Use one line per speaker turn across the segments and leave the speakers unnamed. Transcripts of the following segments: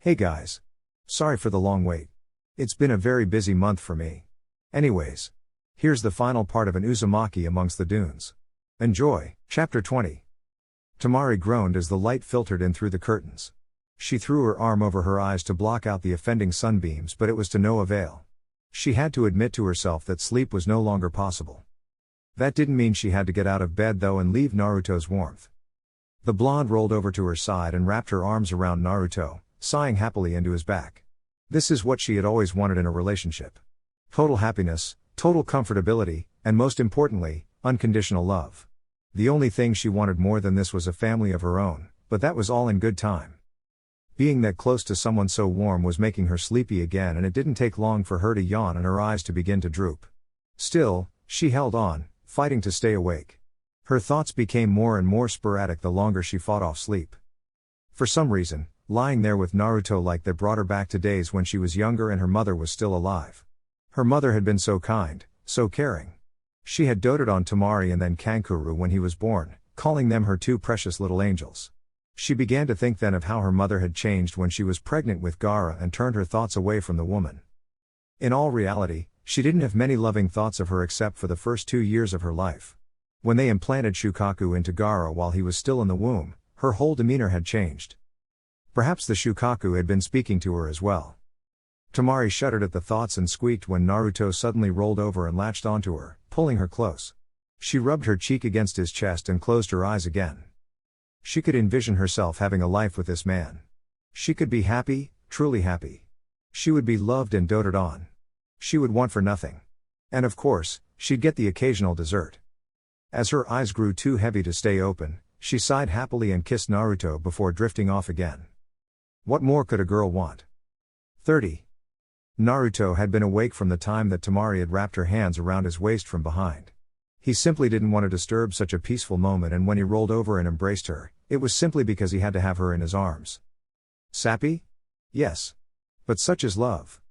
Hey guys. Sorry for the long wait. It's been a very busy month for me. Anyways. Here's the final part of an Uzumaki amongst the dunes. Enjoy. Chapter 20. Temari groaned as the light filtered in through the curtains. She threw her arm over her eyes to block out the offending sunbeams, but it was to no avail. She had to admit to herself that sleep was no longer possible. That didn't mean she had to get out of bed though and leave Naruto's warmth. The blonde rolled over to her side and wrapped her arms around Naruto, sighing happily into his back. This is what she had always wanted in a relationship. Total happiness, total comfortability, and most importantly, unconditional love. The only thing she wanted more than this was a family of her own, but that was all in good time. Being that close to someone so warm was making her sleepy again, and it didn't take long for her to yawn and her eyes to begin to droop. Still, she held on, fighting to stay awake. Her thoughts became more and more sporadic the longer she fought off sleep. For some reason, lying there with Naruto like that brought her back to days when she was younger and her mother was still alive. Her mother had been so kind, so caring. She had doted on Temari and then Kankuro when he was born, calling them her two precious little angels. She began to think then of how her mother had changed when she was pregnant with Gaara and turned her thoughts away from the woman. In all reality, she didn't have many loving thoughts of her except for the first 2 years of her life. When they implanted Shukaku into Gaara while he was still in the womb, her whole demeanor had changed. Perhaps the Shukaku had been speaking to her as well. Temari shuddered at the thoughts and squeaked when Naruto suddenly rolled over and latched onto her, pulling her close. She rubbed her cheek against his chest and closed her eyes again. She could envision herself having a life with this man. She could be happy, truly happy. She would be loved and doted on. She would want for nothing. And of course, she'd get the occasional dessert. As her eyes grew too heavy to stay open, she sighed happily and kissed Naruto before drifting off again. What more could a girl want? 30. Naruto had been awake from the time that Temari had wrapped her hands around his waist from behind. He simply didn't want to disturb such a peaceful moment, and when he rolled over and embraced her, it was simply because he had to have her in his arms. Sappy? Yes. But such is love.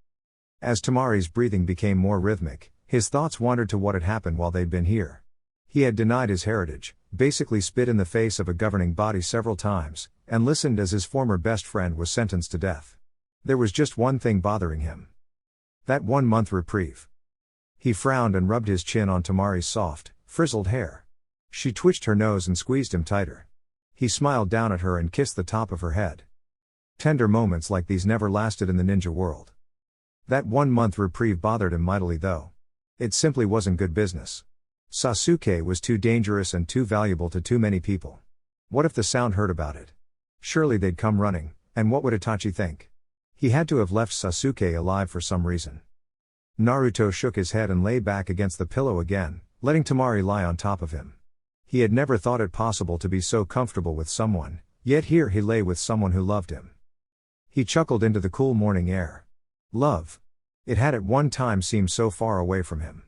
As Temari's breathing became more rhythmic, his thoughts wandered to what had happened while they'd been here. He had denied his heritage, basically spit in the face of a governing body several times, and listened as his former best friend was sentenced to death. There was just one thing bothering him. That 1 month reprieve. He frowned and rubbed his chin on Temari's soft, frizzled hair. She twitched her nose and squeezed him tighter. He smiled down at her and kissed the top of her head. Tender moments like these never lasted in the ninja world. That 1 month reprieve bothered him mightily though. It simply wasn't good business. Sasuke was too dangerous and too valuable to too many people. What if the Sound heard about it? Surely they'd come running, and what would Itachi think? He had to have left Sasuke alive for some reason. Naruto shook his head and lay back against the pillow again, letting Temari lie on top of him. He had never thought it possible to be so comfortable with someone, yet here he lay with someone who loved him. He chuckled into the cool morning air. Love. It had at one time seemed so far away from him.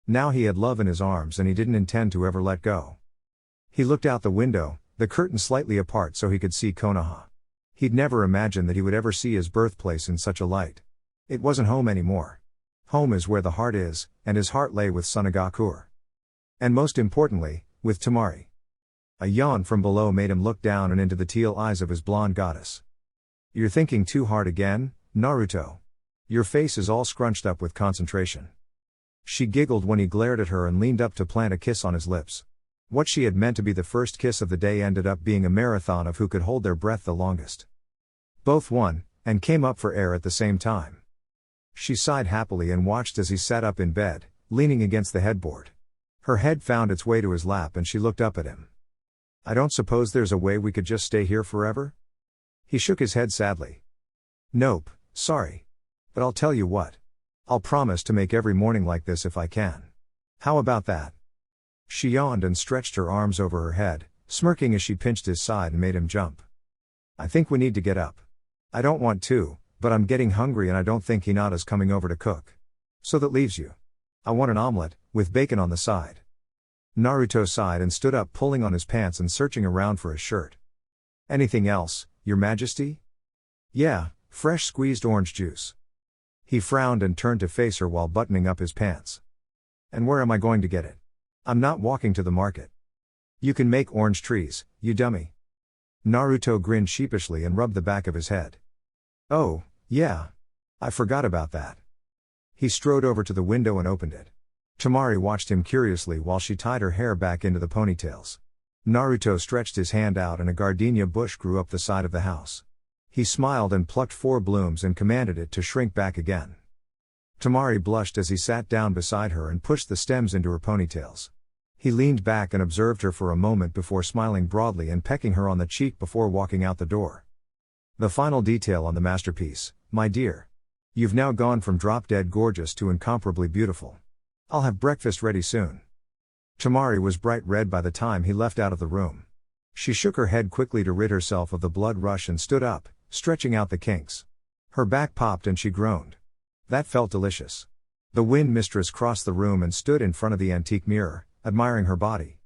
Now he had love in his arms and he didn't intend to ever let go. He looked out the window, the curtain slightly apart so he could see Konoha. He'd never imagined that he would ever see his birthplace in such a light. It wasn't home anymore. Home is where the heart is, and his heart lay with Tsunade. And most importantly, with Temari. A yawn from below made him look down and into the teal eyes of his blonde goddess. You're thinking too hard again, Naruto. Your face is all scrunched up with concentration. She giggled when he glared at her and leaned up to plant a kiss on his lips. What she had meant to be the first kiss of the day ended up being a marathon of who could hold their breath the longest. Both won, and came up for air at the same time. She sighed happily and watched as he sat up in bed, leaning against the headboard. Her head found its way to his lap and she looked up at him. I don't suppose there's a way we could just stay here forever? He shook his head sadly. Nope, sorry. But I'll tell you what. I'll promise to make every morning like this if I can. How about that? She yawned and stretched her arms over her head, smirking as she pinched his side and made him jump. I think we need to get up. I don't want to, but I'm getting hungry and I don't think Hinata's coming over to cook. So that leaves you. I want an omelet, with bacon on the side. Naruto sighed and stood up, pulling on his pants and searching around for his shirt. Anything else, Your Majesty? Yeah, fresh squeezed orange juice. He frowned and turned to face her while buttoning up his pants. And where am I going to get it? I'm not walking to the market. You can make orange trees, you dummy. Naruto grinned sheepishly and rubbed the back of his head. Oh, yeah. I forgot about that. He strode over to the window and opened it. Temari watched him curiously while she tied her hair back into the ponytails. Naruto stretched his hand out and a gardenia bush grew up the side of the house. He smiled and plucked 4 blooms and commanded it to shrink back again. Temari blushed as he sat down beside her and pushed the stems into her ponytails. He leaned back and observed her for a moment before smiling broadly and pecking her on the cheek before walking out the door. The final detail on the masterpiece, my dear. You've now gone from drop-dead gorgeous to incomparably beautiful. I'll have breakfast ready soon. Temari was bright red by the time he left out of the room. She shook her head quickly to rid herself of the blood rush and stood up, stretching out the kinks. Her back popped and she groaned. That felt delicious. The wind mistress crossed the room and stood in front of the antique mirror, admiring her body.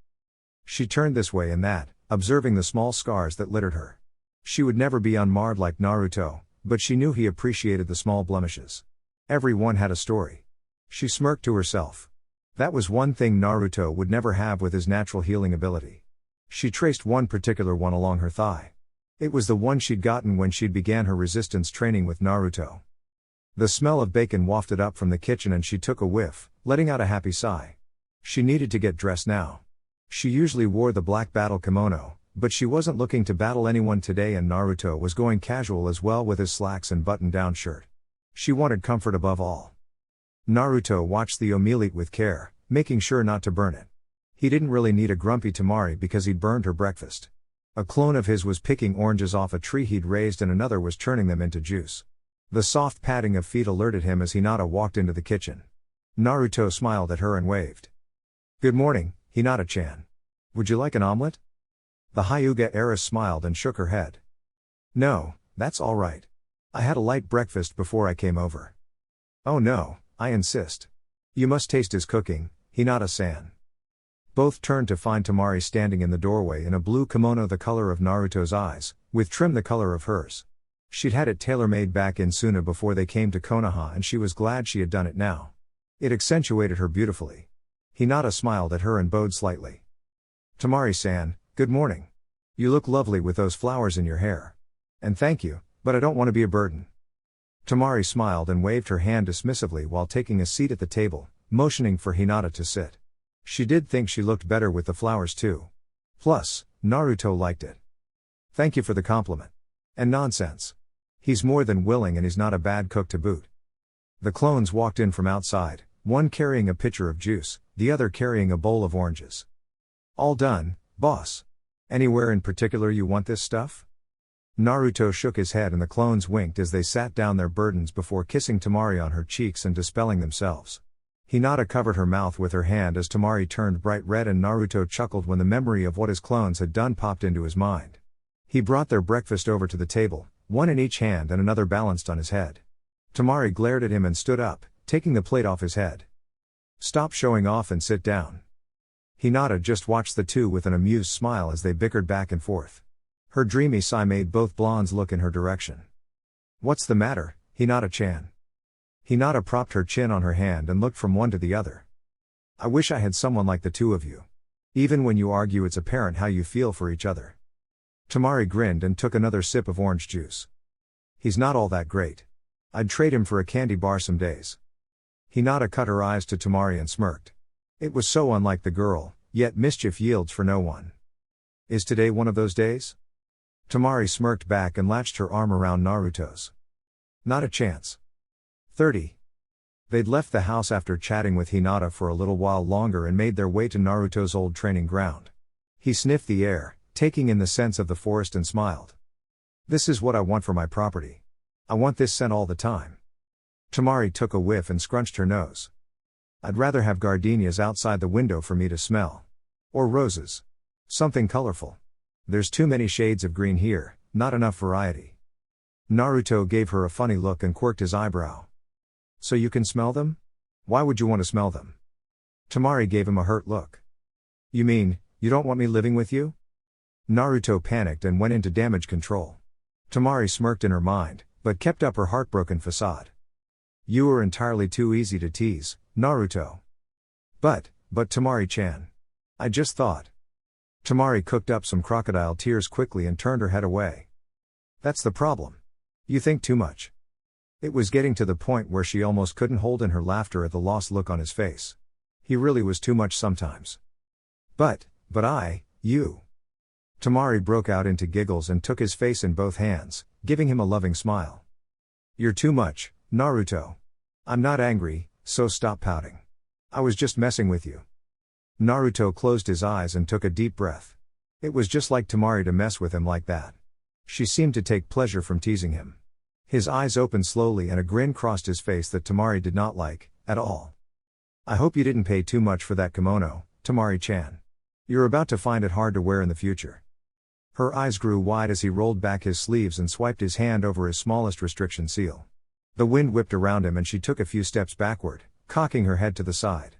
She turned this way and that, observing the small scars that littered her. She would never be unmarred like Naruto, but she knew he appreciated the small blemishes. Every one had a story. She smirked to herself. That was one thing Naruto would never have with his natural healing ability. She traced one particular one along her thigh. It was the one she'd gotten when she'd began her resistance training with Naruto. The smell of bacon wafted up from the kitchen and she took a whiff, letting out a happy sigh. She needed to get dressed now. She usually wore the black battle kimono, but she wasn't looking to battle anyone today and Naruto was going casual as well with his slacks and button-down shirt. She wanted comfort above all. Naruto watched the omelette with care, making sure not to burn it. He didn't really need a grumpy Temari because he'd burned her breakfast. A clone of his was picking oranges off a tree he'd raised and another was turning them into juice. The soft padding of feet alerted him as Hinata walked into the kitchen. Naruto smiled at her and waved. Good morning, Hinata-chan. Would you like an omelet? The Hyuga heiress smiled and shook her head. No, that's all right. I had a light breakfast before I came over. Oh no, I insist. You must taste his cooking, Hinata-san. Both turned to find Temari standing in the doorway in a blue kimono the color of Naruto's eyes, with trim the color of hers. She'd had it tailor-made back in Suna before they came to Konoha and she was glad she had done it now. It accentuated her beautifully. Hinata smiled at her and bowed slightly. Temari-san, good morning. You look lovely with those flowers in your hair. And thank you, but I don't want to be a burden. Temari smiled and waved her hand dismissively while taking a seat at the table, motioning for Hinata to sit. She did think she looked better with the flowers too. Plus, Naruto liked it. Thank you for the compliment. And nonsense. He's more than willing and he's not a bad cook to boot. The clones walked in from outside, one carrying a pitcher of juice, the other carrying a bowl of oranges. All done, boss. Anywhere in particular you want this stuff? Naruto shook his head and the clones winked as they sat down their burdens before kissing Temari on her cheeks and dispelling themselves. Hinata covered her mouth with her hand as Temari turned bright red and Naruto chuckled when the memory of what his clones had done popped into his mind. He brought their breakfast over to the table, one in each hand and another balanced on his head. Temari glared at him and stood up, taking the plate off his head. Stop showing off and sit down. Hinata just watched the two with an amused smile as they bickered back and forth. Her dreamy sigh made both blondes look in her direction. What's the matter, Hinata-chan? Hinata propped her chin on her hand and looked from one to the other. I wish I had someone like the two of you. Even when you argue it's apparent how you feel for each other. Temari grinned and took another sip of orange juice. He's not all that great. I'd trade him for a candy bar some days. Hinata cut her eyes to Temari and smirked. It was so unlike the girl, yet mischief yields for no one. Is today one of those days? Temari smirked back and latched her arm around Naruto's. Not a chance. 30. They'd left the house after chatting with Hinata for a little while longer and made their way to Naruto's old training ground. He sniffed the air, taking in the scents of the forest and smiled. This is what I want for my property. I want this scent all the time. Temari took a whiff and scrunched her nose. I'd rather have gardenias outside the window for me to smell. Or roses. Something colorful. There's too many shades of green here, not enough variety. Naruto gave her a funny look and quirked his eyebrow. So you can smell them? Why would you want to smell them? Temari gave him a hurt look. You mean, you don't want me living with you? Naruto panicked and went into damage control. Temari smirked in her mind, but kept up her heartbroken facade. You were entirely too easy to tease, Naruto. But Temari-chan. I just thought. Temari cooked up some crocodile tears quickly and turned her head away. That's the problem. You think too much. It was getting to the point where she almost couldn't hold in her laughter at the lost look on his face. He really was too much sometimes. But you. Temari broke out into giggles and took his face in both hands, giving him a loving smile. You're too much, Naruto. I'm not angry, so stop pouting. I was just messing with you. Naruto closed his eyes and took a deep breath. It was just like Temari to mess with him like that. She seemed to take pleasure from teasing him. His eyes opened slowly and a grin crossed his face that Temari did not like, at all. I hope you didn't pay too much for that kimono, Temari-chan. You're about to find it hard to wear in the future. Her eyes grew wide as he rolled back his sleeves and swiped his hand over his smallest restriction seal. The wind whipped around him and she took a few steps backward, cocking her head to the side.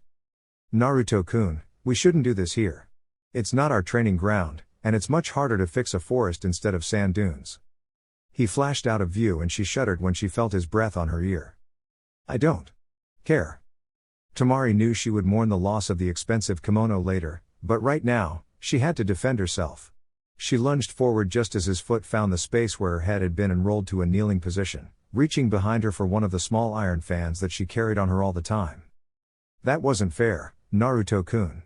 Naruto-kun, we shouldn't do this here. It's not our training ground, and it's much harder to fix a forest instead of sand dunes. He flashed out of view and she shuddered when she felt his breath on her ear. I don't care. Temari knew she would mourn the loss of the expensive kimono later, but right now, she had to defend herself. She lunged forward just as his foot found the space where her head had been and rolled to a kneeling position, reaching behind her for one of the small iron fans that she carried on her all the time. That wasn't fair, Naruto-kun.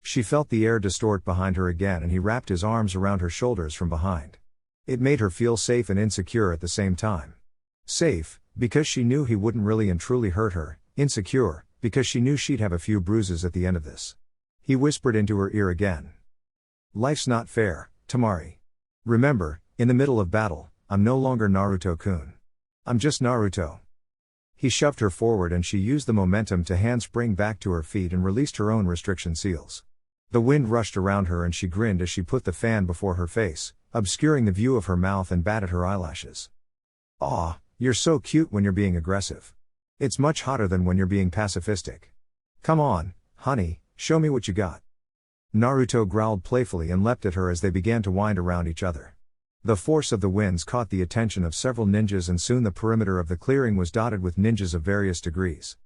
She felt the air distort behind her again and he wrapped his arms around her shoulders from behind. It made her feel safe and insecure at the same time. Safe, because she knew he wouldn't really and truly hurt her, insecure, because she knew she'd have a few bruises at the end of this. He whispered into her ear again. Life's not fair, Temari. Remember, in the middle of battle, I'm no longer Naruto-kun. I'm just Naruto. He shoved her forward and she used the momentum to handspring back to her feet and released her own restriction seals. The wind rushed around her and she grinned as she put the fan before her face, obscuring the view of her mouth and batted her eyelashes. Aw, you're so cute when you're being aggressive. It's much hotter than when you're being pacifistic. Come on, honey, show me what you got. Naruto growled playfully and leapt at her as they began to wind around each other. The force of the winds caught the attention of several ninjas and soon the perimeter of the clearing was dotted with ninjas of various degrees.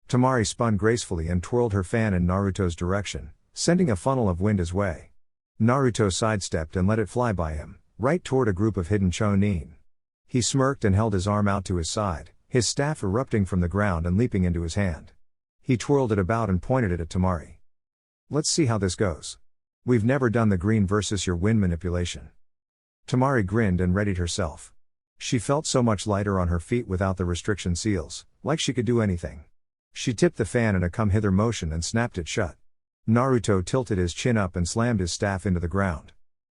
Temari spun gracefully and twirled her fan in Naruto's direction, sending a funnel of wind his way. Naruto sidestepped and let it fly by him, right toward a group of hidden chonin. He smirked and held his arm out to his side, his staff erupting from the ground and leaping into his hand. He twirled it about and pointed it at Temari. Let's see how this goes. We've never done the green versus your wind manipulation. Temari grinned and readied herself. She felt so much lighter on her feet without the restriction seals, like she could do anything. She tipped the fan in a come-hither motion and snapped it shut. Naruto tilted his chin up and slammed his staff into the ground.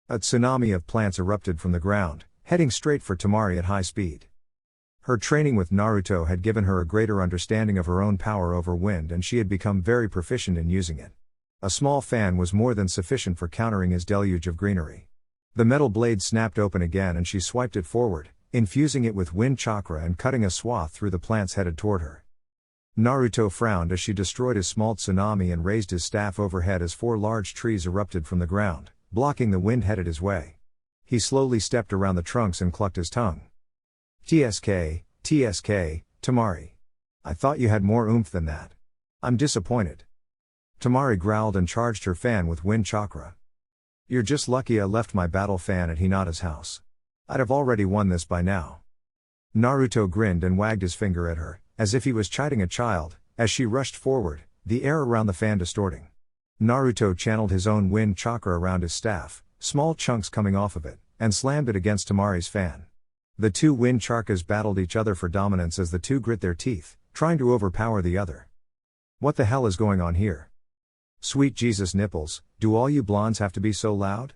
A tsunami of plants erupted from the ground, heading straight for Temari at high speed. Her training with Naruto had given her a greater understanding of her own power over wind and she had become very proficient in using it. A small fan was more than sufficient for countering his deluge of greenery. The metal blade snapped open again and she swiped it forward, infusing it with wind chakra and cutting a swath through the plants headed toward her. Naruto frowned as she destroyed his small tsunami and raised his staff overhead as 4 large trees erupted from the ground, blocking the wind headed his way. He slowly stepped around the trunks and clucked his tongue. TSK, Temari. I thought you had more oomph than that. I'm disappointed. Temari growled and charged her fan with wind chakra. You're just lucky I left my battle fan at Hinata's house. I'd have already won this by now. Naruto grinned and wagged his finger at her, as if he was chiding a child, as she rushed forward, the air around the fan distorting. Naruto channeled his own wind chakra around his staff, small chunks coming off of it, and slammed it against Temari's fan. The 2 wind chakras battled each other for dominance as the 2 grit their teeth, trying to overpower the other. What the hell is going on here? Sweet Jesus nipples, do all you blondes have to be so loud?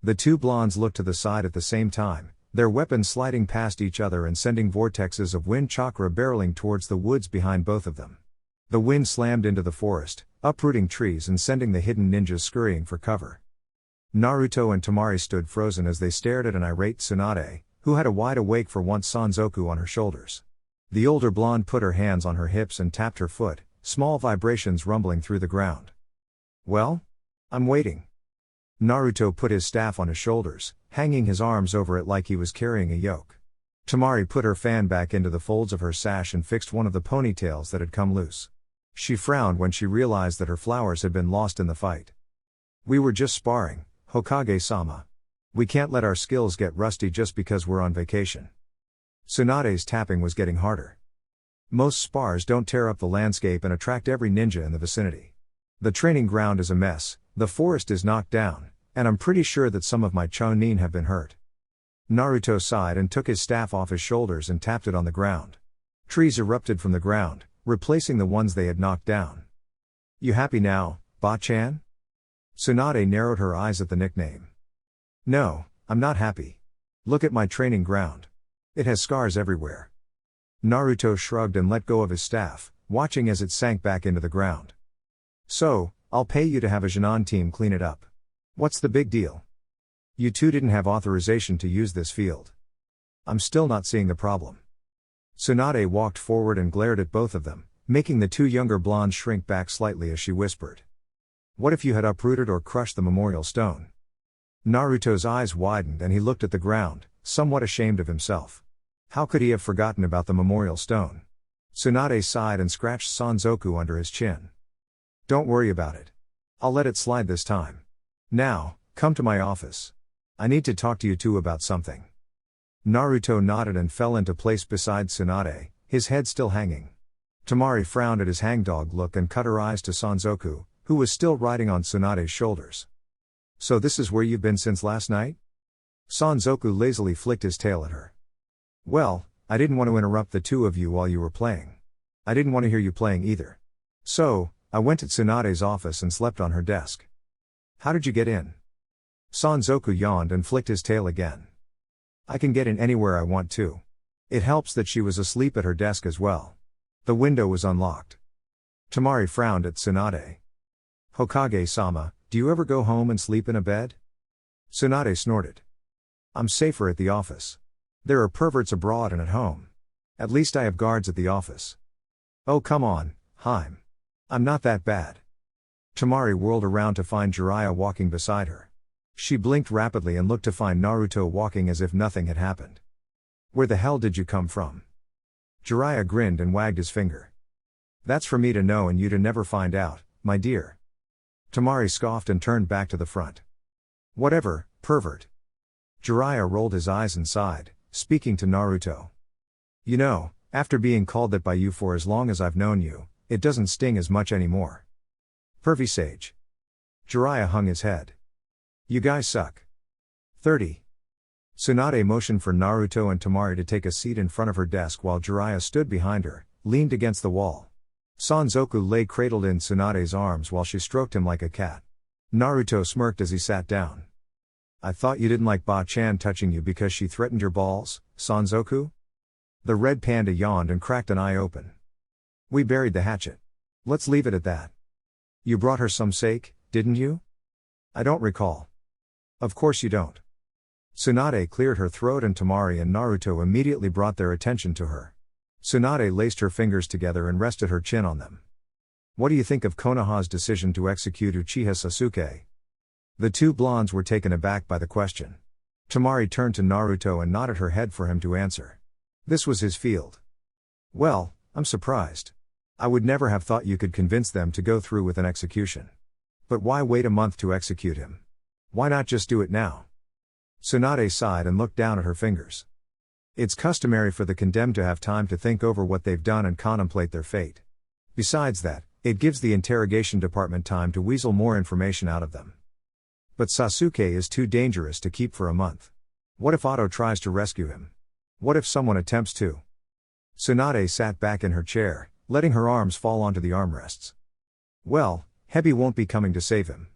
The 2 blondes looked to the side at the same time, their weapons sliding past each other and sending vortexes of wind chakra barreling towards the woods behind both of them. The wind slammed into the forest, uprooting trees and sending the hidden ninjas scurrying for cover. Naruto and Temari stood frozen as they stared at an irate Tsunade, who had a wide awake for once Sanzoku on her shoulders. The older blonde put her hands on her hips and tapped her foot, small vibrations rumbling through the ground. Well? I'm waiting. Naruto put his staff on his shoulders, hanging his arms over it like he was carrying a yoke. Temari put her fan back into the folds of her sash and fixed one of the ponytails that had come loose. She frowned when she realized that her flowers had been lost in the fight. We were just sparring, Hokage-sama. We can't let our skills get rusty just because we're on vacation. Tsunade's tapping was getting harder. Most spars don't tear up the landscape and attract every ninja in the vicinity. The training ground is a mess, the forest is knocked down, and I'm pretty sure that some of my chonin have been hurt. Naruto sighed and took his staff off his shoulders and tapped it on the ground. Trees erupted from the ground, replacing the ones they had knocked down. You happy now, Ba-chan? Tsunade narrowed her eyes at the nickname. No, I'm not happy. Look at my training ground. It has scars everywhere. Naruto shrugged and let go of his staff, watching as it sank back into the ground. So, I'll pay you to have a Jinan team clean it up. What's the big deal? You two didn't have authorization to use this field. I'm still not seeing the problem. Tsunade walked forward and glared at both of them, making the two younger blondes shrink back slightly as she whispered. What if you had uprooted or crushed the memorial stone? Naruto's eyes widened and he looked at the ground, somewhat ashamed of himself. How could he have forgotten about the memorial stone? Tsunade sighed and scratched Sanzoku under his chin. Don't worry about it. I'll let it slide this time. Now, come to my office. I need to talk to you two about something. Naruto nodded and fell into place beside Tsunade, his head still hanging. Temari frowned at his hangdog look and cut her eyes to Sanzoku, who was still riding on Tsunade's shoulders. So this is where you've been since last night? Sanzoku lazily flicked his tail at her. Well, I didn't want to interrupt the two of you while you were playing. I didn't want to hear you playing either. So, I went to Tsunade's office and slept on her desk. How did you get in? Sanzoku yawned and flicked his tail again. I can get in anywhere I want to. It helps that she was asleep at her desk as well. The window was unlocked. Temari frowned at Tsunade. Hokage-sama, do you ever go home and sleep in a bed? Tsunade snorted. I'm safer at the office. There are perverts abroad and at home. At least I have guards at the office. Oh come on, Haim. I'm not that bad. Temari whirled around to find Jiraiya walking beside her. She blinked rapidly and looked to find Naruto walking as if nothing had happened. Where the hell did you come from? Jiraiya grinned and wagged his finger. That's for me to know and you to never find out, my dear. Temari scoffed and turned back to the front. Whatever, pervert. Jiraiya rolled his eyes and sighed, speaking to Naruto. You know, after being called that by you for as long as I've known you, it doesn't sting as much anymore. Pervy sage. Jiraiya hung his head. You guys suck. 30. Tsunade motioned for Naruto and Temari to take a seat in front of her desk while Jiraiya stood behind her, leaned against the wall. Sanzoku lay cradled in Tsunade's arms while she stroked him like a cat. Naruto smirked as he sat down. I thought you didn't like Ba-chan touching you because she threatened your balls, Sanzoku? The red panda yawned and cracked an eye open. We buried the hatchet. Let's leave it at that. You brought her some sake, didn't you? I don't recall. Of course you don't. Tsunade cleared her throat and Temari and Naruto immediately brought their attention to her. Tsunade laced her fingers together and rested her chin on them. What do you think of Konoha's decision to execute Uchiha Sasuke? The two blondes were taken aback by the question. Temari turned to Naruto and nodded her head for him to answer. This was his field. Well, I'm surprised. I would never have thought you could convince them to go through with an execution. But why wait a month to execute him? Why not just do it now? Tsunade sighed and looked down at her fingers. It's customary for the condemned to have time to think over what they've done and contemplate their fate. Besides that, it gives the interrogation department time to weasel more information out of them. But Sasuke is too dangerous to keep for a month. What if Otto tries to rescue him? What if someone attempts to? Tsunade sat back in her chair, letting her arms fall onto the armrests. Well, Hebi won't be coming to save him.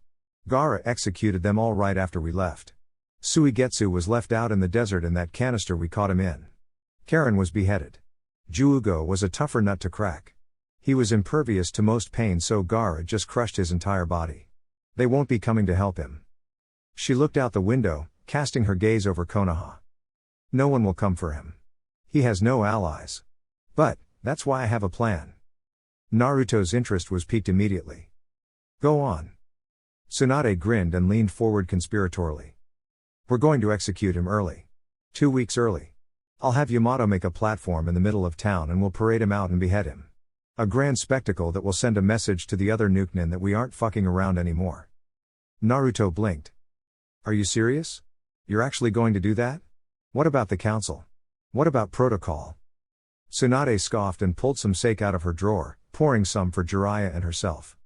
Gaara executed them all right after we left. Suigetsu was left out in the desert in that canister we caught him in. Karen was beheaded. Juugo was a tougher nut to crack. He was impervious to most pain, so Gaara just crushed his entire body. They won't be coming to help him. She looked out the window, casting her gaze over Konoha. No one will come for him. He has no allies. But, that's why I have a plan. Naruto's interest was piqued immediately. Go on. Tsunade grinned and leaned forward conspiratorially. We're going to execute him early. 2 weeks early. I'll have Yamato make a platform in the middle of town and we'll parade him out and behead him. A grand spectacle that will send a message to the other Nukenin that we aren't fucking around anymore. Naruto blinked. Are you serious? You're actually going to do that? What about the council? What about protocol? Tsunade scoffed and pulled some sake out of her drawer, pouring some for Jiraiya and herself.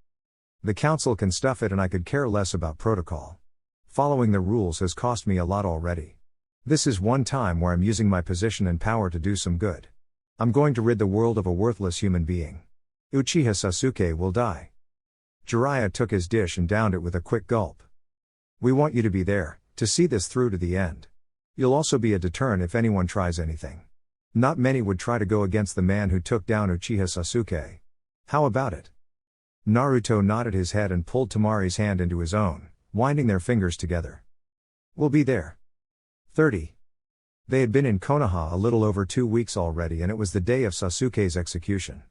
The council can stuff it and I could care less about protocol. Following the rules has cost me a lot already. This is one time where I'm using my position and power to do some good. I'm going to rid the world of a worthless human being. Uchiha Sasuke will die. Jiraiya took his dish and downed it with a quick gulp. We want you to be there, to see this through to the end. You'll also be a deterrent if anyone tries anything. Not many would try to go against the man who took down Uchiha Sasuke. How about it? Naruto nodded his head and pulled Temari's hand into his own, winding their fingers together. We'll be there. 30. They had been in Konoha a little over 2 weeks already and it was the day of Sasuke's execution.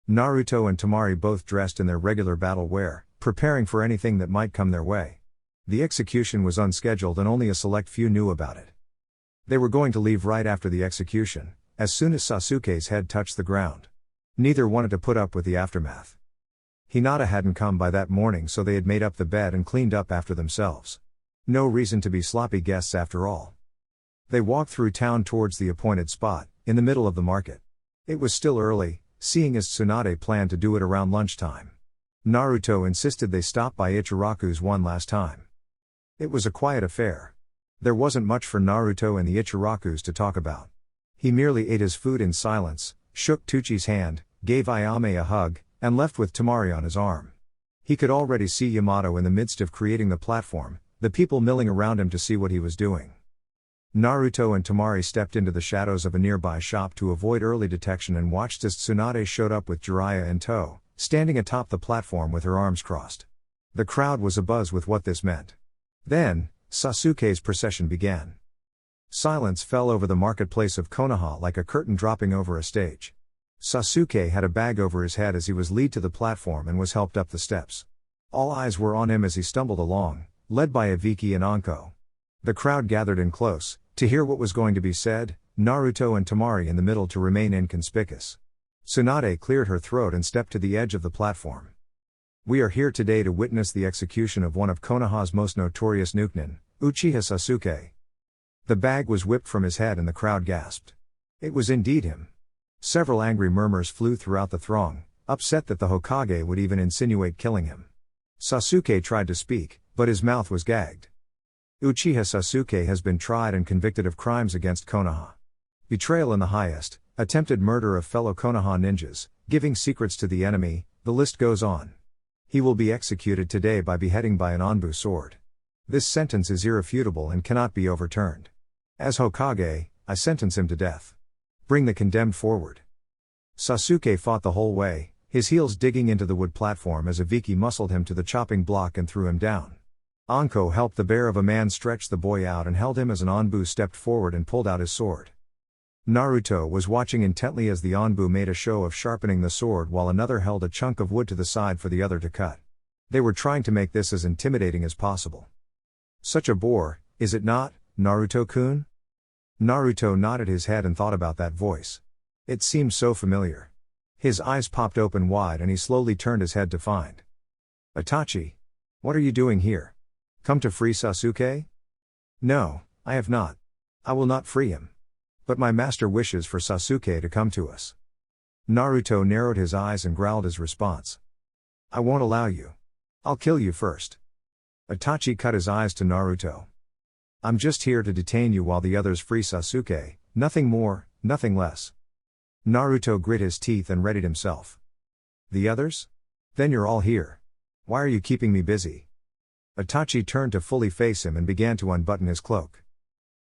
Naruto and Temari both dressed in their regular battle wear, preparing for anything that might come their way. The execution was unscheduled and only a select few knew about it. They were going to leave right after the execution, as soon as Sasuke's head touched the ground. Neither wanted to put up with the aftermath. Hinata hadn't come by that morning, so they had made up the bed and cleaned up after themselves. No reason to be sloppy guests after all. They walked through town towards the appointed spot, in the middle of the market. It was still early, seeing as Tsunade planned to do it around lunchtime. Naruto insisted they stop by Ichiraku's one last time. It was a quiet affair. There wasn't much for Naruto and the Ichirakus to talk about. He merely ate his food in silence, shook Tuchi's hand, gave Ayame a hug, and left with Temari on his arm. He could already see Yamato in the midst of creating the platform, the people milling around him to see what he was doing. Naruto and Temari stepped into the shadows of a nearby shop to avoid early detection and watched as Tsunade showed up with Jiraiya in tow, standing atop the platform with her arms crossed. The crowd was abuzz with what this meant. Then, Sasuke's procession began. Silence fell over the marketplace of Konoha like a curtain dropping over a stage. Sasuke had a bag over his head as he was led to the platform and was helped up the steps. All eyes were on him as he stumbled along, led by Ibiki and Anko. The crowd gathered in close, to hear what was going to be said, Naruto and Temari in the middle to remain inconspicuous. Tsunade cleared her throat and stepped to the edge of the platform. We are here today to witness the execution of one of Konoha's most notorious nukenin, Uchiha Sasuke. The bag was whipped from his head and the crowd gasped. It was indeed him. Several angry murmurs flew throughout the throng, upset that the Hokage would even insinuate killing him. Sasuke tried to speak, but his mouth was gagged. Uchiha Sasuke has been tried and convicted of crimes against Konoha. Betrayal in the highest, attempted murder of fellow Konoha ninjas, giving secrets to the enemy, the list goes on. He will be executed today by beheading by an Anbu sword. This sentence is irrefutable and cannot be overturned. As Hokage, I sentence him to death. Bring the condemned forward. Sasuke fought the whole way, his heels digging into the wood platform as Ibiki muscled him to the chopping block and threw him down. Anko helped the bear of a man stretch the boy out and held him as an Anbu stepped forward and pulled out his sword. Naruto was watching intently as the Anbu made a show of sharpening the sword while another held a chunk of wood to the side for the other to cut. They were trying to make this as intimidating as possible. Such a bore, is it not, Naruto-kun? Naruto nodded his head and thought about that voice. It seemed so familiar. His eyes popped open wide and he slowly turned his head to find. Itachi. What are you doing here? Come to free Sasuke? No, I have not. I will not free him. But my master wishes for Sasuke to come to us. Naruto narrowed his eyes and growled his response. I won't allow you. I'll kill you first. Itachi cut his eyes to Naruto. I'm just here to detain you while the others free Sasuke, nothing more, nothing less. Naruto grit his teeth and readied himself. The others? Then you're all here. Why are you keeping me busy? Itachi turned to fully face him and began to unbutton his cloak.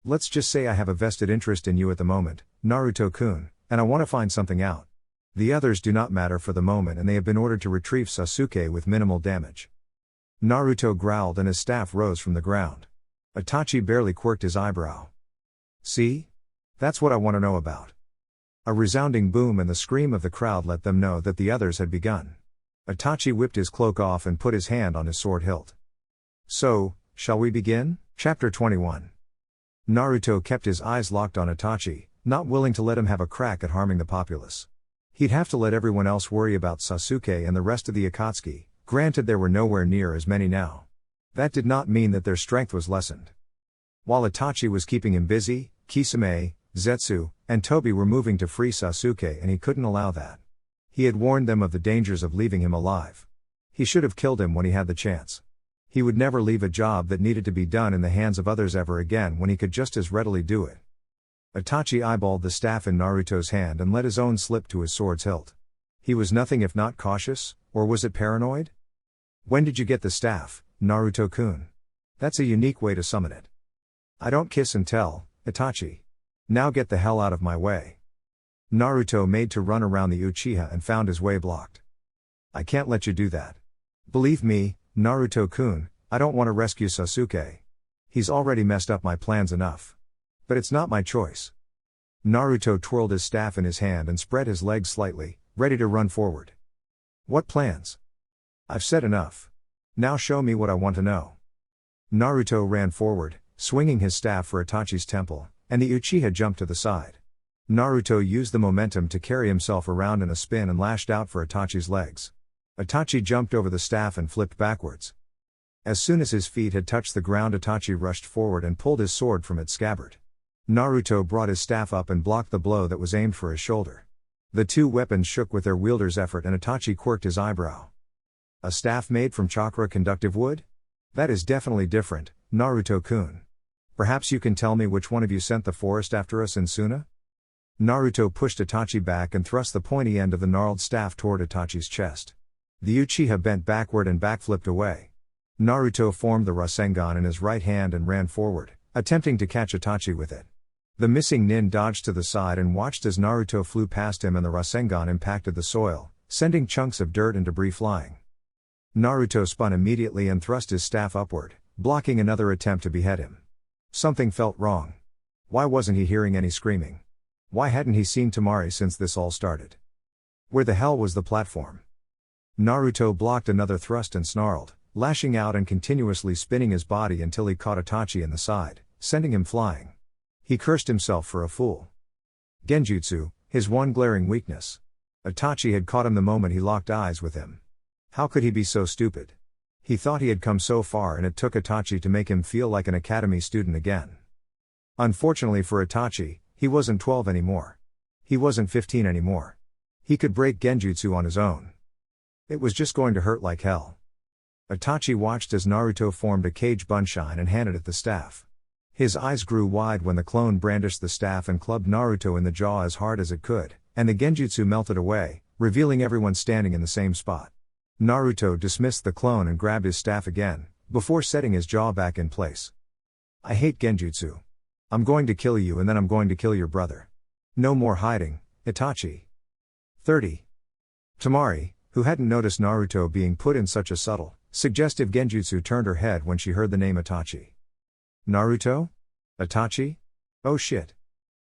Let's just say I have a vested interest in you at the moment, Naruto-kun, and I want to find something out. The others do not matter for the moment and they have been ordered to retrieve Sasuke with minimal damage. Naruto growled and his staff rose from the ground. Itachi barely quirked his eyebrow. See? That's what I want to know about. A resounding boom and the scream of the crowd let them know that the others had begun. Itachi whipped his cloak off and put his hand on his sword hilt. So, shall we begin? Chapter 21. Naruto kept his eyes locked on Itachi, not willing to let him have a crack at harming the populace. He'd have to let everyone else worry about Sasuke and the rest of the Akatsuki, granted there were nowhere near as many now. That did not mean that their strength was lessened. While Itachi was keeping him busy, Kisame, Zetsu, and Tobi were moving to free Sasuke and he couldn't allow that. He had warned them of the dangers of leaving him alive. He should have killed him when he had the chance. He would never leave a job that needed to be done in the hands of others ever again when he could just as readily do it. Itachi eyeballed the staff in Naruto's hand and let his own slip to his sword's hilt. He was nothing if not cautious, or was it paranoid? When did you get the staff, Naruto-kun? That's a unique way to summon it. I don't kiss and tell, Itachi. Now get the hell out of my way. Naruto made to run around the Uchiha and found his way blocked. I can't let you do that. Believe me, Naruto-kun, I don't want to rescue Sasuke. He's already messed up my plans enough. But it's not my choice. Naruto twirled his staff in his hand and spread his legs slightly, ready to run forward. What plans? I've said enough. Now show me what I want to know. Naruto ran forward, swinging his staff for Itachi's temple, and the Uchiha jumped to the side. Naruto used the momentum to carry himself around in a spin and lashed out for Itachi's legs. Itachi jumped over the staff and flipped backwards. As soon as his feet had touched the ground, Itachi rushed forward and pulled his sword from its scabbard. Naruto brought his staff up and blocked the blow that was aimed for his shoulder. The two weapons shook with their wielder's effort and Itachi quirked his eyebrow. A staff made from chakra-conductive wood? That is definitely different, Naruto-kun. Perhaps you can tell me which one of you sent the forest after us in Suna? Naruto pushed Itachi back and thrust the pointy end of the gnarled staff toward Itachi's chest. The Uchiha bent backward and backflipped away. Naruto formed the Rasengan in his right hand and ran forward, attempting to catch Itachi with it. The missing nin dodged to the side and watched as Naruto flew past him and the Rasengan impacted the soil, sending chunks of dirt and debris flying. Naruto spun immediately and thrust his staff upward, blocking another attempt to behead him. Something felt wrong. Why wasn't he hearing any screaming? Why hadn't he seen Temari since this all started? Where the hell was the platform? Naruto blocked another thrust and snarled, lashing out and continuously spinning his body until he caught Itachi in the side, sending him flying. He cursed himself for a fool. Genjutsu, his one glaring weakness. Itachi had caught him the moment he locked eyes with him. How could he be so stupid? He thought he had come so far and it took Itachi to make him feel like an academy student again. Unfortunately for Itachi, he wasn't 12 anymore. He wasn't 15 anymore. He could break Genjutsu on his own. It was just going to hurt like hell. Itachi watched as Naruto formed a cage bunshine and handed it the staff. His eyes grew wide when the clone brandished the staff and clubbed Naruto in the jaw as hard as it could, and the Genjutsu melted away, revealing everyone standing in the same spot. Naruto dismissed the clone and grabbed his staff again, before setting his jaw back in place. I hate Genjutsu. I'm going to kill you and then I'm going to kill your brother. No more hiding, Itachi. 30. Temari, who hadn't noticed Naruto being put in such a subtle, suggestive genjutsu, turned her head when she heard the name Itachi. Naruto? Itachi? Oh shit.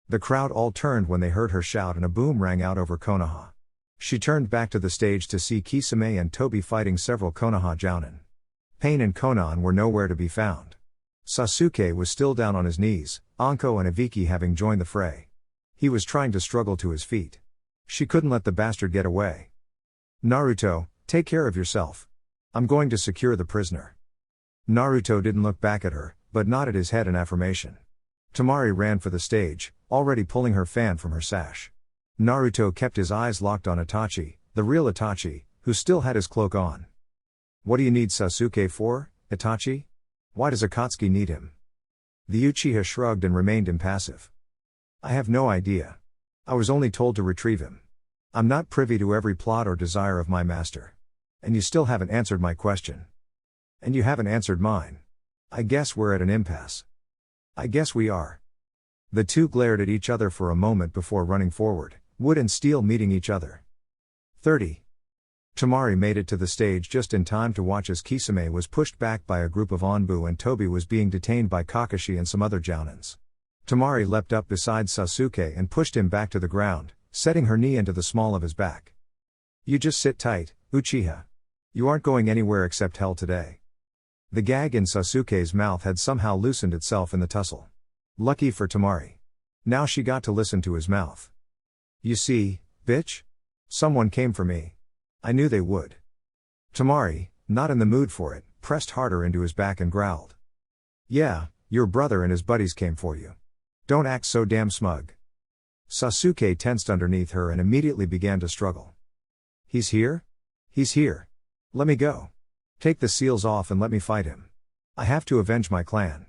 The crowd all turned when they heard her shout and a boom rang out over Konoha. She turned back to the stage to see Kisame and Tobi fighting several Konoha jounin. Pain and Konan were nowhere to be found. Sasuke was still down on his knees, Anko and Ibiki having joined the fray. He was trying to struggle to his feet. She couldn't let the bastard get away. Naruto, take care of yourself. I'm going to secure the prisoner. Naruto didn't look back at her, but nodded his head in affirmation. Temari ran for the stage, already pulling her fan from her sash. Naruto kept his eyes locked on Itachi, the real Itachi, who still had his cloak on. What do you need Sasuke for, Itachi? Why does Akatsuki need him? The Uchiha shrugged and remained impassive. I have no idea. I was only told to retrieve him. I'm not privy to every plot or desire of my master. And you still haven't answered my question. And you haven't answered mine. I guess we're at an impasse. I guess we are. The two glared at each other for a moment before running forward, wood and steel meeting each other. 30. Temari made it to the stage just in time to watch as Kisame was pushed back by a group of Onbu and Tobi was being detained by Kakashi and some other jounins. Temari leapt up beside Sasuke and pushed him back to the ground, setting her knee into the small of his back. You just sit tight, Uchiha. You aren't going anywhere except hell today. The gag in Sasuke's mouth had somehow loosened itself in the tussle. Lucky for Temari. Now she got to listen to his mouth. You see, bitch? Someone came for me. I knew they would. Temari, not in the mood for it, pressed harder into his back and growled. Yeah, your brother and his buddies came for you. Don't act so damn smug. Sasuke tensed underneath her and immediately began to struggle. He's here? He's here. Let me go. Take the seals off and let me fight him. I have to avenge my clan.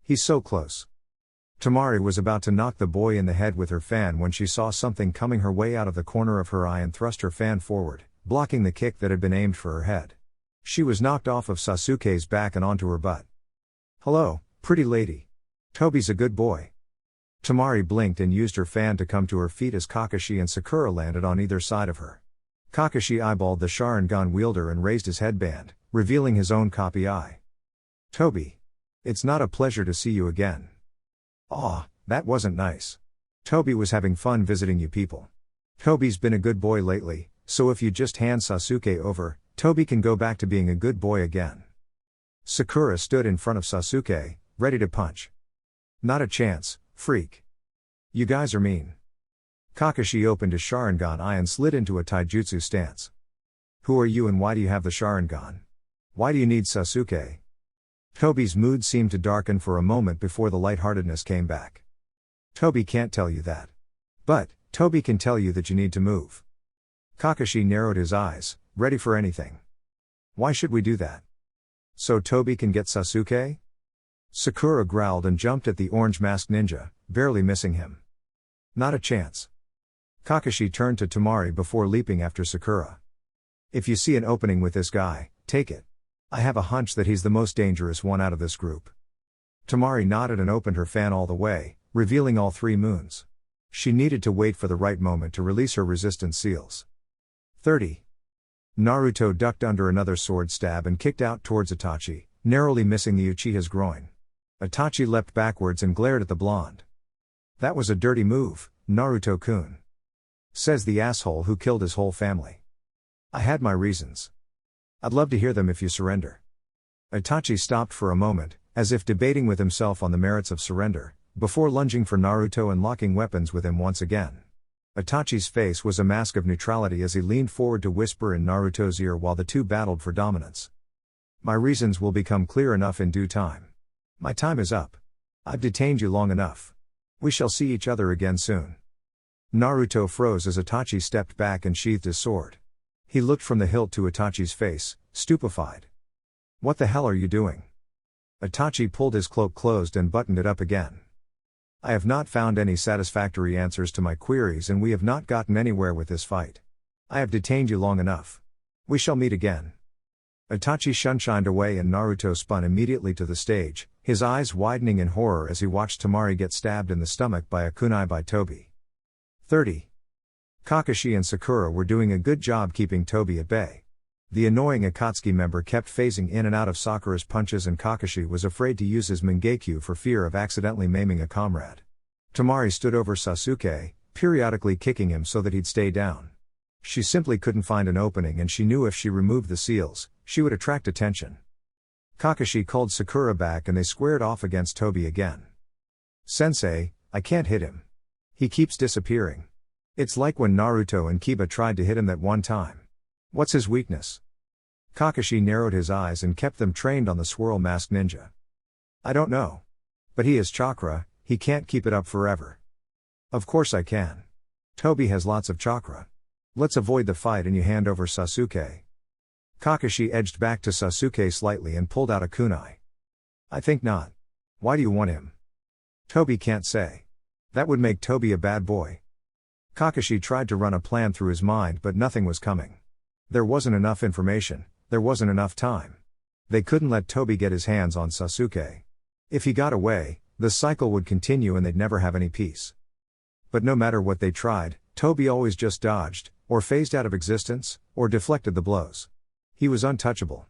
He's so close. Temari was about to knock the boy in the head with her fan when she saw something coming her way out of the corner of her eye and thrust her fan forward, blocking the kick that had been aimed for her head. She was knocked off of Sasuke's back and onto her butt. Hello, pretty lady. Tobi's a good boy. Temari blinked and used her fan to come to her feet as Kakashi and Sakura landed on either side of her. Kakashi eyeballed the Sharingan wielder and raised his headband, revealing his own copy eye. Tobi. It's not a pleasure to see you again. Aw, that wasn't nice. Tobi was having fun visiting you people. Tobi's been a good boy lately, so if you just hand Sasuke over, Tobi can go back to being a good boy again. Sakura stood in front of Sasuke, ready to punch. Not a chance, freak. You guys are mean. Kakashi opened his Sharingan eye and slid into a taijutsu stance. Who are you and why do you have the Sharingan? Why do you need Sasuke? Tobi's mood seemed to darken for a moment before the lightheartedness came back. Tobi can't tell you that. But, Tobi can tell you that you need to move. Kakashi narrowed his eyes, ready for anything. Why should we do that? So Tobi can get Sasuke? Sakura growled and jumped at the orange-masked ninja, barely missing him. Not a chance. Kakashi turned to Temari before leaping after Sakura. If you see an opening with this guy, take it. I have a hunch that he's the most dangerous one out of this group. Temari nodded and opened her fan all the way, revealing all 3 moons. She needed to wait for the right moment to release her resistance seals. 30. Naruto ducked under another sword stab and kicked out towards Itachi, narrowly missing the Uchiha's groin. Itachi leapt backwards and glared at the blonde. That was a dirty move, Naruto-kun. Says the asshole who killed his whole family. I had my reasons. I'd love to hear them if you surrender. Itachi stopped for a moment, as if debating with himself on the merits of surrender, before lunging for Naruto and locking weapons with him once again. Itachi's face was a mask of neutrality as he leaned forward to whisper in Naruto's ear while the two battled for dominance. My reasons will become clear enough in due time. My time is up. I've detained you long enough. We shall see each other again soon. Naruto froze as Itachi stepped back and sheathed his sword. He looked from the hilt to Itachi's face, stupefied. What the hell are you doing? Itachi pulled his cloak closed and buttoned it up again. I have not found any satisfactory answers to my queries and we have not gotten anywhere with this fight. I have detained you long enough. We shall meet again. Itachi shunshined away and Naruto spun immediately to the stage, his eyes widening in horror as he watched Temari get stabbed in the stomach by a kunai by Tobi. 30. Kakashi and Sakura were doing a good job keeping Tobi at bay. The annoying Akatsuki member kept phasing in and out of Sakura's punches and Kakashi was afraid to use his Mangekyo for fear of accidentally maiming a comrade. Temari stood over Sasuke, periodically kicking him so that he'd stay down. She simply couldn't find an opening and she knew if she removed the seals, she would attract attention. Kakashi called Sakura back and they squared off against Tobi again. Sensei, I can't hit him. He keeps disappearing. It's like when Naruto and Kiba tried to hit him that one time. What's his weakness? Kakashi narrowed his eyes and kept them trained on the swirl-masked ninja. I don't know. But he has chakra, he can't keep it up forever. Of course I can. Tobi has lots of chakra. Let's avoid the fight and you hand over Sasuke. Kakashi edged back to Sasuke slightly and pulled out a kunai. I think not. Why do you want him? Tobi can't say. That would make Tobi a bad boy. Kakashi tried to run a plan through his mind but nothing was coming. There wasn't enough information, there wasn't enough time. They couldn't let Tobi get his hands on Sasuke. If he got away, the cycle would continue and they'd never have any peace. But no matter what they tried, Tobi always just dodged, or phased out of existence, or deflected the blows. He was untouchable.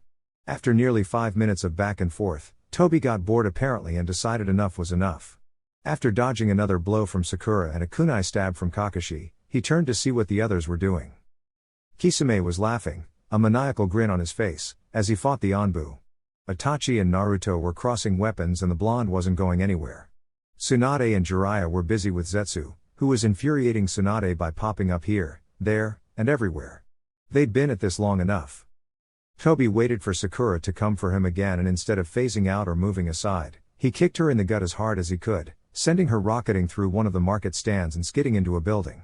After nearly 5 minutes of back and forth, Tobi got bored apparently and decided enough was enough. After dodging another blow from Sakura and a kunai stab from Kakashi, he turned to see what the others were doing. Kisame was laughing, a maniacal grin on his face, as he fought the Anbu. Itachi and Naruto were crossing weapons and the blonde wasn't going anywhere. Tsunade and Jiraiya were busy with Zetsu, who was infuriating Tsunade by popping up here, there, and everywhere. They'd been at this long enough. Tobi waited for Sakura to come for him again and instead of phasing out or moving aside, he kicked her in the gut as hard as he could, sending her rocketing through one of the market stands and skidding into a building.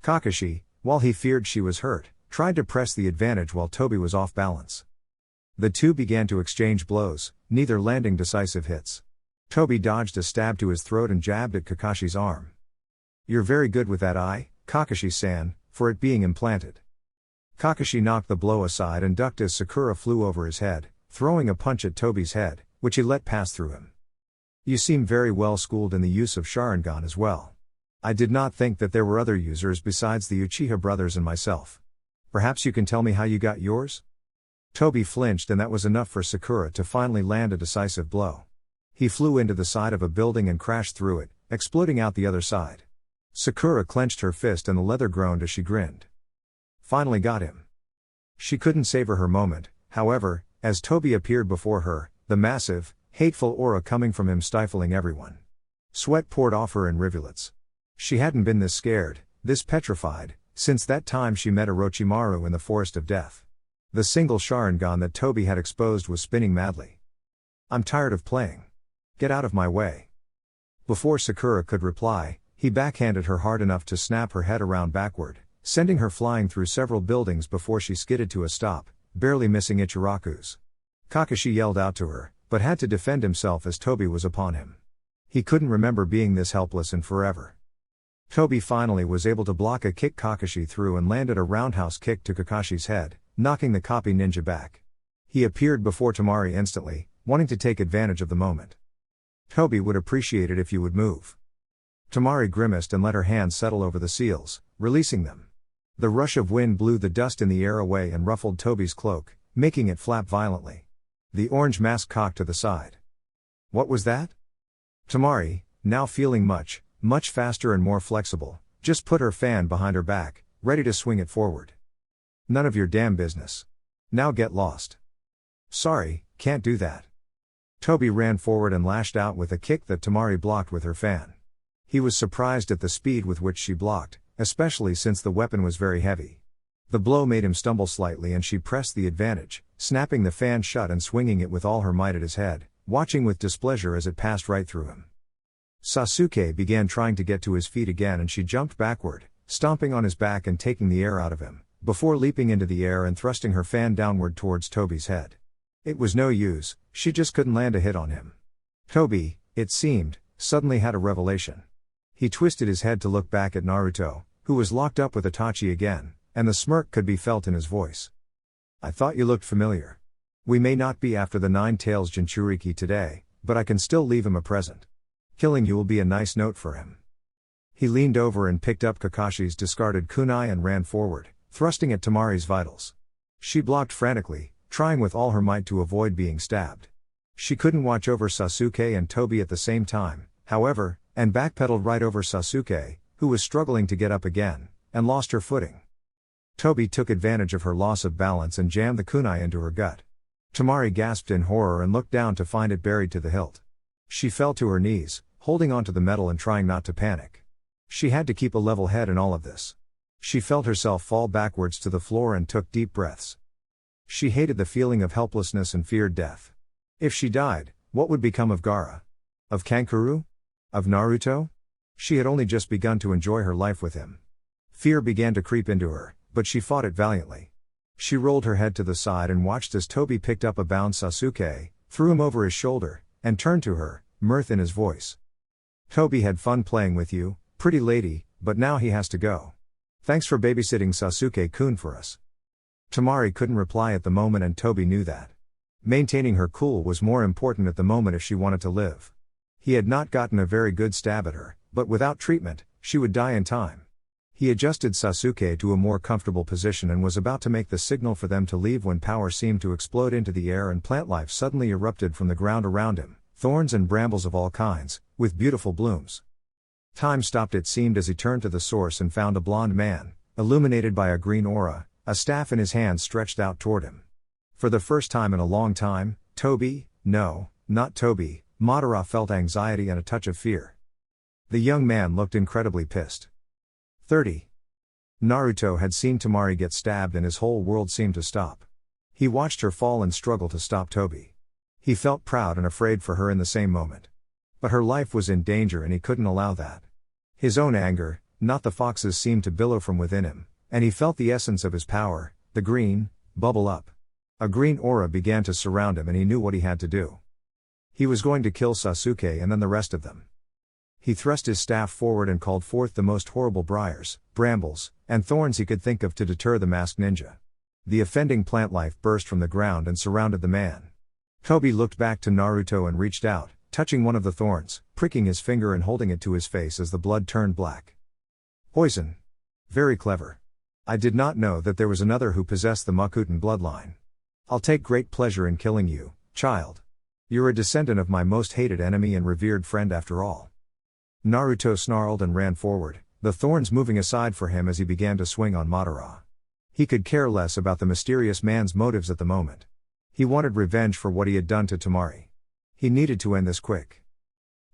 Kakashi, while he feared she was hurt, tried to press the advantage while Tobi was off balance. The two began to exchange blows, neither landing decisive hits. Tobi dodged a stab to his throat and jabbed at Kakashi's arm. "You're very good with that eye, Kakashi-san, for it being implanted." Kakashi knocked the blow aside and ducked as Sakura flew over his head, throwing a punch at Tobi's head, which he let pass through him. "You seem very well schooled in the use of Sharingan as well. I did not think that there were other users besides the Uchiha brothers and myself. Perhaps you can tell me how you got yours?" Tobi flinched, and that was enough for Sakura to finally land a decisive blow. He flew into the side of a building and crashed through it, exploding out the other side. Sakura clenched her fist and the leather groaned as she grinned. "Finally got him." She couldn't savor her moment, however, as Tobi appeared before her, the massive, hateful aura coming from him stifling everyone. Sweat poured off her in rivulets. She hadn't been this scared, this petrified, since that time she met Orochimaru in the Forest of Death. The single Sharingan that Tobi had exposed was spinning madly. "I'm tired of playing. Get out of my way." Before Sakura could reply, he backhanded her hard enough to snap her head around backward, sending her flying through several buildings before she skidded to a stop, barely missing Ichiraku's. Kakashi yelled out to her, but had to defend himself as Tobi was upon him. He couldn't remember being this helpless in forever. Tobi finally was able to block a kick Kakashi threw and landed a roundhouse kick to Kakashi's head, knocking the copy ninja back. He appeared before Temari instantly, wanting to take advantage of the moment. "Tobi would appreciate it if you would move." Temari grimaced and let her hands settle over the seals, releasing them. The rush of wind blew the dust in the air away and ruffled Tobi's cloak, making it flap violently. The orange mask cocked to the side. "What was that?" Temari, now feeling much faster and more flexible, just put her fan behind her back, ready to swing it forward. "None of your damn business. Now get lost." "Sorry, can't do that." Tobi ran forward and lashed out with a kick that Temari blocked with her fan. He was surprised at the speed with which she blocked, especially since the weapon was very heavy. The blow made him stumble slightly and she pressed the advantage, snapping the fan shut and swinging it with all her might at his head, watching with displeasure as it passed right through him. Sasuke began trying to get to his feet again and she jumped backward, stomping on his back and taking the air out of him, before leaping into the air and thrusting her fan downward towards Tobi's head. It was no use, she just couldn't land a hit on him. Tobi, it seemed, suddenly had a revelation. He twisted his head to look back at Naruto, who was locked up with Itachi again, and the smirk could be felt in his voice. "I thought you looked familiar. We may not be after the Nine Tails Jinchuriki today, but I can still leave him a present. Killing you will be a nice note for him." He leaned over and picked up Kakashi's discarded kunai and ran forward, thrusting at Temari's vitals. She blocked frantically, trying with all her might to avoid being stabbed. She couldn't watch over Sasuke and Tobi at the same time, however, and backpedaled right over Sasuke, who was struggling to get up again, and lost her footing. Tobi took advantage of her loss of balance and jammed the kunai into her gut. Temari gasped in horror and looked down to find it buried to the hilt. She fell to her knees, holding onto the metal and trying not to panic. She had to keep a level head in all of this. She felt herself fall backwards to the floor and took deep breaths. She hated the feeling of helplessness and feared death. If she died, what would become of Gaara? Of Kankuro? Of Naruto? She had only just begun to enjoy her life with him. Fear began to creep into her, but she fought it valiantly. She rolled her head to the side and watched as Tobi picked up a bound Sasuke, threw him over his shoulder, and turned to her, mirth in his voice. "Tobi had fun playing with you, pretty lady, but now he has to go. Thanks for babysitting Sasuke-kun for us." Temari couldn't reply at the moment and Tobi knew that. Maintaining her cool was more important at the moment if she wanted to live. He had not gotten a very good stab at her, but without treatment, she would die in time. He adjusted Sasuke to a more comfortable position and was about to make the signal for them to leave when power seemed to explode into the air and plant life suddenly erupted from the ground around him, thorns and brambles of all kinds, with beautiful blooms. Time stopped it seemed as he turned to the source and found a blond man, illuminated by a green aura, a staff in his hand stretched out toward him. For the first time in a long time, Tobi, no, not Tobi, Madara felt anxiety and a touch of fear. The young man looked incredibly pissed. 30. Naruto had seen Temari get stabbed and his whole world seemed to stop. He watched her fall and struggle to stop Tobi. He felt proud and afraid for her in the same moment. But her life was in danger and he couldn't allow that. His own anger, not the fox's, seemed to billow from within him, and he felt the essence of his power, the green, bubble up. A green aura began to surround him and he knew what he had to do. He was going to kill Sasuke and then the rest of them. He thrust his staff forward and called forth the most horrible briars, brambles, and thorns he could think of to deter the masked ninja. The offending plant life burst from the ground and surrounded the man. Tobi looked back to Naruto and reached out, touching one of the thorns, pricking his finger and holding it to his face as the blood turned black. Poison. Very clever. I did not know that there was another who possessed the Makuten bloodline. I'll take great pleasure in killing you, child. You're a descendant of my most hated enemy and revered friend after all. Naruto snarled and ran forward, the thorns moving aside for him as he began to swing on Madara. He could care less about the mysterious man's motives at the moment. He wanted revenge for what he had done to Temari. He needed to end this quick.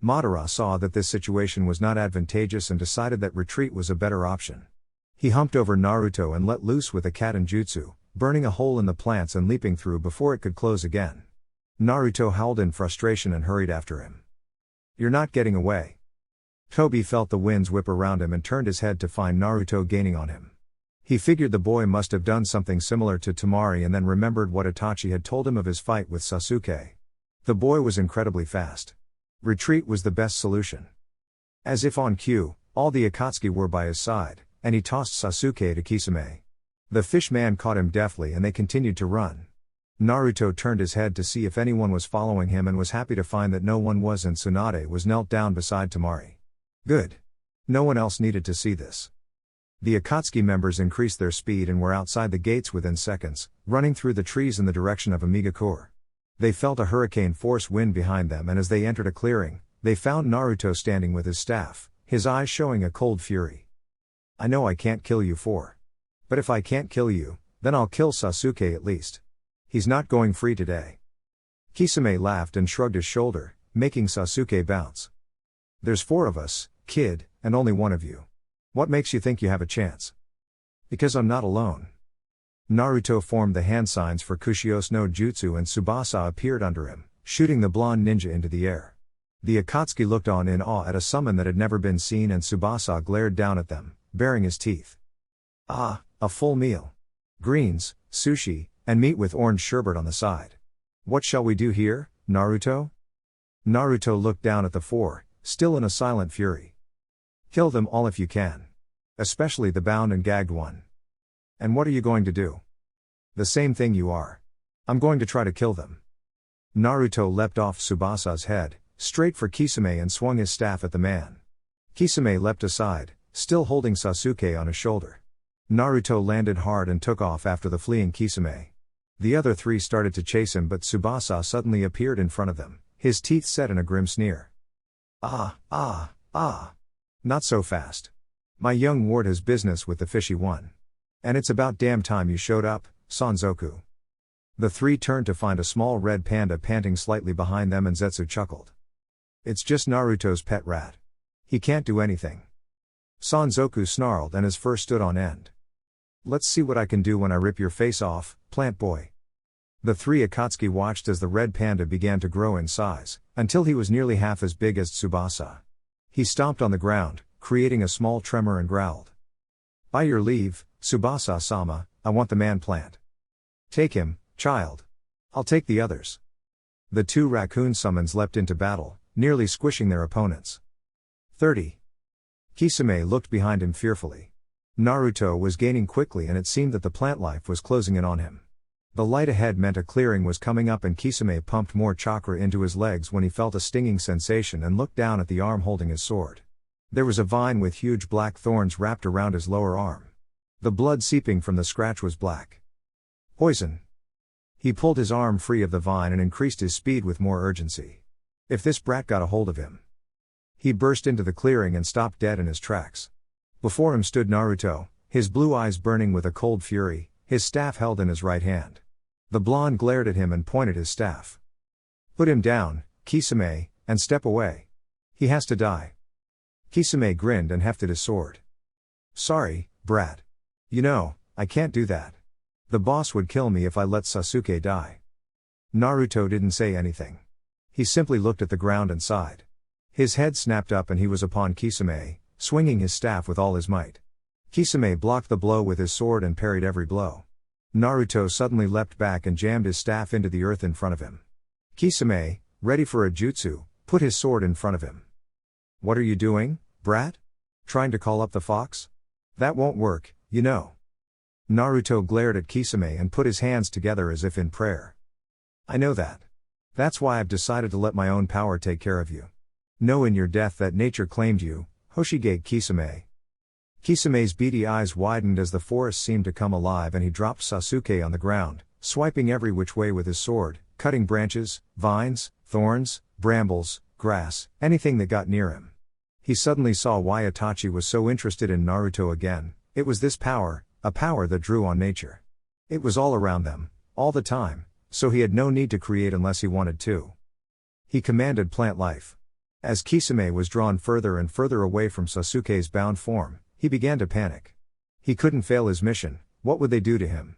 Madara saw that this situation was not advantageous and decided that retreat was a better option. He humped over Naruto and let loose with a Katen jutsu, burning a hole in the plants and leaping through before it could close again. Naruto howled in frustration and hurried after him. You're not getting away. Tobi felt the winds whip around him and turned his head to find Naruto gaining on him. He figured the boy must have done something similar to Temari and then remembered what Itachi had told him of his fight with Sasuke. The boy was incredibly fast. Retreat was the best solution. As if on cue, all the Akatsuki were by his side, and he tossed Sasuke to Kisame. The fish man caught him deftly and they continued to run. Naruto turned his head to see if anyone was following him and was happy to find that no one was, and Tsunade was knelt down beside Temari. Good. No one else needed to see this. The Akatsuki members increased their speed and were outside the gates within seconds, running through the trees in the direction of Amigakure. They felt a hurricane force wind behind them, and as they entered a clearing, they found Naruto standing with his staff, his eyes showing a cold fury. I know I can't kill you but if I can't kill you, then I'll kill Sasuke at least. He's not going free today. Kisame laughed and shrugged his shoulder, making Sasuke bounce. There's 4 of us, kid, and only 1 of you. What makes you think you have a chance? Because I'm not alone. Naruto formed the hand signs for Kushios no Jutsu and Tsubasa appeared under him, shooting the blonde ninja into the air. The Akatsuki looked on in awe at a summon that had never been seen, and Tsubasa glared down at them, baring his teeth. Ah, a full meal. Greens, sushi, and meat with orange sherbet on the side. What shall we do here, Naruto? Naruto looked down at the 4, still in a silent fury. Kill them all if you can. Especially the bound and gagged one. And what are you going to do? The same thing you are. I'm going to try to kill them. Naruto leapt off Tsubasa's head, straight for Kisame, and swung his staff at the man. Kisame leapt aside, still holding Sasuke on his shoulder. Naruto landed hard and took off after the fleeing Kisame. The other 3 started to chase him, but Tsubasa suddenly appeared in front of them, his teeth set in a grim sneer. Ah. Not so fast. My young ward has business with the fishy one. And it's about damn time you showed up, Sanzoku. The 3 turned to find a small red panda panting slightly behind them, and Zetsu chuckled. It's just Naruto's pet rat. He can't do anything. Sanzoku snarled and his fur stood on end. Let's see what I can do when I rip your face off, plant boy. The 3 Akatsuki watched as the red panda began to grow in size, until he was nearly half as big as Tsubasa. He stomped on the ground, creating a small tremor, and growled. By your leave, Tsubasa-sama, I want the man plant. Take him, child. I'll take the others. The 2 raccoon summons leapt into battle, nearly squishing their opponents. 30. Kisame looked behind him fearfully. Naruto was gaining quickly, and it seemed that the plant life was closing in on him. The light ahead meant a clearing was coming up, and Kisame pumped more chakra into his legs when he felt a stinging sensation and looked down at the arm holding his sword. There was a vine with huge black thorns wrapped around his lower arm. The blood seeping from the scratch was black. Poison. He pulled his arm free of the vine and increased his speed with more urgency. If this brat got a hold of him. He burst into the clearing and stopped dead in his tracks. Before him stood Naruto, his blue eyes burning with a cold fury, his staff held in his right hand. The blonde glared at him and pointed his staff. Put him down, Kisame, and step away. He has to die. Kisame grinned and hefted his sword. Sorry, brat. You know, I can't do that. The boss would kill me if I let Sasuke die. Naruto didn't say anything. He simply looked at the ground and sighed. His head snapped up and he was upon Kisame, swinging his staff with all his might. Kisame blocked the blow with his sword and parried every blow. Naruto suddenly leapt back and jammed his staff into the earth in front of him. Kisame, ready for a jutsu, put his sword in front of him. "What are you doing, brat? Trying to call up the fox? That won't work, you know." Naruto glared at Kisame and put his hands together as if in prayer. "I know that. That's why I've decided to let my own power take care of you. Know in your death that nature claimed you, Hoshige Kisame." Kisame's beady eyes widened as the forest seemed to come alive and he dropped Sasuke on the ground, swiping every which way with his sword, cutting branches, vines, thorns, brambles, grass, anything that got near him. He suddenly saw why Itachi was so interested in Naruto again. It was this power, a power that drew on nature. It was all around them, all the time, so he had no need to create unless he wanted to. He commanded plant life. As Kisame was drawn further and further away from Sasuke's bound form, he began to panic. He couldn't fail his mission. What would they do to him?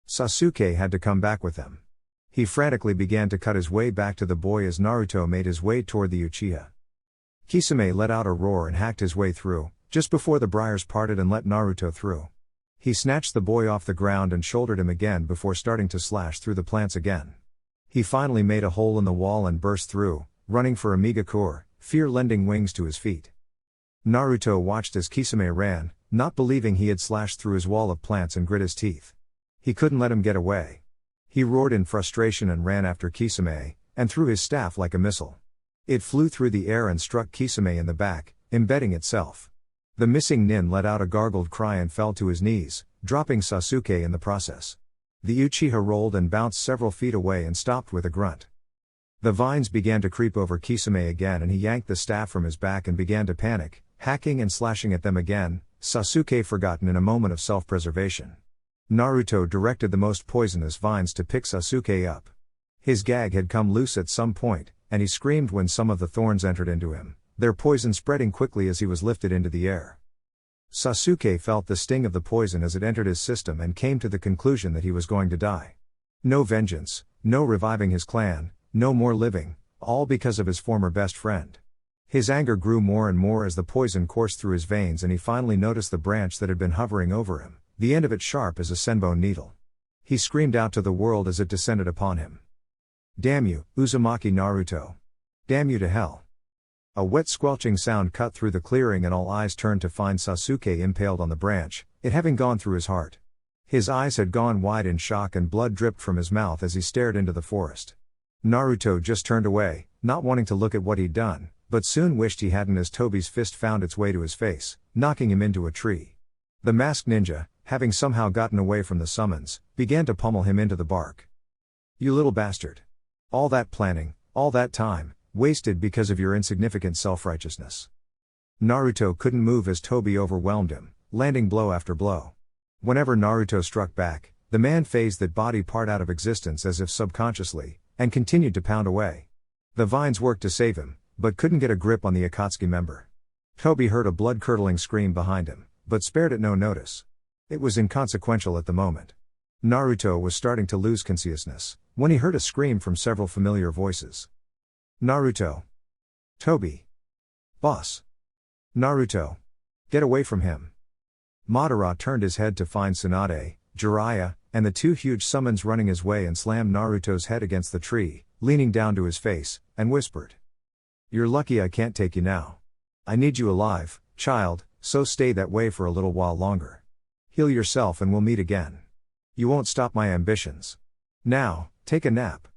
Sasuke had to come back with them. He frantically began to cut his way back to the boy as Naruto made his way toward the Uchiha. Kisame let out a roar and hacked his way through, just before the briars parted and let Naruto through. He snatched the boy off the ground and shouldered him again before starting to slash through the plants again. He finally made a hole in the wall and burst through, running for Amigakure, fear lending wings to his feet. Naruto watched as Kisame ran, not believing he had slashed through his wall of plants and grit his teeth. He couldn't let him get away. He roared in frustration and ran after Kisame, and threw his staff like a missile. It flew through the air and struck Kisame in the back, embedding itself. The missing nin let out a gargled cry and fell to his knees, dropping Sasuke in the process. The Uchiha rolled and bounced several feet away and stopped with a grunt. The vines began to creep over Kisame again and he yanked the staff from his back and began to panic, hacking and slashing at them again, Sasuke forgotten in a moment of self-preservation. Naruto directed the most poisonous vines to pick Sasuke up. His gag had come loose at some point, and he screamed when some of the thorns entered into him, their poison spreading quickly as he was lifted into the air. Sasuke felt the sting of the poison as it entered his system and came to the conclusion that he was going to die. No vengeance, no reviving his clan, no more living, all because of his former best friend. His anger grew more and more as the poison coursed through his veins and he finally noticed the branch that had been hovering over him, the end of it sharp as a senbon needle. He screamed out to the world as it descended upon him. "Damn you, Uzumaki Naruto. Damn you to hell." A wet squelching sound cut through the clearing and all eyes turned to find Sasuke impaled on the branch, it having gone through his heart. His eyes had gone wide in shock and blood dripped from his mouth as he stared into the forest. Naruto just turned away, not wanting to look at what he'd done, but soon wished he hadn't as Tobi's fist found its way to his face, knocking him into a tree. The masked ninja, having somehow gotten away from the summons, began to pummel him into the bark. "You little bastard. All that planning, all that time, wasted because of your insignificant self-righteousness." Naruto couldn't move as Tobi overwhelmed him, landing blow after blow. Whenever Naruto struck back, the man phased that body part out of existence as if subconsciously, and continued to pound away. The vines worked to save him, but couldn't get a grip on the Akatsuki member. Tobi heard a blood-curdling scream behind him, but spared it no notice. It was inconsequential at the moment. Naruto was starting to lose consciousness, when he heard a scream from several familiar voices. "Naruto! Tobi! Boss! Naruto! Get away from him!" Madara turned his head to find Tsunade, Jiraiya, and the two huge summons running his way and slammed Naruto's head against the tree, leaning down to his face, and whispered. "You're lucky I can't take you now. I need you alive, child, so stay that way for a little while longer. Heal yourself and we'll meet again. You won't stop my ambitions. Now, take a nap."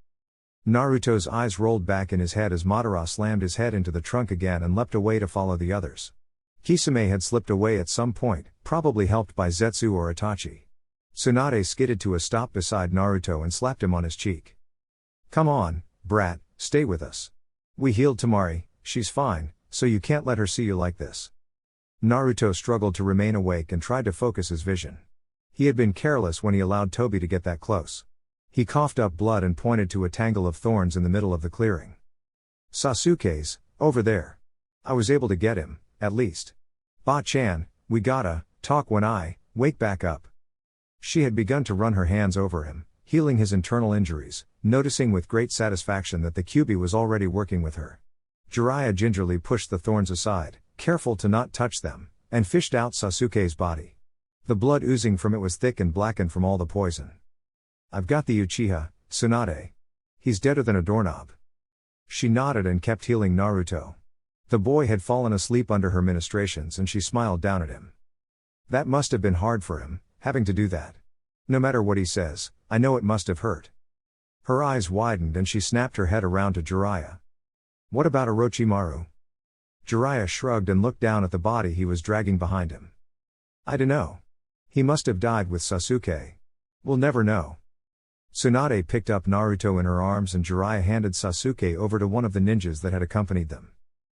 Naruto's eyes rolled back in his head as Madara slammed his head into the trunk again and leapt away to follow the others. Kisame had slipped away at some point, probably helped by Zetsu or Itachi. Tsunade skidded to a stop beside Naruto and slapped him on his cheek. "Come on, brat, stay with us. We healed Temari, she's fine, so you can't let her see you like this." Naruto struggled to remain awake and tried to focus his vision. He had been careless when he allowed Tobi to get that close. He coughed up blood and pointed to a tangle of thorns in the middle of the clearing. "Sasuke's, over there. I was able to get him, at least. Ba-chan, we gotta talk when I wake back up." She had begun to run her hands over him, healing his internal injuries, noticing with great satisfaction that the Kyuubi was already working with her. Jiraiya gingerly pushed the thorns aside, careful to not touch them, and fished out Sasuke's body. The blood oozing from it was thick and blackened from all the poison. "I've got the Uchiha, Tsunade. He's deader than a doorknob." She nodded and kept healing Naruto. The boy had fallen asleep under her ministrations and she smiled down at him. "That must have been hard for him, having to do that. No matter what he says, I know it must have hurt." Her eyes widened and she snapped her head around to Jiraiya. "What about Orochimaru?" Jiraiya shrugged and looked down at the body he was dragging behind him. "I dunno. He must have died with Sasuke. We'll never know." Tsunade picked up Naruto in her arms and Jiraiya handed Sasuke over to one of the ninjas that had accompanied them.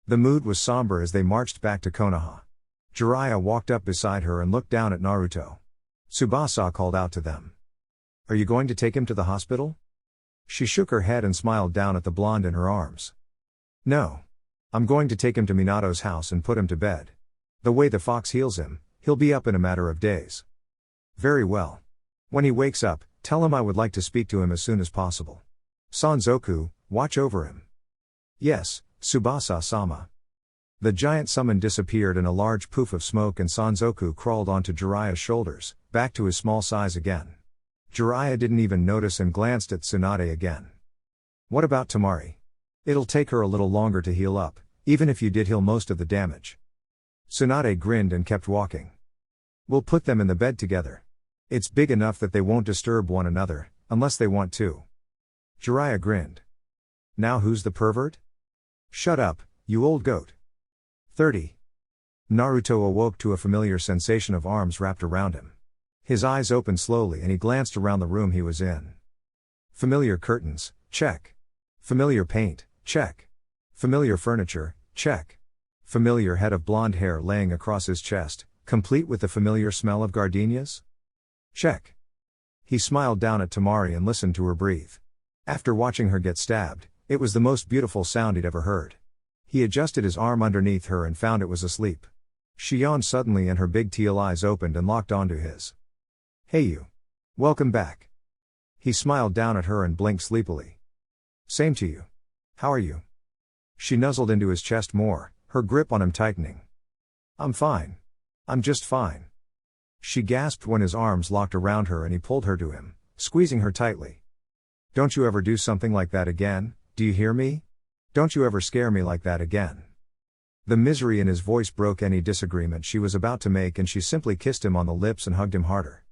The mood was somber as they marched back to Konoha. Jiraiya walked up beside her and looked down at Naruto. Tsubasa called out to them. "Are you going to take him to the hospital?" She shook her head and smiled down at the blonde in her arms. "No. I'm going to take him to Minato's house and put him to bed. The way the fox heals him, he'll be up in a matter of days." "Very well. When he wakes up, tell him I would like to speak to him as soon as possible. Sanzoku, watch over him." "Yes, Tsubasa-sama." The giant summon disappeared in a large poof of smoke and Sanzoku crawled onto Jiraiya's shoulders, back to his small size again. Jiraiya didn't even notice and glanced at Tsunade again. "What about Temari? It'll take her a little longer to heal up, even if you did heal most of the damage." Tsunade grinned and kept walking. "We'll put them in the bed together. It's big enough that they won't disturb one another, unless they want to." Jiraiya grinned. "Now who's the pervert?" "Shut up, you old goat." 30. Naruto awoke to a familiar sensation of arms wrapped around him. His eyes opened slowly and he glanced around the room he was in. Familiar curtains, check. Familiar paint, check. Familiar furniture, check. Familiar head of blonde hair laying across his chest, complete with the familiar smell of gardenias? Check. He smiled down at Temari and listened to her breathe. After watching her get stabbed, it was the most beautiful sound he'd ever heard. He adjusted his arm underneath her and found it was asleep. She yawned suddenly and her big teal eyes opened and locked onto his. "Hey you. Welcome back." He smiled down at her and blinked sleepily. "Same to you. How are you?" She nuzzled into his chest more, her grip on him tightening. "I'm fine. I'm just fine." She gasped when his arms locked around her and he pulled her to him, squeezing her tightly. "Don't you ever do something like that again, do you hear me? Don't you ever scare me like that again." The misery in his voice broke any disagreement she was about to make and she simply kissed him on the lips and hugged him harder.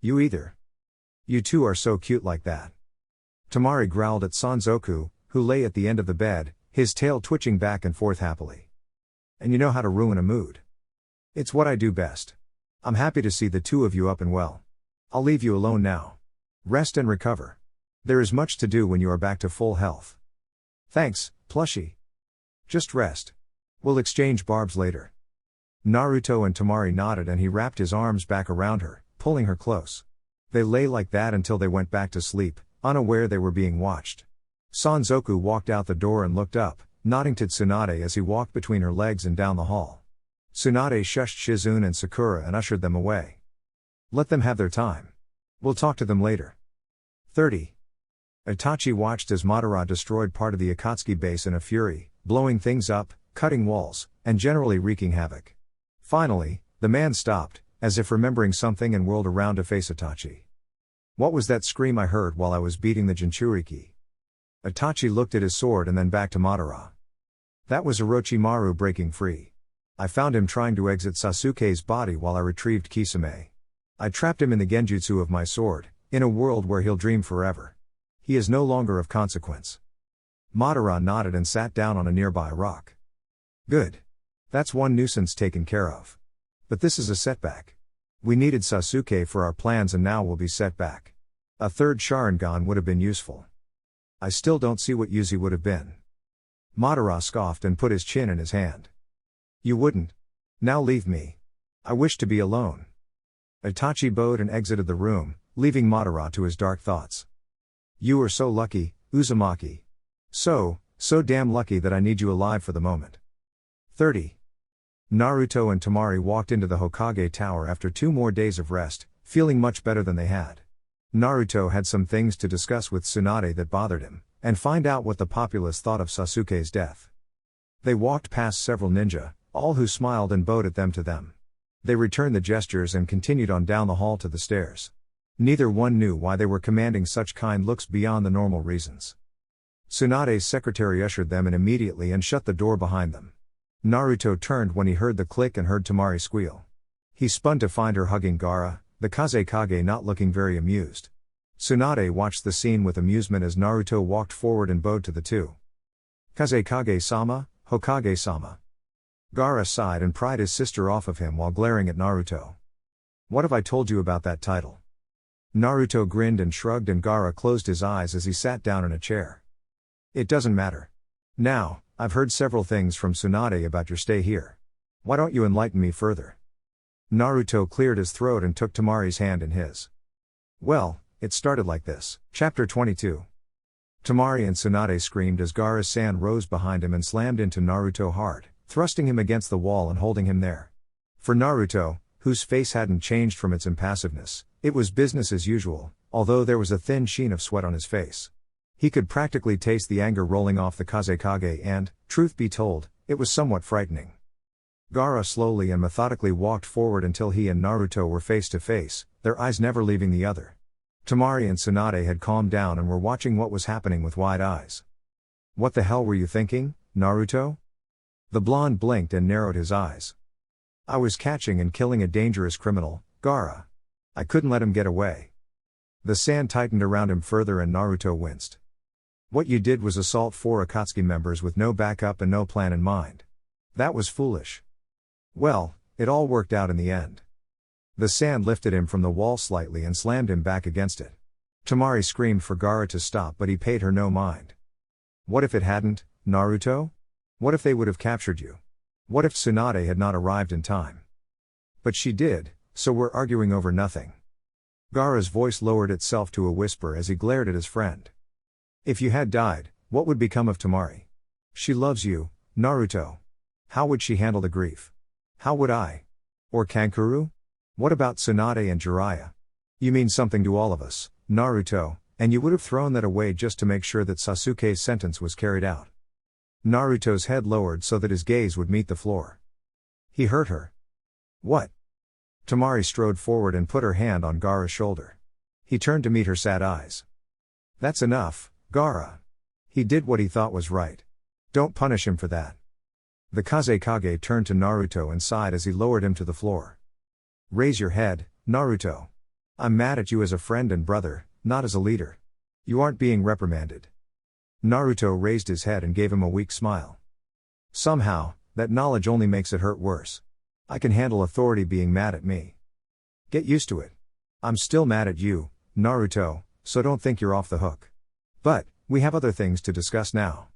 "You either. You two are so cute like that." Temari growled at Sanzoku, who lay at the end of the bed, his tail twitching back and forth happily. "And you know how to ruin a mood. It's what I do best. I'm happy to see the two of you up and well. I'll leave you alone now. Rest and recover. There is much to do when you are back to full health." "Thanks, plushie. Just rest. We'll exchange barbs later." Naruto and Temari nodded and he wrapped his arms back around her, pulling her close. They lay like that until they went back to sleep, unaware they were being watched. Sanzoku walked out the door and looked up, nodding to Tsunade as he walked between her legs and down the hall. Tsunade shushed Shizune and Sakura and ushered them away. "Let them have their time. We'll talk to them later." 30. Itachi watched as Madara destroyed part of the Akatsuki base in a fury, blowing things up, cutting walls, and generally wreaking havoc. Finally, the man stopped, as if remembering something and whirled around to face Itachi. "What was that scream I heard while I was beating the Jinchuriki?" Itachi looked at his sword and then back to Madara. "That was Orochimaru breaking free. I found him trying to exit Sasuke's body while I retrieved Kisame. I trapped him in the genjutsu of my sword, in a world where he'll dream forever. He is no longer of consequence." Madara nodded and sat down on a nearby rock. "Good. That's one nuisance taken care of. But this is a setback. We needed Sasuke for our plans and now we'll be set back. A third Sharingan would have been useful." "I still don't see what Yuzi would have been." Madara scoffed and put his chin in his hand. "You wouldn't. Now leave me. I wish to be alone." Itachi bowed and exited the room, leaving Madara to his dark thoughts. "You are so lucky, Uzumaki. So damn lucky that I need you alive for the moment." 30. Naruto and Temari walked into the Hokage tower after 2 more days of rest, feeling much better than they had. Naruto had some things to discuss with Tsunade that bothered him, and find out what the populace thought of Sasuke's death. They walked past several ninja, all who smiled and bowed at them. They returned the gestures and continued on down the hall to the stairs. Neither one knew why they were commanding such kind looks beyond the normal reasons. Tsunade's secretary ushered them in immediately and shut the door behind them. Naruto turned when he heard the click and heard Temari squeal. He spun to find her hugging Gaara, the Kazekage not looking very amused. Tsunade watched the scene with amusement as Naruto walked forward and bowed to the two. Kazekage-sama, Hokage-sama. Gaara sighed and pried his sister off of him while glaring at Naruto. What have I told you about that title? Naruto grinned and shrugged and Gaara closed his eyes as he sat down in a chair. It doesn't matter. Now, I've heard several things from Tsunade about your stay here. Why don't you enlighten me further? Naruto cleared his throat and took Temari's hand in his. Well, it started like this. Chapter 22. Temari and Tsunade screamed as Gaara's sand rose behind him and slammed into Naruto hard, thrusting him against the wall and holding him there. For Naruto, whose face hadn't changed from its impassiveness, it was business as usual, although there was a thin sheen of sweat on his face. He could practically taste the anger rolling off the Kazekage and, truth be told, it was somewhat frightening. Gaara slowly and methodically walked forward until he and Naruto were face to face, their eyes never leaving the other. Temari and Tsunade had calmed down and were watching what was happening with wide eyes. What the hell were you thinking, Naruto? The blonde blinked and narrowed his eyes. I was catching and killing a dangerous criminal, Gaara. I couldn't let him get away. The sand tightened around him further and Naruto winced. What you did was assault 4 Akatsuki members with no backup and no plan in mind. That was foolish. Well, it all worked out in the end. The sand lifted him from the wall slightly and slammed him back against it. Temari screamed for Gaara to stop but he paid her no mind. What if it hadn't, Naruto? What if they would have captured you? What if Tsunade had not arrived in time? But she did, so we're arguing over nothing. Gaara's voice lowered itself to a whisper as he glared at his friend. If you had died, what would become of Temari? She loves you, Naruto. How would she handle the grief? How would I? Or Kankuro? What about Tsunade and Jiraiya? You mean something to all of us, Naruto, and you would have thrown that away just to make sure that Sasuke's sentence was carried out. Naruto's head lowered so that his gaze would meet the floor. He hurt her. What? Temari strode forward and put her hand on Gaara's shoulder. He turned to meet her sad eyes. That's enough, Gaara. He did what he thought was right. Don't punish him for that. The Kazekage turned to Naruto and sighed as he lowered him to the floor. Raise your head, Naruto. I'm mad at you as a friend and brother, not as a leader. You aren't being reprimanded. Naruto raised his head and gave him a weak smile. Somehow, that knowledge only makes it hurt worse. I can handle authority being mad at me. Get used to it. I'm still mad at you, Naruto, so don't think you're off the hook. But, we have other things to discuss now.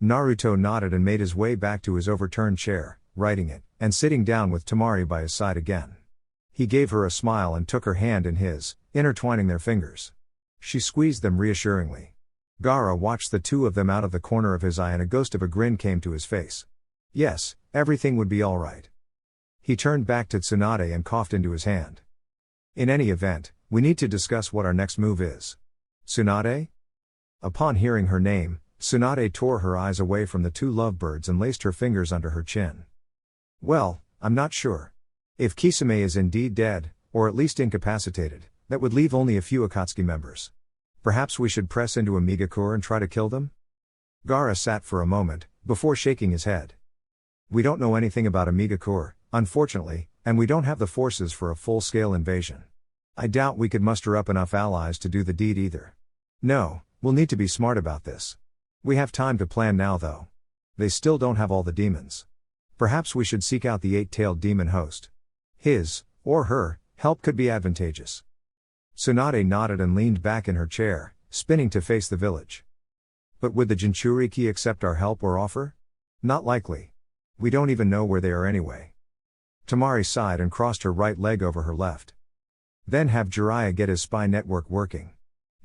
Naruto nodded and made his way back to his overturned chair, righting it, and sitting down with Temari by his side again. He gave her a smile and took her hand in his, intertwining their fingers. She squeezed them reassuringly. Gaara watched the two of them out of the corner of his eye and a ghost of a grin came to his face. Yes, everything would be all right. He turned back to Tsunade and coughed into his hand. In any event, we need to discuss what our next move is. Tsunade? Upon hearing her name, Tsunade tore her eyes away from the two lovebirds and laced her fingers under her chin. Well, I'm not sure. If Kisame is indeed dead, or at least incapacitated, that would leave only a few Akatsuki members. Perhaps we should press into Amigakure and try to kill them? Gaara sat for a moment, before shaking his head. We don't know anything about Amigakure, unfortunately, and we don't have the forces for a full-scale invasion. I doubt we could muster up enough allies to do the deed either. No, we'll need to be smart about this. We have time to plan now though. They still don't have all the demons. Perhaps we should seek out the 8-tailed demon host. His, or her, help could be advantageous. Tsunade nodded and leaned back in her chair, spinning to face the village. But would the Jinchuriki accept our help or offer? Not likely. We don't even know where they are anyway. Temari sighed and crossed her right leg over her left. Then have Jiraiya get his spy network working.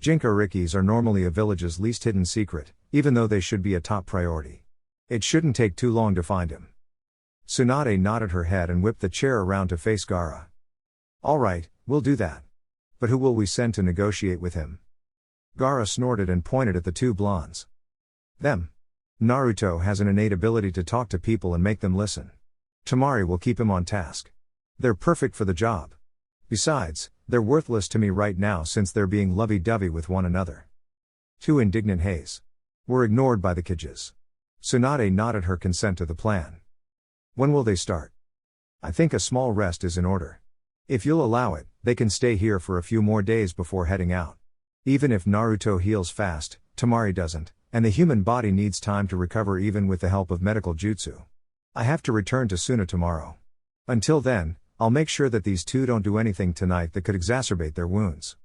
Jinchurikis are normally a village's least hidden secret, even though they should be a top priority. It shouldn't take too long to find him. Tsunade nodded her head and whipped the chair around to face Gaara. All right, we'll do that. But who will we send to negotiate with him? Gaara snorted and pointed at the two blondes. Them. Naruto has an innate ability to talk to people and make them listen. Temari will keep him on task. They're perfect for the job. Besides, they're worthless to me right now since they're being lovey-dovey with one another. Two indignant Heis were ignored by the Kages. Tsunade nodded her consent to the plan. When will they start? I think a small rest is in order. If you'll allow it, they can stay here for a few more days before heading out. Even if Naruto heals fast, Temari doesn't, and the human body needs time to recover even with the help of medical jutsu. I have to return to Suna tomorrow. Until then, I'll make sure that these two don't do anything tonight that could exacerbate their wounds.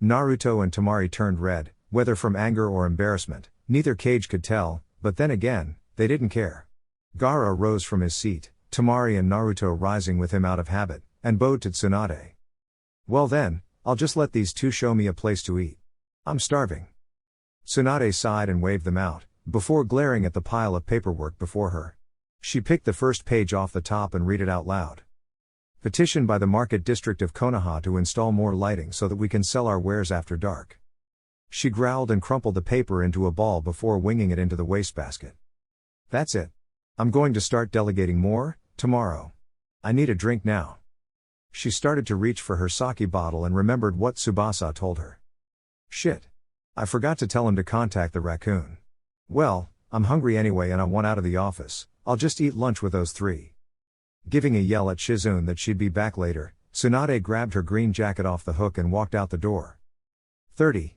Naruto and Temari turned red, whether from anger or embarrassment, neither Kage could tell, but then again, they didn't care. Gaara rose from his seat, Temari and Naruto rising with him out of habit, and bowed to Tsunade. Well then, I'll just let these two show me a place to eat. I'm starving. Tsunade sighed and waved them out, before glaring at the pile of paperwork before her. She picked the first page off the top and read it out loud. Petition by the Market District of Konoha to install more lighting so that we can sell our wares after dark. She growled and crumpled the paper into a ball before winging it into the wastebasket. That's it. I'm going to start delegating more, tomorrow. I need a drink now. She started to reach for her sake bottle and remembered what Tsubasa told her. Shit. I forgot to tell him to contact the raccoon. Well, I'm hungry anyway and I want out of the office, I'll just eat lunch with those three. Giving a yell at Shizune that she'd be back later, Tsunade grabbed her green jacket off the hook and walked out the door. 30.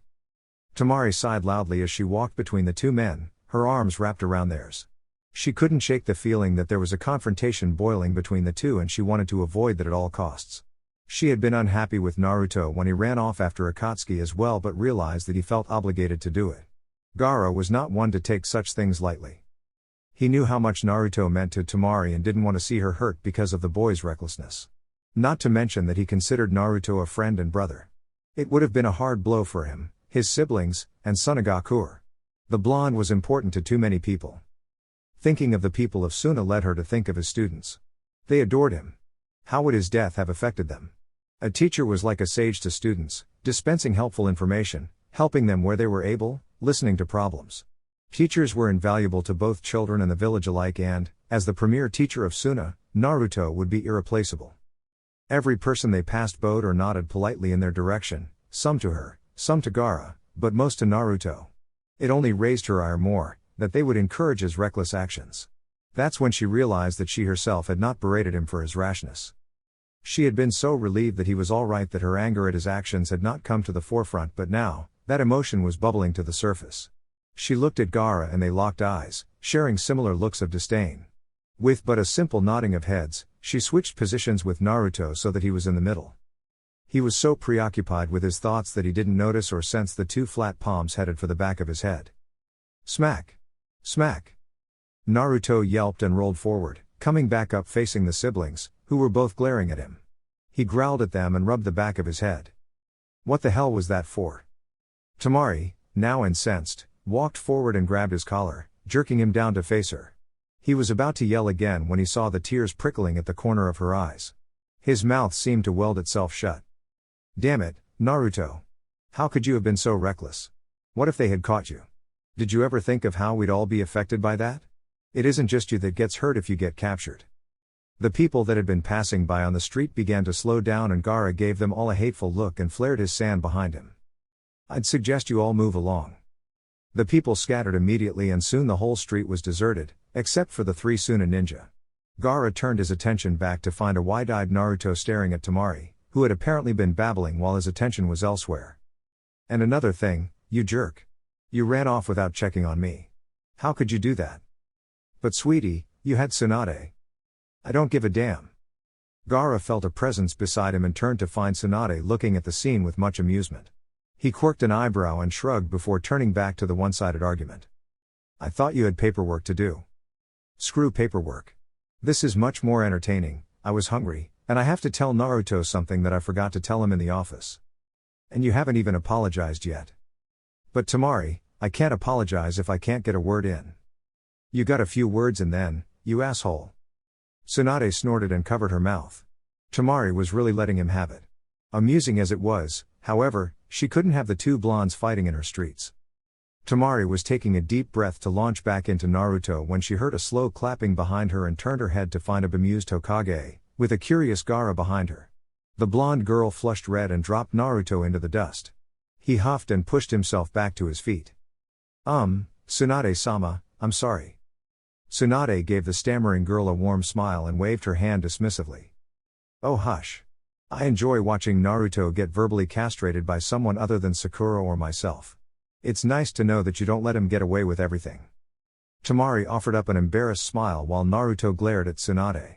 Temari sighed loudly as she walked between the two men, her arms wrapped around theirs. She couldn't shake the feeling that there was a confrontation boiling between the two and she wanted to avoid that at all costs. She had been unhappy with Naruto when he ran off after Akatsuki as well but realized that he felt obligated to do it. Gaara was not one to take such things lightly. He knew how much Naruto meant to Temari and didn't want to see her hurt because of the boy's recklessness. Not to mention that he considered Naruto a friend and brother. It would have been a hard blow for him, his siblings, and Tsunade. The blonde was important to too many people. Thinking of the people of Suna led her to think of his students. They adored him. How would his death have affected them? A teacher was like a sage to students, dispensing helpful information, helping them where they were able, listening to problems. Teachers were invaluable to both children and the village alike and, as the premier teacher of Suna, Naruto would be irreplaceable. Every person they passed bowed or nodded politely in their direction, some to her, some to Gaara, but most to Naruto. It only raised her ire more, that they would encourage his reckless actions. That's when she realized that she herself had not berated him for his rashness. She had been so relieved that he was all right that her anger at his actions had not come to the forefront, but now, that emotion was bubbling to the surface. She looked at Gaara and they locked eyes, sharing similar looks of disdain. With but a simple nodding of heads, she switched positions with Naruto so that he was in the middle. He was so preoccupied with his thoughts that he didn't notice or sense the two flat palms headed for the back of his head. Smack! Smack! Naruto yelped and rolled forward, coming back up facing the siblings, who were both glaring at him. He growled at them and rubbed the back of his head. What the hell was that for? Temari, now incensed, walked forward and grabbed his collar, jerking him down to face her. He was about to yell again when he saw the tears prickling at the corner of her eyes. His mouth seemed to weld itself shut. Damn it, Naruto. How could you have been so reckless? What if they had caught you? Did you ever think of how we'd all be affected by that? It isn't just you that gets hurt if you get captured. The people that had been passing by on the street began to slow down and Gaara gave them all a hateful look and flared his sand behind him. I'd suggest you all move along. The people scattered immediately and soon the whole street was deserted, except for the three Suna ninja. Gaara turned his attention back to find a wide-eyed Naruto staring at Temari, who had apparently been babbling while his attention was elsewhere. And another thing, you jerk. You ran off without checking on me. How could you do that? But sweetie, you had Tsunade. I don't give a damn. Gaara felt a presence beside him and turned to find Tsunade looking at the scene with much amusement. He quirked an eyebrow and shrugged before turning back to the one-sided argument. I thought you had paperwork to do. Screw paperwork. This is much more entertaining. I was hungry, and I have to tell Naruto something that I forgot to tell him in the office. And you haven't even apologized yet. But Temari, I can't apologize if I can't get a word in. You got a few words in then, you asshole. Tsunade snorted and covered her mouth. Temari was really letting him have it. Amusing as it was, however, she couldn't have the two blondes fighting in her streets. Temari was taking a deep breath to launch back into Naruto when she heard a slow clapping behind her and turned her head to find a bemused Hokage, with a curious Gaara behind her. The blonde girl flushed red and dropped Naruto into the dust. He huffed and pushed himself back to his feet. Tsunade-sama, I'm sorry. Tsunade gave the stammering girl a warm smile and waved her hand dismissively. Oh hush. I enjoy watching Naruto get verbally castrated by someone other than Sakura or myself. It's nice to know that you don't let him get away with everything. Temari offered up an embarrassed smile while Naruto glared at Tsunade.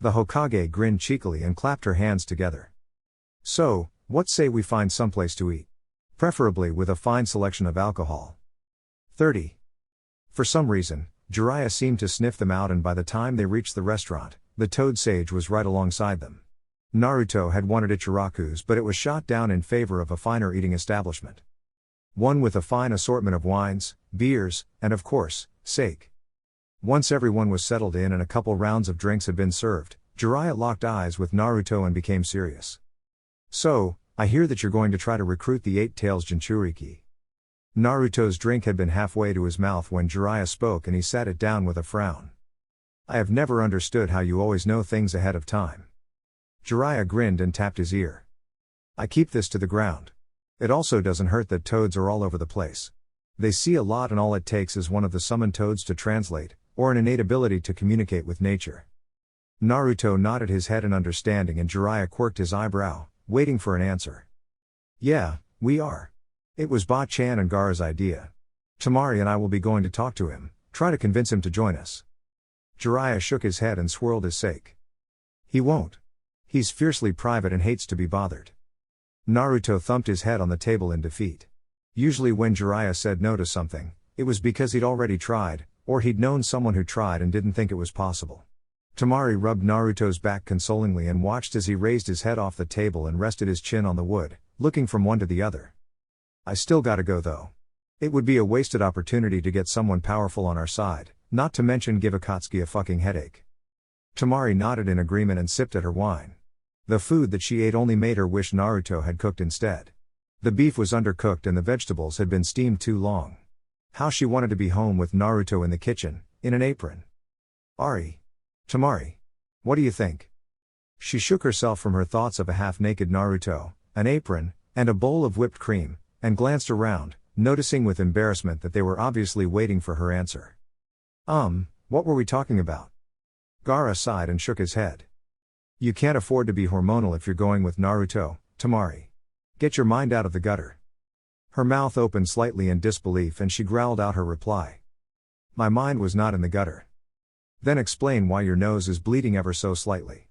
The Hokage grinned cheekily and clapped her hands together. So, what say we find someplace to eat? Preferably with a fine selection of alcohol. 30. For some reason, Jiraiya seemed to sniff them out, and by the time they reached the restaurant, the Toad Sage was right alongside them. Naruto had wanted Ichiraku's, but it was shot down in favor of a finer eating establishment. One with a fine assortment of wines, beers, and of course, sake. Once everyone was settled in and a couple rounds of drinks had been served, Jiraiya locked eyes with Naruto and became serious. So, I hear that you're going to try to recruit the Eight Tails Jinchuriki. Naruto's drink had been halfway to his mouth when Jiraiya spoke, and he sat it down with a frown. I have never understood how you always know things ahead of time. Jiraiya grinned and tapped his ear. I keep this to the ground. It also doesn't hurt that toads are all over the place. They see a lot, and all it takes is one of the summoned toads to translate, or an innate ability to communicate with nature. Naruto nodded his head in understanding, and Jiraiya quirked his eyebrow, waiting for an answer. Yeah, we are. It was Ba-chan and Gaara's idea. Temari and I will be going to talk to him, try to convince him to join us. Jiraiya shook his head and swirled his sake. He won't. He's fiercely private and hates to be bothered. Naruto thumped his head on the table in defeat. Usually when Jiraiya said no to something, it was because he'd already tried, or he'd known someone who tried and didn't think it was possible. Temari rubbed Naruto's back consolingly and watched as he raised his head off the table and rested his chin on the wood, looking from one to the other. I still gotta go though. It would be a wasted opportunity to get someone powerful on our side, not to mention give Akatsuki a fucking headache. Temari nodded in agreement and sipped at her wine. The food that she ate only made her wish Naruto had cooked instead. The beef was undercooked and the vegetables had been steamed too long. How she wanted to be home with Naruto in the kitchen, in an apron. Temari. What do you think? She shook herself from her thoughts of a half-naked Naruto, an apron, and a bowl of whipped cream, and glanced around, noticing with embarrassment that they were obviously waiting for her answer. What were we talking about? Gaara sighed and shook his head. You can't afford to be hormonal if you're going with Naruto, Temari. Get your mind out of the gutter. Her mouth opened slightly in disbelief and she growled out her reply. My mind was not in the gutter. Then explain why your nose is bleeding ever so slightly.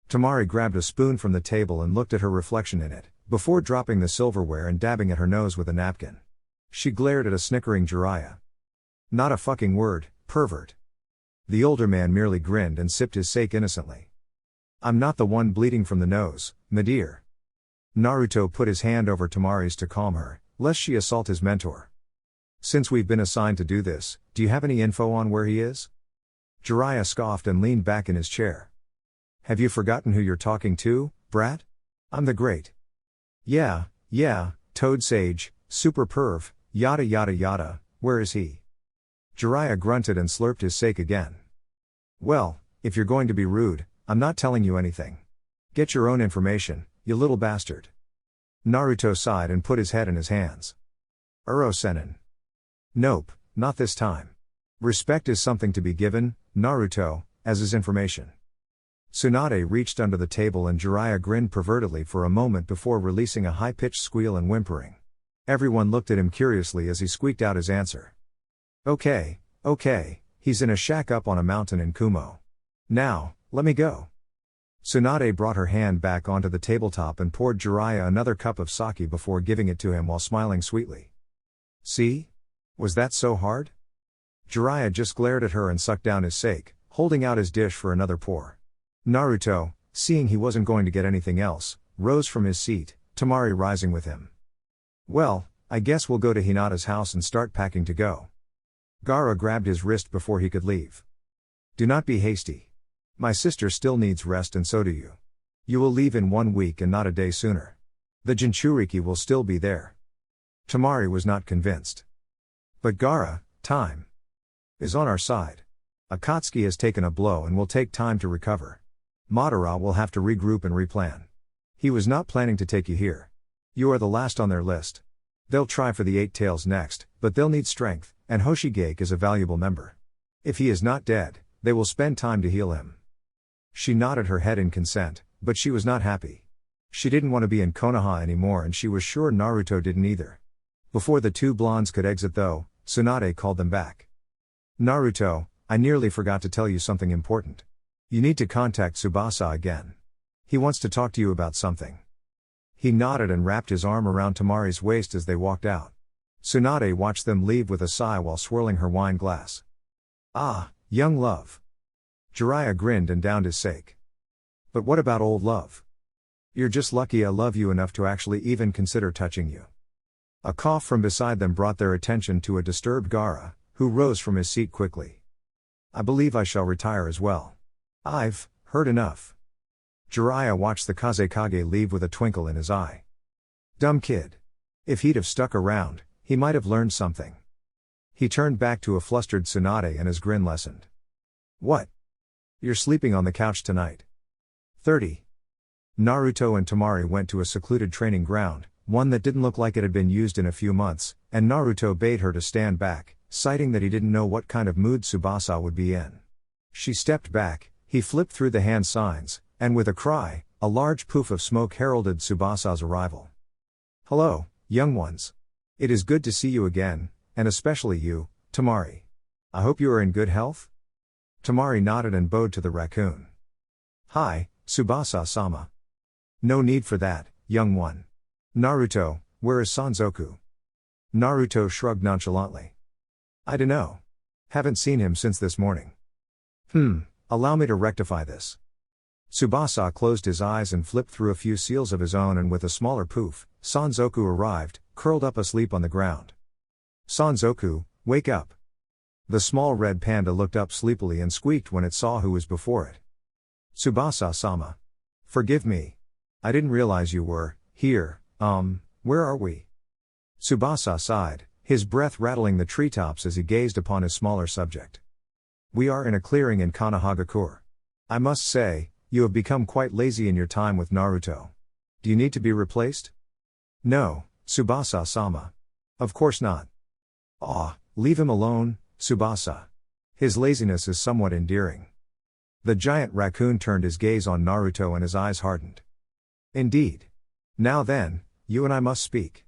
Temari grabbed a spoon from the table and looked at her reflection in it, before dropping the silverware and dabbing at her nose with a napkin. She glared at a snickering Jiraiya. Not a fucking word, pervert. The older man merely grinned and sipped his sake innocently. I'm not the one bleeding from the nose, my dear. Naruto put his hand over Temari's to calm her, lest she assault his mentor. Since we've been assigned to do this, do you have any info on where he is? Jiraiya scoffed and leaned back in his chair. Have you forgotten who you're talking to, brat? I'm the great. Yeah, Toad Sage, super perv, yada yada yada, where is he? Jiraiya grunted and slurped his sake again. Well, if you're going to be rude, I'm not telling you anything. Get your own information, you little bastard. Naruto sighed and put his head in his hands. Uro-sennin. Nope, not this time. Respect is something to be given, Naruto, as is information. Tsunade reached under the table and Jiraiya grinned pervertedly for a moment before releasing a high-pitched squeal and whimpering. Everyone looked at him curiously as he squeaked out his answer. Okay, he's in a shack up on a mountain in Kumo. Now, let me go. Tsunade brought her hand back onto the tabletop and poured Jiraiya another cup of sake before giving it to him while smiling sweetly. See? Was that so hard? Jiraiya just glared at her and sucked down his sake, holding out his dish for another pour. Naruto, seeing he wasn't going to get anything else, rose from his seat, Temari rising with him. Well, I guess we'll go to Hinata's house and start packing to go. Gaara grabbed his wrist before he could leave. Do not be hasty. My sister still needs rest and so do you. You will leave in 1 week and not a day sooner. The Jinchuriki will still be there. Temari was not convinced. But Gaara, time is on our side. Akatsuki has taken a blow and will take time to recover. Madara will have to regroup and replan. He was not planning to take you here. You are the last on their list. They'll try for the Eight Tails next, but they'll need strength, and Hoshigaki is a valuable member. If he is not dead, they will spend time to heal him. She nodded her head in consent, but she was not happy. She didn't want to be in Konoha anymore, and she was sure Naruto didn't either. Before the two blondes could exit though, Tsunade called them back. Naruto, I nearly forgot to tell you something important. You need to contact Tsubasa again. He wants to talk to you about something. He nodded and wrapped his arm around Temari's waist as they walked out. Tsunade watched them leave with a sigh while swirling her wine glass. Ah, young love. Jiraiya grinned and downed his sake. But what about old love? You're just lucky I love you enough to actually even consider touching you. A cough from beside them brought their attention to a disturbed Gaara, who rose from his seat quickly. I believe I shall retire as well. I've heard enough. Jiraiya watched the Kazekage leave with a twinkle in his eye. Dumb kid. If he'd have stuck around, he might have learned something. He turned back to a flustered Tsunade and his grin lessened. What? You're sleeping on the couch tonight. 30. Naruto and Temari went to a secluded training ground, one that didn't look like it had been used in a few months, and Naruto bade her to stand back, citing that he didn't know what kind of mood Tsubasa would be in. She stepped back, he flipped through the hand signs, and with a cry, a large poof of smoke heralded Tsubasa's arrival. Hello, young ones. It is good to see you again, and especially you, Temari. I hope you are in good health? Temari nodded and bowed to the raccoon. Hi, Tsubasa-sama. No need for that, young one. Naruto, where is Sanzoku? Naruto shrugged nonchalantly. I dunno. Haven't seen him since this morning. Allow me to rectify this. Tsubasa closed his eyes and flipped through a few seals of his own, and with a smaller poof, Sanzoku arrived, curled up asleep on the ground. Sanzoku, wake up. The small red panda looked up sleepily and squeaked when it saw who was before it. Tsubasa-sama. Forgive me. I didn't realize you were here. Where are we? Tsubasa sighed, his breath rattling the treetops as he gazed upon his smaller subject. We are in a clearing in Konohagakure. I must say, you have become quite lazy in your time with Naruto. Do you need to be replaced? No, Tsubasa-sama. Of course not. Leave him alone, Tsubasa. His laziness is somewhat endearing. The giant raccoon turned his gaze on Naruto and his eyes hardened. Indeed. Now then, you and I must speak.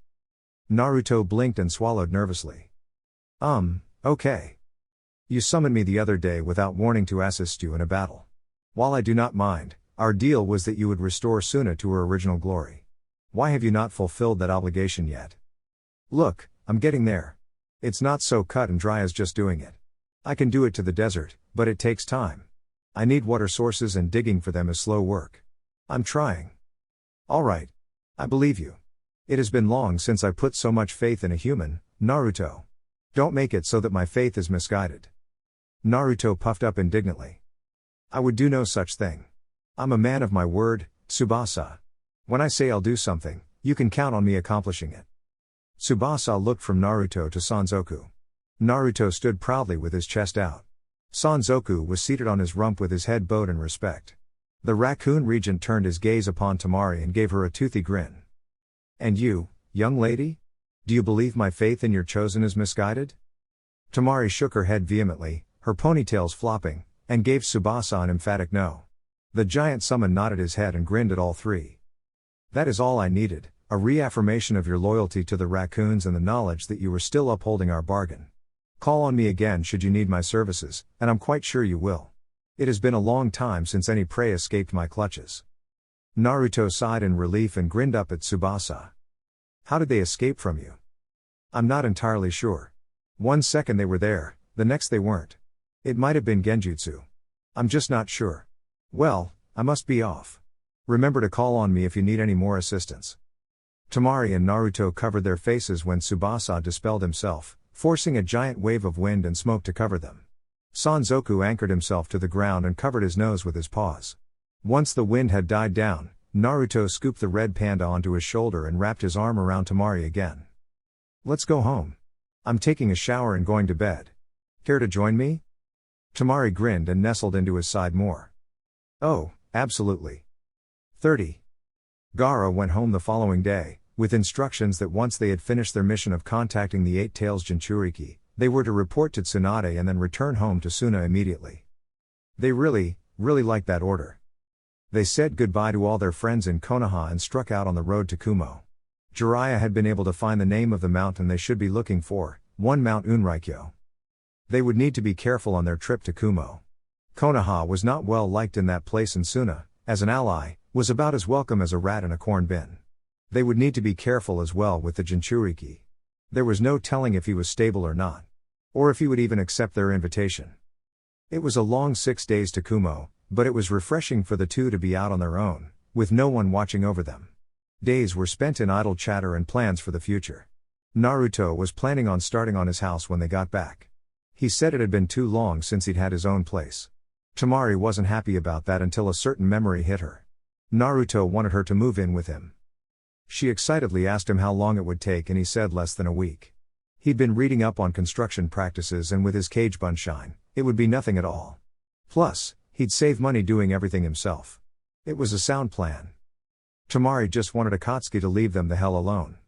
Naruto blinked and swallowed nervously. Okay. You summoned me the other day without warning to assist you in a battle. While I do not mind, our deal was that you would restore Suna to her original glory. Why have you not fulfilled that obligation yet? Look, I'm getting there. It's not so cut and dry as just doing it. I can do it to the desert, but it takes time. I need water sources, and digging for them is slow work. I'm trying. All right. I believe you. It has been long since I put so much faith in a human, Naruto. Don't make it so that my faith is misguided. Naruto puffed up indignantly. I would do no such thing. I'm a man of my word, Tsubasa. When I say I'll do something, you can count on me accomplishing it. Tsubasa looked from Naruto to Sanzoku. Naruto stood proudly with his chest out. Sanzoku was seated on his rump with his head bowed in respect. The raccoon regent turned his gaze upon Temari and gave her a toothy grin. And you, young lady? Do you believe my faith in your chosen is misguided? Temari shook her head vehemently, her ponytails flopping, and gave Tsubasa an emphatic no. The giant summon nodded his head and grinned at all three. That is all I needed, a reaffirmation of your loyalty to the raccoons and the knowledge that you were still upholding our bargain. Call on me again should you need my services, and I'm quite sure you will. It has been a long time since any prey escaped my clutches. Naruto sighed in relief and grinned up at Tsubasa. How did they escape from you? I'm not entirely sure. One second they were there, the next they weren't. It might have been genjutsu. I'm just not sure. Well, I must be off. Remember to call on me if you need any more assistance. Temari and Naruto covered their faces when Tsubasa dispelled himself, forcing a giant wave of wind and smoke to cover them. Sanzoku anchored himself to the ground and covered his nose with his paws. Once the wind had died down, Naruto scooped the red panda onto his shoulder and wrapped his arm around Temari again. Let's go home. I'm taking a shower and going to bed. Care to join me? Temari grinned and nestled into his side more. Oh, absolutely. 30. Gaara went home the following day, with instructions that once they had finished their mission of contacting the Eight Tails Jinchuriki, they were to report to Tsunade and then return home to Suna immediately. They really liked that order. They said goodbye to all their friends in Konoha and struck out on the road to Kumo. Jiraiya had been able to find the name of the mountain they should be looking for, one Mount Unraikyo. They would need to be careful on their trip to Kumo. Konoha was not well liked in that place, and Suna, as an ally, was about as welcome as a rat in a corn bin. They would need to be careful as well with the Jinchuriki. There was no telling if he was stable or not. Or if he would even accept their invitation. It was a long 6 days to Kumo, but it was refreshing for the two to be out on their own, with no one watching over them. Days were spent in idle chatter and plans for the future. Naruto was planning on starting on his house when they got back. He said it had been too long since he'd had his own place. Temari wasn't happy about that until a certain memory hit her. Naruto wanted her to move in with him. She excitedly asked him how long it would take, and he said less than a week. He'd been reading up on construction practices, and with his cage bunshine, it would be nothing at all. Plus, he'd save money doing everything himself. It was a sound plan. Temari just wanted Akatsuki to leave them the hell alone.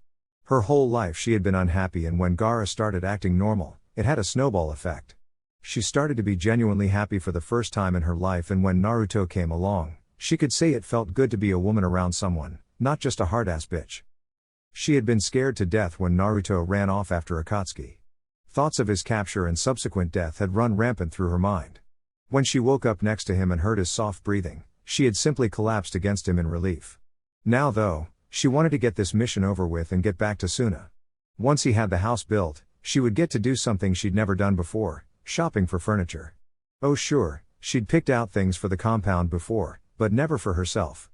Her whole life she had been unhappy, and when Gaara started acting normal, it had a snowball effect. She started to be genuinely happy for the first time in her life, and when Naruto came along, she could say it felt good to be a woman around someone, not just a hard-ass bitch. She had been scared to death when Naruto ran off after Akatsuki. Thoughts of his capture and subsequent death had run rampant through her mind. When she woke up next to him and heard his soft breathing, she had simply collapsed against him in relief. Now though, she wanted to get this mission over with and get back to Suna. Once he had the house built, she would get to do something she'd never done before, shopping for furniture. Oh sure, she'd picked out things for the compound before, but never for herself.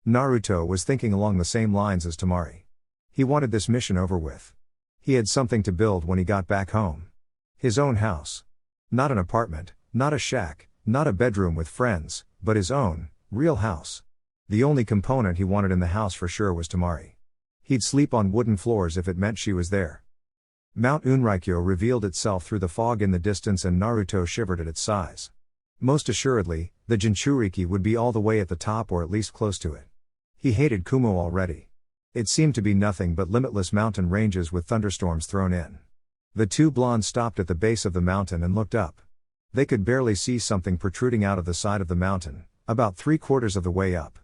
Naruto was thinking along the same lines as Temari. He wanted this mission over with. He had something to build when he got back home. His own house. Not an apartment, not a shack, not a bedroom with friends, but his own, real house. The only component he wanted in the house for sure was Temari. He'd sleep on wooden floors if it meant she was there. Mount Unraikyo revealed itself through the fog in the distance, and Naruto shivered at its size. Most assuredly, the Jinchuriki would be all the way at the top, or at least close to it. He hated Kumo already. It seemed to be nothing but limitless mountain ranges with thunderstorms thrown in. The two blondes stopped at the base of the mountain and looked up. They could barely see something protruding out of the side of the mountain, about 3/4 of the way up.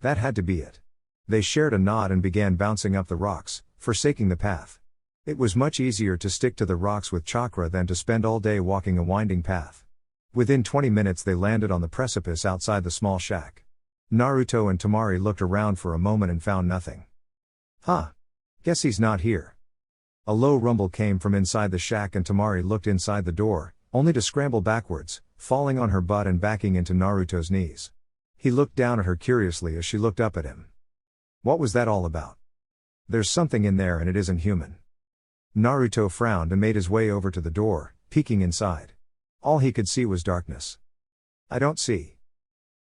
That had to be it. They shared a nod and began bouncing up the rocks, forsaking the path. It was much easier to stick to the rocks with chakra than to spend all day walking a winding path. Within 20 minutes they landed on the precipice outside the small shack. Naruto and Temari looked around for a moment and found nothing. Guess he's not here. A low rumble came from inside the shack, and Temari looked inside the door, only to scramble backwards, falling on her butt and backing into Naruto's knees. He looked down at her curiously as she looked up at him. What was that all about? There's something in there and it isn't human. Naruto frowned and made his way over to the door, peeking inside. All he could see was darkness. I don't see.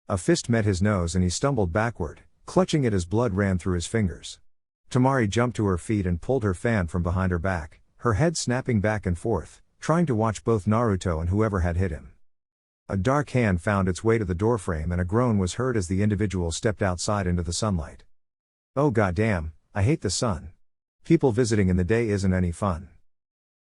A fist met his nose and he stumbled backward, clutching it as blood ran through his fingers. Temari jumped to her feet and pulled her fan from behind her back, her head snapping back and forth, trying to watch both Naruto and whoever had hit him. A dark hand found its way to the doorframe and a groan was heard as the individual stepped outside into the sunlight. Oh goddamn, I hate the sun. People visiting in the day isn't any fun.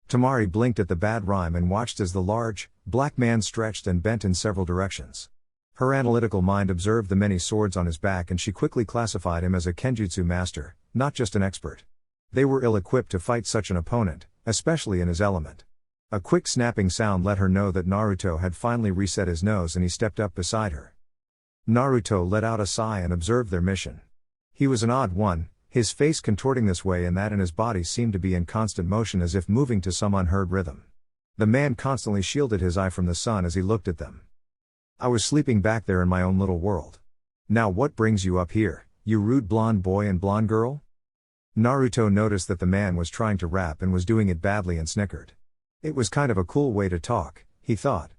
Temari blinked at the bad rhyme and watched as the large, black man stretched and bent in several directions. Her analytical mind observed the many swords on his back, and she quickly classified him as a kenjutsu master, not just an expert. They were ill-equipped to fight such an opponent, especially in his element. A quick snapping sound let her know that Naruto had finally reset his nose, and he stepped up beside her. Naruto let out a sigh and observed their mission. He was an odd one, his face contorting this way and that, and his body seemed to be in constant motion as if moving to some unheard rhythm. The man constantly shielded his eye from the sun as he looked at them. I was sleeping back there in my own little world. Now what brings you up here, you rude blonde boy and blonde girl? Naruto noticed that the man was trying to rap and was doing it badly and snickered. It was kind of a cool way to talk, he thought.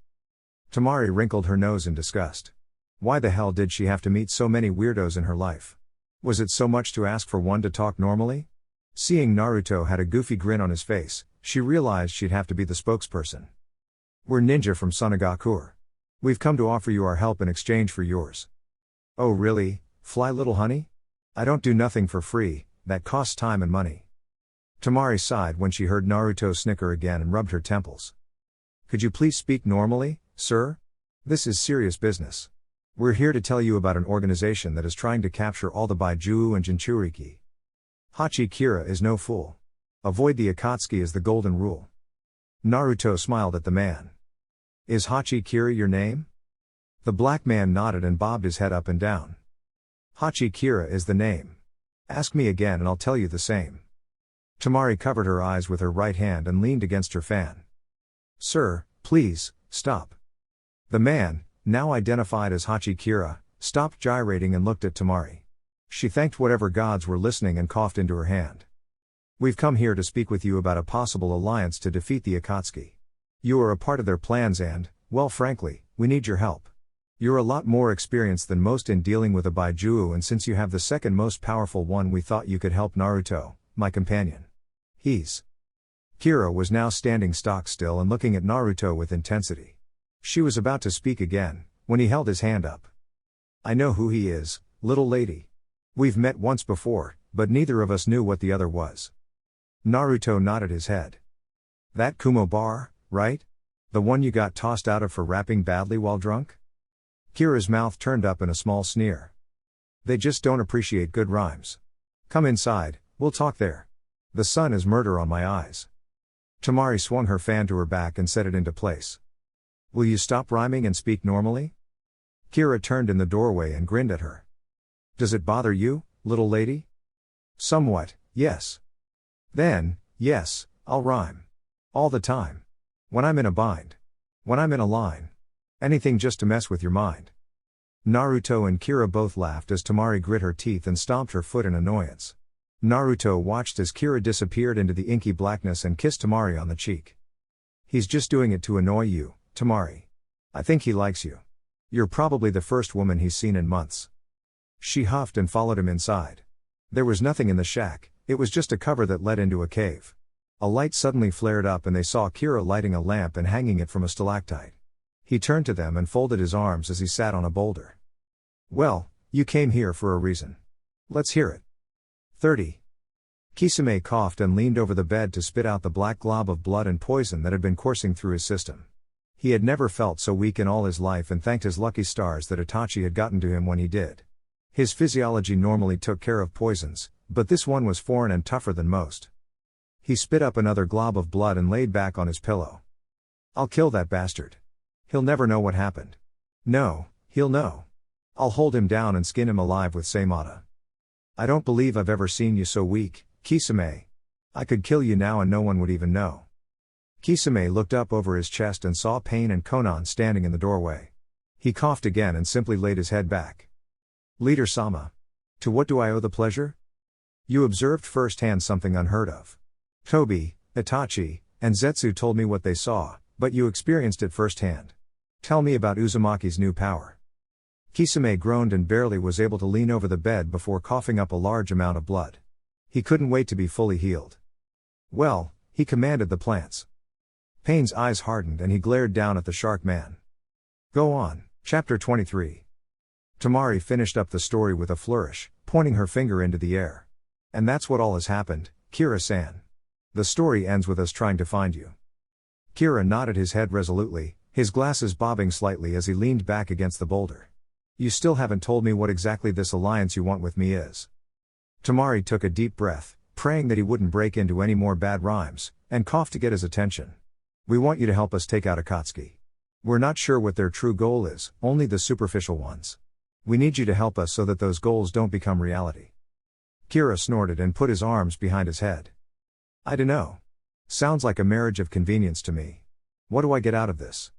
Temari wrinkled her nose in disgust. Why the hell did she have to meet so many weirdos in her life? Was it so much to ask for one to talk normally? Seeing Naruto had a goofy grin on his face, She realized she'd have to be the spokesperson. We're ninja from Sunagakur. We've come to offer you our help in exchange for yours. Oh really, fly little honey? I don't do nothing for free, that costs time and money. Temari sighed when she heard Naruto snicker again and rubbed her temples. Could you please speak normally, sir? This is serious business. We're here to tell you about an organization that is trying to capture all the Baijuu and Jinchuriki. Hachi Kira is no fool. Avoid the Akatsuki is the golden rule. Naruto smiled at the man. Is Hachi Kira your name? The black man nodded and bobbed his head up and down. Hachi Kira is the name. Ask me again and I'll tell you the same. Temari covered her eyes with her right hand and leaned against her fan. Sir, please, stop. The man, now identified as Hachi Kira, stopped gyrating and looked at Temari. She thanked whatever gods were listening and coughed into her hand. We've come here to speak with you about a possible alliance to defeat the Akatsuki. You are a part of their plans and, well frankly, we need your help. You're a lot more experienced than most in dealing with a Baijuu, and since you have the second most powerful one, we thought you could help Naruto, my companion. Kira was now standing stock still and looking at Naruto with intensity. She was about to speak again, when he held his hand up. I know who he is, little lady. We've met once before, but neither of us knew what the other was. Naruto nodded his head. That Kumo bar, right? The one you got tossed out of for rapping badly while drunk? Kira's mouth turned up in a small sneer. They just don't appreciate good rhymes. Come inside, we'll talk there. The sun is murder on my eyes. Temari swung her fan to her back and set it into place. Will you stop rhyming and speak normally? Kira turned in the doorway and grinned at her. Does it bother you, little lady? Somewhat, yes. Then, yes, I'll rhyme. All the time. When I'm in a bind. When I'm in a line. Anything just to mess with your mind. Naruto and Kira both laughed as Temari grit her teeth and stomped her foot in annoyance. Naruto watched as Kira disappeared into the inky blackness and kissed Temari on the cheek. He's just doing it to annoy you, Temari. I think he likes you. You're probably the first woman he's seen in months. She huffed and followed him inside. There was nothing in the shack, it was just a cover that led into a cave. A light suddenly flared up and they saw Kira lighting a lamp and hanging it from a stalactite. He turned to them and folded his arms as he sat on a boulder. Well, you came here for a reason. Let's hear it. 30. Kisame coughed and leaned over the bed to spit out the black glob of blood and poison that had been coursing through his system. He had never felt so weak in all his life and thanked his lucky stars that Itachi had gotten to him when he did. His physiology normally took care of poisons, but this one was foreign and tougher than most. He spit up another glob of blood and laid back on his pillow. I'll kill that bastard. He'll never know what happened. No, he'll know. I'll hold him down and skin him alive with Seimata. I don't believe I've ever seen you so weak, Kisame. I could kill you now and no one would even know. Kisame looked up over his chest and saw Pain and Konan standing in the doorway. He coughed again and simply laid his head back. Leader Sama. To what do I owe the pleasure? You observed firsthand something unheard of. Tobi, Itachi, and Zetsu told me what they saw, but you experienced it firsthand. Tell me about Uzumaki's new power. Kisame groaned and barely was able to lean over the bed before coughing up a large amount of blood. He couldn't wait to be fully healed. Well, he commanded the plants. Pain's eyes hardened and he glared down at the shark man. Go on, chapter 23. Temari finished up the story with a flourish, pointing her finger into the air. And that's what all has happened, Kira-san. The story ends with us trying to find you. Kira nodded his head resolutely, his glasses bobbing slightly as he leaned back against the boulder. You still haven't told me what exactly this alliance you want with me is. Temari took a deep breath, praying that he wouldn't break into any more bad rhymes, and coughed to get his attention. We want you to help us take out Akatsuki. We're not sure what their true goal is, only the superficial ones. We need you to help us so that those goals don't become reality. Kira snorted and put his arms behind his head. I dunno. Sounds like a marriage of convenience to me. What do I get out of this?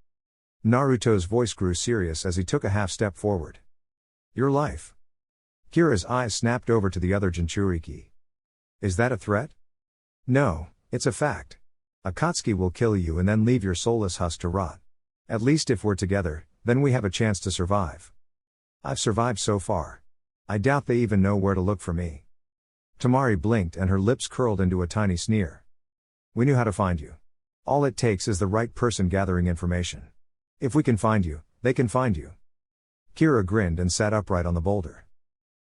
Naruto's voice grew serious as he took a half step forward. Your life. Kira's eyes snapped over to the other Jinchuriki. Is that a threat? No, it's a fact. Akatsuki will kill you and then leave your soulless husk to rot. At least if we're together, then we have a chance to survive. I've survived so far. I doubt they even know where to look for me. Temari blinked and her lips curled into a tiny sneer. We knew how to find you. All it takes is the right person gathering information. If we can find you, they can find you. Kira grinned and sat upright on the boulder.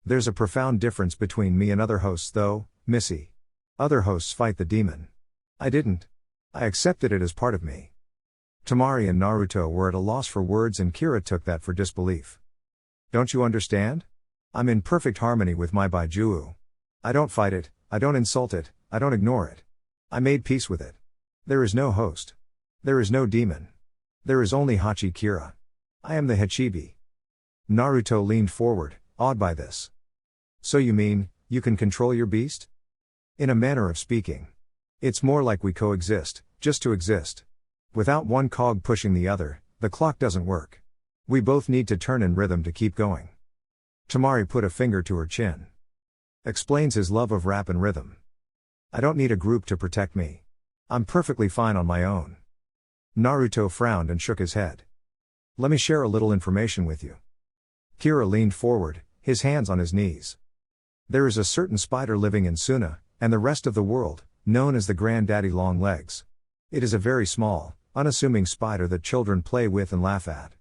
There's a profound difference between me and other hosts though, Missy. Other hosts fight the demon. I didn't. I accepted it as part of me. Temari and Naruto were at a loss for words and Kira took that for disbelief. Don't you understand? I'm in perfect harmony with my Baijuu. I don't fight it, I don't insult it, I don't ignore it. I made peace with it. There is no host. There is no demon. There is only Hachi Kira. I am the Hachibi. Naruto leaned forward, awed by this. So you mean, you can control your beast? In a manner of speaking. It's more like we coexist, just to exist. Without one cog pushing the other, the clock doesn't work. We both need to turn in rhythm to keep going. Temari put a finger to her chin. Explains his love of rap and rhythm. I don't need a group to protect me. I'm perfectly fine on my own. Naruto frowned and shook his head. Let me share a little information with you. Kira leaned forward, his hands on his knees. There is a certain spider living in Suna, and the rest of the world, known as the Granddaddy Long Legs. It is a very small, unassuming spider that children play with and laugh at.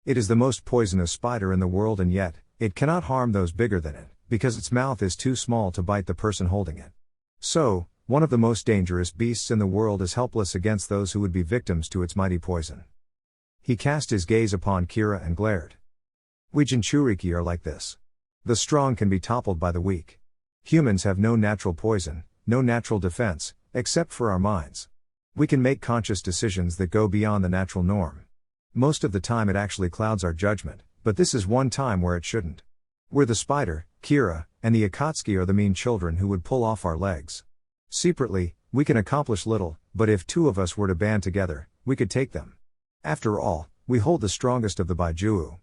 It is the most poisonous spider in the world and yet, it cannot harm those bigger than it, because its mouth is too small to bite the person holding it. So, one of the most dangerous beasts in the world is helpless against those who would be victims to its mighty poison. He cast his gaze upon Kira and glared. We Jinchuriki are like this. The strong can be toppled by the weak. Humans have no natural poison, no natural defense, except for our minds. We can make conscious decisions that go beyond the natural norm. Most of the time it actually clouds our judgment, but this is one time where it shouldn't. We're the spider, Kira, and the Akatsuki are the mean children who would pull off our legs. Secretly, we can accomplish little, but if two of us were to band together, we could take them. After all, we hold the strongest of the Baijuu.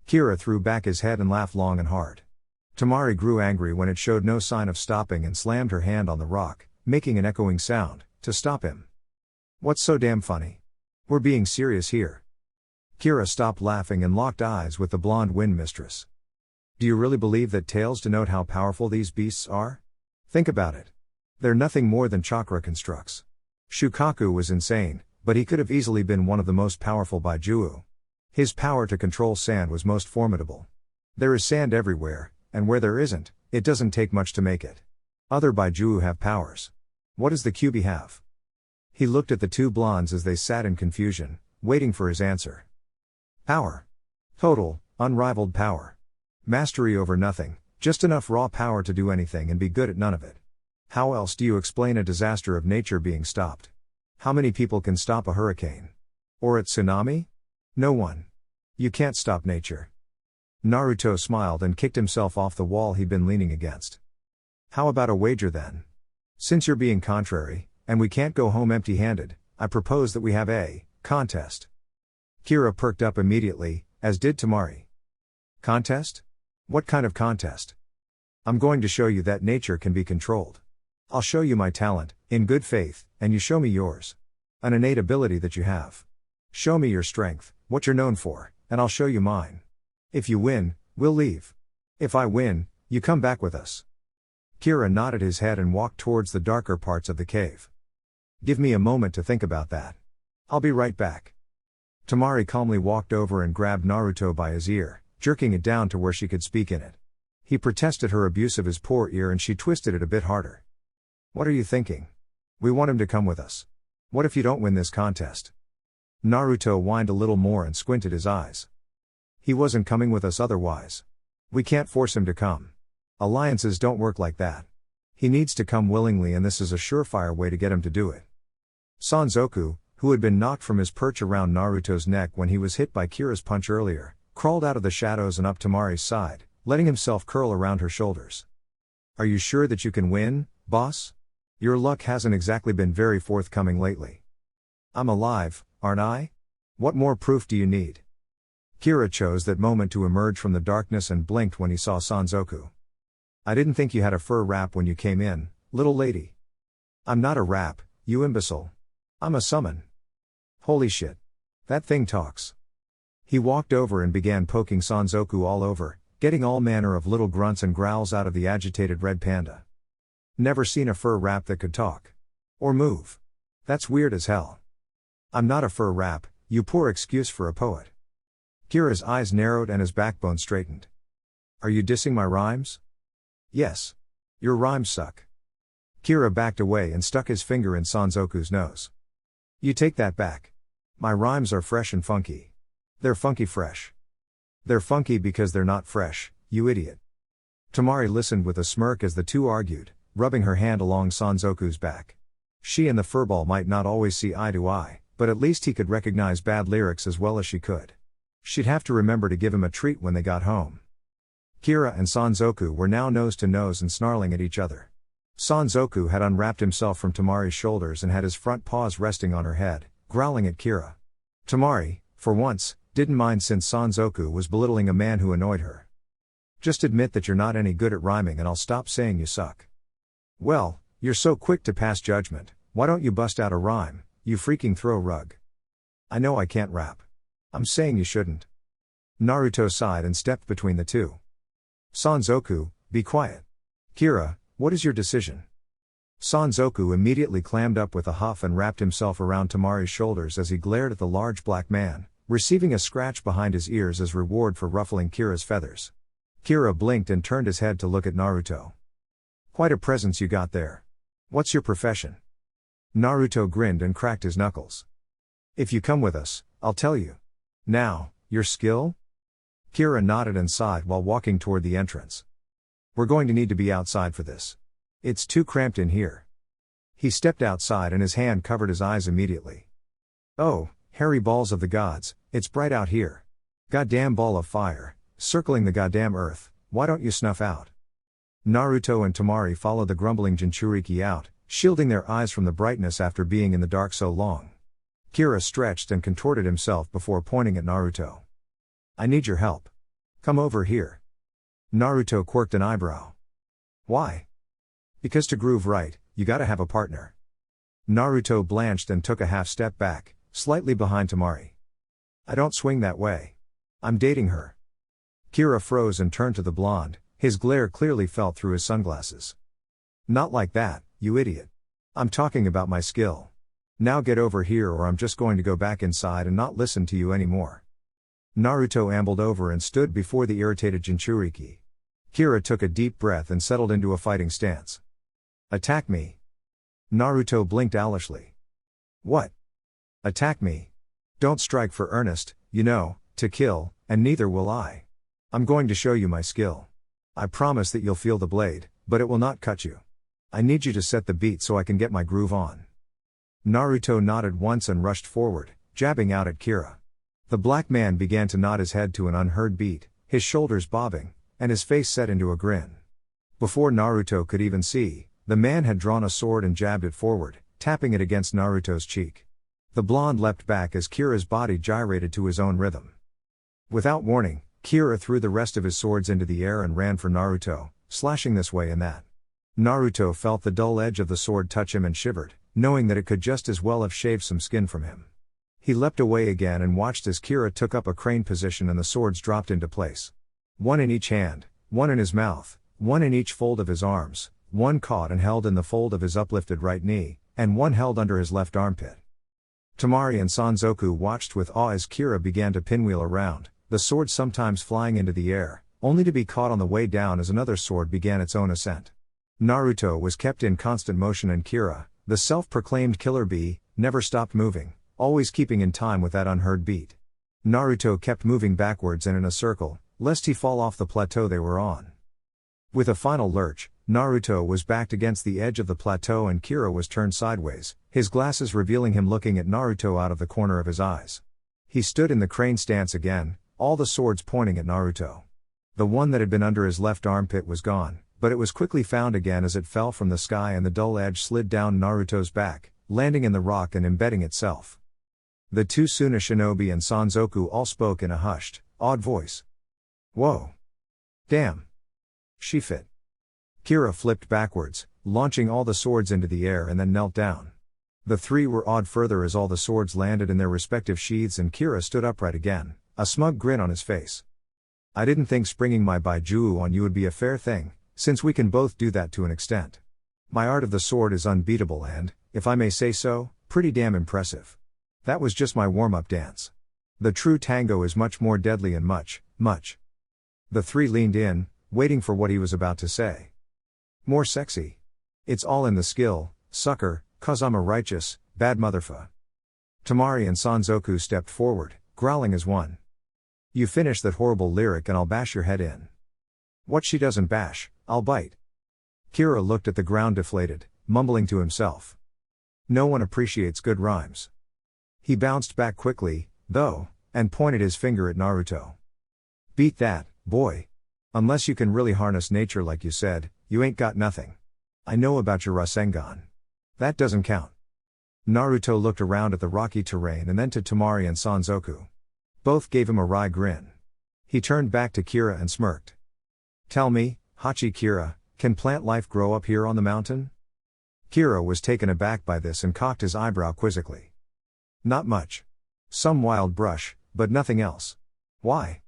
Kira threw back his head and laughed long and hard. Temari grew angry when it showed no sign of stopping and slammed her hand on the rock, making an echoing sound, to stop him. What's so damn funny? We're being serious here. Kira stopped laughing and locked eyes with the blonde wind mistress. Do you really believe that tales denote how powerful these beasts are? Think about it. They're nothing more than chakra constructs. Shukaku was insane, but he could have easily been one of the most powerful Baijuu. His power to control sand was most formidable. There is sand everywhere, and where there isn't, it doesn't take much to make it. Other Baijuu have powers. What does the Kyuubi have? He looked at the two blondes as they sat in confusion, waiting for his answer. Power. Total, unrivaled power. Mastery over nothing, just enough raw power to do anything and be good at none of it. How else do you explain a disaster of nature being stopped? How many people can stop a hurricane? Or a tsunami? No one. You can't stop nature. Naruto smiled and kicked himself off the wall he'd been leaning against. How about a wager then? Since you're being contrary, and we can't go home empty-handed, I propose that we have a contest. Kira perked up immediately, as did Temari. Contest? What kind of contest? I'm going to show you that nature can be controlled. I'll show you my talent, in good faith, and you show me yours. An innate ability that you have. Show me your strength, what you're known for, and I'll show you mine. If you win, we'll leave. If I win, you come back with us. Kira nodded his head and walked towards the darker parts of the cave. Give me a moment to think about that. I'll be right back. Temari calmly walked over and grabbed Naruto by his ear, jerking it down to where she could speak in it. He protested her abuse of his poor ear and she twisted it a bit harder. What are you thinking? We want him to come with us. What if you don't win this contest? Naruto whined a little more and squinted his eyes. He wasn't coming with us otherwise. We can't force him to come. Alliances don't work like that. He needs to come willingly and this is a surefire way to get him to do it. Sanzoku, who had been knocked from his perch around Naruto's neck when he was hit by Kira's punch earlier, crawled out of the shadows and up Temari's side, letting himself curl around her shoulders. Are you sure that you can win, boss? Your luck hasn't exactly been very forthcoming lately. I'm alive, aren't I? What more proof do you need? Kira chose that moment to emerge from the darkness and blinked when he saw Sanzoku. I didn't think you had a fur wrap when you came in, little lady. I'm not a wrap, you imbecile. I'm a summon. Holy shit. That thing talks. He walked over and began poking Sanzoku all over, getting all manner of little grunts and growls out of the agitated red panda. Never seen a fur wrap that could talk. Or move. That's weird as hell. I'm not a fur rap, you poor excuse for a poet. Kira's eyes narrowed and his backbone straightened. Are you dissing my rhymes? Yes. Your rhymes suck. Kira backed away and stuck his finger in Sanzoku's nose. You take that back. My rhymes are fresh and funky. They're funky fresh. They're funky because they're not fresh, you idiot. Temari listened with a smirk as the two argued, rubbing her hand along Sanzoku's back. She and the furball might not always see eye to eye, but at least he could recognize bad lyrics as well as she could. She'd have to remember to give him a treat when they got home. Kira and Sanzoku were now nose to nose and snarling at each other. Sanzoku had unwrapped himself from Temari's shoulders and had his front paws resting on her head, growling at Kira. Temari, for once, didn't mind since Sanzoku was belittling a man who annoyed her. Just admit that you're not any good at rhyming and I'll stop saying you suck. Well, you're so quick to pass judgment, why don't you bust out a rhyme, you freaking throw rug. I know I can't rap. I'm saying you shouldn't. Naruto sighed and stepped between the two. Sanzoku, be quiet. Kira, what is your decision? Sanzoku immediately clammed up with a huff and wrapped himself around Temari's shoulders as he glared at the large black man, receiving a scratch behind his ears as reward for ruffling Kira's feathers. Kira blinked and turned his head to look at Naruto. Quite a presence you got there. What's your profession? Naruto grinned and cracked his knuckles. If you come with us, I'll tell you. Now, your skill? Kira nodded and sighed while walking toward the entrance. We're going to need to be outside for this. It's too cramped in here. He stepped outside and his hand covered his eyes immediately. Oh, hairy balls of the gods, it's bright out here. Goddamn ball of fire, circling the goddamn earth, why don't you snuff out? Naruto and Temari followed the grumbling Jinchuriki out, shielding their eyes from the brightness after being in the dark so long. Kira stretched and contorted himself before pointing at Naruto. I need your help. Come over here. Naruto quirked an eyebrow. Why? Because to groove right, you gotta have a partner. Naruto blanched and took a half step back, slightly behind Temari. I don't swing that way. I'm dating her. Kira froze and turned to the blonde, his glare clearly felt through his sunglasses. Not like that, you idiot. I'm talking about my skill. Now get over here or I'm just going to go back inside and not listen to you anymore. Naruto ambled over and stood before the irritated Jinchuriki. Kira took a deep breath and settled into a fighting stance. Attack me. Naruto blinked owlishly. What? Attack me? Don't strike for earnest, you know, to kill, and neither will I. I'm going to show you my skill. I promise that you'll feel the blade, but it will not cut you. I need you to set the beat so I can get my groove on. Naruto nodded once and rushed forward, jabbing out at Kira. The black man began to nod his head to an unheard beat, his shoulders bobbing, and his face set into a grin. Before Naruto could even see, the man had drawn a sword and jabbed it forward, tapping it against Naruto's cheek. The blonde leapt back as Kira's body gyrated to his own rhythm. Without warning, Kira threw the rest of his swords into the air and ran for Naruto, slashing this way and that. Naruto felt the dull edge of the sword touch him and shivered, knowing that it could just as well have shaved some skin from him. He leapt away again and watched as Kira took up a crane position and the swords dropped into place. One in each hand, one in his mouth, one in each fold of his arms, one caught and held in the fold of his uplifted right knee, and one held under his left armpit. Temari and Sanzoku watched with awe as Kira began to pinwheel around, the sword sometimes flying into the air, only to be caught on the way down as another sword began its own ascent. Naruto was kept in constant motion and Kira, the self-proclaimed killer bee, never stopped moving, always keeping in time with that unheard beat. Naruto kept moving backwards and in a circle, lest he fall off the plateau they were on. With a final lurch, Naruto was backed against the edge of the plateau and Kira was turned sideways, his glasses revealing him looking at Naruto out of the corner of his eyes. He stood in the crane stance again, all the swords pointing at Naruto. The one that had been under his left armpit was gone, but it was quickly found again as it fell from the sky and the dull edge slid down Naruto's back, landing in the rock and embedding itself. The two Suna shinobi and Sanzoku all spoke in a hushed, awed voice. Whoa! Damn! She fit. Kira flipped backwards, launching all the swords into the air and then knelt down. The three were awed further as all the swords landed in their respective sheaths and Kira stood upright again, a smug grin on his face. I didn't think springing my baijuu on you would be a fair thing, since we can both do that to an extent. My art of the sword is unbeatable and, if I may say so, Pretty damn impressive. That was just my warm-up dance. The true tango is much more deadly and much. The three leaned in, waiting for what he was about to say. More sexy. It's all in the skill, sucker, 'cause I'm a righteous, bad motherfucker. Temari and Sanzoku stepped forward, growling as one. You finish that horrible lyric and I'll bash your head in. What she doesn't bash, I'll bite. Kira looked at the ground deflated, mumbling to himself. No one appreciates good rhymes. He bounced back quickly, though, and pointed his finger at Naruto. Beat that, boy. Unless you can really harness nature like you said, you ain't got nothing. I know about your Rasengan. That doesn't count. Naruto looked around at the rocky terrain and then to Temari and Sanzoku. Both gave him a wry grin. He turned back to Kira and smirked. Tell me, Hachi Kira, can plant life grow up here on the mountain? Kira was taken aback by this and cocked his eyebrow quizzically. Not much. Some wild brush, but nothing else. Why?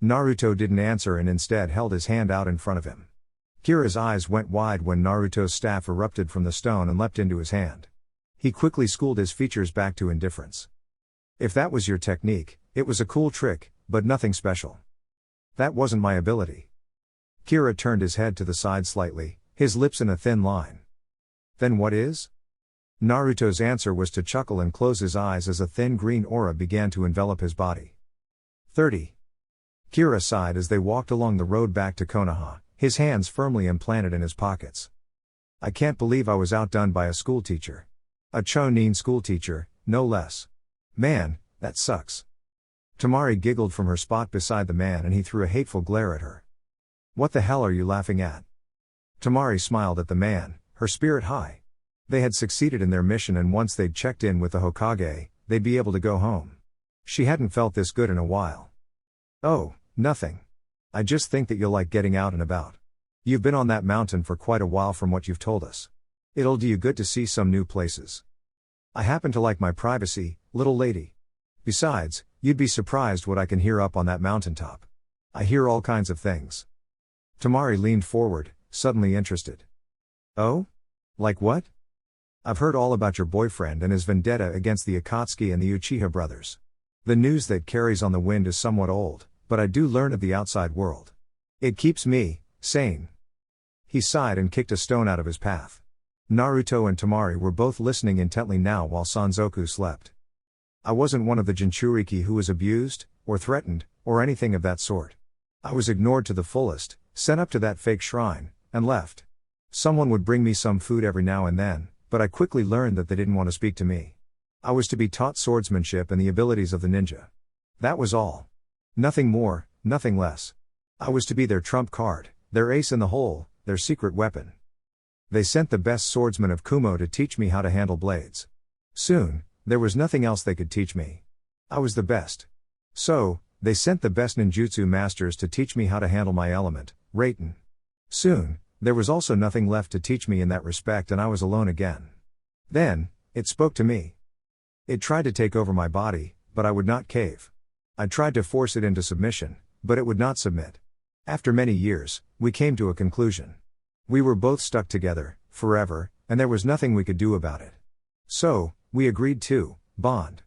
Naruto didn't answer and instead held his hand out in front of him. Kira's eyes went wide when Naruto's staff erupted from the stone and leapt into his hand. He quickly schooled his features back to indifference. If that was your technique, it was a cool trick, but nothing special. That wasn't my ability. Kira turned his head to the side slightly, his lips in a thin line. Then what is? Naruto's answer was to chuckle and close his eyes as a thin green aura began to envelop his body. 30. Kira sighed as they walked along the road back to Konoha, his hands firmly implanted in his pockets. I can't believe I was outdone by a schoolteacher. A Chonin schoolteacher, no less. Man, that sucks. Temari giggled from her spot beside the man and he threw a hateful glare at her. What the hell are you laughing at? Temari smiled at the man, her spirit high. They had succeeded in their mission and once they'd checked in with the Hokage, they'd be able to go home. She hadn't felt this good in a while. Oh, nothing. I just think that you'll like getting out and about. You've been on that mountain for quite a while from what you've told us. It'll do you good to see some new places. I happen to like my privacy, little lady. Besides, you'd be surprised what I can hear up on that mountaintop. I hear all kinds of things. Temari leaned forward, suddenly interested. Oh? Like what? I've heard all about your boyfriend and his vendetta against the Akatsuki and the Uchiha brothers. The news that carries on the wind is somewhat old, but I do learn of the outside world. It keeps me sane. He sighed and kicked a stone out of his path. Naruto and Temari were both listening intently now while Sanzoku slept. I wasn't one of the Jinchuriki who was abused, or threatened, or anything of that sort. I was ignored to the fullest, sent up to that fake shrine, and left. Someone would bring me some food every now and then, but I quickly learned that they didn't want to speak to me. I was to be taught swordsmanship and the abilities of the ninja. That was all. Nothing more, nothing less. I was to be their trump card, their ace in the hole, their secret weapon. They sent the best swordsman of Kumo to teach me how to handle blades. Soon, there was nothing else they could teach me. I was the best. So, they sent the best ninjutsu masters to teach me how to handle my element, Raiten. Soon, there was also nothing left to teach me in that respect and I was alone again. Then, it spoke to me. It tried to take over my body, but I would not cave. I tried to force it into submission, but it would not submit. After many years, we came to a conclusion. We were both stuck together, forever, and there was nothing we could do about it. So, we agreed to bond.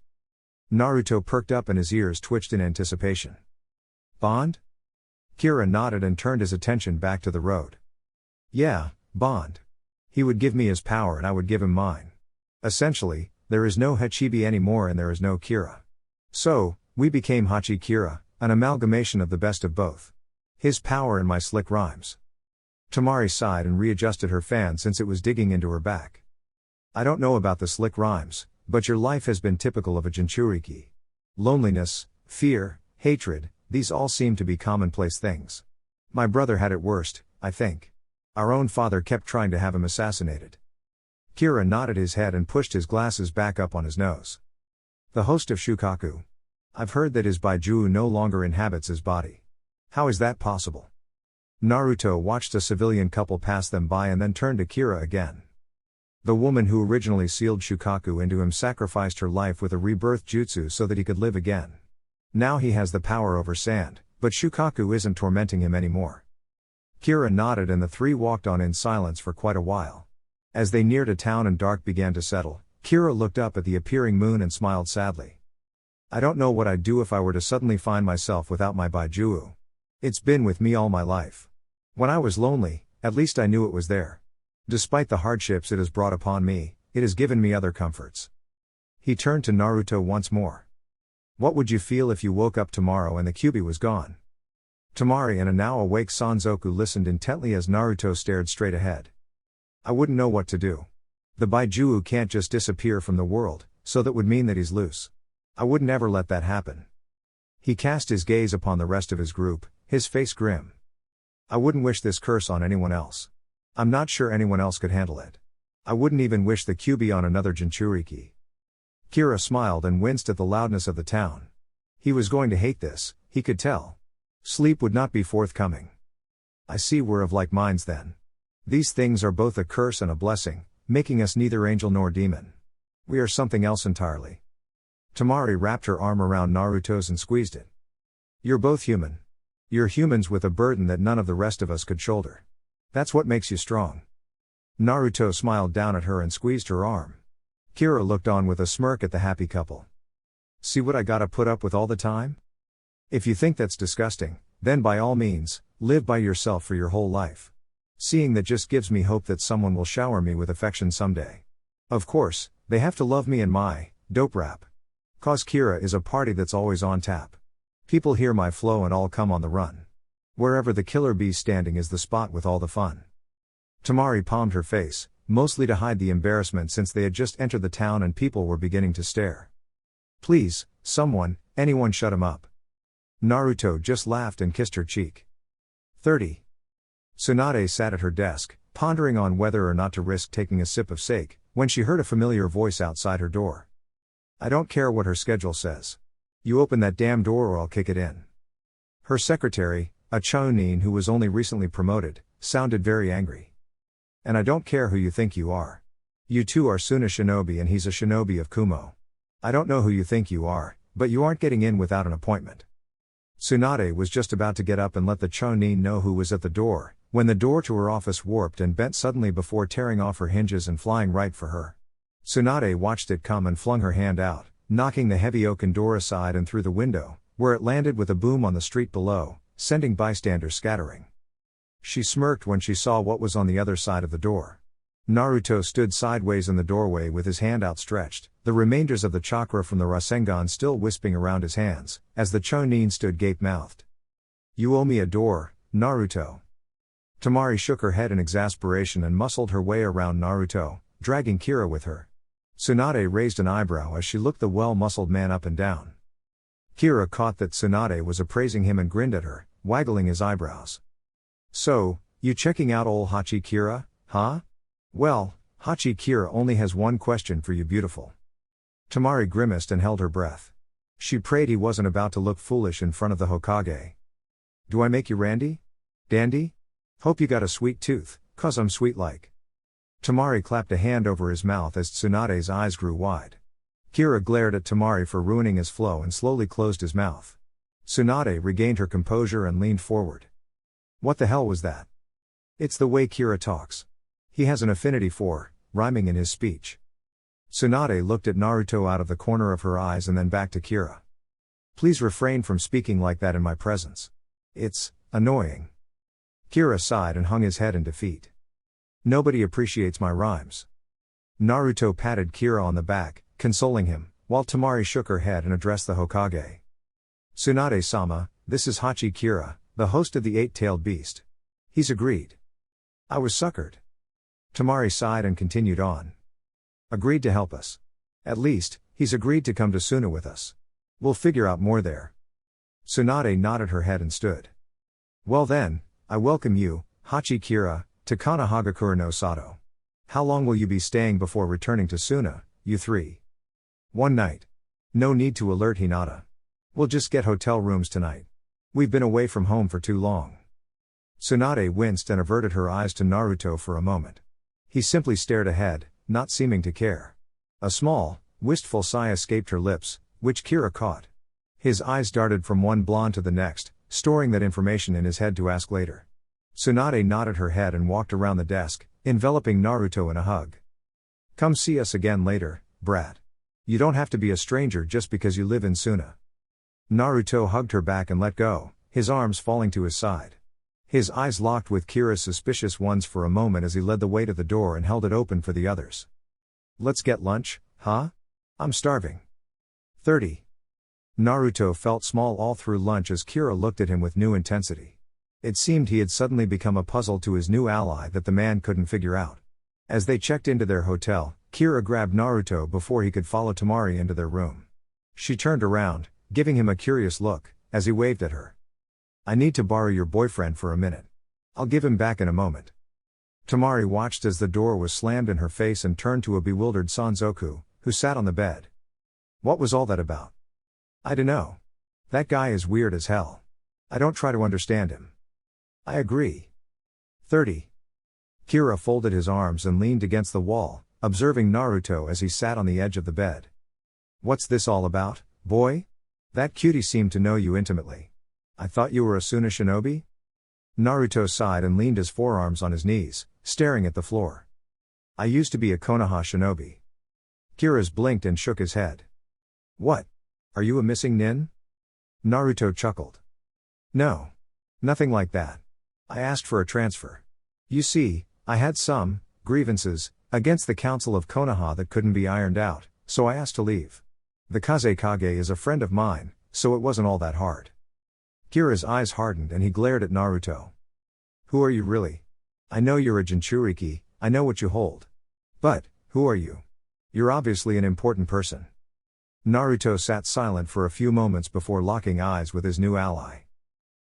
Naruto perked up and his ears twitched in anticipation. Bond? Kira nodded and turned his attention back to the road. Yeah, bond. He would give me his power and I would give him mine. Essentially, there is no Hachibi anymore and there is no Kira. So, we became Hachi Kira, an amalgamation of the best of both. His power and my slick rhymes. Temari sighed and readjusted her fan since it was digging into her back. I don't know about the slick rhymes, but your life has been typical of a Jinchuriki. Loneliness, fear, hatred, these all seem to be commonplace things. My brother had it worst, I think. Our own father kept trying to have him assassinated. Kira nodded his head and pushed his glasses back up on his nose. The host of Shukaku. I've heard that his Baiju no longer inhabits his body. How is that possible? Naruto watched a civilian couple pass them by and then turned to Kira again. The woman who originally sealed Shukaku into him sacrificed her life with a rebirth jutsu so that he could live again. Now he has the power over sand, but Shukaku isn't tormenting him anymore. Kira nodded and the three walked on in silence for quite a while. As they neared a town and dark began to settle, Kira looked up at the appearing moon and smiled sadly. I don't know what I'd do if I were to suddenly find myself without my Baijuu. It's been with me all my life. When I was lonely, at least I knew it was there. Despite the hardships it has brought upon me, it has given me other comforts. He turned to Naruto once more. What would you feel if you woke up tomorrow and the Kyuubi was gone? Temari and a now awake Sanzoku listened intently as Naruto stared straight ahead. I wouldn't know what to do. The Baijuu can't just disappear from the world, so that would mean that he's loose. I wouldn't ever let that happen. He cast his gaze upon the rest of his group, his face grim. I wouldn't wish this curse on anyone else. I'm not sure anyone else could handle it. I wouldn't even wish the Kyuubi on another Jinchuriki. Kira smiled and winced at the loudness of the town. He was going to hate this, he could tell. Sleep would not be forthcoming. I see we're of like minds then. These things are both a curse and a blessing, making us neither angel nor demon. We are something else entirely. Temari wrapped her arm around Naruto's and squeezed it. You're both human. You're humans with a burden that none of the rest of us could shoulder. That's what makes you strong. Naruto smiled down at her and squeezed her arm. Kira looked on with a smirk at the happy couple. See what I gotta put up with all the time? If you think that's disgusting, then by all means, live by yourself for your whole life. Seeing that just gives me hope that someone will shower me with affection someday. Of course, they have to love me and my dope rap. 'Cause Kira is a party that's always on tap. People hear my flow and all come on the run. Wherever the killer bee's standing is the spot with all the fun. Temari palmed her face, mostly to hide the embarrassment since they had just entered the town and people were beginning to stare. Please, someone, anyone shut him up. Naruto just laughed and kissed her cheek. 30. Tsunade sat at her desk, pondering on whether or not to risk taking a sip of sake, when she heard a familiar voice outside her door. I don't care what her schedule says. You open that damn door or I'll kick it in. Her secretary, a Chunin who was only recently promoted, sounded very angry. And I don't care who you think you are. You two are Suna shinobi and he's a shinobi of Kumo. I don't know who you think you are, but you aren't getting in without an appointment. Tsunade was just about to get up and let the Chunin know who was at the door, when the door to her office warped and bent suddenly before tearing off her hinges and flying right for her. Tsunade watched it come and flung her hand out, knocking the heavy oaken door aside and through the window, where it landed with a boom on the street below, sending bystanders scattering. She smirked when she saw what was on the other side of the door. Naruto stood sideways in the doorway with his hand outstretched, the remainders of the chakra from the Rasengan still wisping around his hands, as the Chunin stood gape-mouthed. You owe me a door, Naruto. Temari shook her head in exasperation and muscled her way around Naruto, dragging Kira with her. Tsunade raised an eyebrow as she looked the well-muscled man up and down. Kira caught that Tsunade was appraising him and grinned at her, waggling his eyebrows. So, you checking out ol' Hachi Kira, huh? Well, Hachi Kira only has one question for you, beautiful. Temari grimaced and held her breath. She prayed he wasn't about to look foolish in front of the Hokage. Do I make you randy? Dandy? Hope you got a sweet tooth, 'cause I'm sweet like. Temari clapped a hand over his mouth as Tsunade's eyes grew wide. Kira glared at Temari for ruining his flow and slowly closed his mouth. Tsunade regained her composure and leaned forward. What the hell was that? It's the way Kira talks. He has an affinity for rhyming in his speech. Tsunade looked at Naruto out of the corner of her eyes and then back to Kira. Please refrain from speaking like that in my presence. It's annoying. Kira sighed and hung his head in defeat. Nobody appreciates my rhymes. Naruto patted Kira on the back, consoling him, while Temari shook her head and addressed the Hokage. Tsunade-sama, this is Hachi Kira, the host of the eight-tailed beast. He's agreed. I was suckered. Temari sighed and continued on. Agreed to help us. At least, he's agreed to come to Suna with us. We'll figure out more there. Tsunade nodded her head and stood. Well then, I welcome you, Hachi Kira, to Konoha no Sato. How long will you be staying before returning to Suna, you three? One night. No need to alert Hinata. We'll just get hotel rooms tonight. We've been away from home for too long. Tsunade winced and averted her eyes to Naruto for a moment. He simply stared ahead, not seeming to care. A small, wistful sigh escaped her lips, which Kira caught. His eyes darted from one blonde to the next, storing that information in his head to ask later. Tsunade nodded her head and walked around the desk, enveloping Naruto in a hug. Come see us again later, brat. You don't have to be a stranger just because you live in Suna. Naruto hugged her back and let go, his arms falling to his side. His eyes locked with Kira's suspicious ones for a moment as he led the way to the door and held it open for the others. Let's get lunch, huh? I'm starving. 30. Naruto felt small all through lunch as Kira looked at him with new intensity. It seemed he had suddenly become a puzzle to his new ally that the man couldn't figure out. As they checked into their hotel, Kira grabbed Naruto before he could follow Temari into their room. She turned around, giving him a curious look, as he waved at her. I need to borrow your boyfriend for a minute. I'll give him back in a moment. Temari watched as the door was slammed in her face and turned to a bewildered Sanzoku, who sat on the bed. What was all that about? I dunno. That guy is weird as hell. I don't try to understand him. I agree. 30. Kira folded his arms and leaned against the wall, observing Naruto as he sat on the edge of the bed. What's this all about, boy? That cutie seemed to know you intimately. I thought you were a Suna shinobi? Naruto sighed and leaned his forearms on his knees, staring at the floor. I used to be a Konoha shinobi. Kira's blinked and shook his head. What? Are you a missing nin? Naruto chuckled. No. Nothing like that. I asked for a transfer. You see, I had some grievances against the Council of Konoha that couldn't be ironed out, so I asked to leave. The Kazekage is a friend of mine, so it wasn't all that hard. Kira's eyes hardened and he glared at Naruto. Who are you really? I know you're a Jinchuriki, I know what you hold. But, who are you? You're obviously an important person. Naruto sat silent for a few moments before locking eyes with his new ally.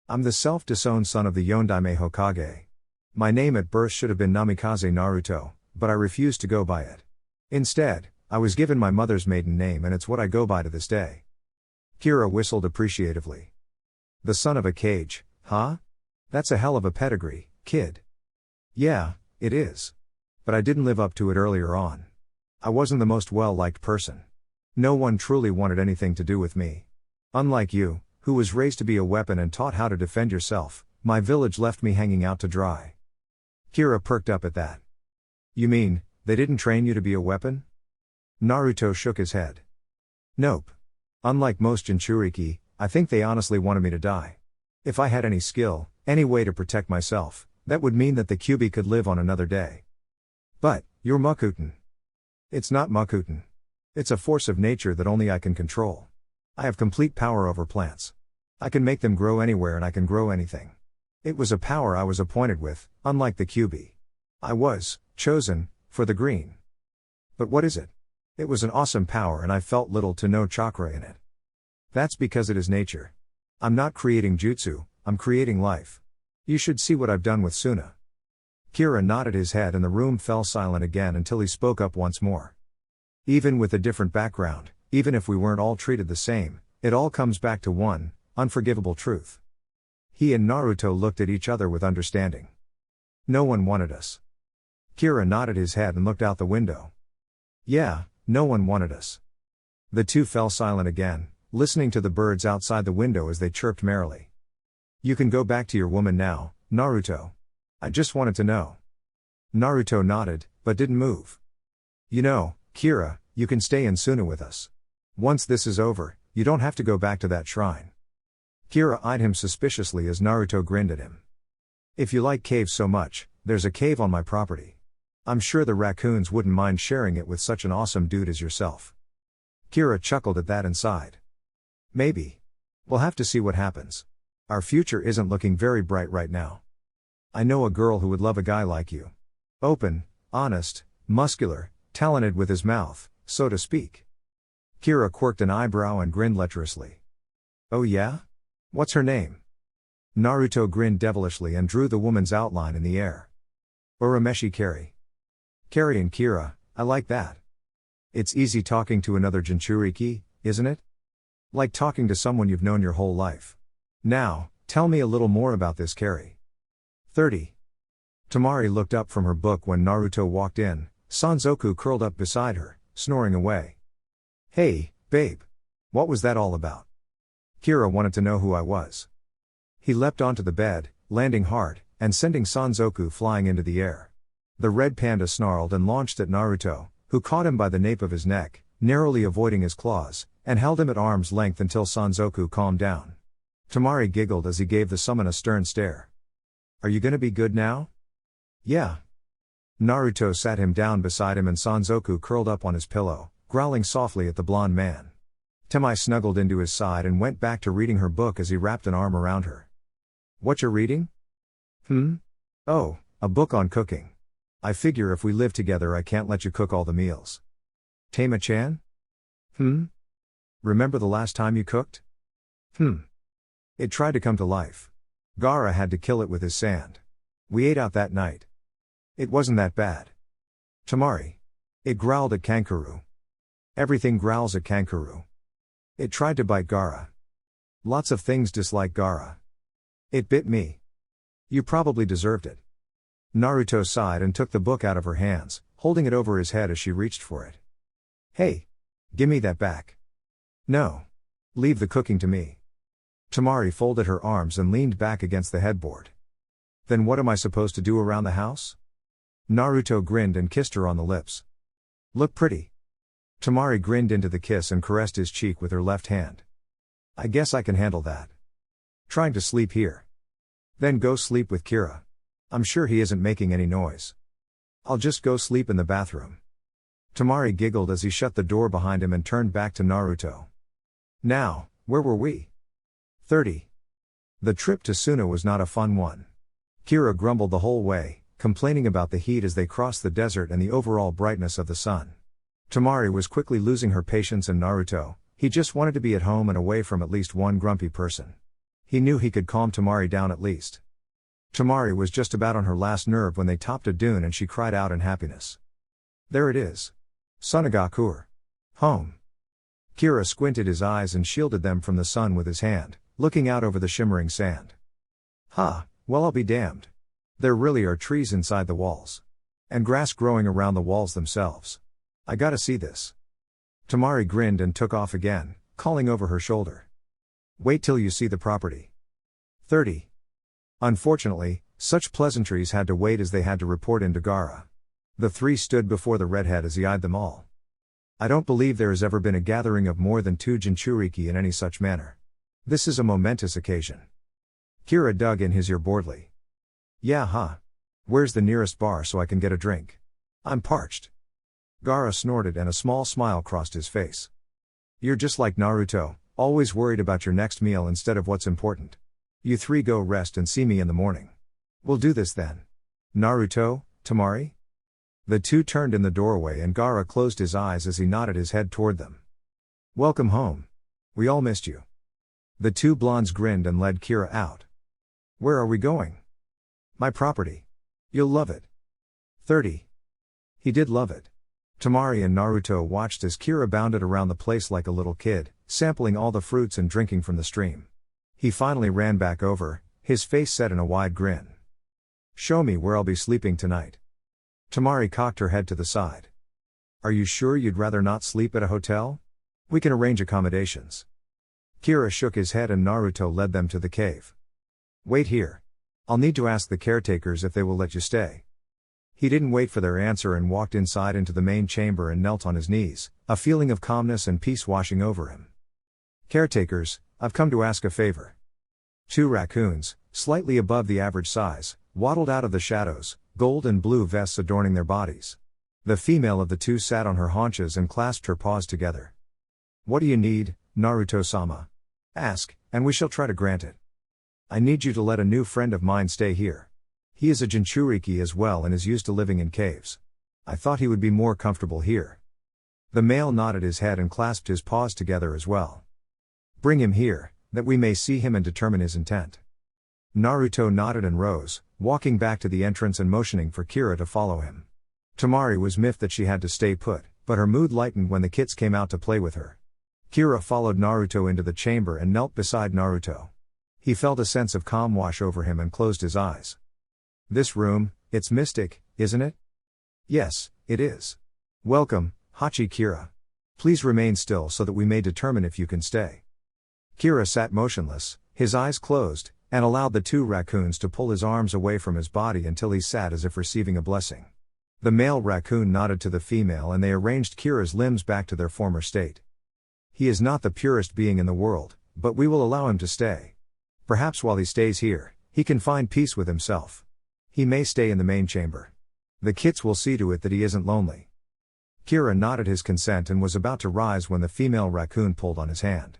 I'm the self-disowned son of the Yondaime Hokage. My name at birth should have been Namikaze Naruto, but I refused to go by it. Instead, I was given my mother's maiden name and it's what I go by to this day. Kira whistled appreciatively. The son of a Kage, huh? That's a hell of a pedigree, kid. Yeah, it is. But I didn't live up to it earlier on. I wasn't the most well-liked person. No one truly wanted anything to do with me. Unlike you, who was raised to be a weapon and taught how to defend yourself, my village left me hanging out to dry. Kira perked up at that. You mean, they didn't train you to be a weapon? Naruto shook his head. Nope. Unlike most Jinchuriki, I think they honestly wanted me to die. If I had any skill, any way to protect myself, that would mean that the Kyuubi could live on another day. But, you're Makuten. It's not Makuten. It's a force of nature that only I can control. I have complete power over plants. I can make them grow anywhere and I can grow anything. It was a power I was appointed with, unlike the Kyuubi. I was chosen for the green. But what is it? It was an awesome power and I felt little to no chakra in it. That's because it is nature. I'm not creating jutsu, I'm creating life. You should see what I've done with Suna. Kira nodded his head and the room fell silent again until he spoke up once more. Even with a different background, even if we weren't all treated the same, it all comes back to one unforgivable truth. He and Naruto looked at each other with understanding. No one wanted us. Kira nodded his head and looked out the window. Yeah, no one wanted us. The two fell silent again, listening to the birds outside the window as they chirped merrily. You can go back to your woman now, Naruto. I just wanted to know. Naruto nodded, but didn't move. You know, Kira, you can stay in Suna with us. Once this is over, you don't have to go back to that shrine. Kira eyed him suspiciously as Naruto grinned at him. If you like caves so much, there's a cave on my property. I'm sure the raccoons wouldn't mind sharing it with such an awesome dude as yourself. Kira chuckled at that and sighed. Maybe. We'll have to see what happens. Our future isn't looking very bright right now. I know a girl who would love a guy like you. Open, honest, muscular, talented with his mouth, so to speak. Kira quirked an eyebrow and grinned lecherously. Oh yeah? What's her name? Naruto grinned devilishly and drew the woman's outline in the air. Urameshi Kari. Kari and Kira, I like that. It's easy talking to another Jinchuriki, isn't it? Like talking to someone you've known your whole life. Now, tell me a little more about this Kari. 30. Temari looked up from her book when Naruto walked in, Sanzoku curled up beside her, snoring away. Hey, babe. What was that all about? Kira wanted to know who I was. He leapt onto the bed, landing hard, and sending Sanzoku flying into the air. The red panda snarled and launched at Naruto, who caught him by the nape of his neck, narrowly avoiding his claws, and held him at arm's length until Sanzoku calmed down. Temari giggled as he gave the summon a stern stare. Are you gonna be good now? Yeah. Naruto sat him down beside him and Sanzoku curled up on his pillow, growling softly at the blonde man. Temai snuggled into his side and went back to reading her book as he wrapped an arm around her. What you reading? Oh, a book on cooking. I figure if we live together I can't let you cook all the meals. Tama-chan? Remember the last time you cooked? It tried to come to life. Gaara had to kill it with his sand. We ate out that night. It wasn't that bad. Temari. It growled at Kankuro. Everything growls at Kankuro. It tried to bite Gaara. Lots of things dislike Gaara. It bit me. You probably deserved it. Naruto sighed and took the book out of her hands, holding it over his head as she reached for it. Hey! Gimme that back. No. Leave the cooking to me. Temari folded her arms and leaned back against the headboard. Then what am I supposed to do around the house? Naruto grinned and kissed her on the lips. Look pretty. Temari grinned into the kiss and caressed his cheek with her left hand. I guess I can handle that. Trying to sleep here. Then go sleep with Kira. I'm sure he isn't making any noise. I'll just go sleep in the bathroom. Temari giggled as he shut the door behind him and turned back to Naruto. Now, where were we? 30. The trip to Suna was not a fun one. Kira grumbled the whole way, complaining about the heat as they crossed the desert and the overall brightness of the sun. Temari was quickly losing her patience and Naruto, he just wanted to be at home and away from at least one grumpy person. He knew he could calm Temari down at least. Temari was just about on her last nerve when they topped a dune and she cried out in happiness. There it is. Sunagakur. Home. Kira squinted his eyes and shielded them from the sun with his hand, looking out over the shimmering sand. Well I'll be damned. There really are trees inside the walls. And grass growing around the walls themselves. I gotta see this. Temari grinned and took off again, calling over her shoulder. Wait till you see the property. 30. Unfortunately, such pleasantries had to wait as they had to report into Gaara. The three stood before the redhead as he eyed them all. I don't believe there has ever been a gathering of more than 2 Jinchuriki in any such manner. This is a momentous occasion. Kira dug in his ear boredly. Yeah. Where's the nearest bar so I can get a drink? I'm parched. Gaara snorted and a small smile crossed his face. You're just like Naruto, always worried about your next meal instead of what's important. You three go rest and see me in the morning. We'll do this then. Naruto, Temari? The two turned in the doorway and Gaara closed his eyes as he nodded his head toward them. Welcome home. We all missed you. The two blondes grinned and led Kira out. Where are we going? My property. You'll love it. 30. He did love it. Temari and Naruto watched as Kira bounded around the place like a little kid, sampling all the fruits and drinking from the stream. He finally ran back over, his face set in a wide grin. Show me where I'll be sleeping tonight. Temari cocked her head to the side. Are you sure you'd rather not sleep at a hotel? We can arrange accommodations. Kira shook his head and Naruto led them to the cave. Wait here. I'll need to ask the caretakers if they will let you stay. He didn't wait for their answer and walked inside into the main chamber and knelt on his knees, a feeling of calmness and peace washing over him. Caretakers, I've come to ask a favor. 2 raccoons, slightly above the average size, waddled out of the shadows, gold and blue vests adorning their bodies. The female of the two sat on her haunches and clasped her paws together. What do you need, Naruto-sama? Ask, and we shall try to grant it. I need you to let a new friend of mine stay here. He is a Jinchuriki as well and is used to living in caves. I thought he would be more comfortable here. The male nodded his head and clasped his paws together as well. Bring him here, that we may see him and determine his intent. Naruto nodded and rose, walking back to the entrance and motioning for Kira to follow him. Temari was miffed that she had to stay put, but her mood lightened when the kits came out to play with her. Kira followed Naruto into the chamber and knelt beside Naruto. He felt a sense of calm wash over him and closed his eyes. This room, it's mystic, isn't it? Yes, it is. Welcome, Hachi Kira. Please remain still so that we may determine if you can stay. Kira sat motionless, his eyes closed, and allowed the 2 raccoons to pull his arms away from his body until he sat as if receiving a blessing. The male raccoon nodded to the female and they arranged Kira's limbs back to their former state. He is not the purest being in the world, but we will allow him to stay. Perhaps while he stays here, he can find peace with himself. He may stay in the main chamber. The kits will see to it that he isn't lonely. Kira nodded his consent and was about to rise when the female raccoon pulled on his hand.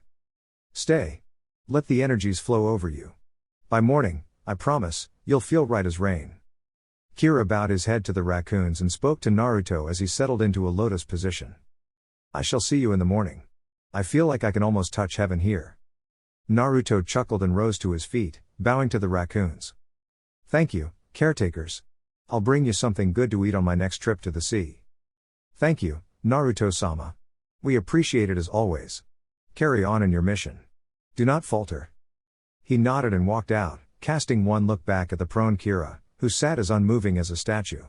Stay. Let the energies flow over you. By morning, I promise, you'll feel right as rain. Kira bowed his head to the raccoons and spoke to Naruto as he settled into a lotus position. I shall see you in the morning. I feel like I can almost touch heaven here. Naruto chuckled and rose to his feet, bowing to the raccoons. Thank you, caretakers. I'll bring you something good to eat on my next trip to the sea. Thank you, Naruto-sama. We appreciate it as always. Carry on in your mission. Do not falter. He nodded and walked out, casting one look back at the prone Kira, who sat as unmoving as a statue.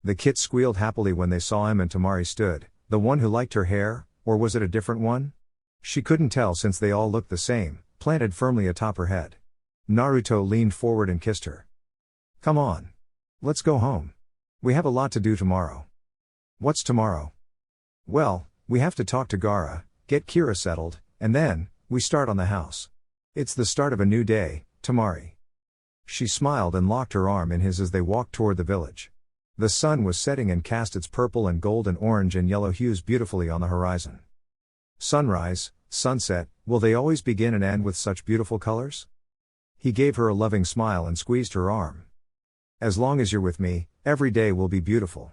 The kits squealed happily when they saw him and Temari stood, the one who liked her hair, or was it a different one? She couldn't tell since they all looked the same, planted firmly atop her head. Naruto leaned forward and kissed her. Come on. Let's go home. We have a lot to do tomorrow. What's tomorrow? Well, we have to talk to Gaara, get Kira settled, and then, we start on the house. It's the start of a new day, Temari. She smiled and locked her arm in his as they walked toward the village. The sun was setting and cast its purple and gold and orange and yellow hues beautifully on the horizon. Sunrise, sunset, will they always begin and end with such beautiful colors? He gave her a loving smile and squeezed her arm. As long as you're with me, every day will be beautiful.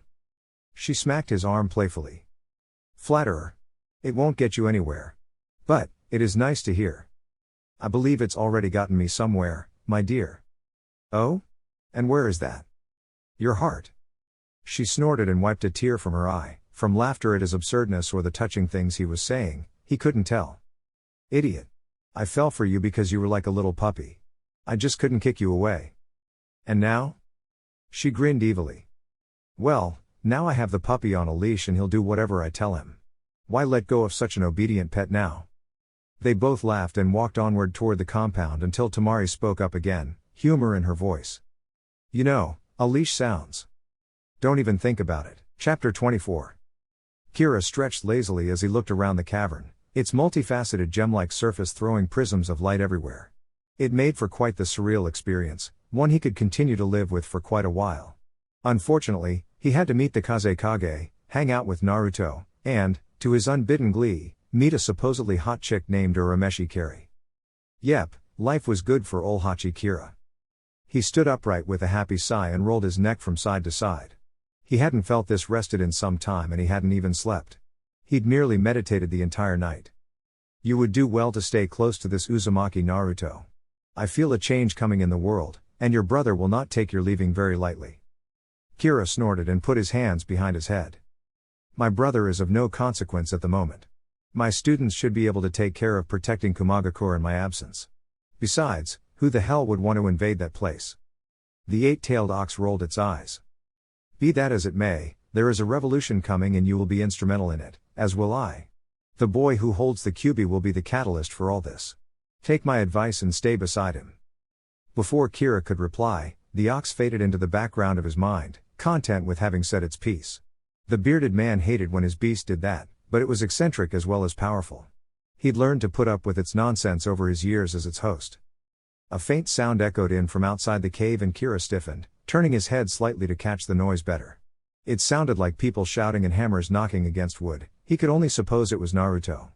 She smacked his arm playfully. Flatterer. It won't get you anywhere. But, it is nice to hear. I believe it's already gotten me somewhere, my dear. Oh? And where is that? Your heart. She snorted and wiped a tear from her eye, from laughter at his absurdness or the touching things he was saying, he couldn't tell. Idiot. I fell for you because you were like a little puppy. I just couldn't kick you away. And now? She grinned evilly. Well, now I have the puppy on a leash and he'll do whatever I tell him. Why let go of such an obedient pet now? They both laughed and walked onward toward the compound until Temari spoke up again, humor in her voice. You know, a leash sounds. Don't even think about it. Chapter 24. Kira stretched lazily as he looked around the cavern, its multifaceted gem-like surface throwing prisms of light everywhere. It made for quite the surreal experience, one he could continue to live with for quite a while. Unfortunately, he had to meet the Kazekage, hang out with Naruto, and, to his unbidden glee, meet a supposedly hot chick named Urameshi Kari. Yep, life was good for ol' Hachi Kira. He stood upright with a happy sigh and rolled his neck from side to side. He hadn't felt this rested in some time and he hadn't even slept. He'd merely meditated the entire night. You would do well to stay close to this Uzumaki Naruto. I feel a change coming in the world, and your brother will not take your leaving very lightly. Kira snorted and put his hands behind his head. My brother is of no consequence at the moment. My students should be able to take care of protecting Kumagakure in my absence. Besides, who the hell would want to invade that place? The eight-tailed ox rolled its eyes. Be that as it may, there is a revolution coming and you will be instrumental in it, as will I. The boy who holds the Kyuubi will be the catalyst for all this. Take my advice and stay beside him. Before Kira could reply, the ox faded into the background of his mind, content with having said its piece. The bearded man hated when his beast did that, but it was eccentric as well as powerful. He'd learned to put up with its nonsense over his years as its host. A faint sound echoed in from outside the cave and Kira stiffened, turning his head slightly to catch the noise better. It sounded like people shouting and hammers knocking against wood. He could only suppose it was Naruto.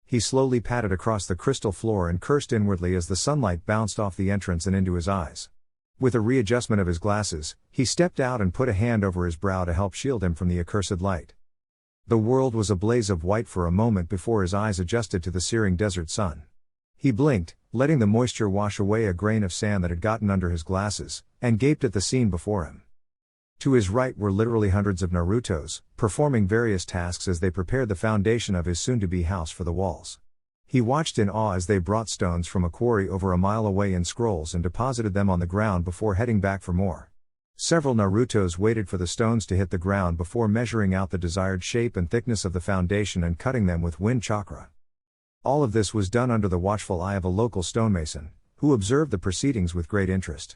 He slowly padded across the crystal floor and cursed inwardly as the sunlight bounced off the entrance and into his eyes. With a readjustment of his glasses, he stepped out and put a hand over his brow to help shield him from the accursed light. The world was a blaze of white for a moment before his eyes adjusted to the searing desert sun. He blinked, letting the moisture wash away a grain of sand that had gotten under his glasses, and gaped at the scene before him. To his right were literally hundreds of Narutos, performing various tasks as they prepared the foundation of his soon-to-be house for the walls. He watched in awe as they brought stones from a quarry over a mile away in scrolls and deposited them on the ground before heading back for more. Several Narutos waited for the stones to hit the ground before measuring out the desired shape and thickness of the foundation and cutting them with wind chakra. All of this was done under the watchful eye of a local stonemason, who observed the proceedings with great interest.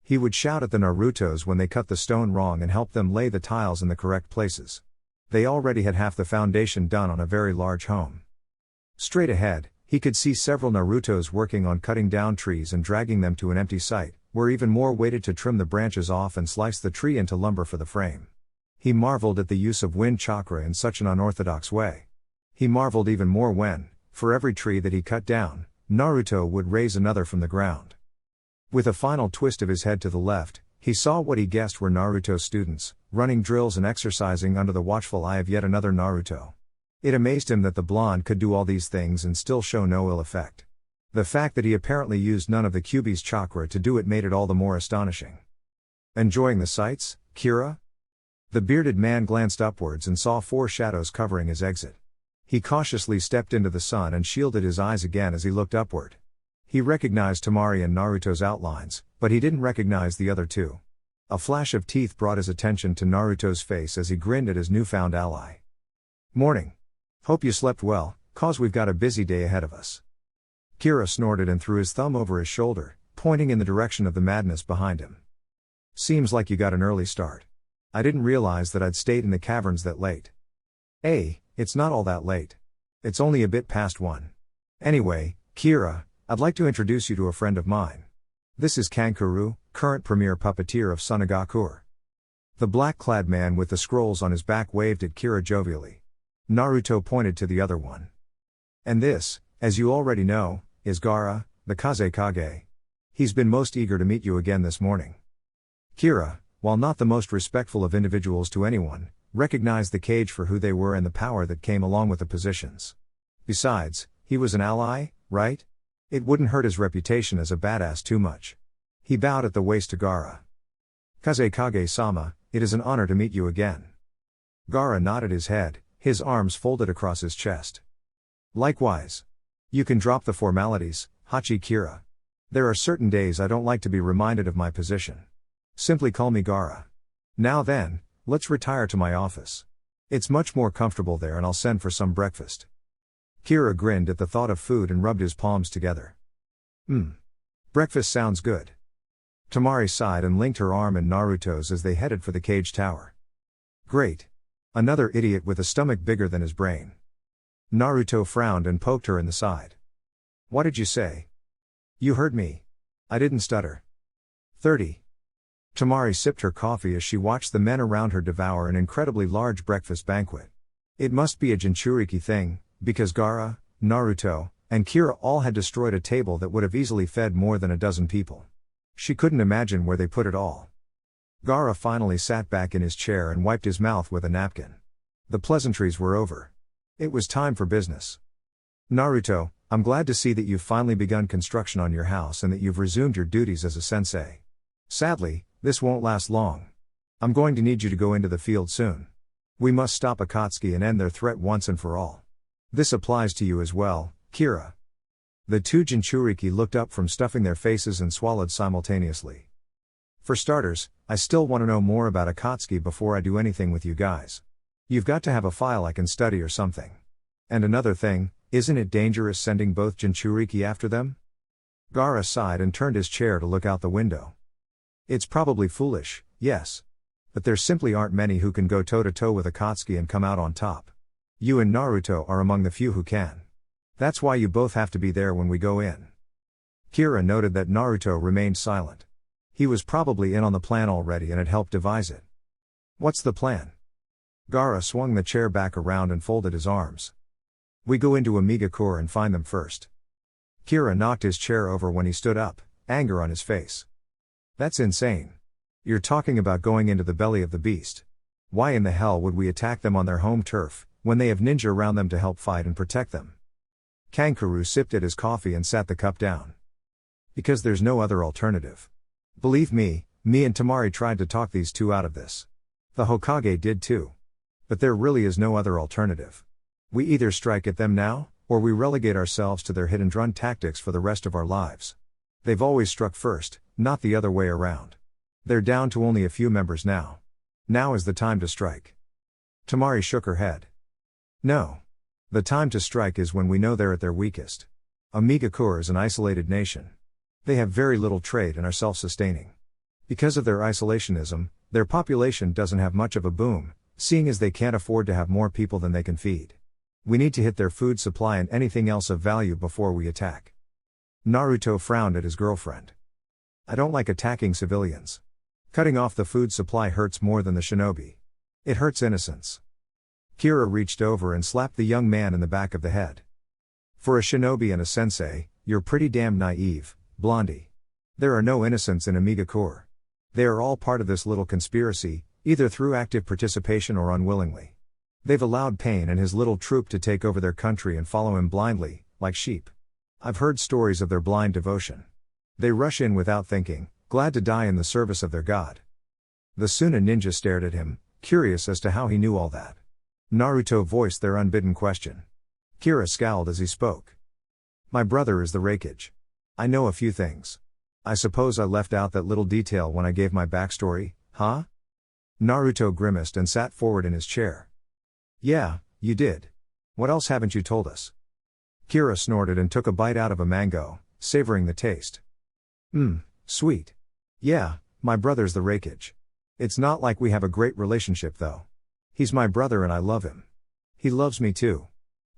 He would shout at the Narutos when they cut the stone wrong and help them lay the tiles in the correct places. They already had half the foundation done on a very large home. Straight ahead, he could see several Narutos working on cutting down trees and dragging them to an empty site, where even more waited to trim the branches off and slice the tree into lumber for the frame. He marveled at the use of wind chakra in such an unorthodox way. He marveled even more when, for every tree that he cut down, Naruto would raise another from the ground. With a final twist of his head to the left, he saw what he guessed were Naruto's students, running drills and exercising under the watchful eye of yet another Naruto. It amazed him that the blonde could do all these things and still show no ill effect. The fact that he apparently used none of the Kyuubi's chakra to do it made it all the more astonishing. Enjoying the sights, Kira? The bearded man glanced upwards and saw 4 shadows covering his exit. He cautiously stepped into the sun and shielded his eyes again as he looked upward. He recognized Temari and Naruto's outlines, but he didn't recognize the other two. A flash of teeth brought his attention to Naruto's face as he grinned at his newfound ally. "Morning. Hope you slept well, cause we've got a busy day ahead of us." Kira snorted and threw his thumb over his shoulder, pointing in the direction of the madness behind him. "Seems like you got an early start. I didn't realize that I'd stayed in the caverns that late." It's not all that late. It's only a bit past 1. Anyway, Kira, I'd like to introduce you to a friend of mine. This is Kankuro, current premier puppeteer of Sunagakur." The black-clad man with the scrolls on his back waved at Kira jovially. Naruto pointed to the other one. "And this, as you already know, is Gaara, the Kazekage. He's been most eager to meet you again this morning." Kira, while not the most respectful of individuals to anyone, recognized the Kage for who they were and the power that came along with the positions. Besides, he was an ally, right? It wouldn't hurt his reputation as a badass too much. He bowed at the waist to Gaara. "Kazekage-sama, it is an honor to meet you again." Gaara nodded his head, his arms folded across his chest. "Likewise. You can drop the formalities, Hachi Kira. There are certain days I don't like to be reminded of my position. Simply call me Gaara. Now then, let's retire to my office. It's much more comfortable there and I'll send for some breakfast." Kira grinned at the thought of food and rubbed his palms together. Breakfast sounds good." Temari sighed and linked her arm in Naruto's as they headed for the cage tower. "Great. Another idiot with a stomach bigger than his brain." Naruto frowned and poked her in the side. "What did you say?" "You heard me. I didn't stutter." 30. Temari sipped her coffee as she watched the men around her devour an incredibly large breakfast banquet. It must be a Jinchuriki thing, because Gaara, Naruto, and Kira all had destroyed a table that would have easily fed more than a dozen people. She couldn't imagine where they put it all. Gaara finally sat back in his chair and wiped his mouth with a napkin. The pleasantries were over. It was time for business. "Naruto, I'm glad to see that you've finally begun construction on your house and that you've resumed your duties as a sensei. Sadly, this won't last long. I'm going to need you to go into the field soon. We must stop Akatsuki and end their threat once and for all. This applies to you as well, Kira." The two Jinchuriki looked up from stuffing their faces and swallowed simultaneously. "For starters, I still want to know more about Akatsuki before I do anything with you guys. You've got to have a file I can study or something. And another thing, isn't it dangerous sending both Jinchuriki after them?" Gaara sighed and turned his chair to look out the window. "It's probably foolish, yes. But there simply aren't many who can go toe-to-toe with Akatsuki and come out on top. You and Naruto are among the few who can. That's why you both have to be there when we go in." Kira noted that Naruto remained silent. He was probably in on the plan already and had helped devise it. "What's the plan?" Gaara swung the chair back around and folded his arms. "We go into Amigakure and find them first." Kira knocked his chair over when he stood up, anger on his face. "That's insane. You're talking about going into the belly of the beast. Why in the hell would we attack them on their home turf, when they have ninja around them to help fight and protect them?" Kankuro sipped at his coffee and sat the cup down. "Because there's no other alternative. Believe me, me and Temari tried to talk these two out of this. The Hokage did too. But there really is no other alternative. We either strike at them now, or we relegate ourselves to their hit and run tactics for the rest of our lives. They've always struck first, not the other way around. They're down to only a few members now. Now is the time to strike." Temari shook her head. "No. The time to strike is when we know they're at their weakest. Amigakure is an isolated nation. They have very little trade and are self-sustaining. Because of their isolationism, their population doesn't have much of a boom, seeing as they can't afford to have more people than they can feed. We need to hit their food supply and anything else of value before we attack. Naruto frowned at his girlfriend. I don't like attacking civilians. Cutting off the food supply hurts more than the shinobi. It hurts innocence. Kira reached over and slapped the young man in the back of the head. For a shinobi and a sensei, you're pretty damn naive, Blondie. There are no innocents in Amigakure. They are all part of this little conspiracy, either through active participation or unwillingly. They've allowed Pain and his little troop to take over their country and follow him blindly, like sheep. I've heard stories of their blind devotion. They rush in without thinking, glad to die in the service of their god. The Suna ninja stared at him, curious as to how he knew all that. Naruto voiced their unbidden question. Kira scowled as he spoke. My brother is the Reikage. I know a few things. I suppose I left out that little detail when I gave my backstory, huh? Naruto grimaced and sat forward in his chair. Yeah, you did. What else haven't you told us? Kira snorted and took a bite out of a mango, savoring the taste. Sweet. Yeah, my brother's the Reikage. It's not like we have a great relationship though. He's my brother and I love him. He loves me too.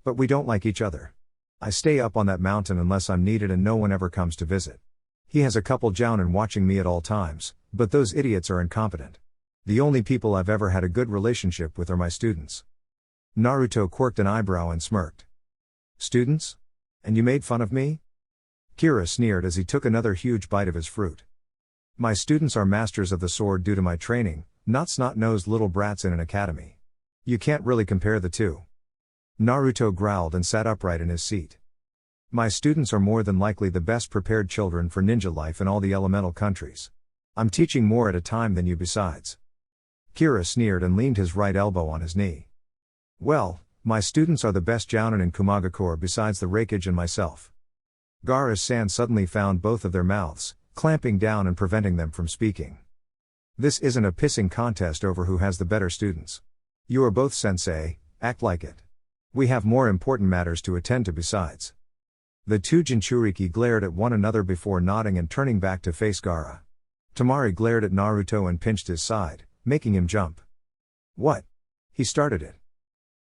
But we don't like each other. I stay up on that mountain unless I'm needed and no one ever comes to visit. He has a couple jounin watching me at all times, but those idiots are incompetent. The only people I've ever had a good relationship with are my students. Naruto quirked an eyebrow and smirked. Students? And you made fun of me? Kira sneered as he took another huge bite of his fruit. My students are masters of the sword due to my training, not snot-nosed little brats in an academy. You can't really compare the two. Naruto growled and sat upright in his seat. My students are more than likely the best prepared children for ninja life in all the elemental countries. I'm teaching more at a time than you besides. Kira sneered and leaned his right elbow on his knee. Well, my students are the best jounin in Kumagakure besides the Reikage and myself. Gaara's-san suddenly found both of their mouths, clamping down and preventing them from speaking. This isn't a pissing contest over who has the better students. You are both sensei, act like it. We have more important matters to attend to besides. The two Jinchuriki glared at one another before nodding and turning back to face Gaara. Temari glared at Naruto and pinched his side, making him jump. What? He started it.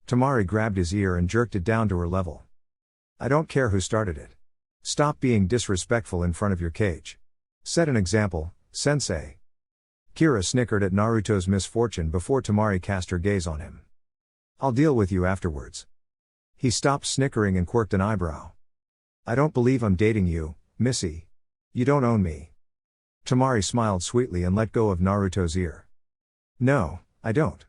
Temari grabbed his ear and jerked it down to her level. I don't care who started it. Stop being disrespectful in front of your cage. Set an example, sensei. Kira snickered at Naruto's misfortune before Temari cast her gaze on him. I'll deal with you afterwards. He stopped snickering and quirked an eyebrow. I don't believe I'm dating you, Missy. You don't own me. Temari smiled sweetly and let go of Naruto's ear. No, I don't.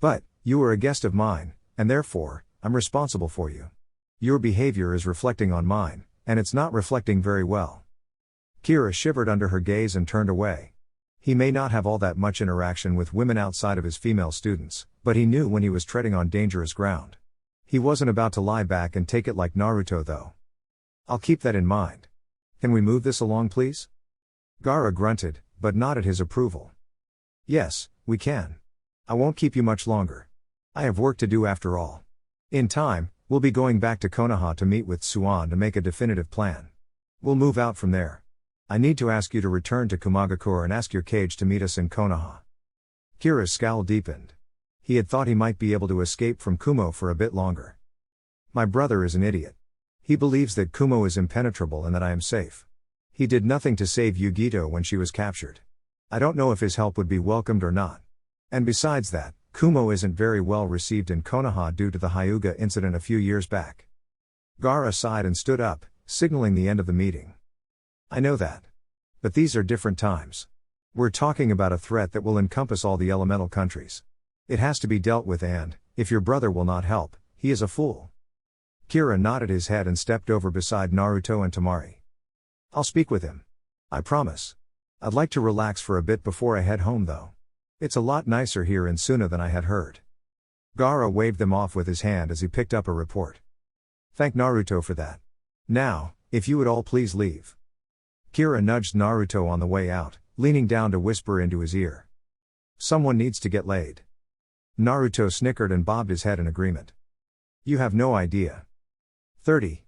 But, you were a guest of mine, and therefore, I'm responsible for you. Your behavior is reflecting on mine, and it's not reflecting very well. Kira shivered under her gaze and turned away. He may not have all that much interaction with women outside of his female students, but he knew when he was treading on dangerous ground. He wasn't about to lie back and take it like Naruto though. I'll keep that in mind. Can we move this along please? Gaara grunted, but nodded his approval. Yes, we can. I won't keep you much longer. I have work to do after all. In time, we'll be going back to Konoha to meet with Tsunade to make a definitive plan. We'll move out from there. I need to ask you to return to Kumagakure and ask your cage to meet us in Konoha. Kira's scowl deepened. He had thought he might be able to escape from Kumo for a bit longer. My brother is an idiot. He believes that Kumo is impenetrable and that I am safe. He did nothing to save Yugito when she was captured. I don't know if his help would be welcomed or not. And besides that, Kumo isn't very well received in Konoha due to the Hyuga incident a few years back. Gaara sighed and stood up, signaling the end of the meeting. I know that. But these are different times. We're talking about a threat that will encompass all the elemental countries. It has to be dealt with and, if your brother will not help, he is a fool. Kira nodded his head and stepped over beside Naruto and Temari. I'll speak with him. I promise. I'd like to relax for a bit before I head home though. It's a lot nicer here in Suna than I had heard. Gaara waved them off with his hand as he picked up a report. Thank Naruto for that. Now, if you would all please leave. Kira nudged Naruto on the way out, leaning down to whisper into his ear. Someone needs to get laid. Naruto snickered and bobbed his head in agreement. You have no idea. 30.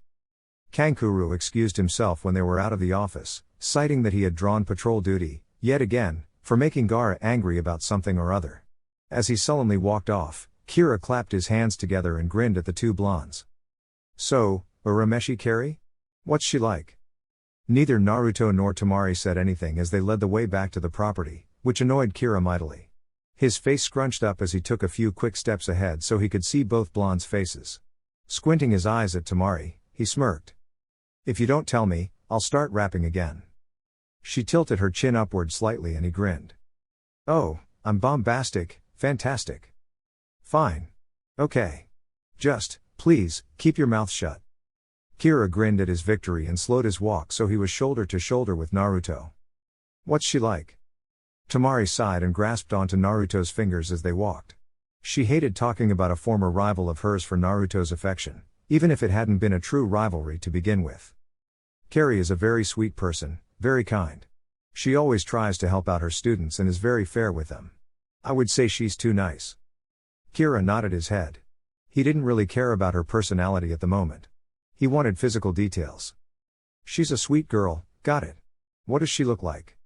Kankuro excused himself when they were out of the office, citing that he had drawn patrol duty, yet again, For making Gaara angry about something or other. As he sullenly walked off, Kira clapped his hands together and grinned at the two blondes. So, Urameshi Carry? What's she like? Neither Naruto nor Temari said anything as they led the way back to the property, which annoyed Kira mightily. His face scrunched up as he took a few quick steps ahead so he could see both blondes' faces. Squinting his eyes at Temari, he smirked. If you don't tell me, I'll start rapping again. She tilted her chin upward slightly and he grinned. Oh, I'm bombastic, fantastic. Fine. Okay. Just, please, keep your mouth shut. Kira grinned at his victory and slowed his walk so he was shoulder to shoulder with Naruto. What's she like? Temari sighed and grasped onto Naruto's fingers as they walked. She hated talking about a former rival of hers for Naruto's affection, even if it hadn't been a true rivalry to begin with. Carrie is a very sweet person, very kind. She always tries to help out her students and is very fair with them. I would say she's too nice. Kira nodded his head. He didn't really care about her personality at the moment. He wanted physical details. She's a sweet girl, got it. What does she look like?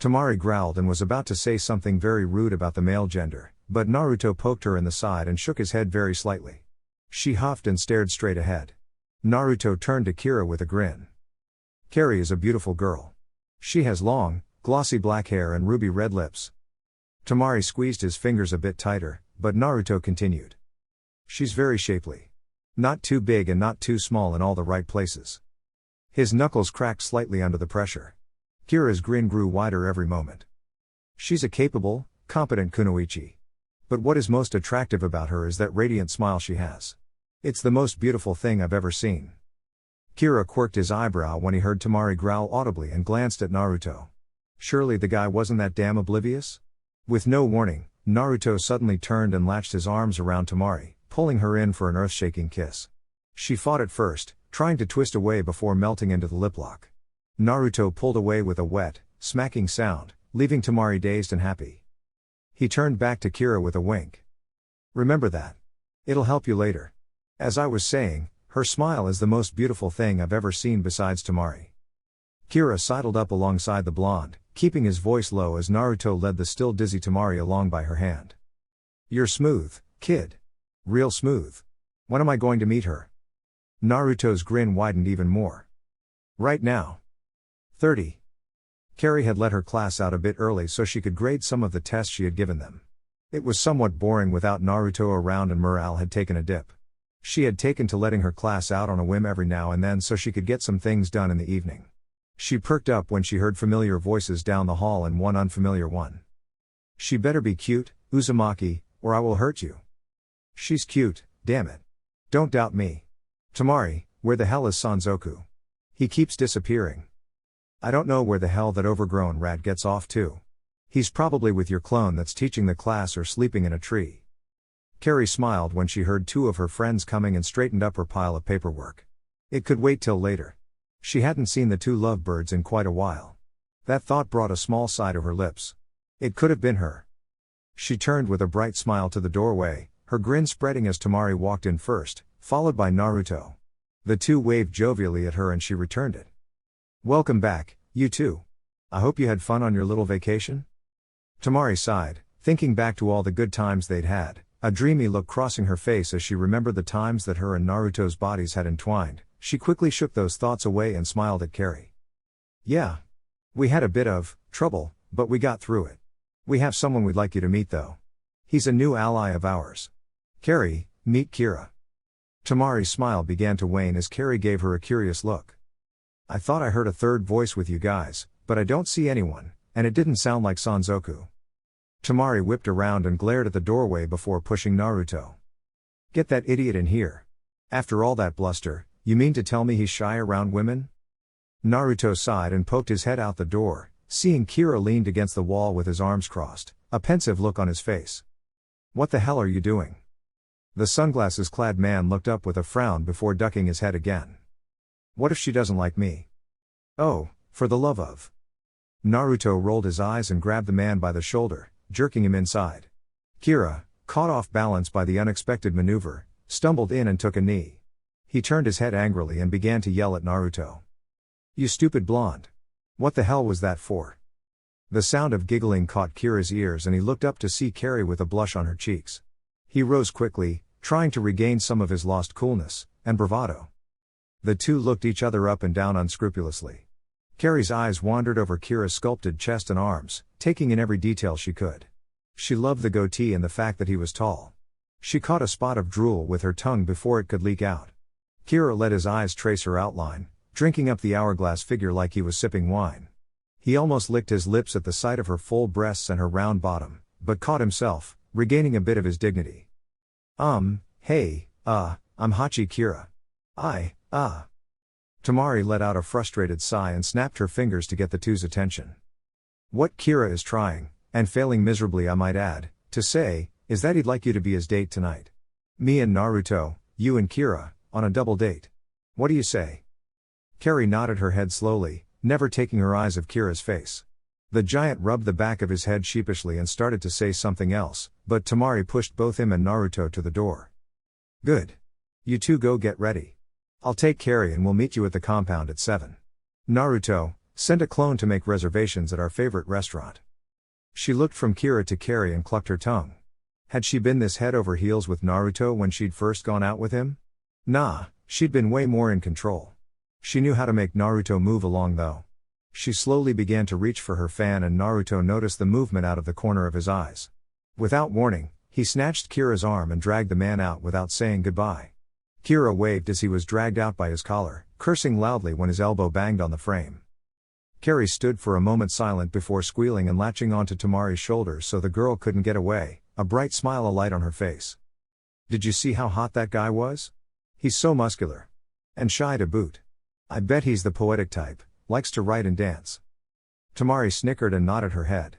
Temari growled and was about to say something very rude about the male gender, but Naruto poked her in the side and shook his head very slightly. She huffed and stared straight ahead. Naruto turned to Kira with a grin. Carrie is a beautiful girl. She has long, glossy black hair and ruby red lips. Temari squeezed his fingers a bit tighter, but Naruto continued. She's very shapely. Not too big and not too small in all the right places. His knuckles cracked slightly under the pressure. Kira's grin grew wider every moment. She's a capable, competent kunoichi. But what is most attractive about her is that radiant smile she has. It's the most beautiful thing I've ever seen. Kira quirked his eyebrow when he heard Temari growl audibly and glanced at Naruto. Surely the guy wasn't that damn oblivious? With no warning, Naruto suddenly turned and latched his arms around Temari, pulling her in for an earth-shaking kiss. She fought at first, trying to twist away before melting into the lip lock. Naruto pulled away with a wet, smacking sound, leaving Temari dazed and happy. He turned back to Kira with a wink. Remember that. It'll help you later. As I was saying, her smile is the most beautiful thing I've ever seen besides Temari. Kira sidled up alongside the blonde, keeping his voice low as Naruto led the still dizzy Temari along by her hand. You're smooth, kid. Real smooth. When am I going to meet her? Naruto's grin widened even more. Right now. 30. Carrie had let her class out a bit early so she could grade some of the tests she had given them. It was somewhat boring without Naruto around and morale had taken a dip. She had taken to letting her class out on a whim every now and then so she could get some things done in the evening. She perked up when she heard familiar voices down the hall and one unfamiliar one. She better be cute, Uzumaki, or I will hurt you. She's cute, damn it. Don't doubt me. Temari, where the hell is Sanzoku? He keeps disappearing. I don't know where the hell that overgrown rat gets off to. He's probably with your clone that's teaching the class or sleeping in a tree. Carrie smiled when she heard two of her friends coming and straightened up her pile of paperwork. It could wait till later. She hadn't seen the two lovebirds in quite a while. That thought brought a small sigh to her lips. It could have been her. She turned with a bright smile to the doorway, her grin spreading as Temari walked in first, followed by Naruto. The two waved jovially at her and she returned it. Welcome back, you two. I hope you had fun on your little vacation? Temari sighed, thinking back to all the good times they'd had, a dreamy look crossing her face as she remembered the times that her and Naruto's bodies had entwined. She quickly shook those thoughts away and smiled at Carrie. Yeah. We had a bit of trouble, but we got through it. We have someone we'd like you to meet though. He's a new ally of ours. Carrie, meet Kira. Temari's smile began to wane as Carrie gave her a curious look. I thought I heard a third voice with you guys, but I don't see anyone, and it didn't sound like Sanzoku. Temari whipped around and glared at the doorway before pushing Naruto. Get that idiot in here. After all that bluster, you mean to tell me he's shy around women? Naruto sighed and poked his head out the door, seeing Kira leaned against the wall with his arms crossed, a pensive look on his face. What the hell are you doing? The sunglasses-clad man looked up with a frown before ducking his head again. What if she doesn't like me? Oh, for the love of... Naruto rolled his eyes and grabbed the man by the shoulder, jerking him inside. Kira, caught off balance by the unexpected maneuver, stumbled in and took a knee. He turned his head angrily and began to yell at Naruto. You stupid blonde. What the hell was that for? The sound of giggling caught Kira's ears and he looked up to see Carrie with a blush on her cheeks. He rose quickly, trying to regain some of his lost coolness and bravado. The two looked each other up and down unscrupulously. Carrie's eyes wandered over Kira's sculpted chest and arms, taking in every detail she could. She loved the goatee and the fact that he was tall. She caught a spot of drool with her tongue before it could leak out. Kira let his eyes trace her outline, drinking up the hourglass figure like he was sipping wine. He almost licked his lips at the sight of her full breasts and her round bottom, but caught himself, regaining a bit of his dignity. Hey, I'm Hachi Kira. Temari let out a frustrated sigh and snapped her fingers to get the two's attention. What Kira is trying, and failing miserably I might add, to say, is that he'd like you to be his date tonight. Me and Naruto, you and Kira, on a double date. What do you say? Carrie nodded her head slowly, never taking her eyes off Kira's face. The giant rubbed the back of his head sheepishly and started to say something else, but Temari pushed both him and Naruto to the door. Good. You two go get ready. I'll take Carrie and we'll meet you at the compound at 7. Naruto, send a clone to make reservations at our favorite restaurant. She looked from Kira to Carrie and clucked her tongue. Had she been this head over heels with Naruto when she'd first gone out with him? Nah, she'd been way more in control. She knew how to make Naruto move along though. She slowly began to reach for her fan and Naruto noticed the movement out of the corner of his eyes. Without warning, he snatched Kira's arm and dragged the man out without saying goodbye. Kira waved as he was dragged out by his collar, cursing loudly when his elbow banged on the frame. Carrie stood for a moment silent before squealing and latching onto Temari's shoulders so the girl couldn't get away, a bright smile alight on her face. Did you see how hot that guy was? He's so muscular. And shy to boot. I bet he's the poetic type, likes to write and dance. Temari snickered and nodded her head.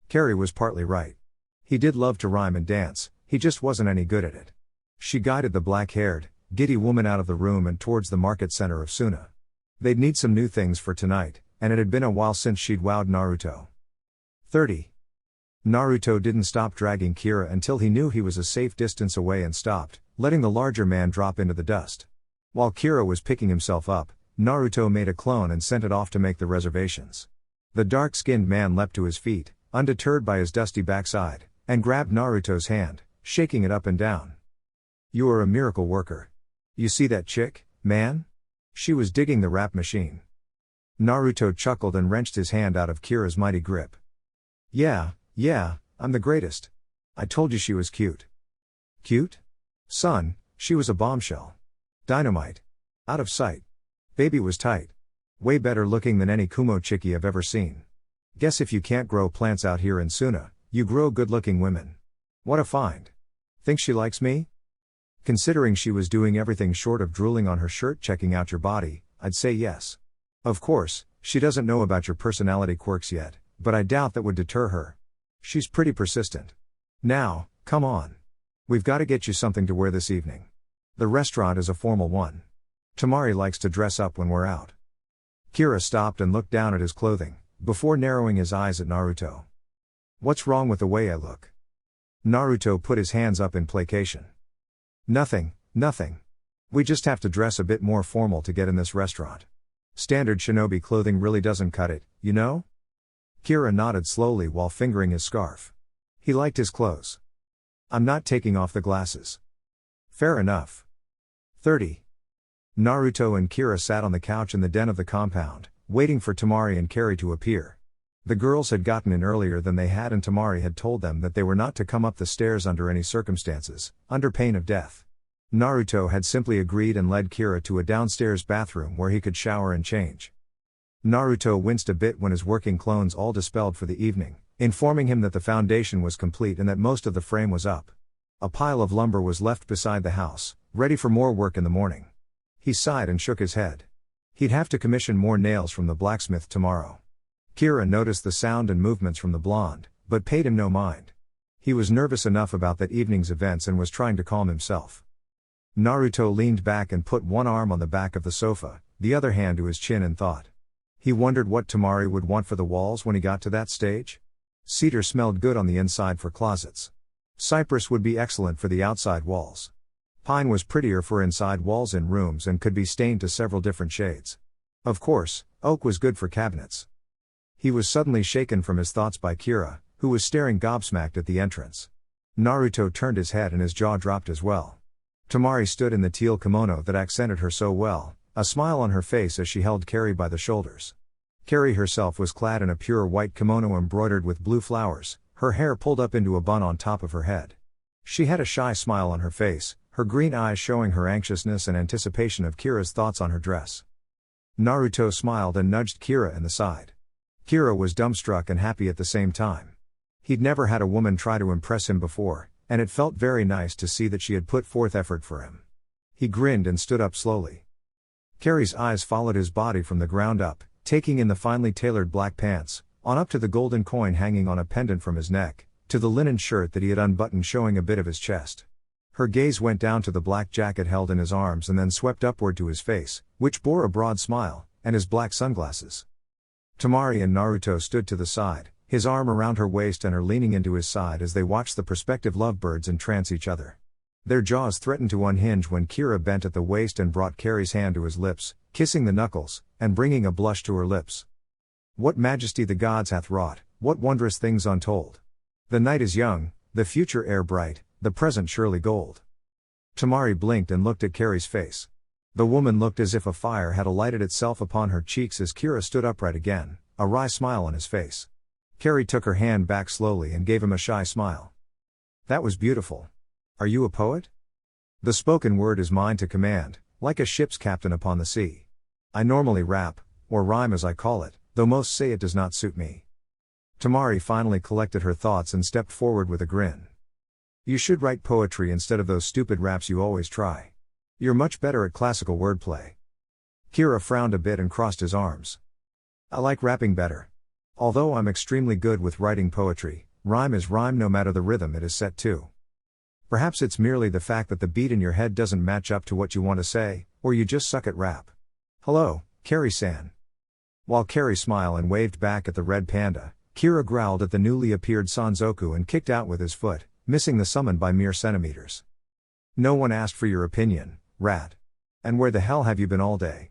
Carrie was partly right. He did love to rhyme and dance, he just wasn't any good at it. She guided the black-haired, giddy woman out of the room and towards the market center of Suna. They'd need some new things for tonight, and it had been a while since she'd wowed Naruto. 30. Naruto didn't stop dragging Kira until he knew he was a safe distance away and stopped, letting the larger man drop into the dust. While Kira was picking himself up, Naruto made a clone and sent it off to make the reservations. The dark-skinned man leapt to his feet, undeterred by his dusty backside, and grabbed Naruto's hand, shaking it up and down. You are a miracle worker. You see that chick, man? She was digging the rap machine. Naruto chuckled and wrenched his hand out of Kira's mighty grip. Yeah, I'm the greatest. I told you she was cute. Cute? Son, she was a bombshell. Dynamite. Out of sight. Baby was tight. Way better looking than any Kumo chickie I've ever seen. Guess if you can't grow plants out here in Suna, you grow good-looking women. What a find. Think she likes me? Considering she was doing everything short of drooling on her shirt checking out your body, I'd say yes. Of course, she doesn't know about your personality quirks yet, but I doubt that would deter her. She's pretty persistent. Now, come on. We've got to get you something to wear this evening. The restaurant is a formal one. Temari likes to dress up when we're out. Kira stopped and looked down at his clothing, before narrowing his eyes at Naruto. What's wrong with the way I look? Naruto put his hands up in placation. Nothing. We just have to dress a bit more formal to get in this restaurant. Standard shinobi clothing really doesn't cut it, you know? Kira nodded slowly while fingering his scarf. He liked his clothes. I'm not taking off the glasses. Fair enough. 30. Naruto and Kira sat on the couch in the den of the compound, waiting for Temari and Carrie to appear. The girls had gotten in earlier than they had and Temari had told them that they were not to come up the stairs under any circumstances, under pain of death. Naruto had simply agreed and led Kira to a downstairs bathroom where he could shower and change. Naruto winced a bit when his working clothes all dispelled for the evening, informing him that the foundation was complete and that most of the frame was up. A pile of lumber was left beside the house, ready for more work in the morning. He sighed and shook his head. He'd have to commission more nails from the blacksmith tomorrow. Kira noticed the sound and movements from the blonde, but paid him no mind. He was nervous enough about that evening's events and was trying to calm himself. Naruto leaned back and put one arm on the back of the sofa, the other hand to his chin and thought. He wondered what Temari would want for the walls when he got to that stage. Cedar smelled good on the inside for closets. Cypress would be excellent for the outside walls. Pine was prettier for inside walls in rooms and could be stained to several different shades. Of course, oak was good for cabinets. He was suddenly shaken from his thoughts by Kira, who was staring gobsmacked at the entrance. Naruto turned his head and his jaw dropped as well. Temari stood in the teal kimono that accented her so well, a smile on her face as she held Carrie by the shoulders. Carrie herself was clad in a pure white kimono embroidered with blue flowers, her hair pulled up into a bun on top of her head. She had a shy smile on her face, her green eyes showing her anxiousness and anticipation of Kira's thoughts on her dress. Naruto smiled and nudged Kira in the side. Kira was dumbstruck and happy at the same time. He'd never had a woman try to impress him before, and it felt very nice to see that she had put forth effort for him. He grinned and stood up slowly. Carrie's eyes followed his body from the ground up, taking in the finely tailored black pants, on up to the golden coin hanging on a pendant from his neck, to the linen shirt that he had unbuttoned showing a bit of his chest. Her gaze went down to the black jacket held in his arms and then swept upward to his face, which bore a broad smile, and his black sunglasses. Temari and Naruto stood to the side, his arm around her waist and her leaning into his side as they watched the prospective lovebirds entrance each other. Their jaws threatened to unhinge when Kira bent at the waist and brought Carrie's hand to his lips, kissing the knuckles, and bringing a blush to her lips. What majesty the gods hath wrought, what wondrous things untold. The night is young, the future air bright, the present surely gold. Temari blinked and looked at Carrie's face. The woman looked as if a fire had alighted itself upon her cheeks as Kira stood upright again, a wry smile on his face. Carrie took her hand back slowly and gave him a shy smile. That was beautiful. Are you a poet? The spoken word is mine to command, like a ship's captain upon the sea. I normally rap, or rhyme as I call it, though most say it does not suit me. Temari finally collected her thoughts and stepped forward with a grin. You should write poetry instead of those stupid raps you always try. You're much better at classical wordplay. Kira frowned a bit and crossed his arms. I like rapping better. Although I'm extremely good with writing poetry, rhyme is rhyme no matter the rhythm it is set to. Perhaps it's merely the fact that the beat in your head doesn't match up to what you want to say, or you just suck at rap. Hello, Carrie-san. While Carrie smiled and waved back at the red panda, Kira growled at the newly appeared Sanzoku and kicked out with his foot, missing the summon by mere centimeters. No one asked for your opinion, rat. And where the hell have you been all day?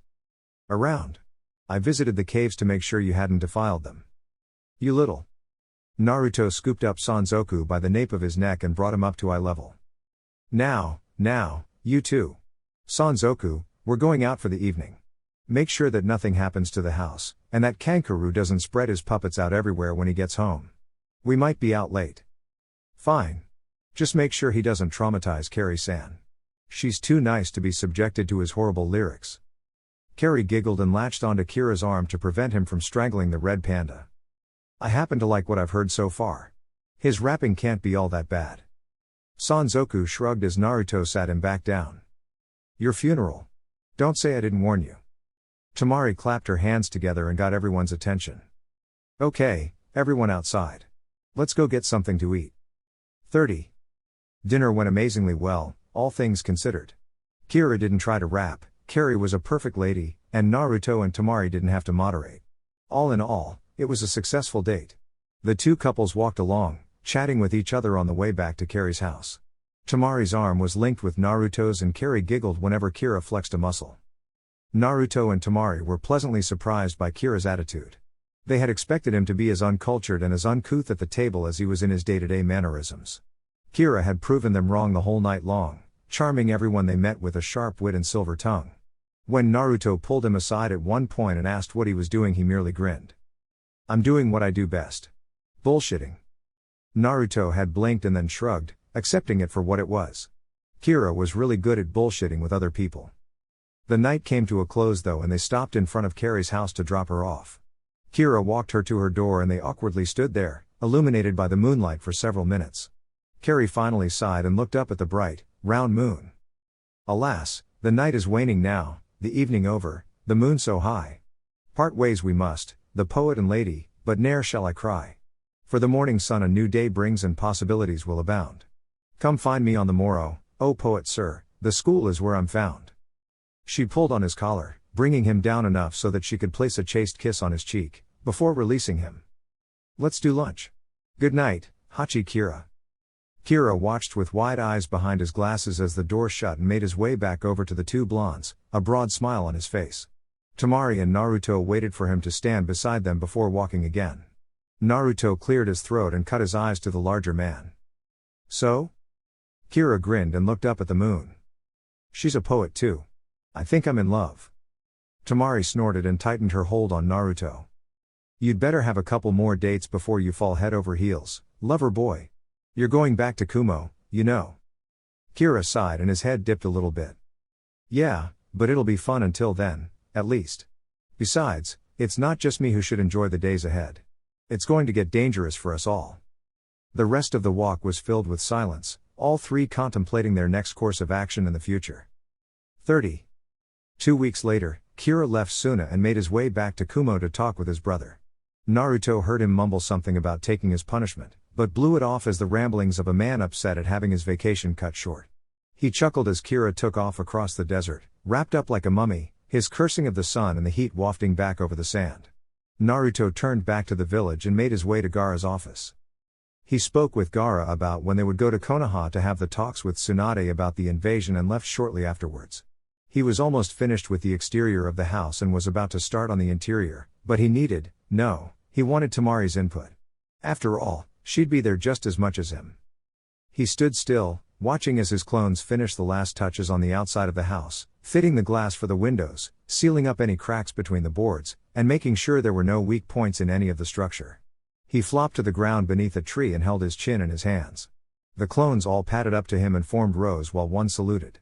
Around. I visited the caves to make sure you hadn't defiled them. You little. Naruto scooped up Sanzoku by the nape of his neck and brought him up to eye level. Now, you two. Sanzoku, we're going out for the evening. Make sure that nothing happens to the house, and that Kankuro doesn't spread his puppets out everywhere when he gets home. We might be out late. Fine. Just make sure he doesn't traumatize Carrie-san. She's too nice to be subjected to his horrible lyrics. Carrie giggled and latched onto Kira's arm to prevent him from strangling the red panda. I happen to like what I've heard so far. His rapping can't be all that bad. Sanzoku shrugged as Naruto sat him back down. Your funeral. Don't say I didn't warn you. Temari clapped her hands together and got everyone's attention. Okay, everyone outside. Let's go get something to eat. 30. Dinner went amazingly well, all things considered. Kira didn't try to rap, Carrie was a perfect lady, and Naruto and Temari didn't have to moderate. All in all, it was a successful date. The two couples walked along, chatting with each other on the way back to Carrie's house. Temari's arm was linked with Naruto's and Carrie giggled whenever Kira flexed a muscle. Naruto and Temari were pleasantly surprised by Kira's attitude. They had expected him to be as uncultured and as uncouth at the table as he was in his day-to-day mannerisms. Kira had proven them wrong the whole night long, charming everyone they met with a sharp wit and silver tongue. When Naruto pulled him aside at one point and asked what he was doing, he merely grinned. I'm doing what I do best. Bullshitting. Naruto had blinked and then shrugged, accepting it for what it was. Kira was really good at bullshitting with other people. The night came to a close though and they stopped in front of Carrie's house to drop her off. Kira walked her to her door and they awkwardly stood there, illuminated by the moonlight for several minutes. Carrie finally sighed and looked up at the bright, round moon. Alas, the night is waning now, the evening over, the moon so high. Part ways we must, the poet and lady, but ne'er shall I cry. For the morning sun a new day brings and possibilities will abound. Come find me on the morrow, O poet sir, the school is where I'm found. She pulled on his collar, bringing him down enough so that she could place a chaste kiss on his cheek, before releasing him. Let's do lunch. Good night, Hachi Kira. Kira watched with wide eyes behind his glasses as the door shut and made his way back over to the two blondes, a broad smile on his face. Temari and Naruto waited for him to stand beside them before walking again. Naruto cleared his throat and cut his eyes to the larger man. So? Kira grinned and looked up at the moon. She's a poet too. I think I'm in love. Temari snorted and tightened her hold on Naruto. You'd better have a couple more dates before you fall head over heels, lover boy. You're going back to Kumo, you know. Kira sighed and his head dipped a little bit. Yeah, but it'll be fun until then, at least. Besides, it's not just me who should enjoy the days ahead. It's going to get dangerous for us all. The rest of the walk was filled with silence, all three contemplating their next course of action in the future. 30. 2 weeks later, Kira left Suna and made his way back to Kumo to talk with his brother. Naruto heard him mumble something about taking his punishment, but blew it off as the ramblings of a man upset at having his vacation cut short. He chuckled as Kira took off across the desert, wrapped up like a mummy, his cursing of the sun and the heat wafting back over the sand. Naruto turned back to the village and made his way to Gaara's office. He spoke with Gaara about when they would go to Konoha to have the talks with Tsunade about the invasion and left shortly afterwards. He was almost finished with the exterior of the house and was about to start on the interior, but he wanted Temari's input. After all, she'd be there just as much as him. He stood still, watching as his clones finished the last touches on the outside of the house, fitting the glass for the windows, sealing up any cracks between the boards, and making sure there were no weak points in any of the structure. He flopped to the ground beneath a tree and held his chin in his hands. The clones all padded up to him and formed rows while one saluted.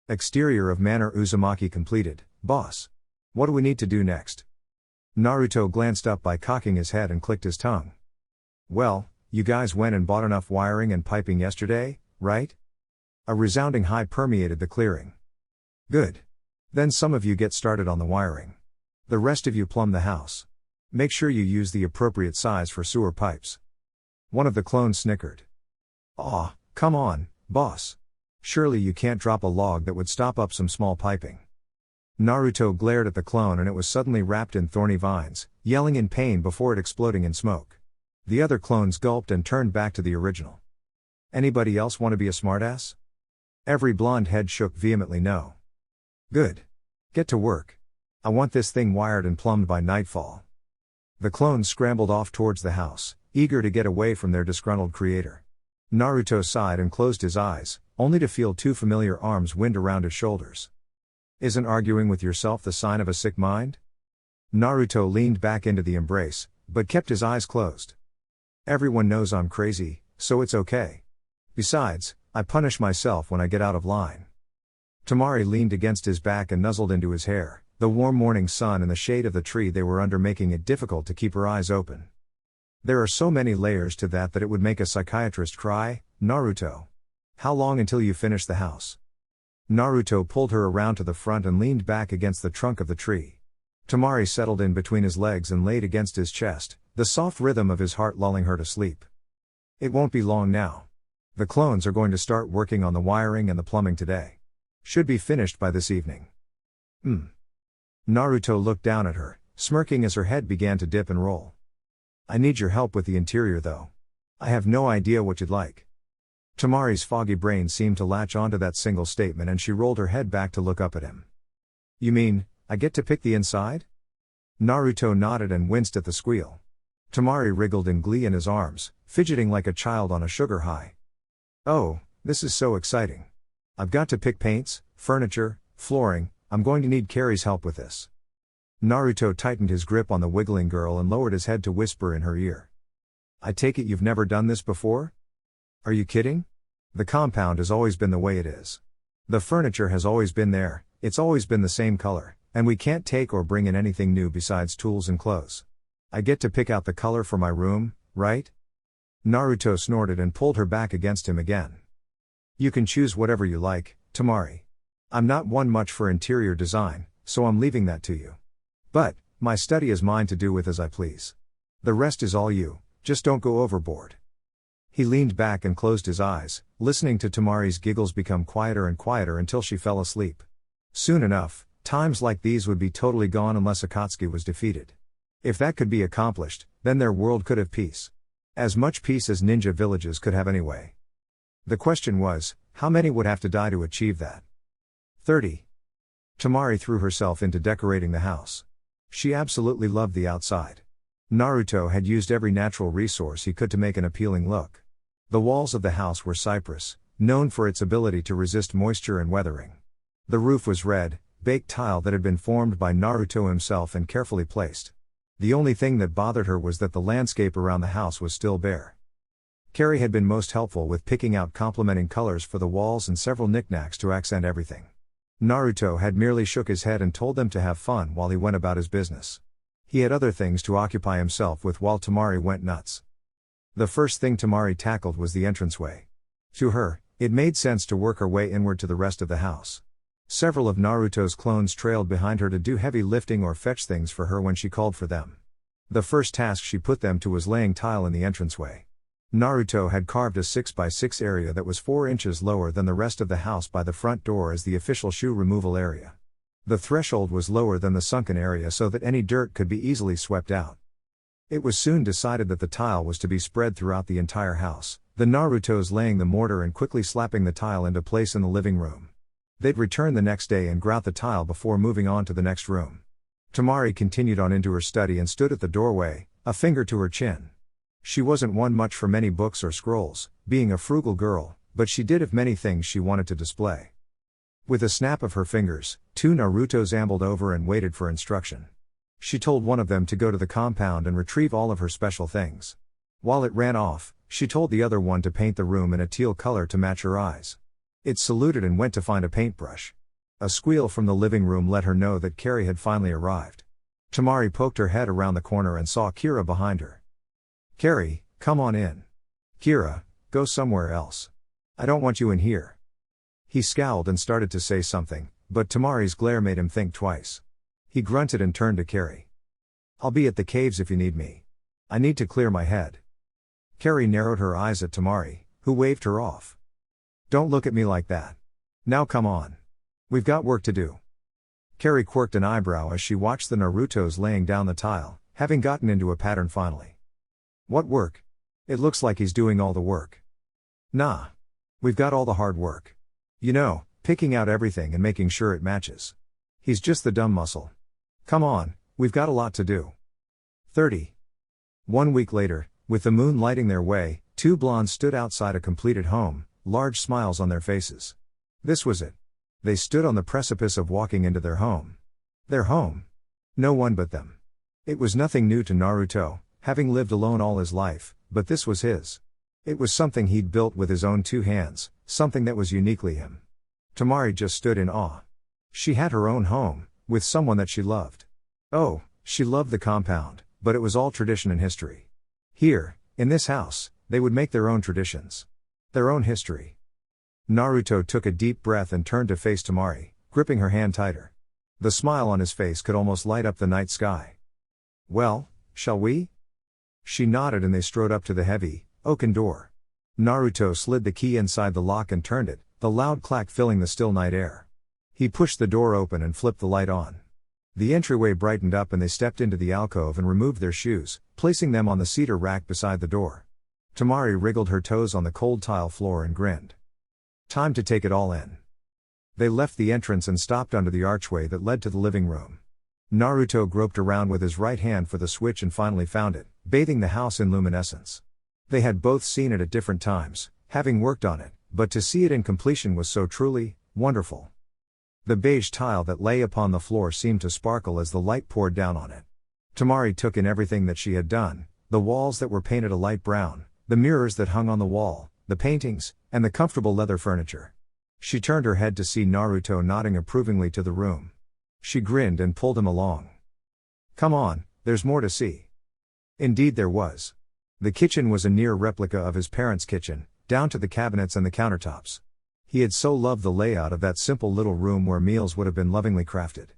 Exterior of Manor Uzumaki completed, boss. What do we need to do next? Naruto glanced up by cocking his head and clicked his tongue. Well, you guys went and bought enough wiring and piping yesterday, right? A resounding high permeated the clearing. Good. Then some of you get started on the wiring. The rest of you plumb the house. Make sure you use the appropriate size for sewer pipes. One of the clones snickered. Aw, come on, boss. Surely you can't drop a log that would stop up some small piping. Naruto glared at the clone and it was suddenly wrapped in thorny vines, yelling in pain before it exploding in smoke. The other clones gulped and turned back to the original. Anybody else want to be a smartass? Every blonde head shook vehemently no. Good. Get to work. I want this thing wired and plumbed by nightfall. The clones scrambled off towards the house, eager to get away from their disgruntled creator. Naruto sighed and closed his eyes, only to feel two familiar arms wind around his shoulders. Isn't arguing with yourself the sign of a sick mind? Naruto leaned back into the embrace, but kept his eyes closed. Everyone knows I'm crazy, so it's okay. Besides, I punish myself when I get out of line. Temari leaned against his back and nuzzled into his hair, the warm morning sun and the shade of the tree they were under making it difficult to keep her eyes open. There are so many layers to that it would make a psychiatrist cry. Naruto. How long until you finish the house? Naruto pulled her around to the front and leaned back against the trunk of the tree. Temari settled in between his legs and laid against his chest, the soft rhythm of his heart lulling her to sleep. It won't be long now. The clones are going to start working on the wiring and the plumbing today. Should be finished by this evening. Naruto looked down at her, smirking as her head began to dip and roll. I need your help with the interior though. I have no idea what you'd like. Temari's foggy brain seemed to latch onto that single statement and she rolled her head back to look up at him. You mean, I get to pick the inside? Naruto nodded and winced at the squeal. Temari wriggled in glee in his arms, fidgeting like a child on a sugar high. Oh, this is so exciting. I've got to pick paints, furniture, flooring. I'm going to need Carrie's help with this. Naruto tightened his grip on the wiggling girl and lowered his head to whisper in her ear. I take it you've never done this before? Are you kidding? The compound has always been the way it is. The furniture has always been there, it's always been the same color, and we can't take or bring in anything new besides tools and clothes. I get to pick out the color for my room, right? Naruto snorted and pulled her back against him again. You can choose whatever you like, Temari. I'm not one much for interior design, so I'm leaving that to you. But, my study is mine to do with as I please. The rest is all you, just don't go overboard. He leaned back and closed his eyes, listening to Temari's giggles become quieter and quieter until she fell asleep. Soon enough, times like these would be totally gone unless Akatsuki was defeated. If that could be accomplished, then their world could have peace. As much peace as ninja villages could have anyway. The question was, how many would have to die to achieve that? 30. Temari threw herself into decorating the house. She absolutely loved the outside. Naruto had used every natural resource he could to make an appealing look. The walls of the house were cypress, known for its ability to resist moisture and weathering. The roof was red, baked tile that had been formed by Naruto himself and carefully placed. The only thing that bothered her was that the landscape around the house was still bare. Carrie had been most helpful with picking out complementing colors for the walls and several knickknacks to accent everything. Naruto had merely shook his head and told them to have fun while he went about his business. He had other things to occupy himself with while Temari went nuts. The first thing Temari tackled was the entranceway. To her, it made sense to work her way inward to the rest of the house. Several of Naruto's clones trailed behind her to do heavy lifting or fetch things for her when she called for them. The first task she put them to was laying tile in the entranceway. Naruto had carved a 6x6 area that was 4 inches lower than the rest of the house by the front door as the official shoe removal area. The threshold was lower than the sunken area so that any dirt could be easily swept out. It was soon decided that the tile was to be spread throughout the entire house, the Narutos laying the mortar and quickly slapping the tile into place in the living room. They'd return the next day and grout the tile before moving on to the next room. Temari continued on into her study and stood at the doorway, a finger to her chin. She wasn't one much for many books or scrolls, being a frugal girl, but she did have many things she wanted to display. With a snap of her fingers, 2 Narutos ambled over and waited for instruction. She told one of them to go to the compound and retrieve all of her special things. While it ran off, she told the other one to paint the room in a teal color to match her eyes. It saluted and went to find a paintbrush. A squeal from the living room let her know that Carrie had finally arrived. Temari poked her head around the corner and saw Kira behind her. "Carrie, come on in." "Kira, go somewhere else. I don't want you in here." He scowled and started to say something, but Temari's glare made him think twice. He grunted and turned to Carrie. "I'll be at the caves if you need me. I need to clear my head." Carrie narrowed her eyes at Temari, who waved her off. "Don't look at me like that. Now come on. We've got work to do." Carrie quirked an eyebrow as she watched the Narutos laying down the tile, having gotten into a pattern finally. "What work? It looks like he's doing all the work." "Nah. We've got all the hard work. You know, picking out everything and making sure it matches. He's just the dumb muscle. Come on, we've got a lot to do." 30. 1 week later, with the moon lighting their way, 2 blondes stood outside a completed home, large smiles on their faces. This was it. They stood on the precipice of walking into their home. Their home. No one but them. It was nothing new to Naruto, having lived alone all his life, but this was his. It was something he'd built with his own 2 hands, something that was uniquely him. Temari just stood in awe. She had her own home, with someone that she loved. Oh, she loved the compound, but it was all tradition and history. Here, in this house, they would make their own traditions. Their own history. Naruto took a deep breath and turned to face Temari, gripping her hand tighter. The smile on his face could almost light up the night sky. "Well, shall we?" She nodded and they strode up to the heavy, oaken door. Naruto slid the key inside the lock and turned it, the loud clack filling the still night air. He pushed the door open and flipped the light on. The entryway brightened up and they stepped into the alcove and removed their shoes, placing them on the cedar rack beside the door. Temari wriggled her toes on the cold tile floor and grinned. Time to take it all in. They left the entrance and stopped under the archway that led to the living room. Naruto groped around with his right hand for the switch and finally found it, bathing the house in luminescence. They had both seen it at different times, having worked on it, but to see it in completion was so truly wonderful. The beige tile that lay upon the floor seemed to sparkle as the light poured down on it. Temari took in everything that she had done, the walls that were painted a light brown, the mirrors that hung on the wall, the paintings, and the comfortable leather furniture. She turned her head to see Naruto nodding approvingly to the room. She grinned and pulled him along. "Come on, there's more to see." Indeed there was. The kitchen was a near replica of his parents' kitchen, down to the cabinets and the countertops. He had so loved the layout of that simple little room where meals would have been lovingly crafted.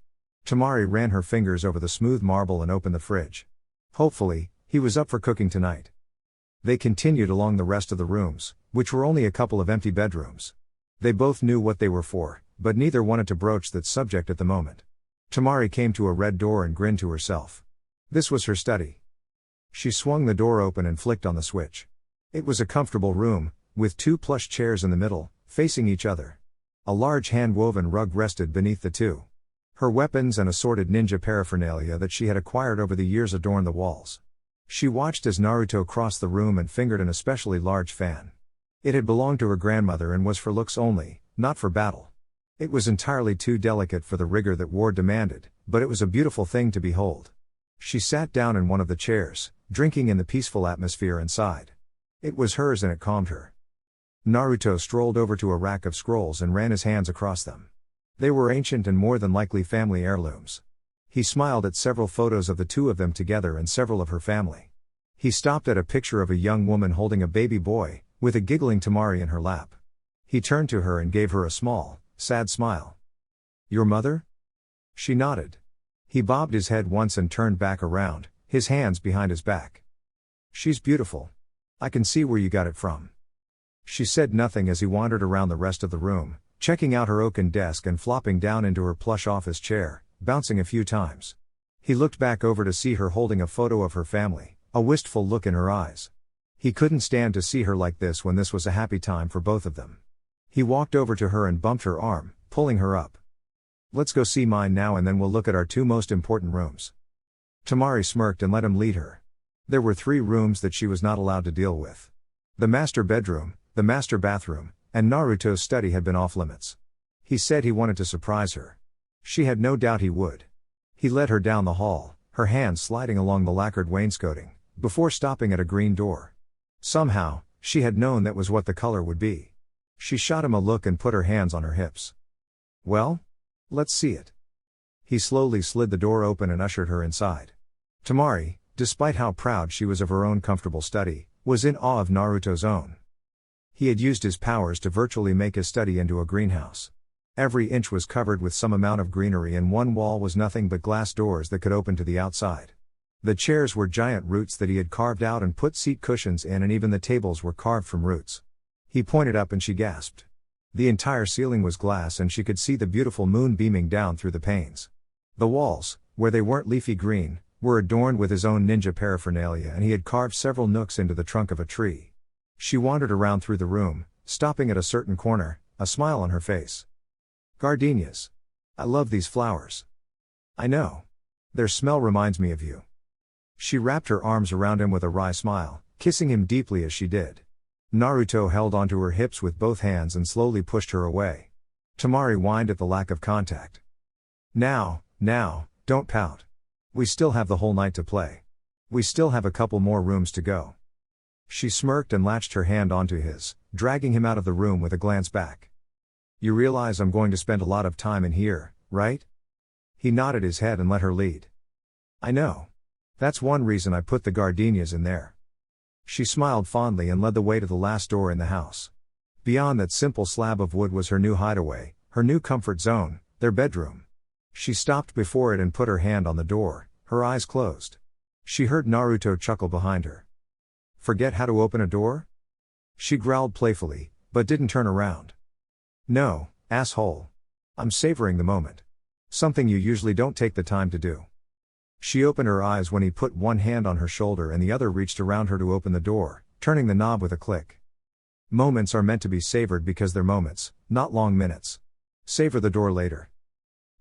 Temari ran her fingers over the smooth marble and opened the fridge. Hopefully, he was up for cooking tonight. They continued along the rest of the rooms, which were only a couple of empty bedrooms. They both knew what they were for, but neither wanted to broach that subject at the moment. Temari came to a red door and grinned to herself. This was her study. She swung the door open and flicked on the switch. It was a comfortable room, with 2 plush chairs in the middle, facing each other. A large hand-woven rug rested beneath the 2. Her weapons and assorted ninja paraphernalia that she had acquired over the years adorned the walls. She watched as Naruto crossed the room and fingered an especially large fan. It had belonged to her grandmother and was for looks only, not for battle. It was entirely too delicate for the rigor that war demanded, but it was a beautiful thing to behold. She sat down in one of the chairs, drinking in the peaceful atmosphere and sighed. It was hers and it calmed her. Naruto strolled over to a rack of scrolls and ran his hands across them. They were ancient and more than likely family heirlooms. He smiled at several photos of the two of them together and several of her family. He stopped at a picture of a young woman holding a baby boy, with a giggling Temari in her lap. He turned to her and gave her a small, sad smile. "Your mother?" She nodded. He bobbed his head once and turned back around, his hands behind his back. "She's beautiful. I can see where you got it from." She said nothing as he wandered around the rest of the room, checking out her oaken desk and flopping down into her plush office chair, bouncing a few times. He looked back over to see her holding a photo of her family, a wistful look in her eyes. He couldn't stand to see her like this when this was a happy time for both of them. He walked over to her and bumped her arm, pulling her up. "Let's go see mine now and then we'll look at our two most important rooms." Temari smirked and let him lead her. There were 3 rooms that she was not allowed to deal with. The master bedroom, the master bathroom, and Naruto's study had been off limits. He said he wanted to surprise her. She had no doubt he would. He led her down the hall, her hands sliding along the lacquered wainscoting, before stopping at a green door. Somehow, she had known that was what the color would be. She shot him a look and put her hands on her hips. "Well? Let's see it." He slowly slid the door open and ushered her inside. Temari, despite how proud she was of her own comfortable study, was in awe of Naruto's own. He had used his powers to virtually make his study into a greenhouse. Every inch was covered with some amount of greenery and one wall was nothing but glass doors that could open to the outside. The chairs were giant roots that he had carved out and put seat cushions in, and even the tables were carved from roots. He pointed up and she gasped. The entire ceiling was glass and she could see the beautiful moon beaming down through the panes. The walls, where they weren't leafy green, were adorned with his own ninja paraphernalia, and he had carved several nooks into the trunk of a tree. She wandered around through the room, stopping at a certain corner, a smile on her face. "Gardenias. I love these flowers." "I know. Their smell reminds me of you." She wrapped her arms around him with a wry smile, kissing him deeply as she did. Naruto held onto her hips with both hands and slowly pushed her away. Temari whined at the lack of contact. Now, don't pout. We still have the whole night to play. We still have a couple more rooms to go." She smirked and latched her hand onto his, dragging him out of the room with a glance back. "You realize I'm going to spend a lot of time in here, right?" He nodded his head and let her lead. "I know. That's one reason I put the gardenias in there." She smiled fondly and led the way to the last door in the house. Beyond that simple slab of wood was her new hideaway, her new comfort zone, their bedroom. She stopped before it and put her hand on the door, her eyes closed. She heard Naruto chuckle behind her. "Forget how to open a door?" She growled playfully, but didn't turn around. "No, asshole. I'm savoring the moment. Something you usually don't take the time to do." She opened her eyes when he put one hand on her shoulder and the other reached around her to open the door, turning the knob with a click. Moments are meant to be savored because they're moments, not long minutes. Savor the door later.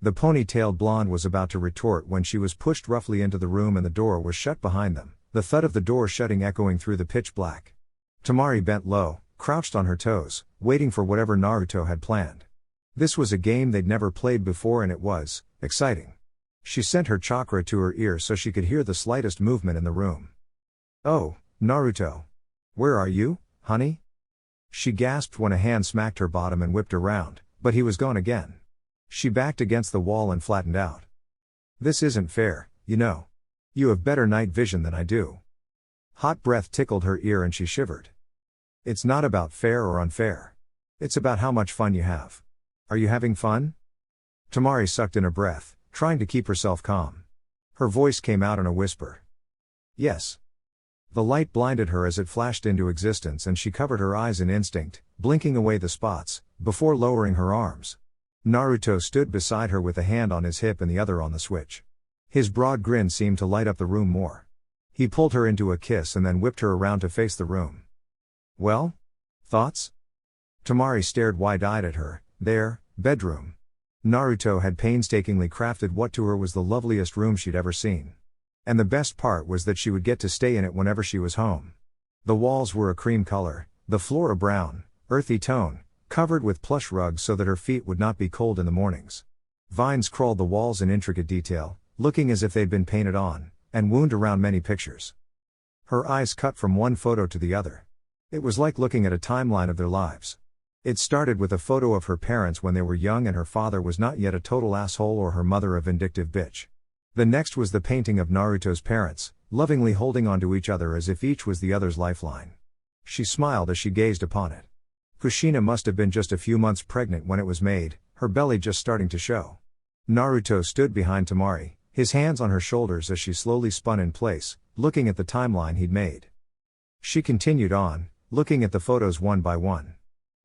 The ponytailed blonde was about to retort when she was pushed roughly into the room and the door was shut behind them, the thud of the door shutting echoing through the pitch black. Temari bent low, crouched on her toes, waiting for whatever Naruto had planned. This was a game they'd never played before and it was exciting. She sent her chakra to her ear so she could hear the slightest movement in the room. "Oh, Naruto. Where are you, honey?" She gasped when a hand smacked her bottom and whipped around, but he was gone again. She backed against the wall and flattened out. "This isn't fair, you know. You have better night vision than I do." Hot breath tickled her ear and she shivered. "It's not about fair or unfair. It's about how much fun you have. Are you having fun?" Temari sucked in a breath, trying to keep herself calm. Her voice came out in a whisper. "Yes." The light blinded her as it flashed into existence and she covered her eyes in instinct, blinking away the spots, before lowering her arms. Naruto stood beside her with a hand on his hip and the other on the switch. His broad grin seemed to light up the room more. He pulled her into a kiss and then whipped her around to face the room. "Well? Thoughts?" Temari stared wide-eyed at her. "There, bedroom. Naruto had painstakingly crafted what to her was the loveliest room she'd ever seen. And the best part was that she would get to stay in it whenever she was home. The walls were a cream color, the floor a brown, earthy tone, covered with plush rugs so that her feet would not be cold in the mornings. Vines crawled the walls in intricate detail, looking as if they'd been painted on, and wound around many pictures. Her eyes cut from one photo to the other. It was like looking at a timeline of their lives. It started with a photo of her parents when they were young and her father was not yet a total asshole or her mother a vindictive bitch. The next was the painting of Naruto's parents, lovingly holding onto each other as if each was the other's lifeline. She smiled as she gazed upon it. Kushina must have been just a few months pregnant when it was made, her belly just starting to show. Naruto stood behind Temari, his hands on her shoulders as she slowly spun in place, looking at the timeline he'd made. She continued on, looking at the photos one by one.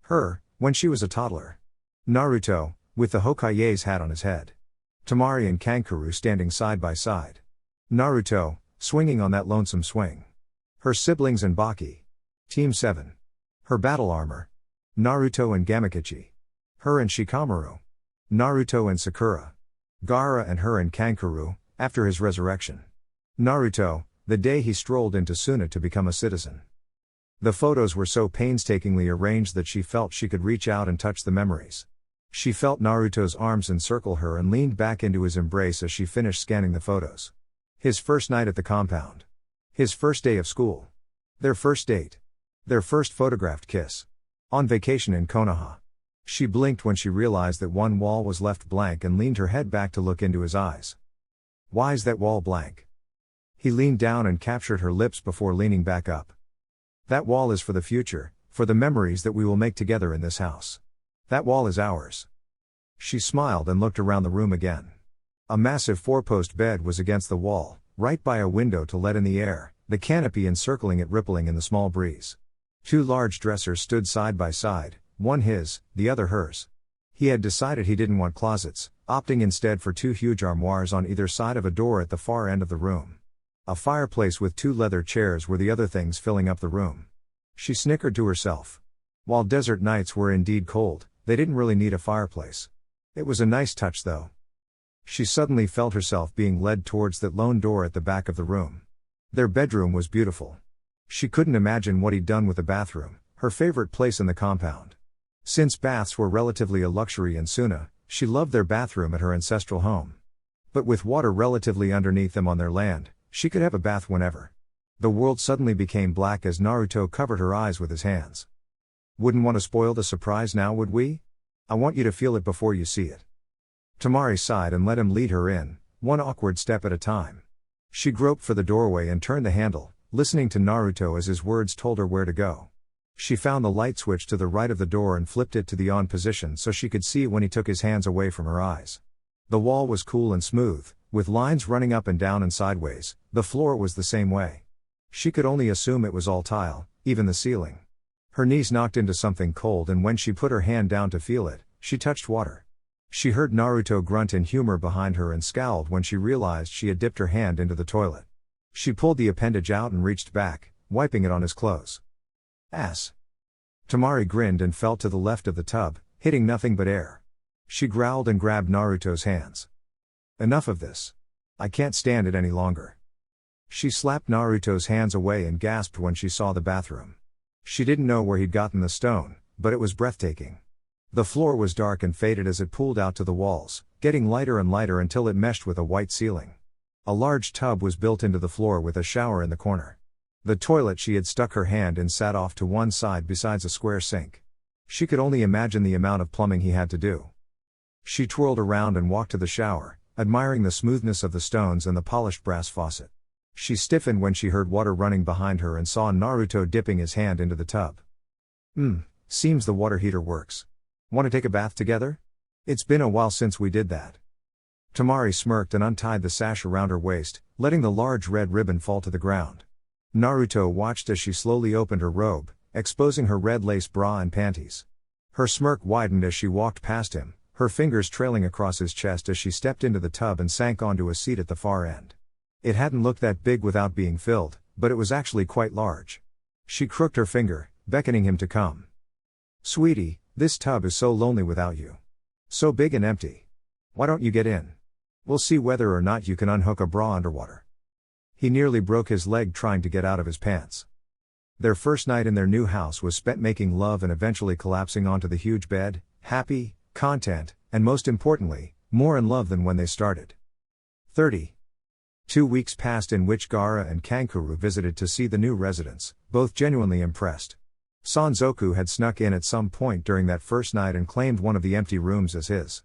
Her, when she was a toddler. Naruto, with the Hokage's hat on his head. Temari and Kankuro standing side by side. Naruto, swinging on that lonesome swing. Her siblings and Baki. Team 7. Her battle armor. Naruto and Gamakichi. Her and Shikamaru. Naruto and Sakura. Gaara and her and Kankuro, after his resurrection. Naruto, the day he strolled into Suna to become a citizen. The photos were so painstakingly arranged that she felt she could reach out and touch the memories. She felt Naruto's arms encircle her and leaned back into his embrace as she finished scanning the photos. His first night at the compound. His first day of school. Their first date. Their first photographed kiss. On vacation in Konoha. She blinked when she realized that one wall was left blank and leaned her head back to look into his eyes. Why's that wall blank? He leaned down and captured her lips before leaning back up. That wall is for the future, for the memories that we will make together in this house. That wall is ours. She smiled and looked around the room again. A massive four-post bed was against the wall, right by a window to let in the air, the canopy encircling it rippling in the small breeze. Two large dressers stood side by side, one his, the other hers. He had decided he didn't want closets, opting instead for two huge armoires on either side of a door at the far end of the room. A fireplace with two leather chairs were the other things filling up the room. She snickered to herself. While desert nights were indeed cold, they didn't really need a fireplace. It was a nice touch though. She suddenly felt herself being led towards that lone door at the back of the room. Their bedroom was beautiful. She couldn't imagine what he'd done with the bathroom, her favorite place in the compound. Since baths were relatively a luxury in Suna, she loved their bathroom at her ancestral home. But with water relatively underneath them on their land, she could have a bath whenever. The world suddenly became black as Naruto covered her eyes with his hands. Wouldn't want to spoil the surprise now, would we? I want you to feel it before you see it. Temari sighed and let him lead her in, one awkward step at a time. She groped for the doorway and turned the handle, listening to Naruto as his words told her where to go. She found the light switch to the right of the door and flipped it to the on position so she could see when he took his hands away from her eyes. The wall was cool and smooth, with lines running up and down and sideways. The floor was the same way. She could only assume it was all tile, even the ceiling. Her knees knocked into something cold and when she put her hand down to feel it, she touched water. She heard Naruto grunt in humor behind her and scowled when she realized she had dipped her hand into the toilet. She pulled the appendage out and reached back, wiping it on his clothes. Ass. Temari grinned and fell to the left of the tub, hitting nothing but air. She growled and grabbed Naruto's hands. Enough of this. I can't stand it any longer. She slapped Naruto's hands away and gasped when she saw the bathroom. She didn't know where he'd gotten the stone, but it was breathtaking. The floor was dark and faded as it pooled out to the walls, getting lighter and lighter until it meshed with a white ceiling. A large tub was built into the floor with a shower in the corner. The toilet she had stuck her hand in sat off to one side besides a square sink. She could only imagine the amount of plumbing he had to do. She twirled around and walked to the shower, admiring the smoothness of the stones and the polished brass faucet. She stiffened when she heard water running behind her and saw Naruto dipping his hand into the tub. Seems the water heater works. Want to take a bath together? It's been a while since we did that. Temari smirked and untied the sash around her waist, letting the large red ribbon fall to the ground. Naruto watched as she slowly opened her robe, exposing her red lace bra and panties. Her smirk widened as she walked past him, her fingers trailing across his chest as she stepped into the tub and sank onto a seat at the far end. It hadn't looked that big without being filled, but it was actually quite large. She crooked her finger, beckoning him to come. Sweetie, this tub is so lonely without you. So big and empty. Why don't you get in? We'll see whether or not you can unhook a bra underwater. He nearly broke his leg trying to get out of his pants. Their first night in their new house was spent making love and eventually collapsing onto the huge bed, happy, content, and most importantly, more in love than when they started. 30. 2 weeks passed in which Gaara and Kankuro visited to see the new residents, both genuinely impressed. Sanzoku had snuck in at some point during that first night and claimed one of the empty rooms as his.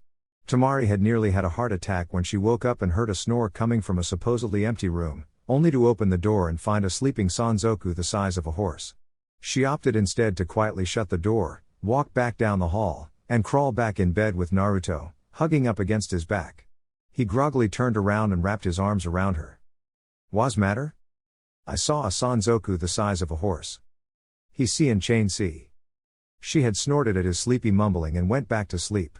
Temari had nearly had a heart attack when she woke up and heard a snore coming from a supposedly empty room, only to open the door and find a sleeping Sanzoku the size of a horse. She opted instead to quietly shut the door, walk back down the hall, and crawl back in bed with Naruto, hugging up against his back. He groggily turned around and wrapped his arms around her. "Wha's matter? I saw a Sanzoku the size of a horse. He see and chain see." She had snorted at his sleepy mumbling and went back to sleep.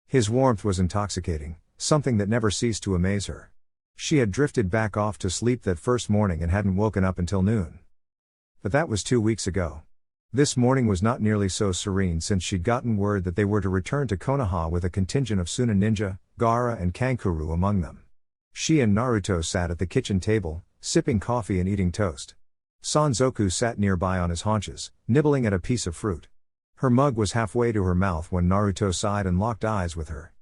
His warmth was intoxicating, something that never ceased to amaze her. She had drifted back off to sleep that first morning and hadn't woken up until noon. But that was 2 weeks ago. This morning was not nearly so serene since she'd gotten word that they were to return to Konoha with a contingent of Suna ninja, Gaara and Kankuro among them. She and Naruto sat at the kitchen table, sipping coffee and eating toast. Sanzoku sat nearby on his haunches, nibbling at a piece of fruit. Her mug was halfway to her mouth when Naruto sighed and locked eyes with her.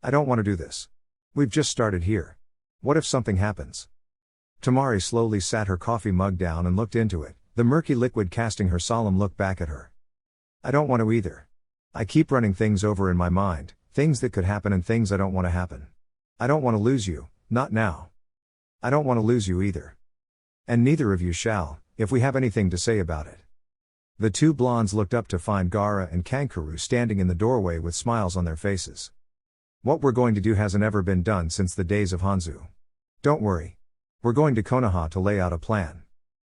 "I don't want to do this. We've just started here. What if something happens?" Temari slowly sat her coffee mug down and looked into it, the murky liquid casting her solemn look back at her. "I don't want to either. I keep running things over in my mind, things that could happen and things I don't want to happen. I don't want to lose you, not now. I don't want to lose you either. And neither of you shall, if we have anything to say about it." The two blondes looked up to find Gaara and Kankuro standing in the doorway with smiles on their faces. "What we're going to do hasn't ever been done since the days of Hanzo. Don't worry. We're going to Konoha to lay out a plan.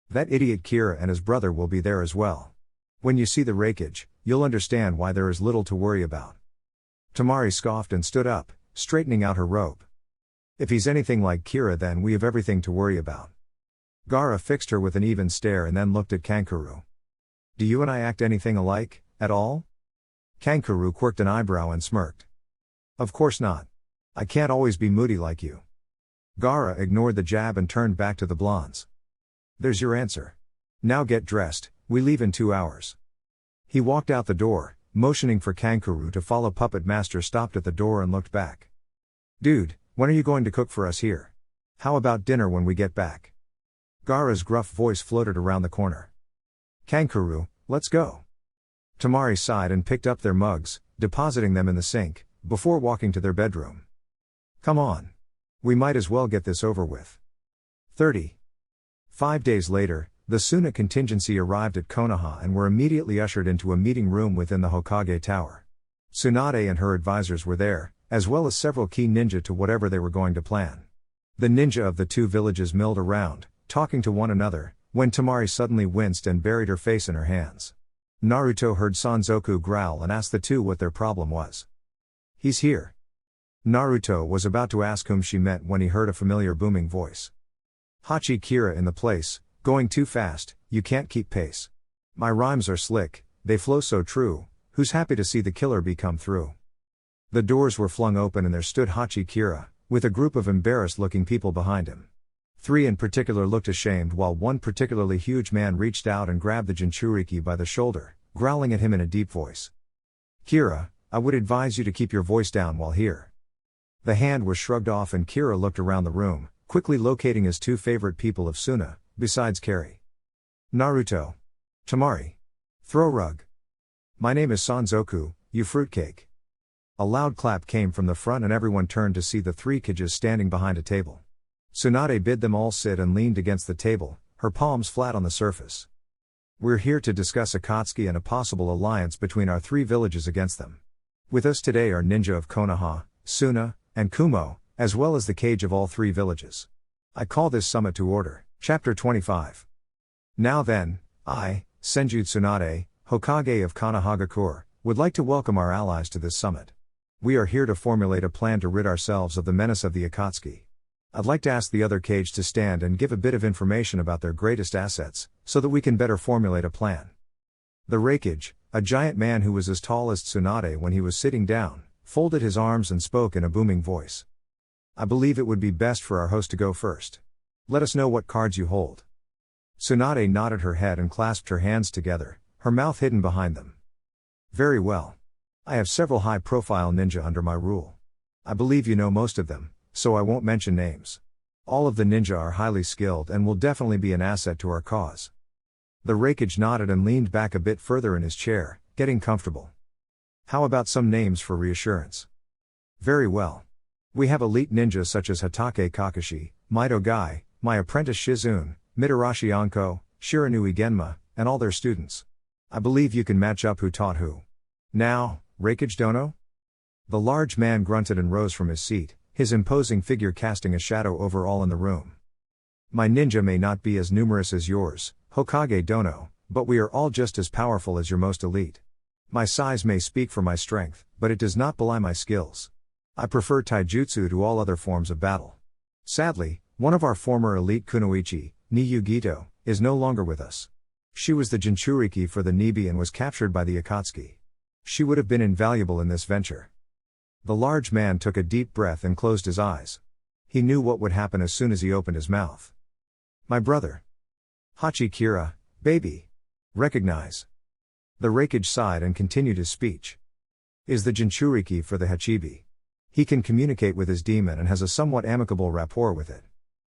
That idiot Kira and his brother will be there as well. When you see the rakeage, you'll understand why there is little to worry about." Temari scoffed and stood up, straightening out her robe. "If he's anything like Kira, then we have everything to worry about." Gaara fixed her with an even stare and then looked at Kankuro. "Do you and I act anything alike, at all?" Kankuro quirked an eyebrow and smirked. "Of course not. I can't always be moody like you." Gaara ignored the jab and turned back to the blondes. "There's your answer. Now get dressed, we leave in 2 hours." He walked out the door, motioning for Kankuro to follow. Puppet Master stopped at the door and looked back. "Dude, when are you going to cook for us here? How about dinner when we get back?" Gaara's gruff voice floated around the corner. "Kankuro, let's go." Temari sighed and picked up their mugs, depositing them in the sink, before walking to their bedroom. "Come on. We might as well get this over with." 30. 5 days later, the Suna contingency arrived at Konoha and were immediately ushered into a meeting room within the Hokage Tower. Tsunade and her advisors were there, as well as several key ninja to whatever they were going to plan. The ninja of the two villages milled around, talking to one another, when Temari suddenly winced and buried her face in her hands. Naruto heard Sanzoku growl and asked the two what their problem was. "He's here." Naruto was about to ask whom she meant when he heard a familiar booming voice. "Hachi Kira in the place, going too fast, you can't keep pace. My rhymes are slick, they flow so true, who's happy to see the killer bee come through?" The doors were flung open and there stood Hachi Kira, with a group of embarrassed-looking people behind him. 3 in particular looked ashamed while one particularly huge man reached out and grabbed the Jinchuriki by the shoulder, growling at him in a deep voice. "Kira, I would advise you to keep your voice down while here." The hand was shrugged off and Kira looked around the room, quickly locating his two favorite people of Suna, besides Kari. "Naruto. Temari. Throw rug. My name is Sanzoku, you fruitcake." A loud clap came from the front and everyone turned to see the 3 Kages standing behind a table. Tsunade bid them all sit and leaned against the table, her palms flat on the surface. "We're here to discuss Akatsuki and a possible alliance between our 3 villages against them. With us today are ninja of Konoha, Suna, and Kumo, as well as the Kage of all 3 villages. I call this summit to order." Chapter 25. Now then, I, Senju Tsunade, Hokage of Konohagakure, would like to welcome our allies to this summit. We are here to formulate a plan to rid ourselves of the menace of the Akatsuki. I'd like to ask the other Kage to stand and give a bit of information about their greatest assets, so that we can better formulate a plan. The Raikage, a giant man who was as tall as Tsunade when he was sitting down, folded his arms and spoke in a booming voice. I believe it would be best for our host to go first. Let us know what cards you hold. Tsunade nodded her head and clasped her hands together, her mouth hidden behind them. Very well. I have several high-profile ninja under my rule. I believe you know most of them, so I won't mention names. All of the ninja are highly skilled and will definitely be an asset to our cause. The Hokage nodded and leaned back a bit further in his chair, getting comfortable. How about some names for reassurance? Very well. We have elite ninjas such as Hatake Kakashi, Mito Gai, my apprentice Shizune, Mitarashi Anko, Shiranui Genma, and all their students. I believe you can match up who taught who. Now, Hokage Dono? The large man grunted and rose from his seat, his imposing figure casting a shadow over all in the room. My ninja may not be as numerous as yours, Hokage Dono, but we are all just as powerful as your most elite. My size may speak for my strength, but it does not belie my skills. I prefer taijutsu to all other forms of battle. Sadly, one of our former elite kunoichi, Niyu Gito, is no longer with us. She was the Jinchuriki for the Nibi and was captured by the Akatsuki. She would have been invaluable in this venture. The large man took a deep breath and closed his eyes. He knew what would happen as soon as he opened his mouth. My brother. Hachi Kira, baby. Recognize. The Hokage sighed and continued his speech. Is the Jinchuriki for the Hachibi. He can communicate with his demon and has a somewhat amicable rapport with it.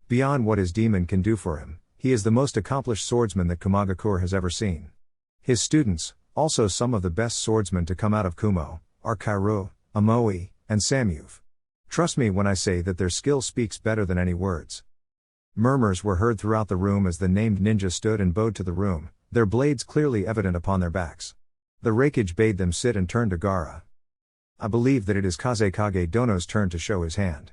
Beyond what his demon can do for him, he is the most accomplished swordsman that Kumagakure has ever seen. His students, also some of the best swordsmen to come out of Kumo, are Kairu, Amoe, and Samyuv. Trust me when I say that their skill speaks better than any words. Murmurs were heard throughout the room as the named ninja stood and bowed to the room, their blades clearly evident upon their backs. The Hokage bade them sit and turned to Gaara. I believe that it is Kazekage Dono's turn to show his hand.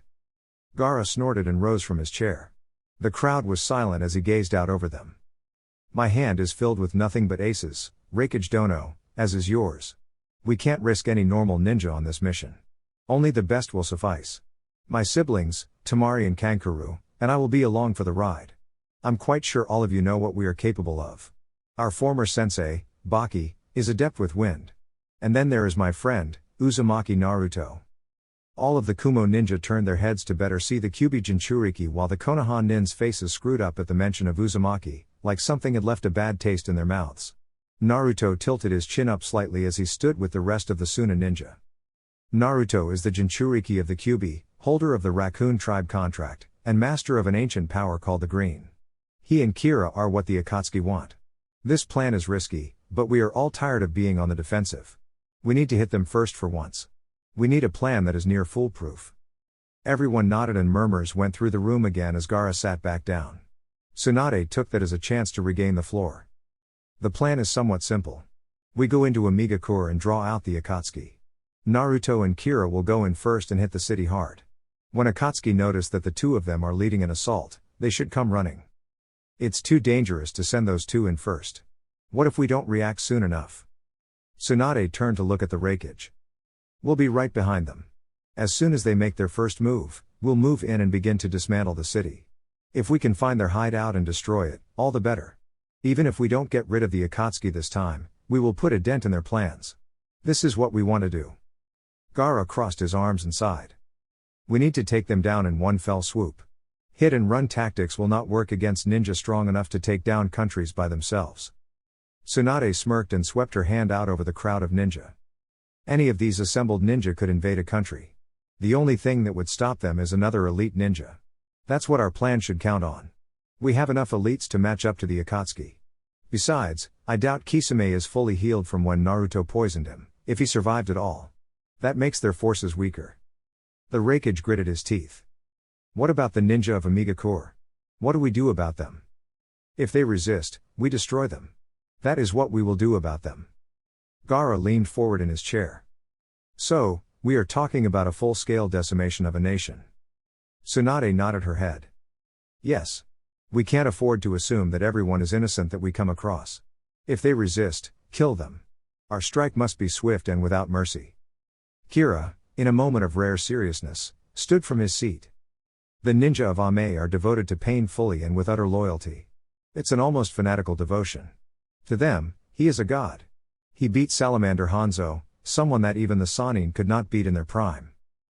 Gaara snorted and rose from his chair. The crowd was silent as he gazed out over them. My hand is filled with nothing but aces, Hokage Dono, as is yours. We can't risk any normal ninja on this mission. Only the best will suffice. My siblings, Temari and Kankuro, and I will be along for the ride. I'm quite sure all of you know what we are capable of. Our former sensei, Baki, is adept with wind. And then there is my friend, Uzumaki Naruto. All of the Kumo ninja turned their heads to better see the Kyubi Jinchuriki while the Konoha nin's faces screwed up at the mention of Uzumaki, like something had left a bad taste in their mouths. Naruto tilted his chin up slightly as he stood with the rest of the Suna ninja. Naruto is the Jinchuriki of the Kyubi, holder of the Raccoon tribe contract, and master of an ancient power called the Green. He and Kira are what the Akatsuki want. This plan is risky, but we are all tired of being on the defensive. We need to hit them first for once. We need a plan that is near foolproof. Everyone nodded and murmurs went through the room again as Gaara sat back down. Tsunade took that as a chance to regain the floor. The plan is somewhat simple. We go into Amigakure and draw out the Akatsuki. Naruto and Kira will go in first and hit the city hard. When Akatsuki notice that the two of them are leading an assault, they should come running. It's too dangerous to send those two in first. What if we don't react soon enough? Tsunade turned to look at the Hokage. We'll be right behind them. As soon as they make their first move, we'll move in and begin to dismantle the city. If we can find their hideout and destroy it, all the better. Even if we don't get rid of the Akatsuki this time, we will put a dent in their plans. This is what we want to do. Gaara crossed his arms and sighed. We need to take them down in one fell swoop. Hit and run tactics will not work against ninja strong enough to take down countries by themselves. Tsunade smirked and swept her hand out over the crowd of ninja. Any of these assembled ninja could invade a country. The only thing that would stop them is another elite ninja. That's what our plan should count on. We have enough elites to match up to the Akatsuki. Besides, I doubt Kisame is fully healed from when Naruto poisoned him, if he survived at all. That makes their forces weaker. The Hokage gritted his teeth. What about the ninja of Amigakure? What do we do about them? If they resist, we destroy them. That is what we will do about them. Gaara leaned forward in his chair. So, we are talking about a full-scale decimation of a nation. Tsunade nodded her head. Yes. We can't afford to assume that everyone is innocent that we come across. If they resist, kill them. Our strike must be swift and without mercy. Kira, in a moment of rare seriousness, stood from his seat. The ninja of Ame are devoted to pain fully and with utter loyalty. It's an almost fanatical devotion. To them, he is a god. He beat Salamander Hanzo, someone that even the Sannin could not beat in their prime.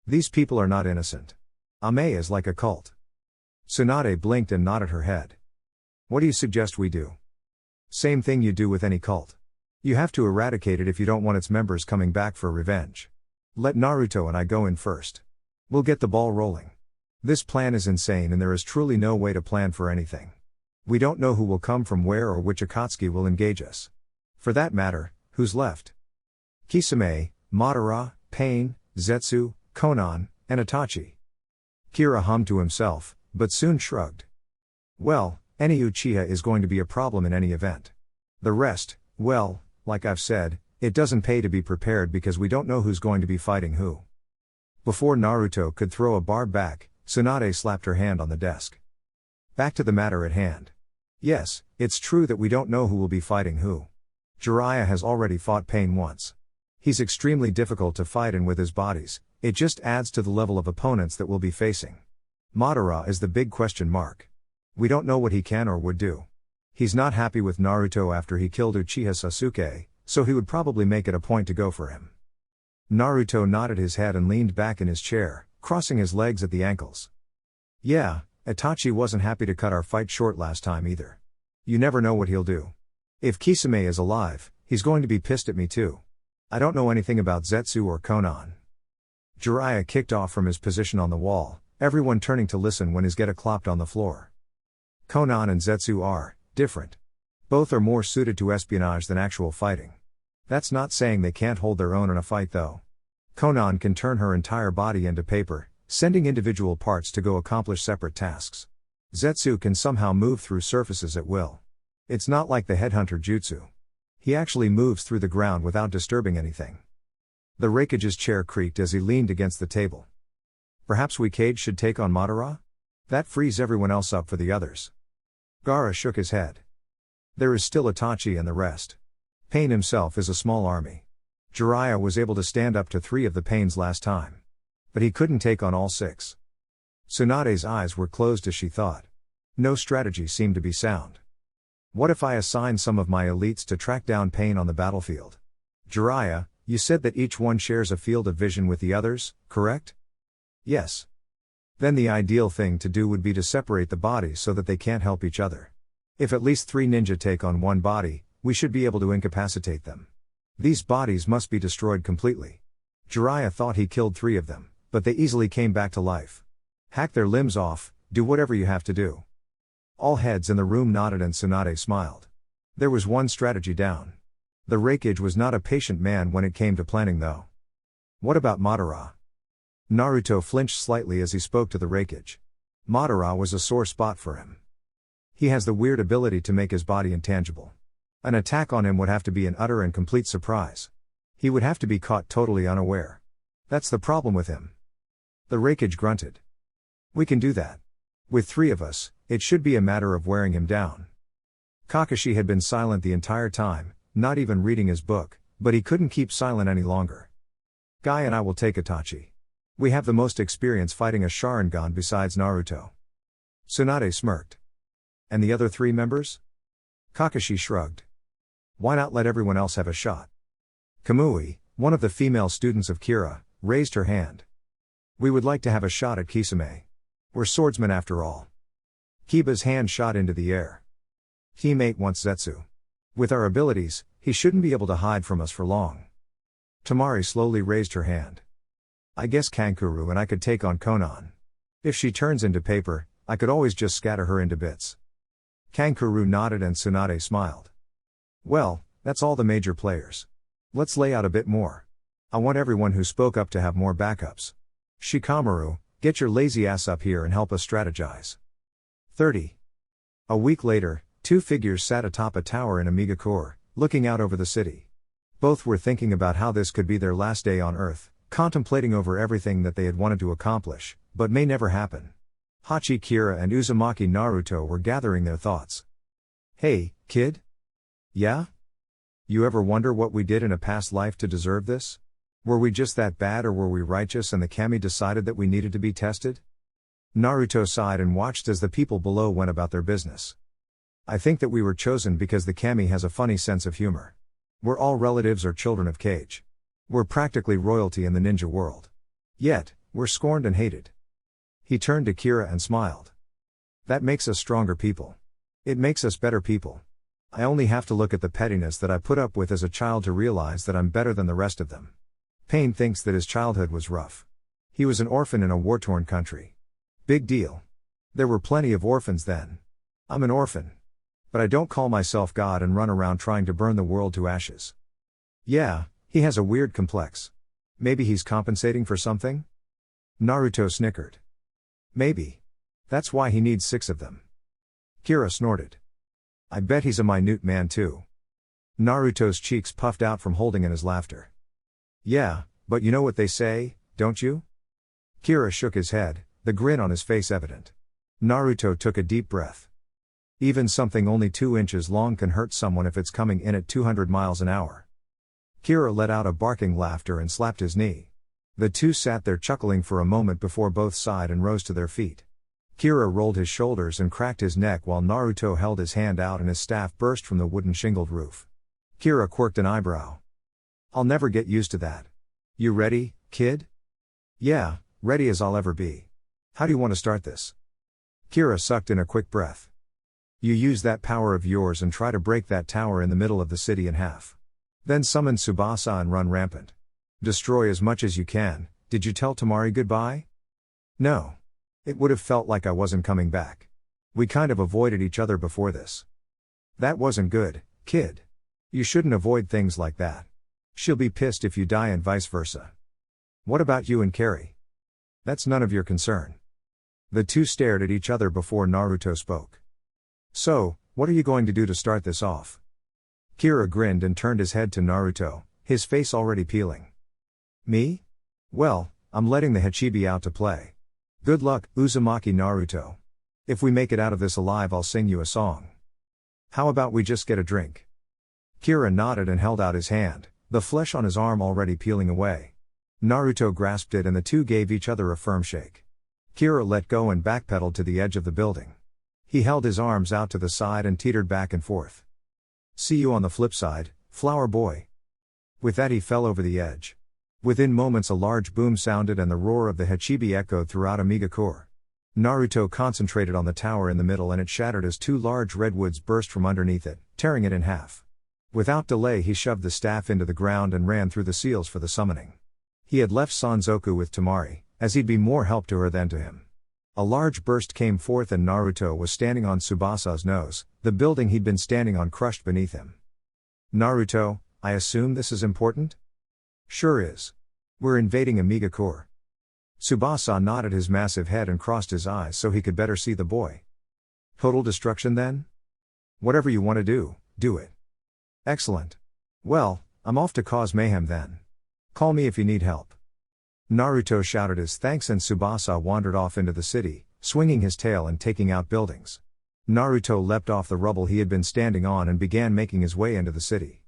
These people are not innocent. Ame is like a cult. Tsunade blinked and nodded her head. What do you suggest we do? Same thing you do with any cult. You have to eradicate it if you don't want its members coming back for revenge. Let Naruto and I go in first. We'll get the ball rolling. This plan is insane and there is truly no way to plan for anything. We don't know who will come from where or which Akatsuki will engage us. For that matter, who's left? Kisame, Madara, Pain, Zetsu, Konan, and Itachi. Kira hummed to himself, but soon shrugged. Well, any Uchiha is going to be a problem in any event. The rest, well, like I've said, it doesn't pay to be prepared because we don't know who's going to be fighting who. Before Naruto could throw a bar back, Tsunade slapped her hand on the desk. Back to the matter at hand. Yes, it's true that we don't know who will be fighting who. Jiraiya has already fought Pain once. He's extremely difficult to fight, and with his bodies, it just adds to the level of opponents that we'll be facing. Madara is the big question mark. We don't know what he can or would do. He's not happy with Naruto after he killed Uchiha Sasuke, so he would probably make it a point to go for him. Naruto nodded his head and leaned back in his chair, crossing his legs at the ankles. Yeah, Itachi wasn't happy to cut our fight short last time either. You never know what he'll do. If Kisame is alive, he's going to be pissed at me too. I don't know anything about Zetsu or Konan. Jiraiya kicked off from his position on the wall, everyone turning to listen when his geta clopped on the floor. Konan and Zetsu are different. Both are more suited to espionage than actual fighting. That's not saying they can't hold their own in a fight though. Konan can turn her entire body into paper, sending individual parts to go accomplish separate tasks. Zetsu can somehow move through surfaces at will. It's not like the headhunter jutsu. He actually moves through the ground without disturbing anything. The Raikage's chair creaked as he leaned against the table. Perhaps we Kage should take on Madara? That frees everyone else up for the others. Gaara shook his head. There is still Itachi and the rest. Pain himself is a small army. Jiraiya was able to stand up to 3 of the Pains last time. But he couldn't take on all 6. Tsunade's eyes were closed as she thought. No strategy seemed to be sound. What if I assign some of my elites to track down Pain on the battlefield? Jiraiya, you said that each one shares a field of vision with the others, correct? Yes. Then the ideal thing to do would be to separate the bodies so that they can't help each other. If at least 3 ninja take on one body, we should be able to incapacitate them. These bodies must be destroyed completely. Jiraiya thought he killed 3 of them, but they easily came back to life. Hack their limbs off, do whatever you have to do. All heads in the room nodded and Tsunade smiled. There was one strategy down. The Raikage was not a patient man when it came to planning though. What about Madara? Naruto flinched slightly as he spoke to the Raikage. Madara was a sore spot for him. He has the weird ability to make his body intangible. An attack on him would have to be an utter and complete surprise. He would have to be caught totally unaware. That's the problem with him. The Raikage grunted. We can do that. With 3 of us, it should be a matter of wearing him down. Kakashi had been silent the entire time, not even reading his book, but he couldn't keep silent any longer. Guy and I will take Itachi. We have the most experience fighting a Sharingan besides Naruto. Tsunade smirked. And the other 3 members? Kakashi shrugged. Why not let everyone else have a shot? Kamui, one of the female students of Kira, raised her hand. We would like to have a shot at Kisame. We're swordsmen after all. Kiba's hand shot into the air. Teammate wants Zetsu. With our abilities, he shouldn't be able to hide from us for long. Temari slowly raised her hand. I guess Kankuro and I could take on Konan. If she turns into paper, I could always just scatter her into bits. Kankuro nodded and Tsunade smiled. Well, that's all the major players. Let's lay out a bit more. I want everyone who spoke up to have more backups. Shikamaru, get your lazy ass up here and help us strategize. 30. A week later, 2 figures sat atop a tower in Amigakure, looking out over the city. Both were thinking about how this could be their last day on Earth, contemplating over everything that they had wanted to accomplish, but may never happen. Hachi, Kira and Uzumaki Naruto were gathering their thoughts. Hey, kid? Yeah? You ever wonder what we did in a past life to deserve this? Were we just that bad or were we righteous and the kami decided that we needed to be tested? Naruto sighed and watched as the people below went about their business. I think that we were chosen because the kami has a funny sense of humor. We're all relatives or children of Kage. We're practically royalty in the ninja world. Yet, we're scorned and hated. He turned to Kira and smiled. That makes us stronger people. It makes us better people. I only have to look at the pettiness that I put up with as a child to realize that I'm better than the rest of them. Pain thinks that his childhood was rough. He was an orphan in a war-torn country. Big deal. There were plenty of orphans then. I'm an orphan. But I don't call myself God and run around trying to burn the world to ashes. Yeah, he has a weird complex. Maybe he's compensating for something? Naruto snickered. Maybe. That's why he needs 6 of them. Kira snorted. I bet he's a minute man too. Naruto's cheeks puffed out from holding in his laughter. Yeah, but you know what they say, don't you? Kira shook his head, the grin on his face evident. Naruto took a deep breath. Even something only 2 inches long can hurt someone if it's coming in at 200 miles an hour. Kira let out a barking laughter and slapped his knee. The two sat there chuckling for a moment before both sighed and rose to their feet. Kira rolled his shoulders and cracked his neck while Naruto held his hand out and his staff burst from the wooden shingled roof. Kira quirked an eyebrow. I'll never get used to that. You ready, kid? Yeah, ready as I'll ever be. How do you want to start this? Kira sucked in a quick breath. You use that power of yours and try to break that tower in the middle of the city in half. Then summon Tsubasa and run rampant. Destroy as much as you can. Did you tell Temari goodbye? No. It would have felt like I wasn't coming back. We kind of avoided each other before this. That wasn't good, kid. You shouldn't avoid things like that. She'll be pissed if you die and vice versa. What about you and Carrie? That's none of your concern. The two stared at each other before Naruto spoke. So, what are you going to do to start this off? Kira grinned and turned his head to Naruto, his face already peeling. Me? Well, I'm letting the Hachibi out to play. Good luck, Uzumaki Naruto. If we make it out of this alive, I'll sing you a song. How about we just get a drink? Kira nodded and held out his hand, the flesh on his arm already peeling away. Naruto grasped it and the two gave each other a firm shake. Kira let go and backpedaled to the edge of the building. He held his arms out to the side and teetered back and forth. See you on the flip side, flower boy. With that he fell over the edge. Within moments a large boom sounded and the roar of the Hachibi echoed throughout Amigakure. Naruto concentrated on the tower in the middle and it shattered as 2 large redwoods burst from underneath it, tearing it in half. Without delay he shoved the staff into the ground and ran through the seals for the summoning. He had left Sanzoku with Temari, as he'd be more help to her than to him. A large burst came forth and Naruto was standing on Tsubasa's nose, the building he'd been standing on crushed beneath him. Naruto, I assume this is important? Sure is. We're invading Amigakure. Tsubasa nodded his massive head and crossed his eyes so he could better see the boy. Total destruction then? Whatever you want to do, do it. Excellent. Well, I'm off to cause mayhem then. Call me if you need help. Naruto shouted his thanks and Tsubasa wandered off into the city, swinging his tail and taking out buildings. Naruto leapt off the rubble he had been standing on and began making his way into the city.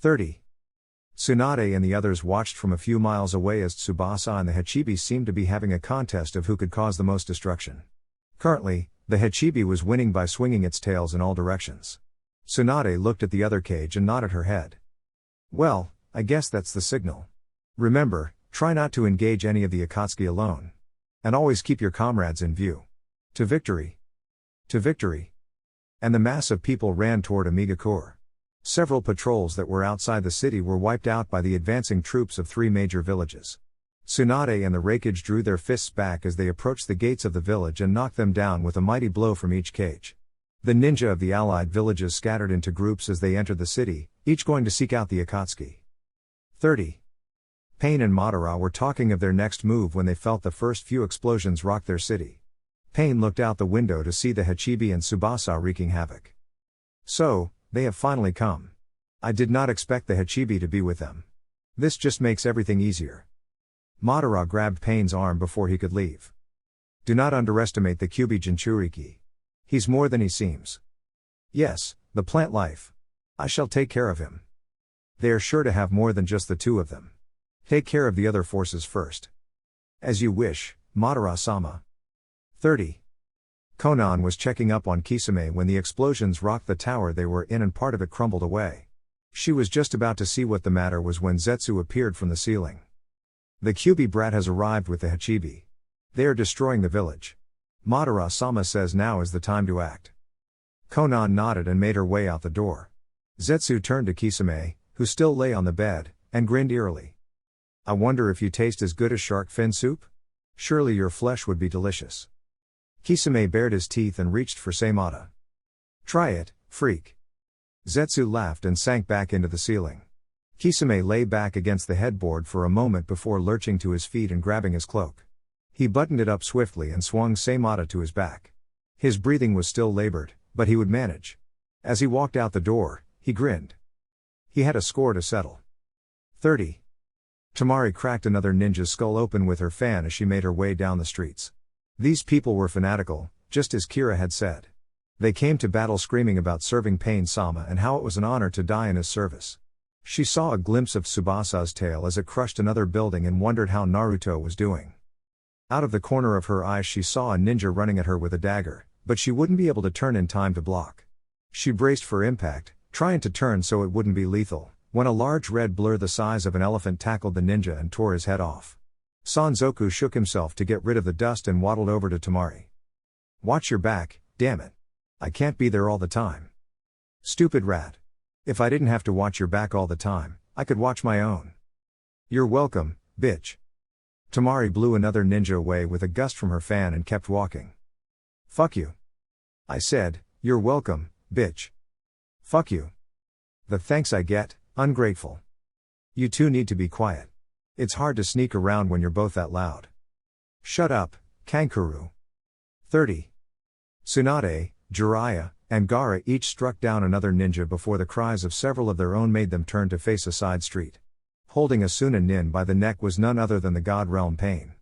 30. Tsunade and the others watched from a few miles away as Tsubasa and the Hachibi seemed to be having a contest of who could cause the most destruction. Currently, the Hachibi was winning by swinging its tails in all directions. Tsunade looked at the other cage and nodded her head. Well, I guess that's the signal. Remember, try not to engage any of the Akatsuki alone. And always keep your comrades in view. To victory! To victory! And the mass of people ran toward Amigakure. Several patrols that were outside the city were wiped out by the advancing troops of 3 major villages. Tsunade and the Raikage drew their fists back as they approached the gates of the village and knocked them down with a mighty blow from each cage. The ninja of the allied villages scattered into groups as they entered the city, each going to seek out the Akatsuki. 30. Pain and Madara were talking of their next move when they felt the first few explosions rock their city. Pain looked out the window to see the Hachibi and Tsubasa wreaking havoc. So, they have finally come. I did not expect the Hachibi to be with them. This just makes everything easier. Madara grabbed Pain's arm before he could leave. Do not underestimate the Kyuubi Jinchuriki. He's more than he seems. Yes, the plant life. I shall take care of him. They are sure to have more than just the 2 of them. Take care of the other forces first. As you wish, Madara-sama. 30. Konan was checking up on Kisame when the explosions rocked the tower they were in and part of it crumbled away. She was just about to see what the matter was when Zetsu appeared from the ceiling. The Kyubi brat has arrived with the Hachibi. They are destroying the village. Madara-sama says now is the time to act. Konan nodded and made her way out the door. Zetsu turned to Kisame, who still lay on the bed, and grinned eerily. I wonder if you taste as good as shark fin soup? Surely your flesh would be delicious. Kisame bared his teeth and reached for Seimata. Try it, freak. Zetsu laughed and sank back into the ceiling. Kisame lay back against the headboard for a moment before lurching to his feet and grabbing his cloak. He buttoned it up swiftly and swung Seimata to his back. His breathing was still labored, but he would manage. As he walked out the door, he grinned. He had a score to settle. 30. Temari cracked another ninja's skull open with her fan as she made her way down the streets. These people were fanatical, just as Kira had said. They came to battle screaming about serving Pain-sama and how it was an honor to die in his service. She saw a glimpse of Tsubasa's tail as it crushed another building and wondered how Naruto was doing. Out of the corner of her eyes she saw a ninja running at her with a dagger, but she wouldn't be able to turn in time to block. She braced for impact, trying to turn so it wouldn't be lethal, when a large red blur the size of an elephant tackled the ninja and tore his head off. Sanzoku shook himself to get rid of the dust and waddled over to Temari. Watch your back, damn it. I can't be there all the time. Stupid rat. If I didn't have to watch your back all the time, I could watch my own. You're welcome, bitch. Temari blew another ninja away with a gust from her fan and kept walking. Fuck you. I said, you're welcome, bitch. Fuck you. The thanks I get, ungrateful. You two need to be quiet. It's hard to sneak around when you're both that loud. Shut up, Kankuro. 30. Tsunade, Jiraiya, and Gaara each struck down another ninja before the cries of several of their own made them turn to face a side street. Holding a Suna nin by the neck was none other than the god realm Pain.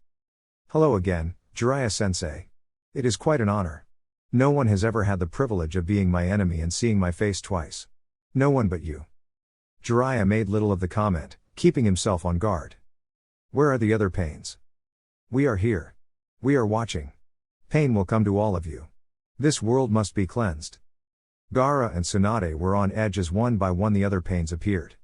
Hello again, Jiraiya-sensei. It is quite an honor. No one has ever had the privilege of being my enemy and seeing my face twice. No one but you. Jiraiya made little of the comment, keeping himself on guard. Where are the other Pains? We are here. We are watching. Pain will come to all of you. This world must be cleansed. Gaara and Tsunade were on edge as one by one the other Pains appeared.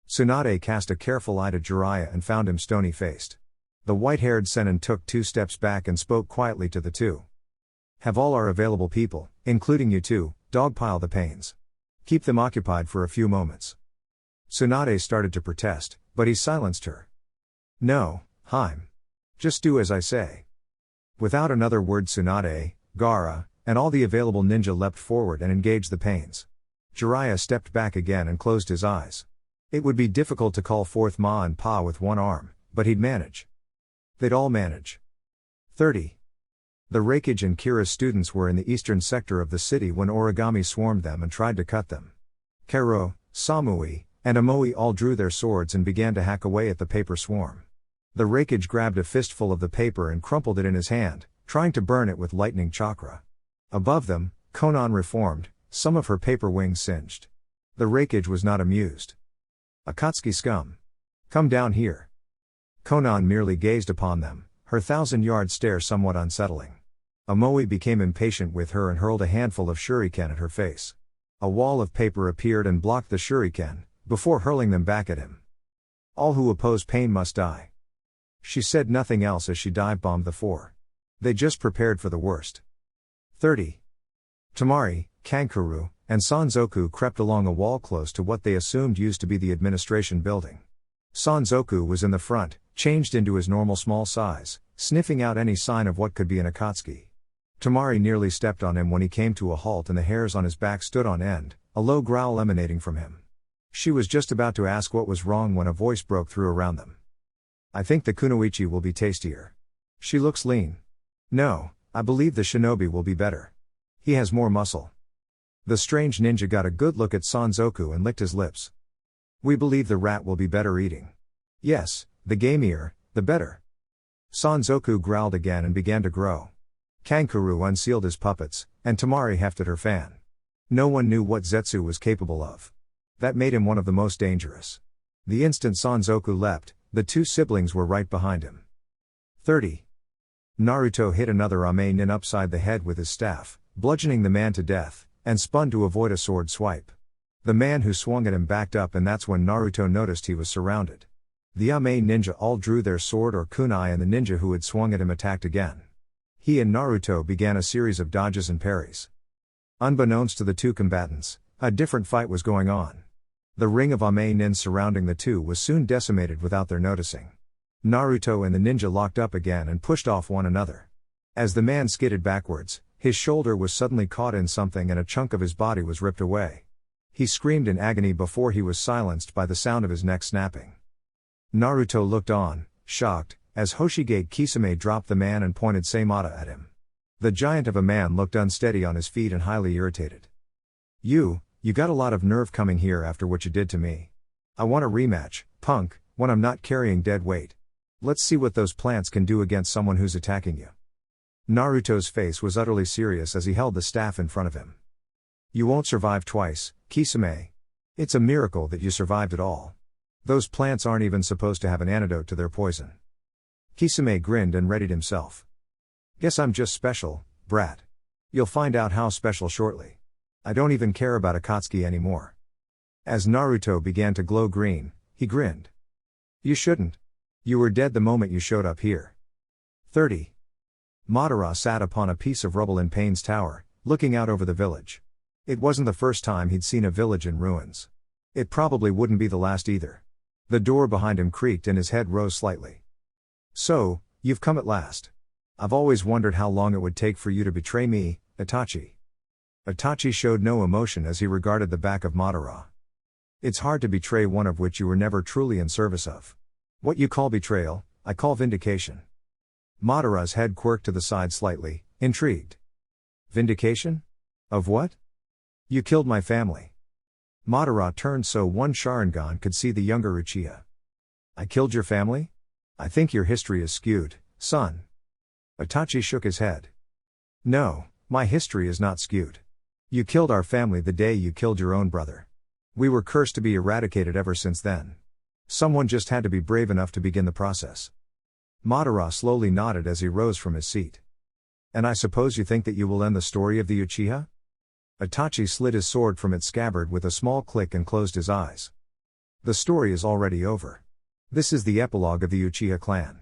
Tsunade cast a careful eye to Jiraiya and found him stony-faced. The white-haired Sennin took 2 steps back and spoke quietly to the two. Have all our available people, including you two, dogpile the Pains. Keep them occupied for a few moments. Tsunade started to protest, but he silenced her. No, Haim. Just do as I say. Without another word Tsunade, Gaara, and all the available ninja leapt forward and engaged the Pains. Jiraiya stepped back again and closed his eyes. It would be difficult to call forth Ma and Pa with one arm, but he'd manage. They'd all manage. 30. The Reikage and Kira's students were in the eastern sector of the city when origami swarmed them and tried to cut them. Kero, Samui, and Amoi all drew their swords and began to hack away at the paper swarm. The Reikage grabbed a fistful of the paper and crumpled it in his hand, trying to burn it with lightning chakra. Above them, Konan reformed, some of her paper wings singed. The Reikage was not amused. Akatsuki scum. Come down here. Konan merely gazed upon them, her 1,000-yard stare somewhat unsettling. Amoi became impatient with her and hurled a handful of shuriken at her face. A wall of paper appeared and blocked the shuriken, before hurling them back at him. All who oppose Pain must die. She said nothing else as she dive-bombed the 4. They just prepared for the worst. 30. Temari, Kankuro, and Sanzoku crept along a wall close to what they assumed used to be the administration building. Sanzoku was in the front, changed into his normal small size, sniffing out any sign of what could be an Akatsuki. Temari nearly stepped on him when he came to a halt and the hairs on his back stood on end, a low growl emanating from him. She was just about to ask what was wrong when a voice broke through around them. I think the kunoichi will be tastier. She looks lean. No, I believe the shinobi will be better. He has more muscle. The strange ninja got a good look at Sanzoku and licked his lips. We believe the rat will be better eating. Yes, the gamier, the better. Sanzoku growled again and began to grow. Kankuro unsealed his puppets, and Temari hefted her fan. No one knew what Zetsu was capable of. That made him one of the most dangerous. The instant Sanzoku leapt, the 2 siblings were right behind him. 30. Naruto hit another Ame nin upside the head with his staff, bludgeoning the man to death, and spun to avoid a sword swipe. The man who swung at him backed up, and that's when Naruto noticed he was surrounded. The Ame ninja all drew their sword or kunai, and the ninja who had swung at him attacked again. He and Naruto began a series of dodges and parries. Unbeknownst to the two combatants, a different fight was going on. The ring of Ame nin surrounding the two was soon decimated without their noticing. Naruto and the ninja locked up again and pushed off one another. As the man skidded backwards, his shoulder was suddenly caught in something and a chunk of his body was ripped away. He screamed in agony before he was silenced by the sound of his neck snapping. Naruto looked on, shocked, as Hokage Kisame dropped the man and pointed Saimata at him. The giant of a man looked unsteady on his feet and highly irritated. You got a lot of nerve coming here after what you did to me. I want a rematch, punk, when I'm not carrying dead weight. Let's see what those plants can do against someone who's attacking you. Naruto's face was utterly serious as he held the staff in front of him. You won't survive twice, Kisame. It's a miracle that you survived at all. Those plants aren't even supposed to have an antidote to their poison. Kisame grinned and readied himself. Guess I'm just special, brat. You'll find out how special shortly. I don't even care about Akatsuki anymore. As Naruto began to glow green, he grinned. You shouldn't. You were dead the moment you showed up here. 30. Madara sat upon a piece of rubble in Payne's tower, looking out over the village. It wasn't the first time he'd seen a village in ruins. It probably wouldn't be the last either. The door behind him creaked and his head rose slightly. So, you've come at last. I've always wondered how long it would take for you to betray me, Itachi. Itachi showed no emotion as he regarded the back of Madara. It's hard to betray one of which you were never truly in service of. What you call betrayal, I call vindication. Madara's head quirked to the side slightly, intrigued. Vindication? Of what? You killed my family. Madara turned so one Sharingan could see the younger Uchiha. I killed your family? I think your history is skewed, son. Itachi shook his head. No, my history is not skewed. You killed our family the day you killed your own brother. We were cursed to be eradicated ever since then. Someone just had to be brave enough to begin the process. Madara slowly nodded as he rose from his seat. And I suppose you think that you will end the story of the Uchiha? Itachi slid his sword from its scabbard with a small click and closed his eyes. The story is already over. This is the epilogue of the Uchiha clan.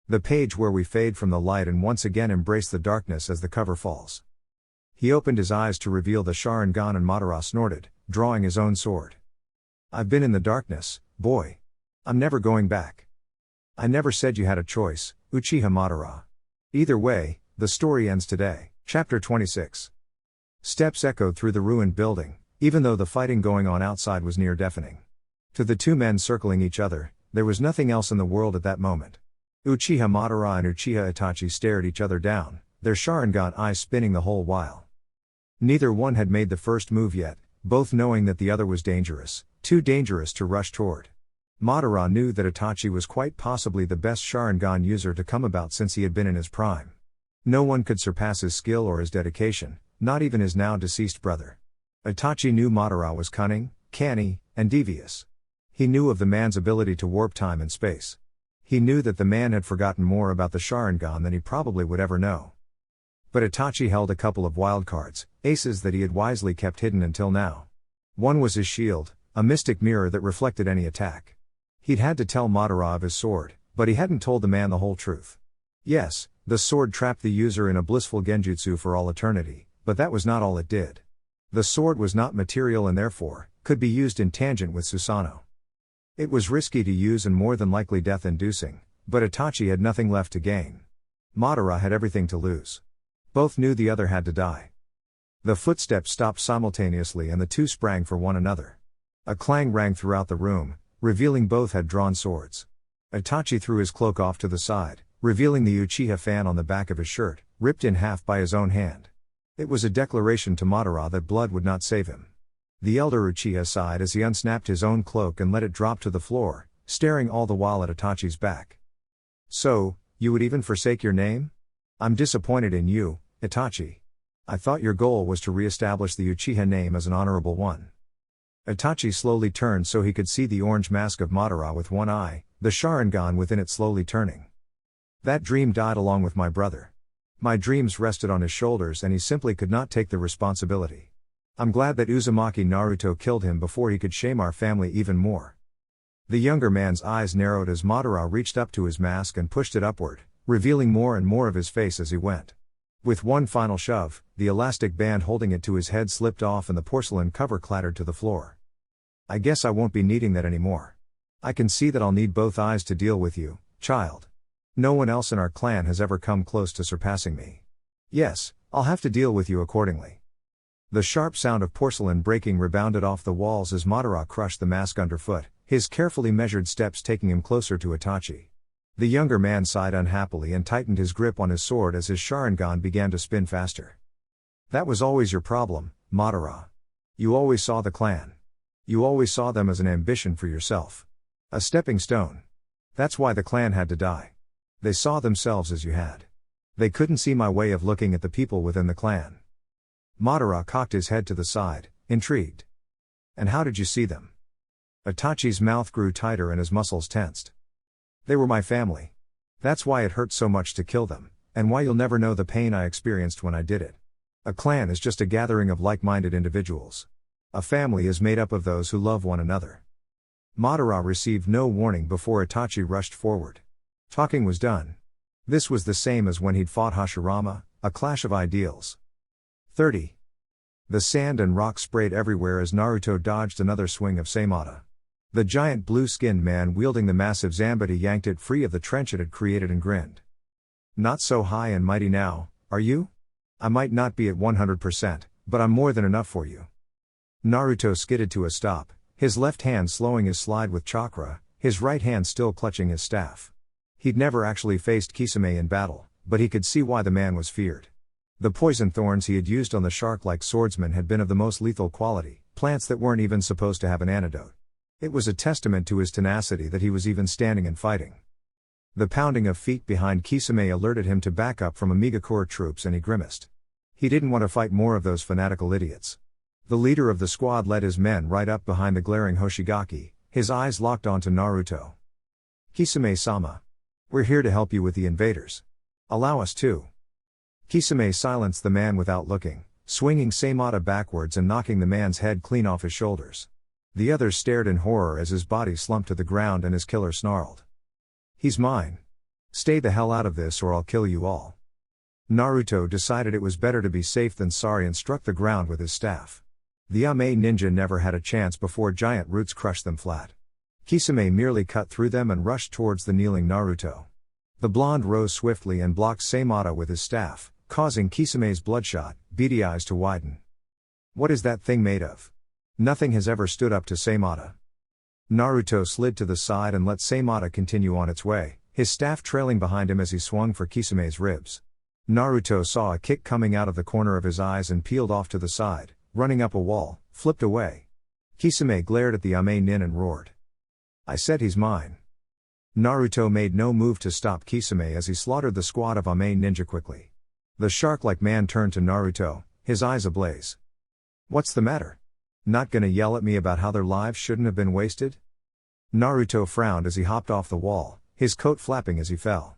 The page where we fade from the light and once again embrace the darkness as the cover falls. He opened his eyes to reveal the Sharingan and Madara snorted, drawing his own sword. I've been in the darkness, boy. I'm never going back. I never said you had a choice, Uchiha Madara. Either way, the story ends today. Chapter 26. Steps echoed through the ruined building, even though the fighting going on outside was near deafening. To the two men circling each other, there was nothing else in the world at that moment. Uchiha Madara and Uchiha Itachi stared each other down, their Sharingan eyes spinning the whole while. Neither one had made the first move yet, both knowing that the other was dangerous, too dangerous to rush toward. Madara knew that Itachi was quite possibly the best Sharingan user to come about since he had been in his prime. No one could surpass his skill or his dedication, not even his now deceased brother. Itachi knew Madara was cunning, canny, and devious. He knew of the man's ability to warp time and space. He knew that the man had forgotten more about the Sharingan than he probably would ever know. But Itachi held a couple of wild cards, aces that he had wisely kept hidden until now. One was his shield, a mystic mirror that reflected any attack. He'd had to tell Madara of his sword, but he hadn't told the man the whole truth. Yes, the sword trapped the user in a blissful genjutsu for all eternity, but that was not all it did. The sword was not material and therefore, could be used in tangent with Susanoo. It was risky to use and more than likely death-inducing, but Itachi had nothing left to gain. Madara had everything to lose. Both knew the other had to die. The footsteps stopped simultaneously and the two sprang for one another. A clang rang throughout the room, revealing both had drawn swords. Itachi threw his cloak off to the side, revealing the Uchiha fan on the back of his shirt, ripped in half by his own hand. It was a declaration to Madara that blood would not save him. The elder Uchiha sighed as he unsnapped his own cloak and let it drop to the floor, staring all the while at Itachi's back. So, you would even forsake your name? I'm disappointed in you, Itachi. I thought your goal was to re-establish the Uchiha name as an honorable one. Itachi slowly turned so he could see the orange mask of Madara with one eye, the Sharingan within it slowly turning. That dream died along with my brother. My dreams rested on his shoulders and he simply could not take the responsibility. I'm glad that Uzumaki Naruto killed him before he could shame our family even more. The younger man's eyes narrowed as Madara reached up to his mask and pushed it upward, revealing more and more of his face as he went. With one final shove, the elastic band holding it to his head slipped off and the porcelain cover clattered to the floor. I guess I won't be needing that anymore. I can see that I'll need both eyes to deal with you, child. No one else in our clan has ever come close to surpassing me. Yes, I'll have to deal with you accordingly. The sharp sound of porcelain breaking rebounded off the walls as Madara crushed the mask underfoot, his carefully measured steps taking him closer to Itachi. The younger man sighed unhappily and tightened his grip on his sword as his Sharingan began to spin faster. That was always your problem, Madara. You always saw the clan. You always saw them as an ambition for yourself. A stepping stone. That's why the clan had to die. They saw themselves as you had. They couldn't see my way of looking at the people within the clan. Madara cocked his head to the side, intrigued. And how did you see them? Itachi's mouth grew tighter and his muscles tensed. They were my family. That's why it hurt so much to kill them, and why you'll never know the pain I experienced when I did it. A clan is just a gathering of like-minded individuals. A family is made up of those who love one another. Madara received no warning before Itachi rushed forward. Talking was done. This was the same as when he'd fought Hashirama, a clash of ideals. 30. The sand and rock sprayed everywhere as Naruto dodged another swing of Saimata. The giant blue-skinned man wielding the massive Zambati yanked it free of the trench it had created and grinned. Not so high and mighty now, are you? I might not be at 100%, but I'm more than enough for you. Naruto skidded to a stop, his left hand slowing his slide with chakra, his right hand still clutching his staff. He'd never actually faced Kisame in battle, but he could see why the man was feared. The poison thorns he had used on the shark-like swordsman had been of the most lethal quality, plants that weren't even supposed to have an antidote. It was a testament to his tenacity that he was even standing and fighting. The pounding of feet behind Kisame alerted him to backup from Amigakure troops and he grimaced. He didn't want to fight more of those fanatical idiots. The leader of the squad led his men right up behind the glaring Hoshigaki, his eyes locked onto Naruto. Kisame-sama. We're here to help you with the invaders. Allow us to. Kisame silenced the man without looking, swinging Saimata backwards and knocking the man's head clean off his shoulders. The others stared in horror as his body slumped to the ground and his killer snarled. He's mine. Stay the hell out of this or I'll kill you all. Naruto decided it was better to be safe than sorry and struck the ground with his staff. The Ame ninja never had a chance before giant roots crushed them flat. Kisame merely cut through them and rushed towards the kneeling Naruto. The blonde rose swiftly and blocked Saimata with his staff, causing Kisame's bloodshot, beady eyes to widen. What is that thing made of? Nothing has ever stood up to Saimata. Naruto slid to the side and let Saimata continue on its way, his staff trailing behind him as he swung for Kisame's ribs. Naruto saw a kick coming out of the corner of his eyes and peeled off to the side, running up a wall, flipped away. Kisame glared at the Ame nin and roared. I said he's mine. Naruto made no move to stop Kisame as he slaughtered the squad of Ame ninja quickly. The shark-like man turned to Naruto, his eyes ablaze. What's the matter? Not gonna yell at me about how their lives shouldn't have been wasted? Naruto frowned as he hopped off the wall, his coat flapping as he fell.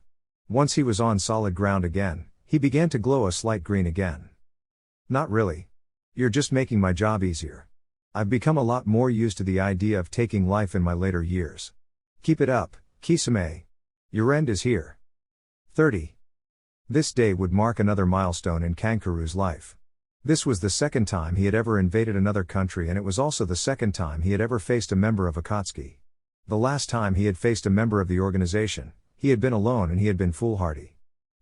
Once he was on solid ground again, he began to glow a slight green again. Not really. You're just making my job easier. I've become a lot more used to the idea of taking life in my later years. Keep it up, Kisame. Your end is here. 30. This day would mark another milestone in Kankuru's life. This was the second time he had ever invaded another country and it was also the second time he had ever faced a member of Akatsuki. The last time he had faced a member of the organization, he had been alone and he had been foolhardy.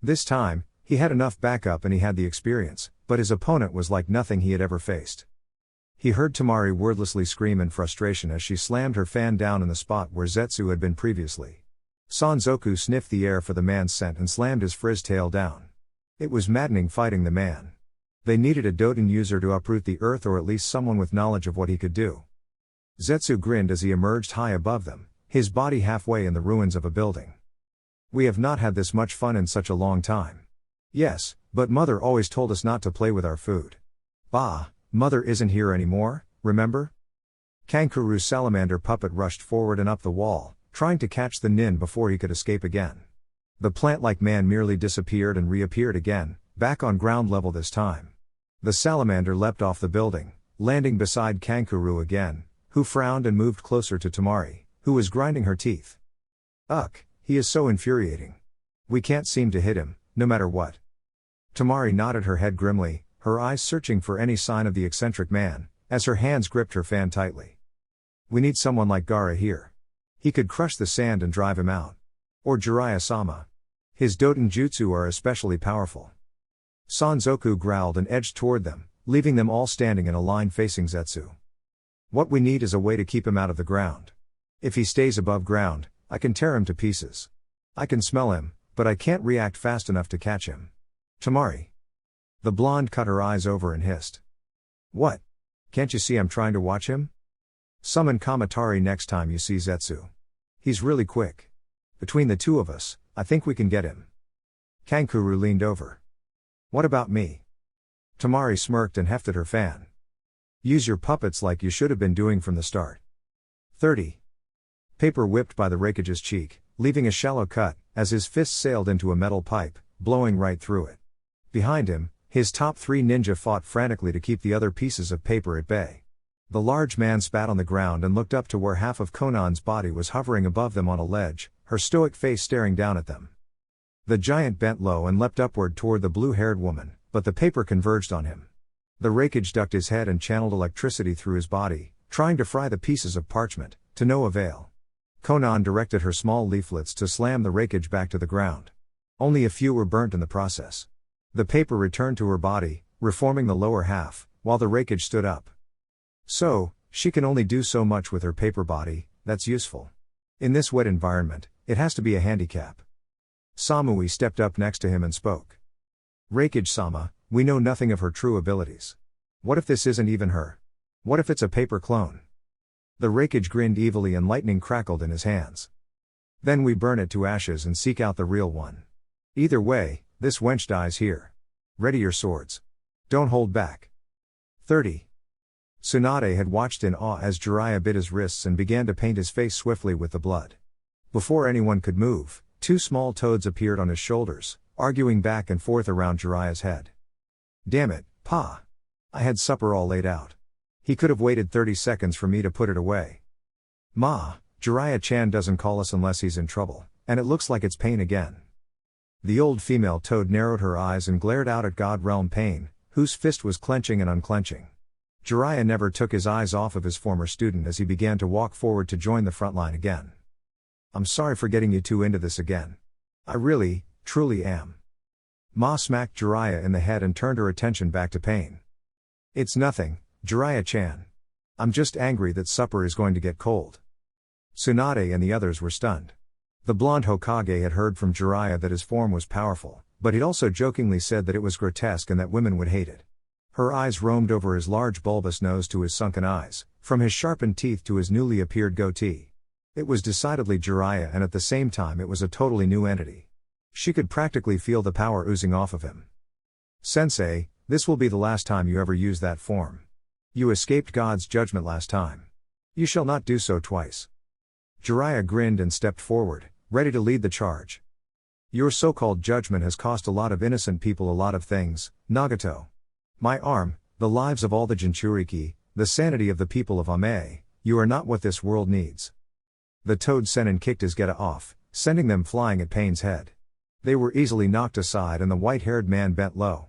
This time, he had enough backup and he had the experience, but his opponent was like nothing he had ever faced. He heard Temari wordlessly scream in frustration as she slammed her fan down in the spot where Zetsu had been previously. Sanzoku sniffed the air for the man's scent and slammed his frizz tail down. It was maddening fighting the man. They needed a Doten user to uproot the earth or at least someone with knowledge of what he could do. Zetsu grinned as he emerged high above them, his body halfway in the ruins of a building. We have not had this much fun in such a long time. Yes, but Mother always told us not to play with our food. Bah, Mother isn't here anymore, remember? Kankuru's salamander puppet rushed forward and up the wall, trying to catch the nin before he could escape again. The plant-like man merely disappeared and reappeared again, back on ground level this time. The salamander leapt off the building, landing beside Kankuro again, who frowned and moved closer to Temari, who was grinding her teeth. Ugh, he is so infuriating. We can't seem to hit him, no matter what. Temari nodded her head grimly, her eyes searching for any sign of the eccentric man, as her hands gripped her fan tightly. We need someone like Gaara here. He could crush the sand and drive him out. Or Jiraiya-sama. His Doten jutsu are especially powerful. Sanzoku growled and edged toward them, leaving them all standing in a line facing Zetsu. What we need is a way to keep him out of the ground. If he stays above ground, I can tear him to pieces. I can smell him, but I can't react fast enough to catch him. Temari. The blonde cut her eyes over and hissed. What? Can't you see I'm trying to watch him? Summon Kamatari next time you see Zetsu. He's really quick. Between the two of us, I think we can get him. Kankuro leaned over. What about me? Temari smirked and hefted her fan. Use your puppets like you should have been doing from the start. 30. Paper whipped by the Raikage's cheek, leaving a shallow cut, as his fist sailed into a metal pipe, blowing right through it. Behind him, his top 3 ninja fought frantically to keep the other pieces of paper at bay. The large man spat on the ground and looked up to where half of Conan's body was hovering above them on a ledge, her stoic face staring down at them. The giant bent low and leapt upward toward the blue-haired woman, but the paper converged on him. The Raikage ducked his head and channeled electricity through his body, trying to fry the pieces of parchment, to no avail. Konan directed her small leaflets to slam the Raikage back to the ground. Only a few were burnt in the process. The paper returned to her body, reforming the lower half, while the Raikage stood up. So, she can only do so much with her paper body, that's useful. In this wet environment, it has to be a handicap. Samui stepped up next to him and spoke. Raikage-sama, we know nothing of her true abilities. What if this isn't even her? What if it's a paper clone? The Raikage grinned evilly and lightning crackled in his hands. Then we burn it to ashes and seek out the real one. Either way, this wench dies here. Ready your swords. Don't hold back. 30. Tsunade had watched in awe as Jiraiya bit his wrists and began to paint his face swiftly with the blood. Before anyone could move, 2 small toads appeared on his shoulders, arguing back and forth around Jiraiya's head. Damn it, Pa! I had supper all laid out. He could have waited 30 seconds for me to put it away. Ma, Jiraiya-chan doesn't call us unless he's in trouble, and it looks like it's Pain again. The old female toad narrowed her eyes and glared out at God Realm Pain, whose fist was clenching and unclenching. Jiraiya never took his eyes off of his former student as he began to walk forward to join the front line again. I'm sorry for getting you two into this again. I really, truly am. Ma smacked Jiraiya in the head and turned her attention back to Pain. It's nothing, Jiraiya-chan. I'm just angry that supper is going to get cold. Tsunade and the others were stunned. The blonde Hokage had heard from Jiraiya that his form was powerful, but he'd also jokingly said that it was grotesque and that women would hate it. Her eyes roamed over his large bulbous nose to his sunken eyes, from his sharpened teeth to his newly appeared goatee. It was decidedly Jiraiya, and at the same time it was a totally new entity. She could practically feel the power oozing off of him. Sensei, this will be the last time you ever use that form. You escaped God's judgment last time. You shall not do so twice. Jiraiya grinned and stepped forward, ready to lead the charge. Your so-called judgment has cost a lot of innocent people a lot of things, Nagato. My arm, the lives of all the Jinchuriki, the sanity of the people of Ame, you are not what this world needs. The toad Sennin kicked his Geta off, sending them flying at Pain's head. They were easily knocked aside and the white-haired man bent low.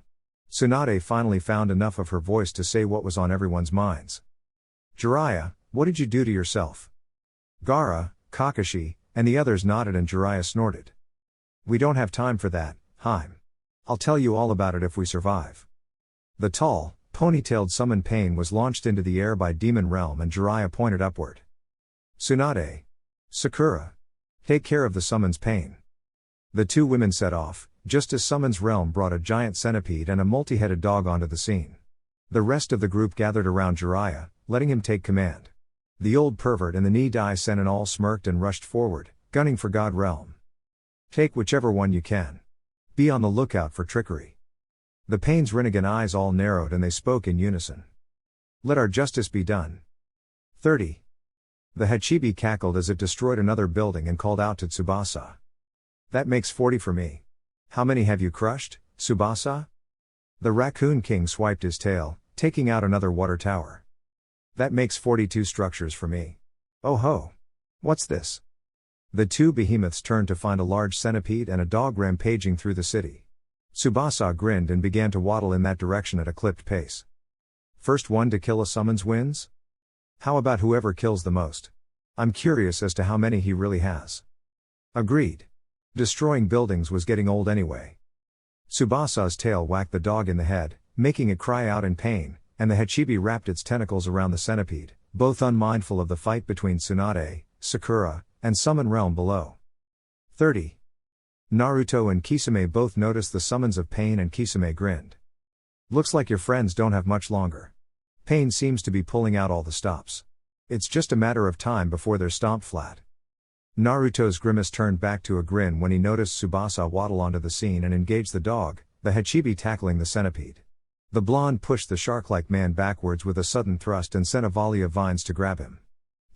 Tsunade finally found enough of her voice to say what was on everyone's minds. Jiraiya, what did you do to yourself? Gaara, Kakashi, and the others nodded and Jiraiya snorted. We don't have time for that, Haim. I'll tell you all about it if we survive. The tall, ponytailed summon Pain was launched into the air by Demon Realm and Jiraiya pointed upward. Tsunade. Sakura. Take care of the summon's Pain. The two women set off, just as Summon's Realm brought a giant centipede and a multi-headed dog onto the scene. The rest of the group gathered around Jiraiya, letting him take command. The old pervert and the Nidai Sennin all smirked and rushed forward, gunning for God Realm. Take whichever one you can. Be on the lookout for trickery. The Pain's Rinnegan eyes all narrowed and they spoke in unison. Let our justice be done. 30. The Hachibi cackled as it destroyed another building and called out to Tsubasa. That makes 40 for me. How many have you crushed, Tsubasa? The Raccoon King swiped his tail, taking out another water tower. That makes 42 structures for me. Oh ho! What's this? The two behemoths turned to find a large centipede and a dog rampaging through the city. Tsubasa grinned and began to waddle in that direction at a clipped pace. First one to kill a summons wins? How about whoever kills the most? I'm curious as to how many he really has. Agreed. Destroying buildings was getting old anyway. Tsubasa's tail whacked the dog in the head, making it cry out in pain, and the Hachibi wrapped its tentacles around the centipede, both unmindful of the fight between Tsunade, Sakura, and Summon Realm below. 30. Naruto and Kisame both noticed the summons of Pain and Kisame grinned. Looks like your friends don't have much longer. Pain seems to be pulling out all the stops. It's just a matter of time before they're stomped flat. Naruto's grimace turned back to a grin when he noticed Tsubasa waddle onto the scene and engage the dog, the Hachibi tackling the centipede. The blonde pushed the shark-like man backwards with a sudden thrust and sent a volley of vines to grab him.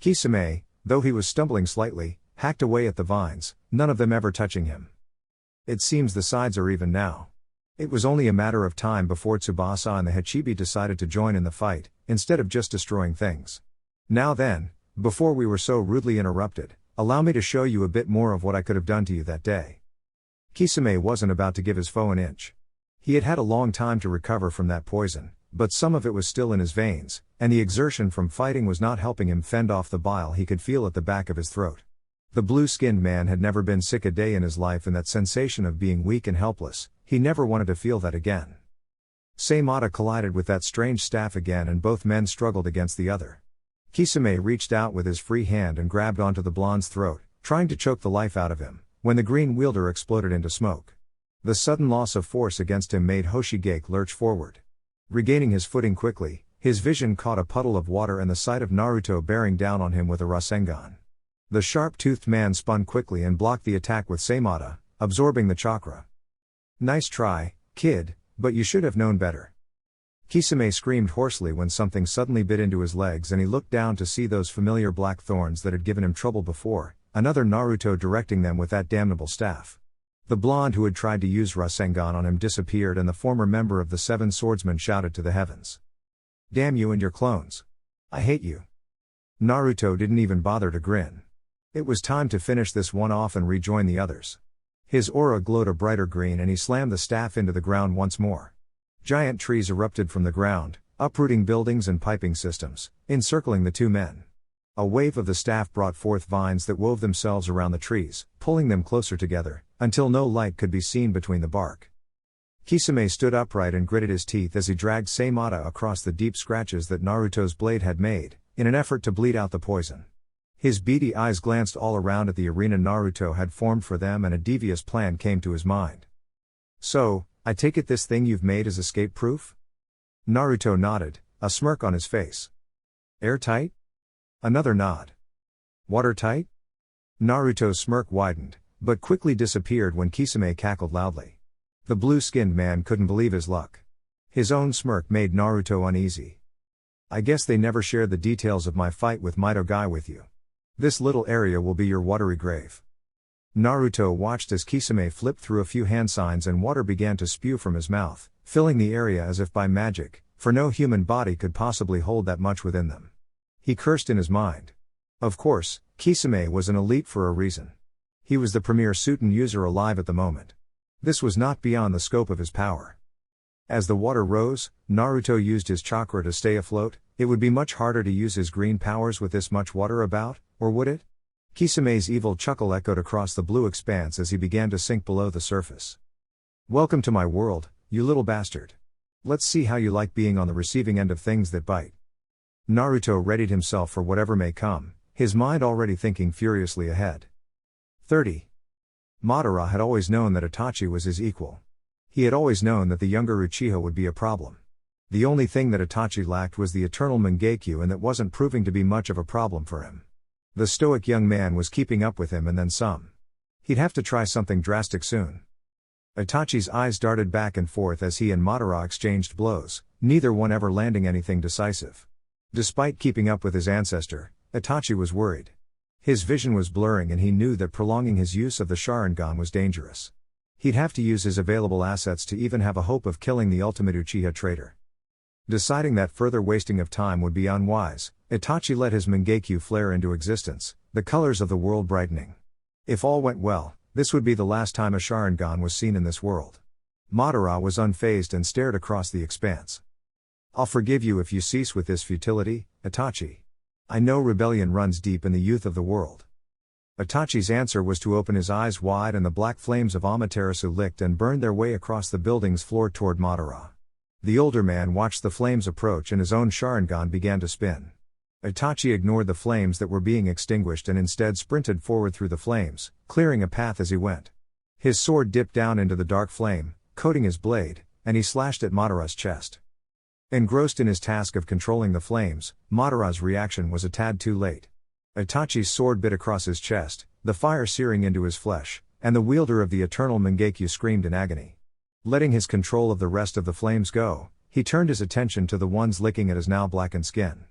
Kisame, though he was stumbling slightly, hacked away at the vines, none of them ever touching him. It seems the sides are even now. It was only a matter of time before Tsubasa and the Hachibi decided to join in the fight, instead of just destroying things. Now then, before we were so rudely interrupted, allow me to show you a bit more of what I could have done to you that day. Kisame wasn't about to give his foe an inch. He had had a long time to recover from that poison, but some of it was still in his veins, and the exertion from fighting was not helping him fend off the bile he could feel at the back of his throat. The blue-skinned man had never been sick a day in his life, and that sensation of being weak and helpless, he never wanted to feel that again. Hinata collided with that strange staff again and both men struggled against the other. Kisame reached out with his free hand and grabbed onto the blonde's throat, trying to choke the life out of him, when the green wielder exploded into smoke. The sudden loss of force against him made Hoshigeki lurch forward. Regaining his footing quickly, his vision caught a puddle of water and the sight of Naruto bearing down on him with a Rasengan. The sharp-toothed man spun quickly and blocked the attack with Hinata, absorbing the chakra. Nice try, kid, but you should have known better. Kisame screamed hoarsely when something suddenly bit into his legs and he looked down to see those familiar black thorns that had given him trouble before, another Naruto directing them with that damnable staff. The blonde who had tried to use Rasengan on him disappeared and the former member of the Seven Swordsmen shouted to the heavens. Damn you and your clones. I hate you. Naruto didn't even bother to grin. It was time to finish this one off and rejoin the others. His aura glowed a brighter green and he slammed the staff into the ground once more. Giant trees erupted from the ground, uprooting buildings and piping systems, encircling the two men. A wave of the staff brought forth vines that wove themselves around the trees, pulling them closer together, until no light could be seen between the bark. Kisame stood upright and gritted his teeth as he dragged Hinata across the deep scratches that Naruto's blade had made, in an effort to bleed out the poison. His beady eyes glanced all around at the arena Naruto had formed for them and a devious plan came to his mind. So, I take it this thing you've made is escape-proof? Naruto nodded, a smirk on his face. Airtight? Another nod. Watertight? Naruto's smirk widened, but quickly disappeared when Kisame cackled loudly. The blue-skinned man couldn't believe his luck. His own smirk made Naruto uneasy. I guess they never shared the details of my fight with Mitogai with you. This little area will be your watery grave. Naruto watched as Kisame flipped through a few hand signs and water began to spew from his mouth, filling the area as if by magic, for no human body could possibly hold that much within them. He cursed in his mind. Of course, Kisame was an elite for a reason. He was the premier Suiten user alive at the moment. This was not beyond the scope of his power. As the water rose, Naruto used his chakra to stay afloat. It would be much harder to use his green powers with this much water about, or would it? Kisame's evil chuckle echoed across the blue expanse as he began to sink below the surface. Welcome to my world, you little bastard. Let's see how you like being on the receiving end of things that bite. Naruto readied himself for whatever may come, his mind already thinking furiously ahead. 30. Madara had always known that Itachi was his equal. He had always known that the younger Uchiha would be a problem. The only thing that Itachi lacked was the eternal Mangekyo, and that wasn't proving to be much of a problem for him. The stoic young man was keeping up with him and then some. He'd have to try something drastic soon. Itachi's eyes darted back and forth as he and Madara exchanged blows, neither one ever landing anything decisive. Despite keeping up with his ancestor, Itachi was worried. His vision was blurring and he knew that prolonging his use of the Sharingan was dangerous. He'd have to use his available assets to even have a hope of killing the ultimate Uchiha traitor. Deciding that further wasting of time would be unwise, Itachi let his Mangekyo flare into existence, the colors of the world brightening. If all went well, this would be the last time a Sharingan was seen in this world. Madara was unfazed and stared across the expanse. I'll forgive you if you cease with this futility, Itachi. I know rebellion runs deep in the youth of the world. Itachi's answer was to open his eyes wide, and the black flames of Amaterasu licked and burned their way across the building's floor toward Madara. The older man watched the flames approach and his own Sharingan began to spin. Itachi ignored the flames that were being extinguished and instead sprinted forward through the flames, clearing a path as he went. His sword dipped down into the dark flame, coating his blade, and he slashed at Madara's chest. Engrossed in his task of controlling the flames, Madara's reaction was a tad too late. Itachi's sword bit across his chest, the fire searing into his flesh, and the wielder of the eternal Mangekyo screamed in agony. Letting his control of the rest of the flames go, he turned his attention to the ones licking at his now blackened skin.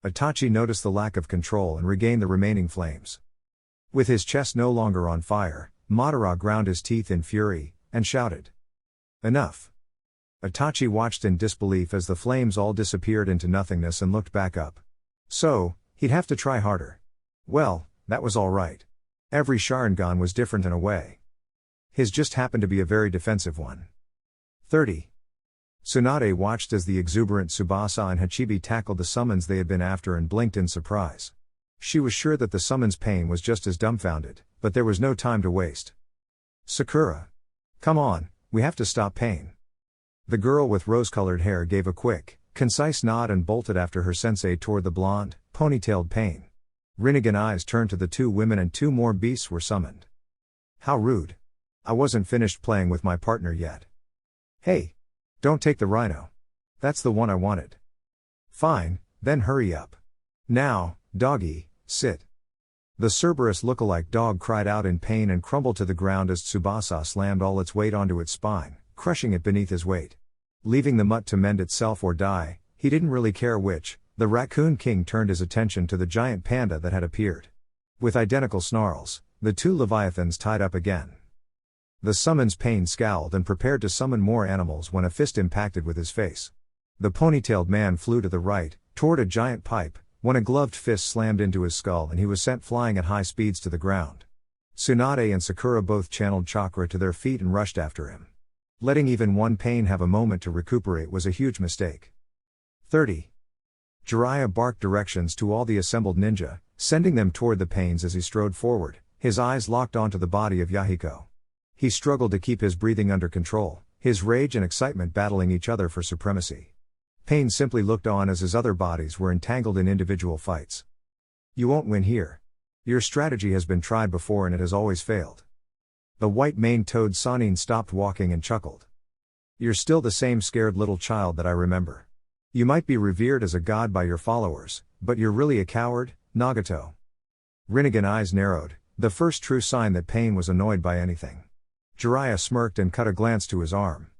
Itachi noticed the lack of control and regained the remaining flames. With his chest no longer on fire, Madara ground his teeth in fury, and shouted, "Enough!" Itachi watched in disbelief as the flames all disappeared into nothingness and looked back up. So, he'd have to try harder. Well, that was all right. Every Sharingan was different in a way. His just happened to be a very defensive one. 30. Tsunade watched as the exuberant Tsubasa and Hachibi tackled the summons they had been after and blinked in surprise. She was sure that the summons pain was just as dumbfounded, but there was no time to waste. "Sakura. Come on, we have to stop Pain." The girl with rose-colored hair gave a quick, concise nod and bolted after her sensei toward the blonde, ponytailed Pain. Rinnegan eyes turned to the two women and two more beasts were summoned. How rude. I wasn't finished playing with my partner yet. Hey! Don't take the rhino. That's the one I wanted. Fine, then hurry up. Now, doggy, sit. The Cerberus lookalike dog cried out in pain and crumbled to the ground as Tsubasa slammed all its weight onto its spine, crushing it beneath his weight. Leaving the mutt to mend itself or die, he didn't really care which. The Raccoon King turned his attention to the giant panda that had appeared. With identical snarls, the two leviathans tied up again. The summons Pain scowled and prepared to summon more animals when a fist impacted with his face. The ponytailed man flew to the right, toward a giant pipe, when a gloved fist slammed into his skull and he was sent flying at high speeds to the ground. Tsunade and Sakura both channeled chakra to their feet and rushed after him. Letting even one Pain have a moment to recuperate was a huge mistake. 30. Jiraiya barked directions to all the assembled ninja, sending them toward the Pains as he strode forward, his eyes locked onto the body of Yahiko. He struggled to keep his breathing under control, his rage and excitement battling each other for supremacy. Pain simply looked on as his other bodies were entangled in individual fights. You won't win here. Your strategy has been tried before and it has always failed. The white-maned toad Sanin stopped walking and chuckled. You're still the same scared little child that I remember. You might be revered as a god by your followers, but you're really a coward, Nagato. Rinnegan eyes narrowed, the first true sign that Pain was annoyed by anything. Jiraiya smirked and cut a glance to his arm.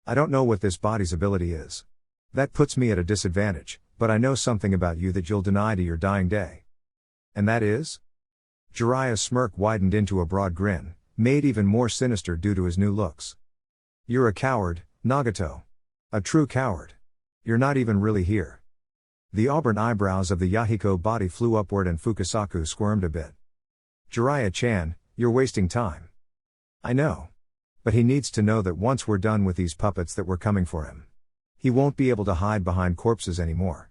I don't know what this body's ability is. That puts me at a disadvantage, but I know something about you that you'll deny to your dying day. And that is? Jiraiya's smirk widened into a broad grin, made even more sinister due to his new looks. You're a coward, Nagato. A true coward. You're not even really here. The auburn eyebrows of the Yahiko body flew upward and Fukasaku squirmed a bit. Jiraiya-chan, you're wasting time. I know. But he needs to know that once we're done with these puppets that we're coming for him. He won't be able to hide behind corpses anymore.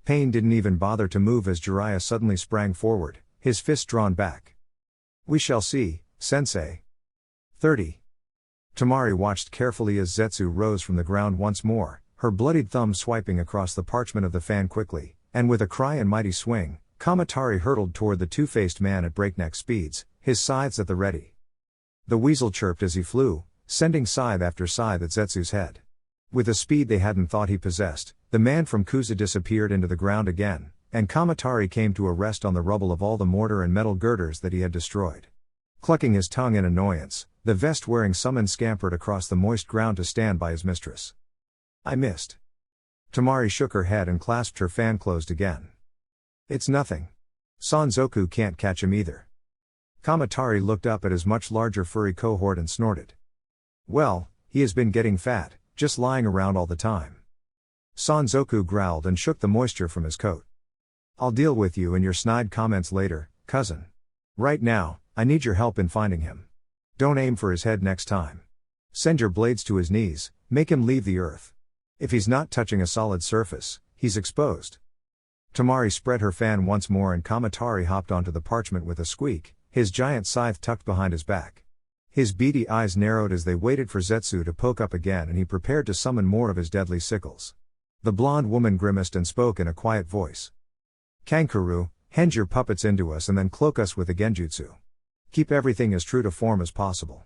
Pain didn't even bother to move as Jiraiya suddenly sprang forward, his fist drawn back. We shall see, sensei. 30. Temari watched carefully as Zetsu rose from the ground once more, her bloodied thumb swiping across the parchment of the fan quickly, and with a cry and mighty swing, Kamatari hurtled toward the two-faced man at breakneck speeds, his scythes at the ready. The weasel chirped as he flew, sending scythe after scythe at Zetsu's head. With a speed they hadn't thought he possessed, the man from Kusa disappeared into the ground again, and Kamatari came to a rest on the rubble of all the mortar and metal girders that he had destroyed. Clucking his tongue in annoyance, the vest-wearing summon scampered across the moist ground to stand by his mistress. I missed. Temari shook her head and clasped her fan closed again. It's nothing. Sanzoku can't catch him either. Kamatari looked up at his much larger furry cohort and snorted. Well, he has been getting fat, just lying around all the time. Sanzoku growled and shook the moisture from his coat. I'll deal with you and your snide comments later, cousin. Right now, I need your help in finding him. Don't aim for his head next time. Send your blades to his knees, make him leave the earth. If he's not touching a solid surface, he's exposed. Temari spread her fan once more and Kamatari hopped onto the parchment with a squeak, his giant scythe tucked behind his back. His beady eyes narrowed as they waited for Zetsu to poke up again and he prepared to summon more of his deadly sickles. The blonde woman grimaced and spoke in a quiet voice. Kankuru, hand your puppets into us and then cloak us with the genjutsu. Keep everything as true to form as possible.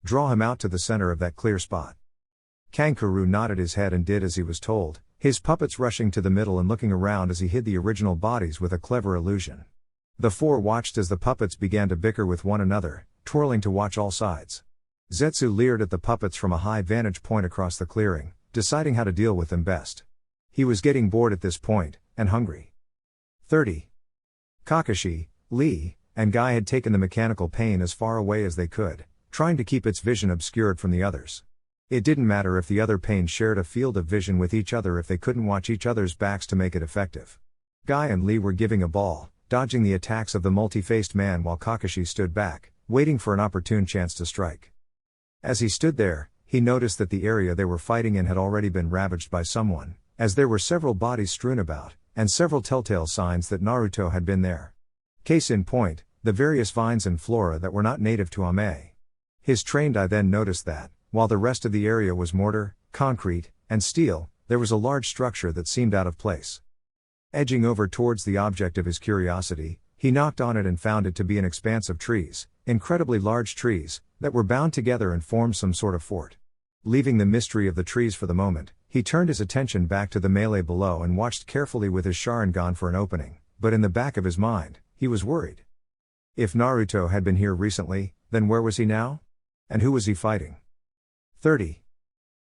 Draw him out to the center of that clear spot. Kankuru nodded his head and did as he was told, his puppets rushing to the middle and looking around as he hid the original bodies with a clever illusion. The four watched as the puppets began to bicker with one another, twirling to watch all sides. Zetsu leered at the puppets from a high vantage point across the clearing, deciding how to deal with them best. He was getting bored at this point, and hungry. 30. Kakashi, Lee, and Guy had taken the mechanical pain as far away as they could, trying to keep its vision obscured from the others. It didn't matter if the other pain shared a field of vision with each other if they couldn't watch each other's backs to make it effective. Guy and Lee were giving a ball, dodging the attacks of the multi-faced man while Kakashi stood back, waiting for an opportune chance to strike. As he stood there, he noticed that the area they were fighting in had already been ravaged by someone, as there were several bodies strewn about, and several telltale signs that Naruto had been there. Case in point, the various vines and flora that were not native to Ame. His trained eye then noticed that, while the rest of the area was mortar, concrete, and steel, there was a large structure that seemed out of place. Edging over towards the object of his curiosity, he knocked on it and found it to be an expanse of trees, incredibly large trees, that were bound together and formed some sort of fort. Leaving the mystery of the trees for the moment, he turned his attention back to the melee below and watched carefully with his Sharingan for an opening, but in the back of his mind, he was worried. If Naruto had been here recently, then where was he now? And who was he fighting? 30.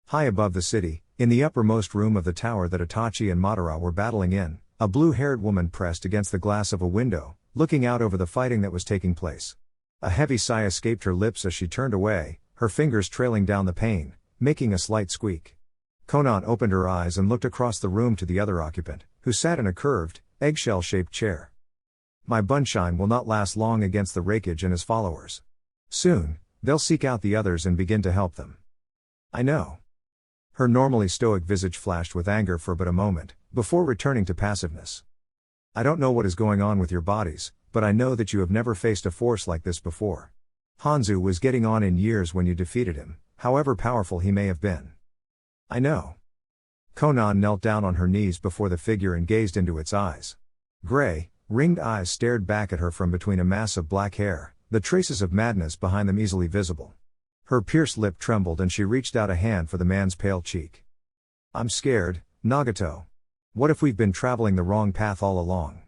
High above the city, in the uppermost room of the tower that Itachi and Madara were battling in, a blue-haired woman pressed against the glass of a window, looking out over the fighting that was taking place. A heavy sigh escaped her lips as she turned away, her fingers trailing down the pane, making a slight squeak. Konan opened her eyes and looked across the room to the other occupant, who sat in a curved, eggshell-shaped chair. My bunshine will not last long against the Raikage and his followers. Soon, they'll seek out the others and begin to help them. I know. Her normally stoic visage flashed with anger for but a moment, before returning to passiveness. I don't know what is going on with your bodies, but I know that you have never faced a force like this before. Hanzo was getting on in years when you defeated him, however powerful he may have been. I know. Konan knelt down on her knees before the figure and gazed into its eyes. Gray, ringed eyes stared back at her from between a mass of black hair, the traces of madness behind them easily visible. Her pierced lip trembled and she reached out a hand for the man's pale cheek. I'm scared, Nagato. What if we've been traveling the wrong path all along?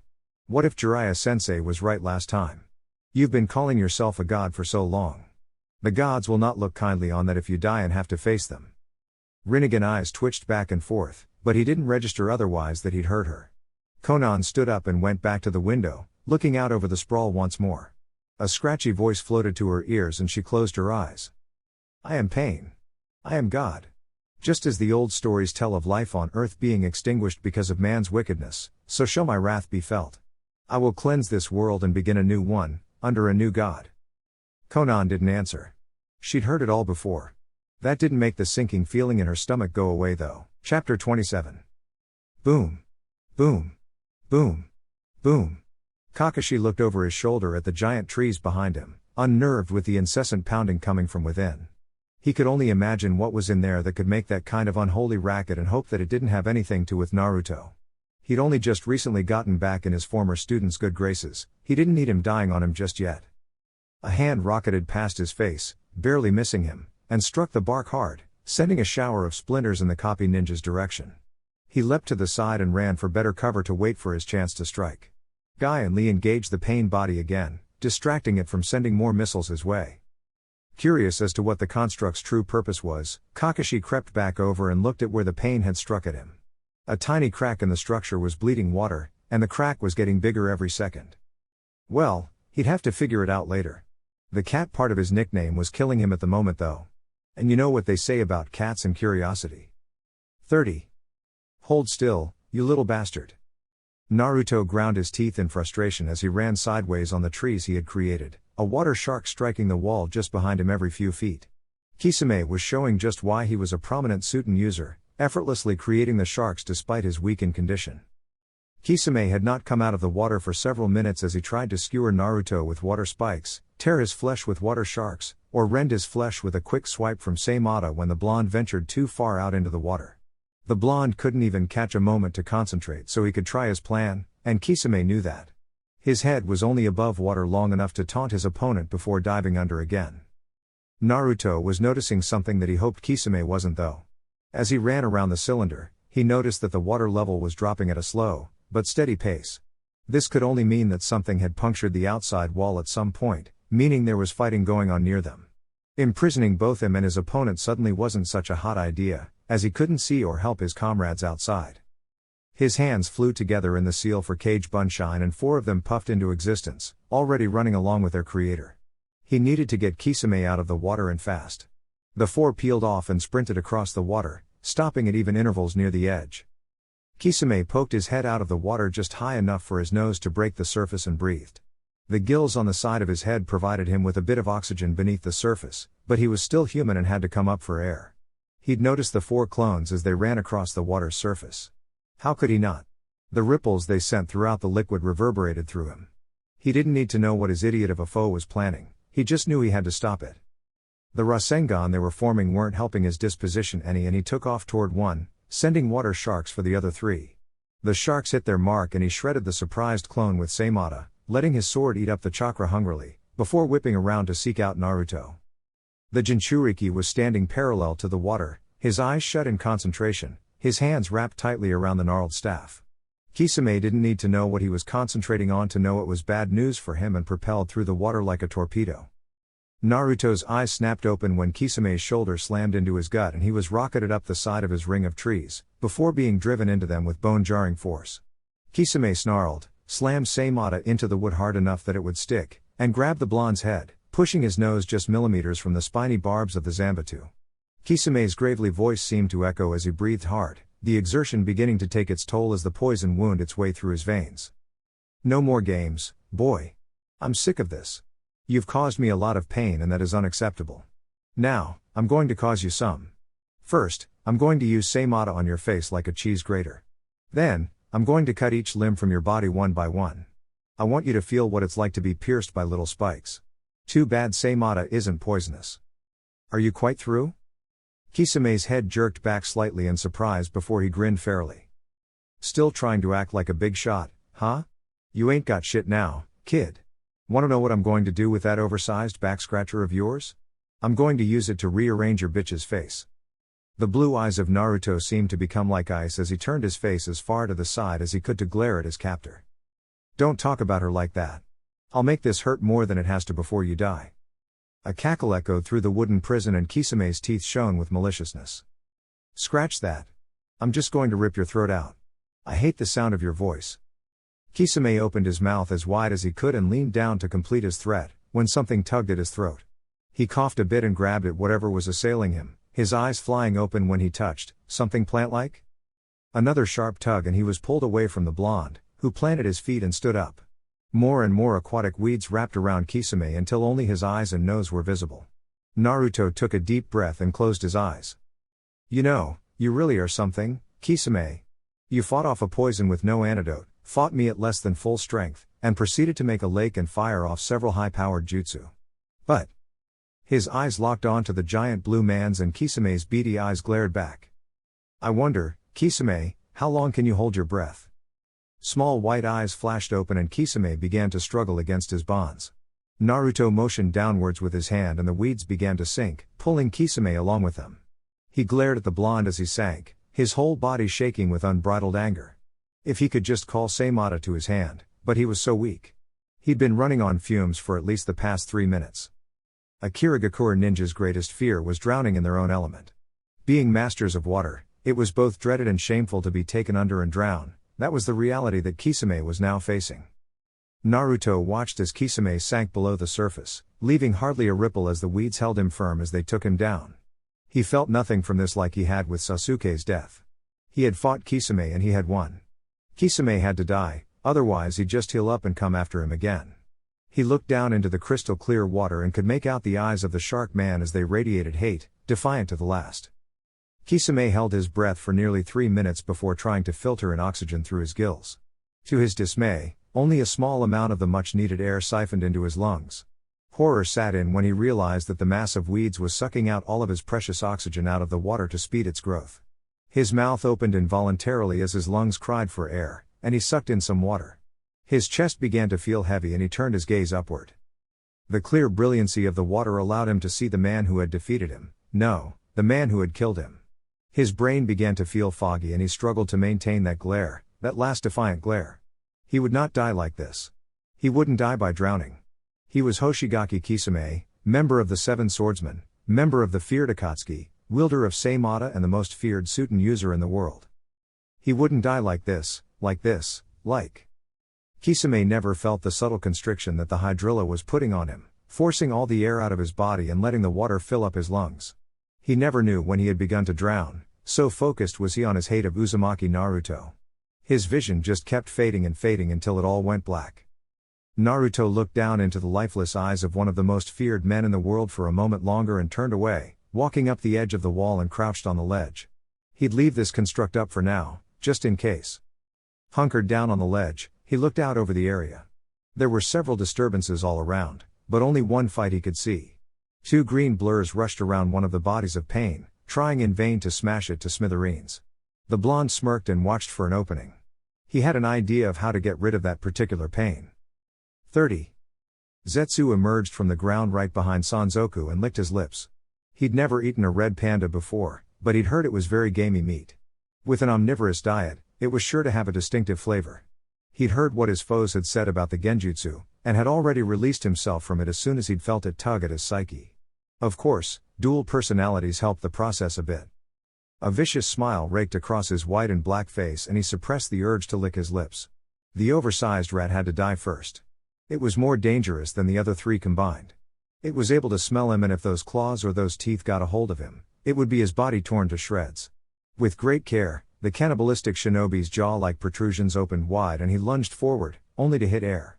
What if Jiraiya-sensei was right last time? You've been calling yourself a god for so long. The gods will not look kindly on that if you die and have to face them. Rinnegan eyes twitched back and forth, but he didn't register otherwise that he'd heard her. Konan stood up and went back to the window, looking out over the sprawl once more. A scratchy voice floated to her ears and she closed her eyes. I am pain. I am God. Just as the old stories tell of life on earth being extinguished because of man's wickedness, so shall my wrath be felt. I will cleanse this world and begin a new one, under a new God. Konan didn't answer. She'd heard it all before. That didn't make the sinking feeling in her stomach go away though. Chapter 27. Boom. Boom. Boom. Boom. Kakashi looked over his shoulder at the giant trees behind him, unnerved with the incessant pounding coming from within. He could only imagine what was in there that could make that kind of unholy racket and hope that it didn't have anything to do with Naruto. He'd only just recently gotten back in his former student's good graces, he didn't need him dying on him just yet. A hand rocketed past his face, barely missing him, and struck the bark hard, sending a shower of splinters in the copy ninja's direction. He leapt to the side and ran for better cover to wait for his chance to strike. Guy and Lee engaged the pain body again, distracting it from sending more missiles his way. Curious as to what the construct's true purpose was, Kakashi crept back over and looked at where the pain had struck at him. A tiny crack in the structure was bleeding water, and the crack was getting bigger every second. Well, he'd have to figure it out later. The cat part of his nickname was killing him at the moment though. And you know what they say about cats and curiosity. 30. Hold still, you little bastard. Naruto ground his teeth in frustration as he ran sideways on the trees he had created, a water shark striking the wall just behind him every few feet. Kisame was showing just why he was a prominent Suten user, effortlessly creating the sharks despite his weakened condition. Kisame had not come out of the water for several minutes as he tried to skewer Naruto with water spikes, tear his flesh with water sharks, or rend his flesh with a quick swipe from Seimata when the blonde ventured too far out into the water. The blonde couldn't even catch a moment to concentrate so he could try his plan, and Kisame knew that. His head was only above water long enough to taunt his opponent before diving under again. Naruto was noticing something that he hoped Kisame wasn't though. As he ran around the cylinder, he noticed that the water level was dropping at a slow, but steady pace. This could only mean that something had punctured the outside wall at some point, meaning there was fighting going on near them. Imprisoning both him and his opponent suddenly wasn't such a hot idea, as he couldn't see or help his comrades outside. His hands flew together in the seal for Cage Bunshine and 4 of them puffed into existence, already running along with their creator. He needed to get Kisame out of the water and fast. The 4 peeled off and sprinted across the water, stopping at even intervals near the edge. Kisame poked his head out of the water just high enough for his nose to break the surface and breathed. The gills on the side of his head provided him with a bit of oxygen beneath the surface, but he was still human and had to come up for air. He'd noticed the 4 clones as they ran across the water's surface. How could he not? The ripples they sent throughout the liquid reverberated through him. He didn't need to know what his idiot of a foe was planning, he just knew he had to stop it. The Rasengan they were forming weren't helping his disposition any and he took off toward one, sending water sharks for the other 3. The sharks hit their mark and he shredded the surprised clone with Seimata, letting his sword eat up the chakra hungrily, before whipping around to seek out Naruto. The Jinchuriki was standing parallel to the water, his eyes shut in concentration, his hands wrapped tightly around the gnarled staff. Kisame didn't need to know what he was concentrating on to know it was bad news for him and propelled through the water like a torpedo. Naruto's eyes snapped open when Kisame's shoulder slammed into his gut and he was rocketed up the side of his ring of trees, before being driven into them with bone-jarring force. Kisame snarled, slammed Seimata into the wood hard enough that it would stick, and grabbed the blonde's head, pushing his nose just millimeters from the spiny barbs of the Zanbatsu. Kisame's gravely voice seemed to echo as he breathed hard, the exertion beginning to take its toll as the poison wound its way through his veins. No more games, boy. I'm sick of this. You've caused me a lot of pain and that is unacceptable. Now, I'm going to cause you some. First, I'm going to use Seimata on your face like a cheese grater. Then, I'm going to cut each limb from your body one by one. I want you to feel what it's like to be pierced by little spikes. Too bad Seimata isn't poisonous. Are you quite through? Kisame's head jerked back slightly in surprise before he grinned fairly. Still trying to act like a big shot, huh? You ain't got shit now, kid. Wanna know what I'm going to do with that oversized back scratcher of yours? I'm going to use it to rearrange your bitch's face. The blue eyes of Naruto seemed to become like ice as he turned his face as far to the side as he could to glare at his captor. Don't talk about her like that. I'll make this hurt more than it has to before you die. A cackle echoed through the wooden prison and Kisame's teeth shone with maliciousness. Scratch that. I'm just going to rip your throat out. I hate the sound of your voice. Kisame opened his mouth as wide as he could and leaned down to complete his threat, when something tugged at his throat. He coughed a bit and grabbed at whatever was assailing him, his eyes flying open when he touched something plant-like. Another sharp tug and he was pulled away from the blonde, who planted his feet and stood up. More and more aquatic weeds wrapped around Kisame until only his eyes and nose were visible. Naruto took a deep breath and closed his eyes. You know, you really are something, Kisame. You fought off a poison with no antidote, fought me at less than full strength, and proceeded to make a lake and fire off several high-powered jutsu. But his eyes locked onto the giant blue man's and Kisame's beady eyes glared back. I wonder, Kisame, how long can you hold your breath? Small white eyes flashed open and Kisame began to struggle against his bonds. Naruto motioned downwards with his hand and the weeds began to sink, pulling Kisame along with them. He glared at the blonde as he sank, his whole body shaking with unbridled anger. If he could just call Seimata to his hand, but he was so weak. He'd been running on fumes for at least the past 3 minutes. A Kirigakure ninja's greatest fear was drowning in their own element. Being masters of water, it was both dreaded and shameful to be taken under and drown. That was the reality that Kisame was now facing. Naruto watched as Kisame sank below the surface, leaving hardly a ripple as the weeds held him firm as they took him down. He felt nothing from this like he had with Sasuke's death. He had fought Kisame and he had won. Kisame had to die, otherwise he'd just heal up and come after him again. He looked down into the crystal clear water and could make out the eyes of the shark man as they radiated hate, defiant to the last. Kisame held his breath for nearly 3 minutes before trying to filter in oxygen through his gills. To his dismay, only a small amount of the much-needed air siphoned into his lungs. Horror sat in when he realized that the mass of weeds was sucking out all of his precious oxygen out of the water to speed its growth. His mouth opened involuntarily as his lungs cried for air, and he sucked in some water. His chest began to feel heavy and he turned his gaze upward. The clear brilliancy of the water allowed him to see the man who had defeated him, no, the man who had killed him. His brain began to feel foggy and he struggled to maintain that glare, that last defiant glare. He would not die like this. He wouldn't die by drowning. He was Hoshigaki Kisame, member of the Seven Swordsmen, member of the feared Akatsuki, wielder of Seimata and the most feared Suten user in the world. He wouldn't die like this. Kisame never felt the subtle constriction that the hydrilla was putting on him, forcing all the air out of his body and letting the water fill up his lungs. He never knew when he had begun to drown, so focused was he on his hate of Uzumaki Naruto. His vision just kept fading until it all went black. Naruto looked down into the lifeless eyes of one of the most feared men in the world for a moment longer and turned away, walking up the edge of the wall and crouched on the ledge. He'd leave this construct up for now, just in case. Hunkered down on the ledge, he looked out over the area. There were several disturbances all around, but only one fight he could see. 2 green blurs rushed around one of the bodies of Pain, trying in vain to smash it to smithereens. The blonde smirked and watched for an opening. He had an idea of how to get rid of that particular Pain. 30. Zetsu emerged from the ground right behind Sanzoku and licked his lips. He'd never eaten a red panda before, but he'd heard it was very gamey meat. With an omnivorous diet, it was sure to have a distinctive flavor. He'd heard what his foes had said about the genjutsu, and had already released himself from it as soon as he'd felt it tug at his psyche. Of course, dual personalities helped the process a bit. A vicious smile raked across his white and black face and he suppressed the urge to lick his lips. The oversized rat had to die first. It was more dangerous than the other 3 combined. It was able to smell him, and if those claws or those teeth got a hold of him, it would be his body torn to shreds. With great care, the cannibalistic shinobi's jaw-like protrusions opened wide and he lunged forward, only to hit air.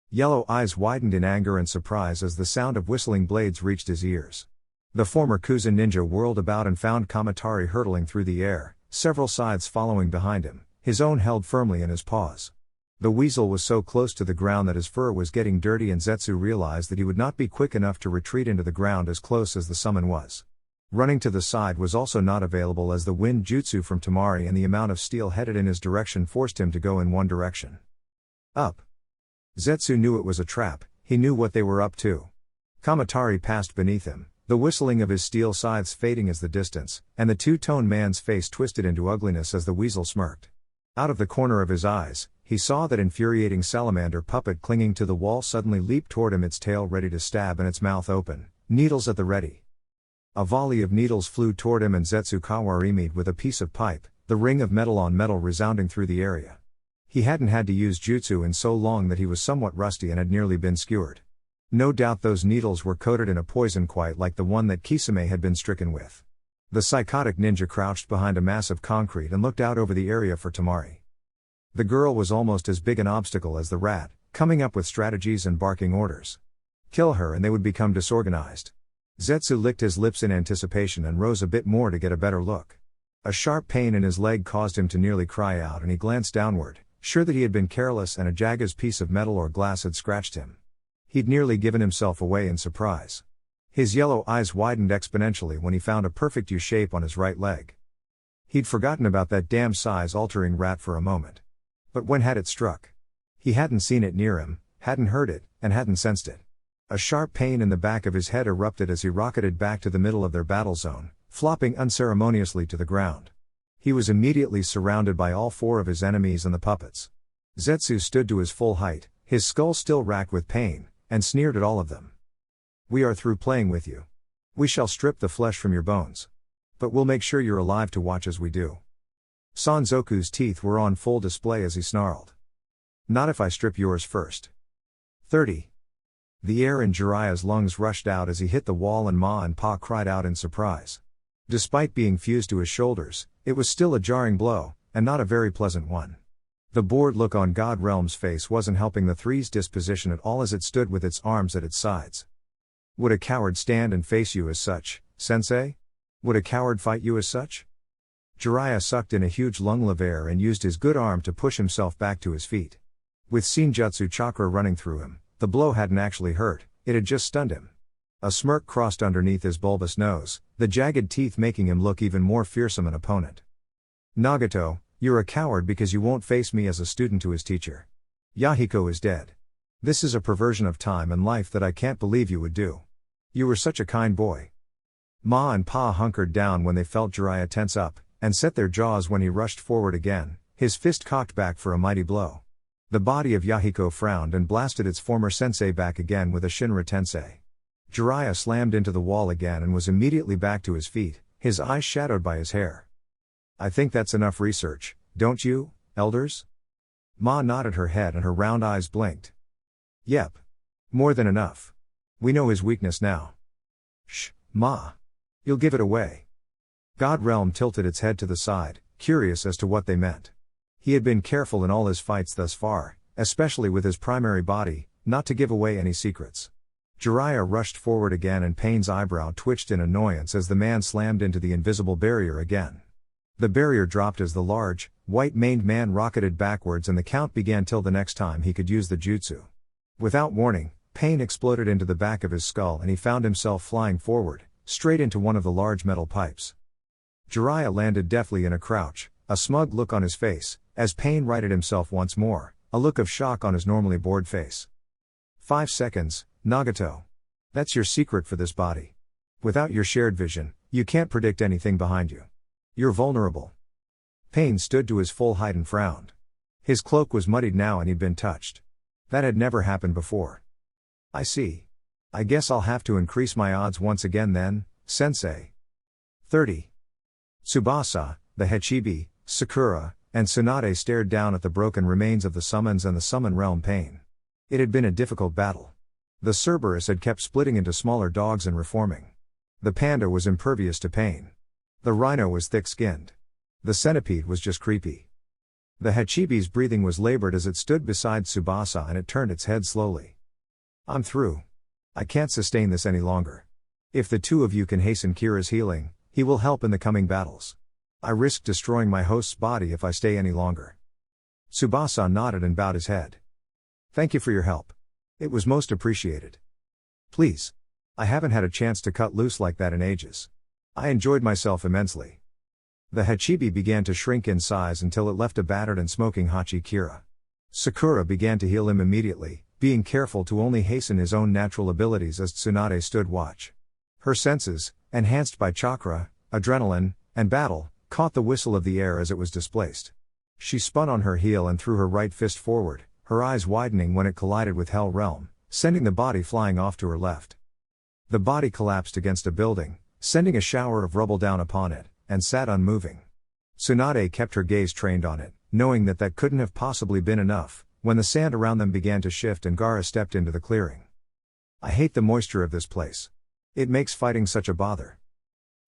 Yellow eyes widened in anger and surprise as the sound of whistling blades reached his ears. The former Kuzen ninja whirled about and found Kamatari hurtling through the air, several scythes following behind him, his own held firmly in his paws. The weasel was so close to the ground that his fur was getting dirty, and Zetsu realized that he would not be quick enough to retreat into the ground as close as the summon was. Running to the side was also not available as the wind jutsu from Temari and the amount of steel headed in his direction forced him to go in one direction. Up. Zetsu knew it was a trap, he knew what they were up to. Kamatari passed beneath him, the whistling of his steel scythes fading as the distance, and the two-tone man's face twisted into ugliness as the weasel smirked. Out of the corner of his eyes, he saw that infuriating salamander puppet clinging to the wall suddenly leaped toward him, its tail ready to stab and its mouth open, needles at the ready. A volley of needles flew toward him and Zetsu kawarimi'd with a piece of pipe, the ring of metal on metal resounding through the area. He hadn't had to use jutsu in so long that he was somewhat rusty and had nearly been skewered. No doubt those needles were coated in a poison quite like the one that Kisame had been stricken with. The psychotic ninja crouched behind a mass of concrete and looked out over the area for Temari. The girl was almost as big an obstacle as the rat, coming up with strategies and barking orders. Kill her and they would become disorganized. Zetsu licked his lips in anticipation and rose a bit more to get a better look. A sharp pain in his leg caused him to nearly cry out, and he glanced downward, sure that he had been careless and a jagged piece of metal or glass had scratched him. He'd nearly given himself away in surprise. His yellow eyes widened exponentially when he found a perfect U shape on his right leg. He'd forgotten about that damn size-altering rat for a moment. But when had it struck? He hadn't seen it near him, hadn't heard it, and hadn't sensed it. A sharp pain in the back of his head erupted as he rocketed back to the middle of their battle zone, flopping unceremoniously to the ground. He was immediately surrounded by all 4 of his enemies and the puppets. Zetsu stood to his full height, his skull still racked with pain, and sneered at all of them. "We are through playing with you. We shall strip the flesh from your bones. But we'll make sure you're alive to watch as we do." Sanzoku's teeth were on full display as he snarled. "Not if I strip yours first." 30. The air in Jiraiya's lungs rushed out as he hit the wall and Ma and Pa cried out in surprise. Despite being fused to his shoulders, it was still a jarring blow, and not a very pleasant one. The bored look on God Realm's face wasn't helping the three's disposition at all as it stood with its arms at its sides. Would a coward stand and face you as such, sensei? Would a coward fight you as such? Jiraiya sucked in a huge lung of air and used his good arm to push himself back to his feet. With Senjutsu chakra running through him, the blow hadn't actually hurt, it had just stunned him. A smirk crossed underneath his bulbous nose, the jagged teeth making him look even more fearsome an opponent. Nagato, you're a coward because you won't face me as a student to his teacher. Yahiko is dead. This is a perversion of time and life that I can't believe you would do. You were such a kind boy. Ma and Pa hunkered down when they felt Jiraiya tense up, and set their jaws when he rushed forward again, his fist cocked back for a mighty blow. The body of Yahiko frowned and blasted its former sensei back again with a Shinra Tensei. Jiraiya slammed into the wall again and was immediately back to his feet, his eyes shadowed by his hair. I think that's enough research, don't you, elders? Ma nodded her head and her round eyes blinked. Yep. More than enough. We know his weakness now. Shh, Ma. You'll give it away. God Realm tilted its head to the side, curious as to what they meant. He had been careful in all his fights thus far, especially with his primary body, not to give away any secrets. Jiraiya rushed forward again and Pain's eyebrow twitched in annoyance as the man slammed into the invisible barrier again. The barrier dropped as the large, white-maned man rocketed backwards and the count began till the next time he could use the jutsu. Without warning, Pain exploded into the back of his skull and he found himself flying forward, straight into one of the large metal pipes. Jiraiya landed deftly in a crouch, a smug look on his face, as Pain righted himself once more, a look of shock on his normally bored face. 5 seconds, Nagato. That's your secret for this body. Without your shared vision, you can't predict anything behind you. You're vulnerable. Pain stood to his full height and frowned. His cloak was muddied now and he'd been touched. That had never happened before. I see. I guess I'll have to increase my odds once again then, sensei. 30. Tsubasa, the Hachibi, Sakura, and Tsunade stared down at the broken remains of the summons and the summon realm Pain. It had been a difficult battle. The Cerberus had kept splitting into smaller dogs and reforming. The panda was impervious to pain. The rhino was thick-skinned. The centipede was just creepy. The Hachibi's breathing was labored as it stood beside Tsubasa and it turned its head slowly. I'm through. I can't sustain this any longer. If the two of you can hasten Kira's healing, he will help in the coming battles. I risk destroying my host's body if I stay any longer. Tsubasa nodded and bowed his head. Thank you for your help. It was most appreciated. Please. I haven't had a chance to cut loose like that in ages. I enjoyed myself immensely. The Hachibi began to shrink in size until it left a battered and smoking Hachi Kira. Sakura began to heal him immediately, being careful to only hasten his own natural abilities as Tsunade stood watch. Her senses, enhanced by chakra, adrenaline, and battle, caught the whistle of the air as it was displaced. She spun on her heel and threw her right fist forward, her eyes widening when it collided with Hell Realm, sending the body flying off to her left. The body collapsed against a building, sending a shower of rubble down upon it, and sat unmoving. Tsunade kept her gaze trained on it, knowing that that couldn't have possibly been enough, when the sand around them began to shift and Gaara stepped into the clearing. I hate the moisture of this place. It makes fighting such a bother.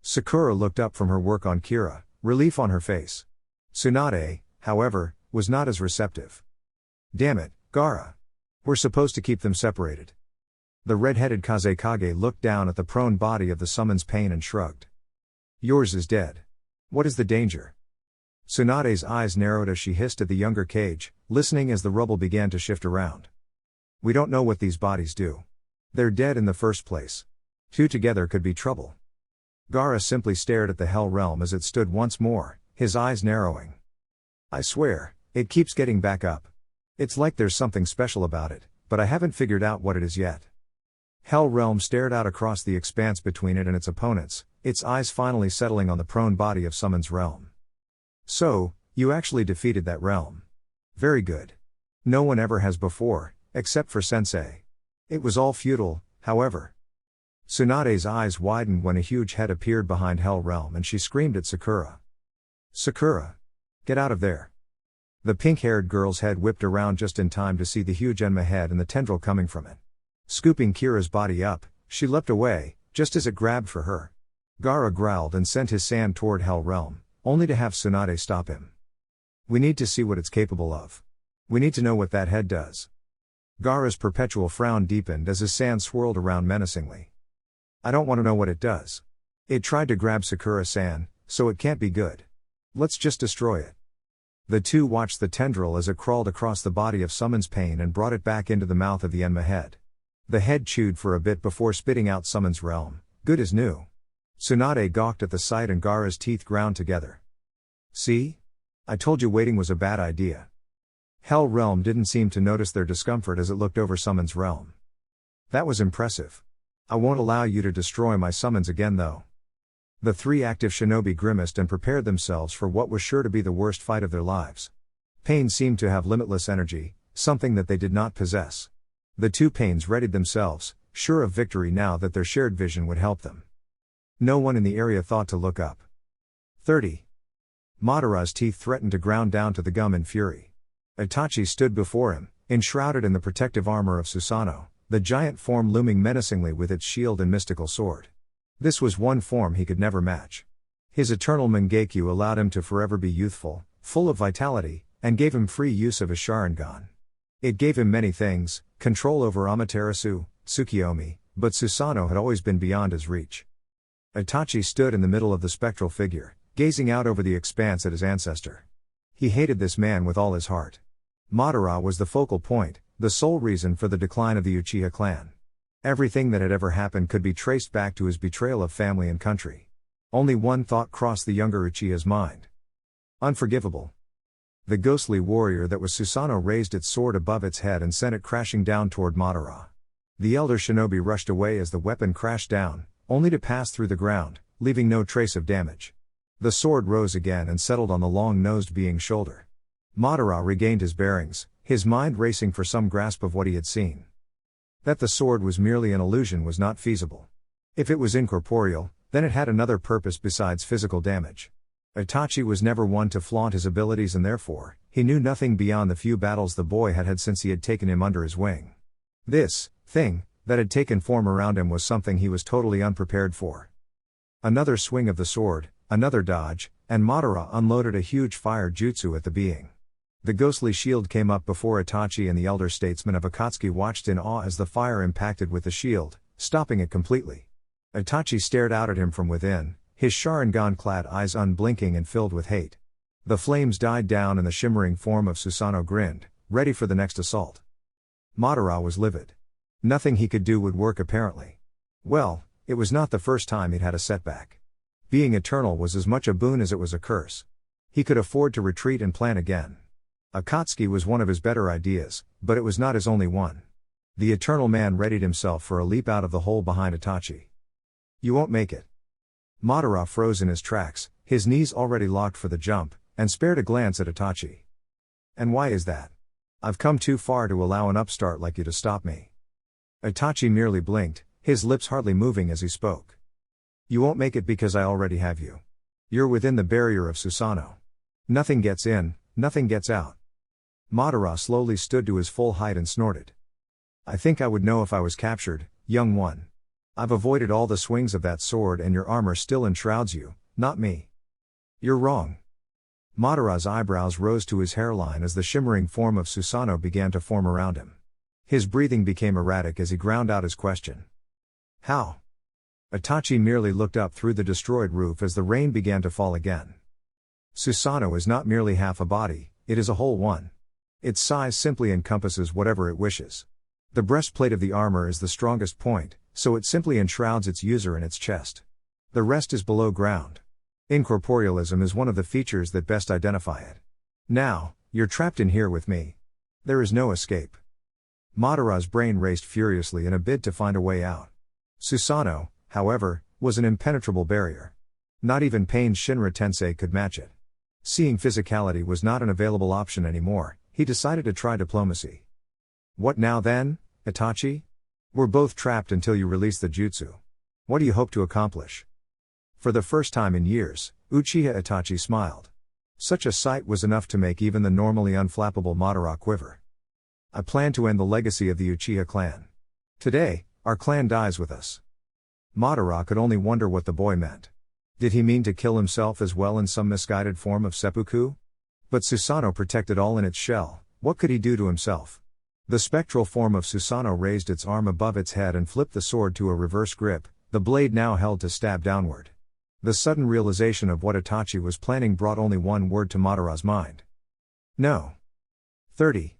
Sakura looked up from her work on Kira, relief on her face. Tsunade, however, was not as receptive. Damn it, Gaara. We're supposed to keep them separated. The red-headed Kazekage looked down at the prone body of the summons Pain and shrugged. Yours is dead. What is the danger? Tsunade's eyes narrowed as she hissed at the younger Kage, listening as the rubble began to shift around. We don't know what these bodies do. They're dead in the first place. Two together could be trouble. Gaara simply stared at the Hell Realm as it stood once more, his eyes narrowing. I swear, it keeps getting back up. It's like there's something special about it, but I haven't figured out what it is yet. Hell Realm stared out across the expanse between it and its opponents, its eyes finally settling on the prone body of Summon's realm. So, you actually defeated that realm. Very good. No one ever has before, except for Sensei. It was all futile, however. Tsunade's eyes widened when a huge head appeared behind Hell Realm and she screamed at Sakura. Sakura! Get out of there! The pink-haired girl's head whipped around just in time to see the huge Enma head and the tendril coming from it. Scooping Kira's body up, she leapt away, just as it grabbed for her. Gaara growled and sent his sand toward Hell Realm, only to have Tsunade stop him. We need to see what it's capable of. We need to know what that head does. Gaara's perpetual frown deepened as his sand swirled around menacingly. I don't want to know what it does. It tried to grab Sakura-san, so it can't be good. Let's just destroy it. The two watched the tendril as it crawled across the body of Summon's pain and brought it back into the mouth of the Enma head. The head chewed for a bit before spitting out Summon's realm, good as new. Tsunade gawked at the sight and Gaara's teeth ground together. See? I told you waiting was a bad idea. Hell Realm didn't seem to notice their discomfort as it looked over Summon's realm. That was impressive. I won't allow you to destroy my summons again though. The three active shinobi grimaced and prepared themselves for what was sure to be the worst fight of their lives. Pain seemed to have limitless energy, something that they did not possess. The two Pains readied themselves, sure of victory now that their shared vision would help them. No one in the area thought to look up. 30. Madara's teeth threatened to ground down to the gum in fury. Itachi stood before him, enshrouded in the protective armor of Susanoo, the giant form looming menacingly with its shield and mystical sword. This was one form he could never match. His eternal Mangekyo allowed him to forever be youthful, full of vitality, and gave him free use of his Sharingan. It gave him many things, control over Amaterasu, Tsukiyomi, but Susanoo had always been beyond his reach. Itachi stood in the middle of the spectral figure, gazing out over the expanse at his ancestor. He hated this man with all his heart. Madara was the focal point, the sole reason for the decline of the Uchiha clan. Everything that had ever happened could be traced back to his betrayal of family and country. Only one thought crossed the younger Uchiha's mind. Unforgivable. The ghostly warrior that was Susanoo raised its sword above its head and sent it crashing down toward Madara. The elder shinobi rushed away as the weapon crashed down, only to pass through the ground, leaving no trace of damage. The sword rose again and settled on the long-nosed being's shoulder. Madara regained his bearings, his mind racing for some grasp of what he had seen. That the sword was merely an illusion was not feasible. If it was incorporeal, then it had another purpose besides physical damage. Itachi was never one to flaunt his abilities and therefore, he knew nothing beyond the few battles the boy had had since he had taken him under his wing. This thing that had taken form around him was something he was totally unprepared for. Another swing of the sword, another dodge, and Madara unloaded a huge fire jutsu at the being. The ghostly shield came up before Itachi and the elder statesman of Akatsuki watched in awe as the fire impacted with the shield, stopping it completely. Itachi stared out at him from within, his Sharingan-clad eyes unblinking and filled with hate. The flames died down and the shimmering form of Susanoo grinned, ready for the next assault. Madara was livid. Nothing he could do would work apparently. Well, it was not the first time he'd had a setback. Being eternal was as much a boon as it was a curse. He could afford to retreat and plan again. Akatsuki was one of his better ideas, but it was not his only one. The eternal man readied himself for a leap out of the hole behind Itachi. You won't make it. Madara froze in his tracks, his knees already locked for the jump, and spared a glance at Itachi. And why is that? I've come too far to allow an upstart like you to stop me. Itachi merely blinked, his lips hardly moving as he spoke. You won't make it because I already have you. You're within the barrier of Susanoo. Nothing gets in, nothing gets out. Madara slowly stood to his full height and snorted. I think I would know if I was captured, young one. I've avoided all the swings of that sword and your armor still enshrouds you, not me. You're wrong. Madara's eyebrows rose to his hairline as the shimmering form of Susanoo began to form around him. His breathing became erratic as he ground out his question. How? Itachi merely looked up through the destroyed roof as the rain began to fall again. Susanoo is not merely half a body, it is a whole one. Its size simply encompasses whatever it wishes. The breastplate of the armor is the strongest point, so it simply enshrouds its user in its chest. The rest is below ground. Incorporealism is one of the features that best identify it. Now, you're trapped in here with me. There is no escape. Madara's brain raced furiously in a bid to find a way out. Susanoo, however, was an impenetrable barrier. Not even Pain's Shinra Tensei could match it. Seeing physicality was not an available option anymore, he decided to try diplomacy. What now then, Itachi? We're both trapped until you release the jutsu. What do you hope to accomplish? For the first time in years, Uchiha Itachi smiled. Such a sight was enough to make even the normally unflappable Madara quiver. I plan to end the legacy of the Uchiha clan. Today, our clan dies with us. Madara could only wonder what the boy meant. Did he mean to kill himself as well in some misguided form of seppuku? But Susanoo protected all in its shell, what could he do to himself? The spectral form of Susanoo raised its arm above its head and flipped the sword to a reverse grip, the blade now held to stab downward. The sudden realization of what Itachi was planning brought only one word to Madara's mind. No. 30.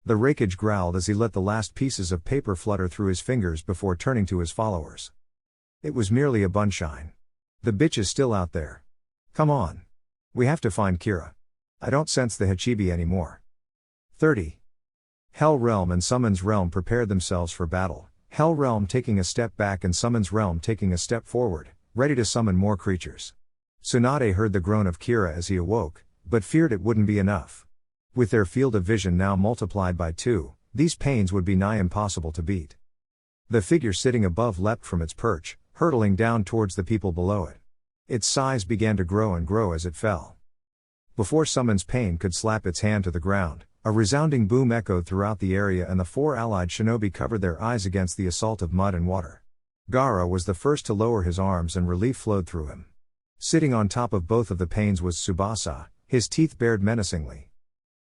The Hokage growled as he let the last pieces of paper flutter through his fingers before turning to his followers. It was merely a bunshine. The bitch is still out there. Come on. We have to find Kira. I don't sense the Hachibi anymore. 30. Hell Realm and Summons Realm prepared themselves for battle, Hell Realm taking a step back and Summons Realm taking a step forward, ready to summon more creatures. Tsunade heard the groan of Kira as he awoke, but feared it wouldn't be enough. With their field of vision now multiplied by 2, these pains would be nigh impossible to beat. The figure sitting above leapt from its perch, hurtling down towards the people below it. Its size began to grow and grow as it fell. Before Summons Pain could slap its hand to the ground, a resounding boom echoed throughout the area and the 4 allied shinobi covered their eyes against the assault of mud and water. Gaara was the first to lower his arms and relief flowed through him. Sitting on top of both of the pains was Tsubasa, his teeth bared menacingly.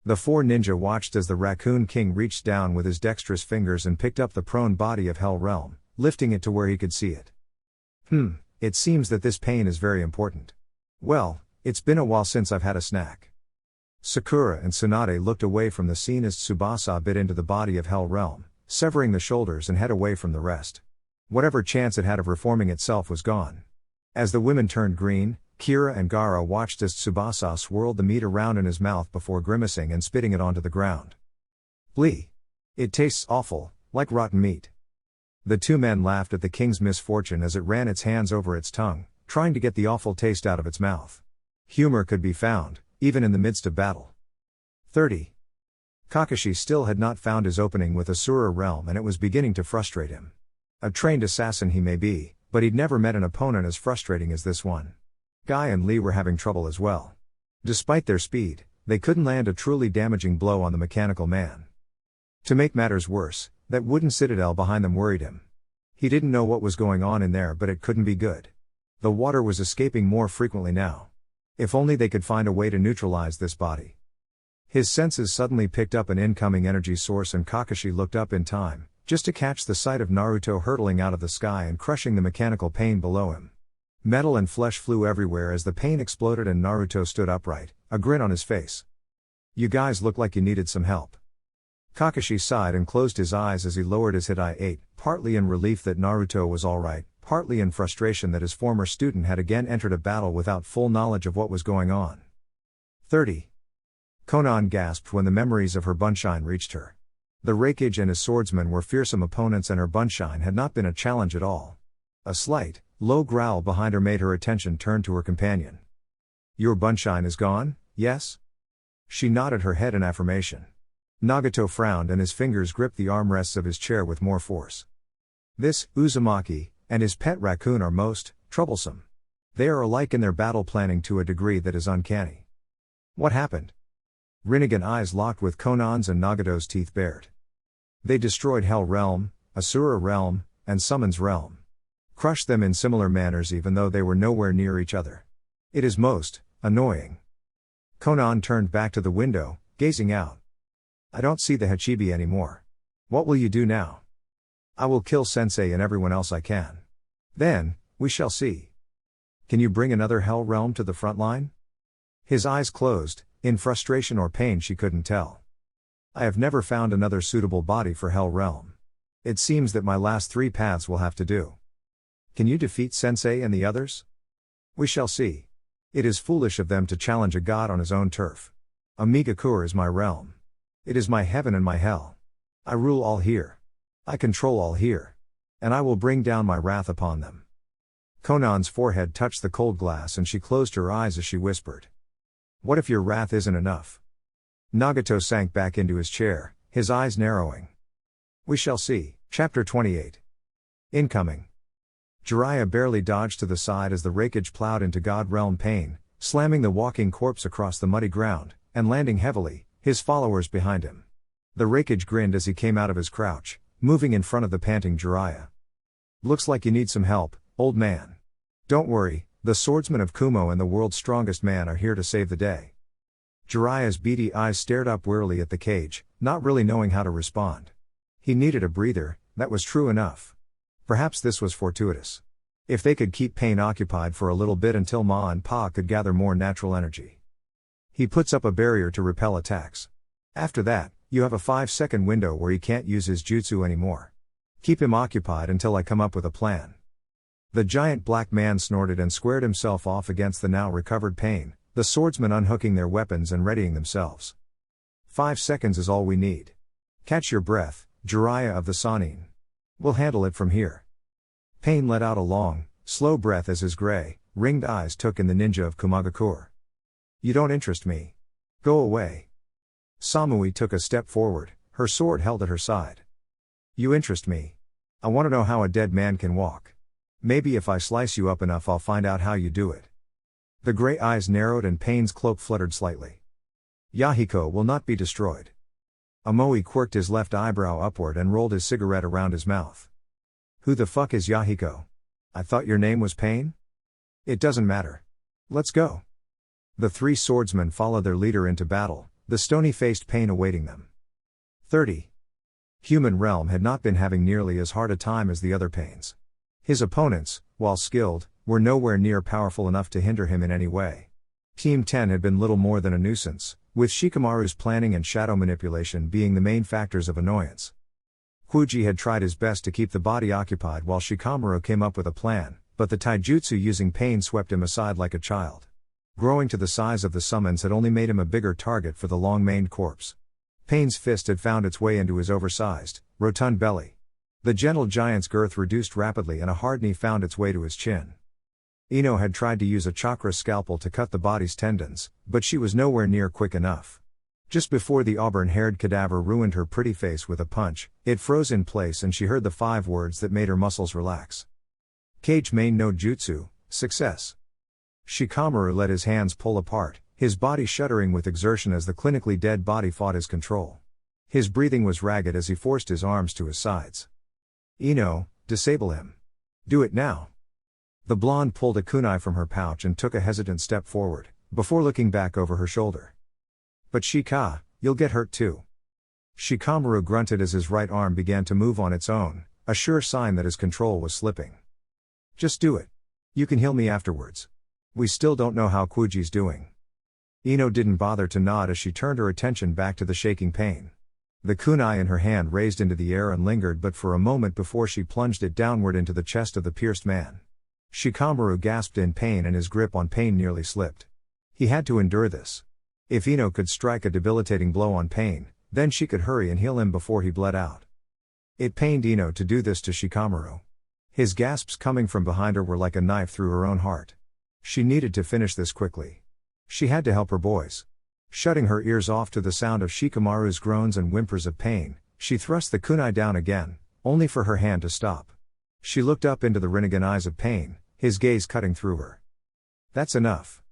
The 4 ninja watched as the Raccoon King reached down with his dexterous fingers and picked up the prone body of Hell Realm, lifting it to where he could see it. It seems that this pain is very important. Well, it's been a while since I've had a snack. Sakura and Tsunade looked away from the scene as Tsubasa bit into the body of Hell Realm, severing the shoulders and head away from the rest. Whatever chance it had of reforming itself was gone. As the women turned green, Kira and Gaara watched as Tsubasa swirled the meat around in his mouth before grimacing and spitting it onto the ground. Blee. It tastes awful, like rotten meat. The 2 men laughed at the king's misfortune as it ran its hands over its tongue, trying to get the awful taste out of its mouth. Humor could be found, even in the midst of battle. 30. Kakashi still had not found his opening with Asura Realm and it was beginning to frustrate him. A trained assassin he may be, but he'd never met an opponent as frustrating as this one. Guy and Lee were having trouble as well. Despite their speed, they couldn't land a truly damaging blow on the mechanical man. To make matters worse, that wooden citadel behind them worried him. He didn't know what was going on in there, but it couldn't be good. The water was escaping more frequently now. If only they could find a way to neutralize this body. His senses suddenly picked up an incoming energy source and Kakashi looked up in time, just to catch the sight of Naruto hurtling out of the sky and crushing the mechanical pain below him. Metal and flesh flew everywhere as the pain exploded and Naruto stood upright, a grin on his face. You guys look like you needed some help. Kakashi sighed and closed his eyes as he lowered his hit, partly in relief that Naruto was alright, partly in frustration that his former student had again entered a battle without full knowledge of what was going on. 30. Konan gasped when the memories of her bunshine reached her. The Hokage and his swordsmen were fearsome opponents and her bunshine had not been a challenge at all. A slight, low growl behind her made her attention turn to her companion. Your bunshine is gone, yes? She nodded her head in affirmation. Nagato frowned and his fingers gripped the armrests of his chair with more force. This, Uzumaki, and his pet raccoon are most troublesome. They are alike in their battle planning to a degree that is uncanny. What happened? Rinnegan eyes locked with Konan's and Nagato's teeth bared. They destroyed Hell Realm, Asura Realm, and Summons Realm. Crushed them in similar manners even though they were nowhere near each other. It is most annoying. Konan turned back to the window, gazing out. I don't see the Hachibi anymore. What will you do now? I will kill Sensei and everyone else I can. Then, we shall see. Can you bring another Hell Realm to the front line? His eyes closed, in frustration or pain she couldn't tell. I have never found another suitable body for Hell Realm. It seems that my last 3 paths will have to do. Can you defeat Sensei and the others? We shall see. It is foolish of them to challenge a god on his own turf. Amigakur is my realm. It is my heaven and my hell. I rule all here. I control all here. And I will bring down my wrath upon them. Konan's forehead touched the cold glass and she closed her eyes as she whispered. What if your wrath isn't enough? Nagato sank back into his chair, his eyes narrowing. We shall see. Chapter 28. Incoming. Jiraiya barely dodged to the side as the Hokage plowed into God Realm Pain, slamming the walking corpse across the muddy ground, and landing heavily, his followers behind him. The Hokage grinned as he came out of his crouch, moving in front of the panting Jiraiya. Looks like you need some help, old man. Don't worry, the swordsmen of Kumo and the world's strongest man are here to save the day. Jiraiya's beady eyes stared up wearily at the cage, not really knowing how to respond. He needed a breather, that was true enough. Perhaps this was fortuitous. If they could keep Pain occupied for a little bit until Ma and Pa could gather more natural energy. He puts up a barrier to repel attacks. After that, you have a 5-second window where he can't use his jutsu anymore. Keep him occupied until I come up with a plan. The giant black man snorted and squared himself off against the now recovered Pain, the swordsmen unhooking their weapons and readying themselves. 5 seconds is all we need. Catch your breath, Jiraiya of the Sannin. We'll handle it from here. Pain let out a long, slow breath as his gray, ringed eyes took in the ninja of Kumagakure. You don't interest me. Go away. Samui took a step forward, her sword held at her side. You interest me. I want to know how a dead man can walk. Maybe if I slice you up enough I'll find out how you do it. The gray eyes narrowed and Pain's cloak fluttered slightly. Yahiko will not be destroyed. Amoe quirked his left eyebrow upward and rolled his cigarette around his mouth. Who the fuck is Yahiko? I thought your name was Pain? It doesn't matter. Let's go. The 3 swordsmen followed their leader into battle, the stony-faced Pain awaiting them. 30. Human realm had not been having nearly as hard a time as the other Pains. His opponents, while skilled, were nowhere near powerful enough to hinder him in any way. Team 10 had been little more than a nuisance, with Shikamaru's planning and shadow manipulation being the main factors of annoyance. Kuji had tried his best to keep the body occupied while Shikamaru came up with a plan, but the taijutsu using Pain swept him aside like a child. Growing to the size of the summons had only made him a bigger target for the long-maned corpse. Pain's fist had found its way into his oversized, rotund belly. The gentle giant's girth reduced rapidly and a hard knee found its way to his chin. Ino had tried to use a chakra scalpel to cut the body's tendons, but she was nowhere near quick enough. Just before the auburn-haired cadaver ruined her pretty face with a punch, it froze in place and she heard the 5 words that made her muscles relax. Kage main no jutsu, success. Shikamaru let his hands pull apart, his body shuddering with exertion as the clinically dead body fought his control. His breathing was ragged as he forced his arms to his sides. Ino, disable him. Do it now. The blonde pulled a kunai from her pouch and took a hesitant step forward, before looking back over her shoulder. But Shika, you'll get hurt too. Shikamaru grunted as his right arm began to move on its own, a sure sign that his control was slipping. Just do it. You can heal me afterwards. We still don't know how Kuji's doing. Ino didn't bother to nod as she turned her attention back to the shaking Pain. The kunai in her hand raised into the air and lingered but for a moment before she plunged it downward into the chest of the pierced man. Shikamaru gasped in pain and his grip on Pain nearly slipped. He had to endure this. If Ino could strike a debilitating blow on Pain, then she could hurry and heal him before he bled out. It pained Ino to do this to Shikamaru. His gasps coming from behind her were like a knife through her own heart. She needed to finish this quickly. She had to help her boys. Shutting her ears off to the sound of Shikamaru's groans and whimpers of pain, she thrust the kunai down again, only for her hand to stop. She looked up into the Rinnegan eyes of Pain, his gaze cutting through her. That's enough.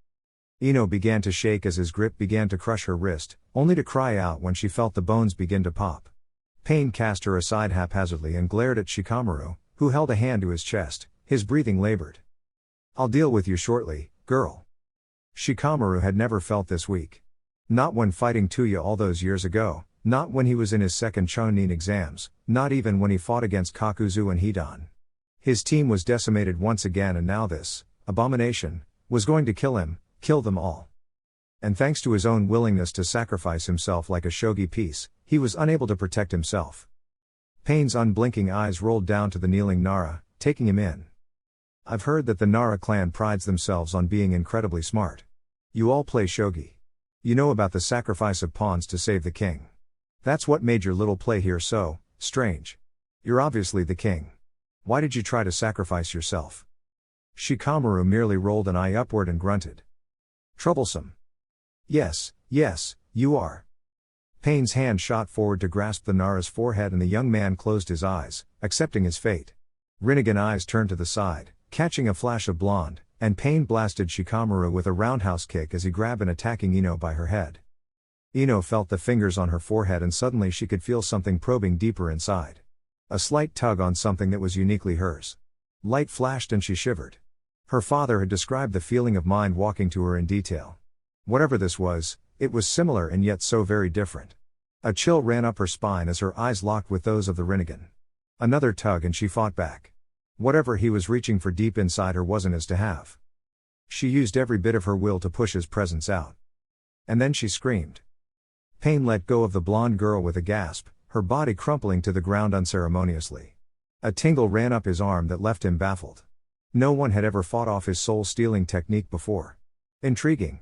Ino began to shake as his grip began to crush her wrist, only to cry out when she felt the bones begin to pop. Pain cast her aside haphazardly and glared at Shikamaru, who held a hand to his chest, his breathing labored. I'll deal with you shortly, girl. Shikamaru had never felt this weak. Not when fighting Tuya all those years ago, not when he was in his second Chunin exams, not even when he fought against Kakuzu and Hidan. His team was decimated once again and now this abomination was going to kill him, kill them all. And thanks to his own willingness to sacrifice himself like a shogi piece, he was unable to protect himself. Pain's unblinking eyes rolled down to the kneeling Nara, taking him in. I've heard that the Nara clan prides themselves on being incredibly smart. You all play shogi. You know about the sacrifice of pawns to save the king. That's what made your little play here so strange. You're obviously the king. Why did you try to sacrifice yourself? Shikamaru merely rolled an eye upward and grunted. Troublesome. Yes, you are. Pain's hand shot forward to grasp the Nara's forehead and the young man closed his eyes, accepting his fate. Rinnegan eyes turned to the side, catching a flash of blonde, and Pain blasted Shikamaru with a roundhouse kick as he grabbed and attacking Ino by her head. Ino felt the fingers on her forehead and suddenly she could feel something probing deeper inside. A slight tug on something that was uniquely hers. Light flashed and she shivered. Her father had described the feeling of mind walking to her in detail. Whatever this was, it was similar and yet so very different. A chill ran up her spine as her eyes locked with those of the Rinnegan. Another tug and she fought back. Whatever he was reaching for deep inside her wasn't his to have. She used every bit of her will to push his presence out. And then she screamed. Pain let go of the blonde girl with a gasp, her body crumpling to the ground unceremoniously. A tingle ran up his arm that left him baffled. No one had ever fought off his soul-stealing technique before. Intriguing.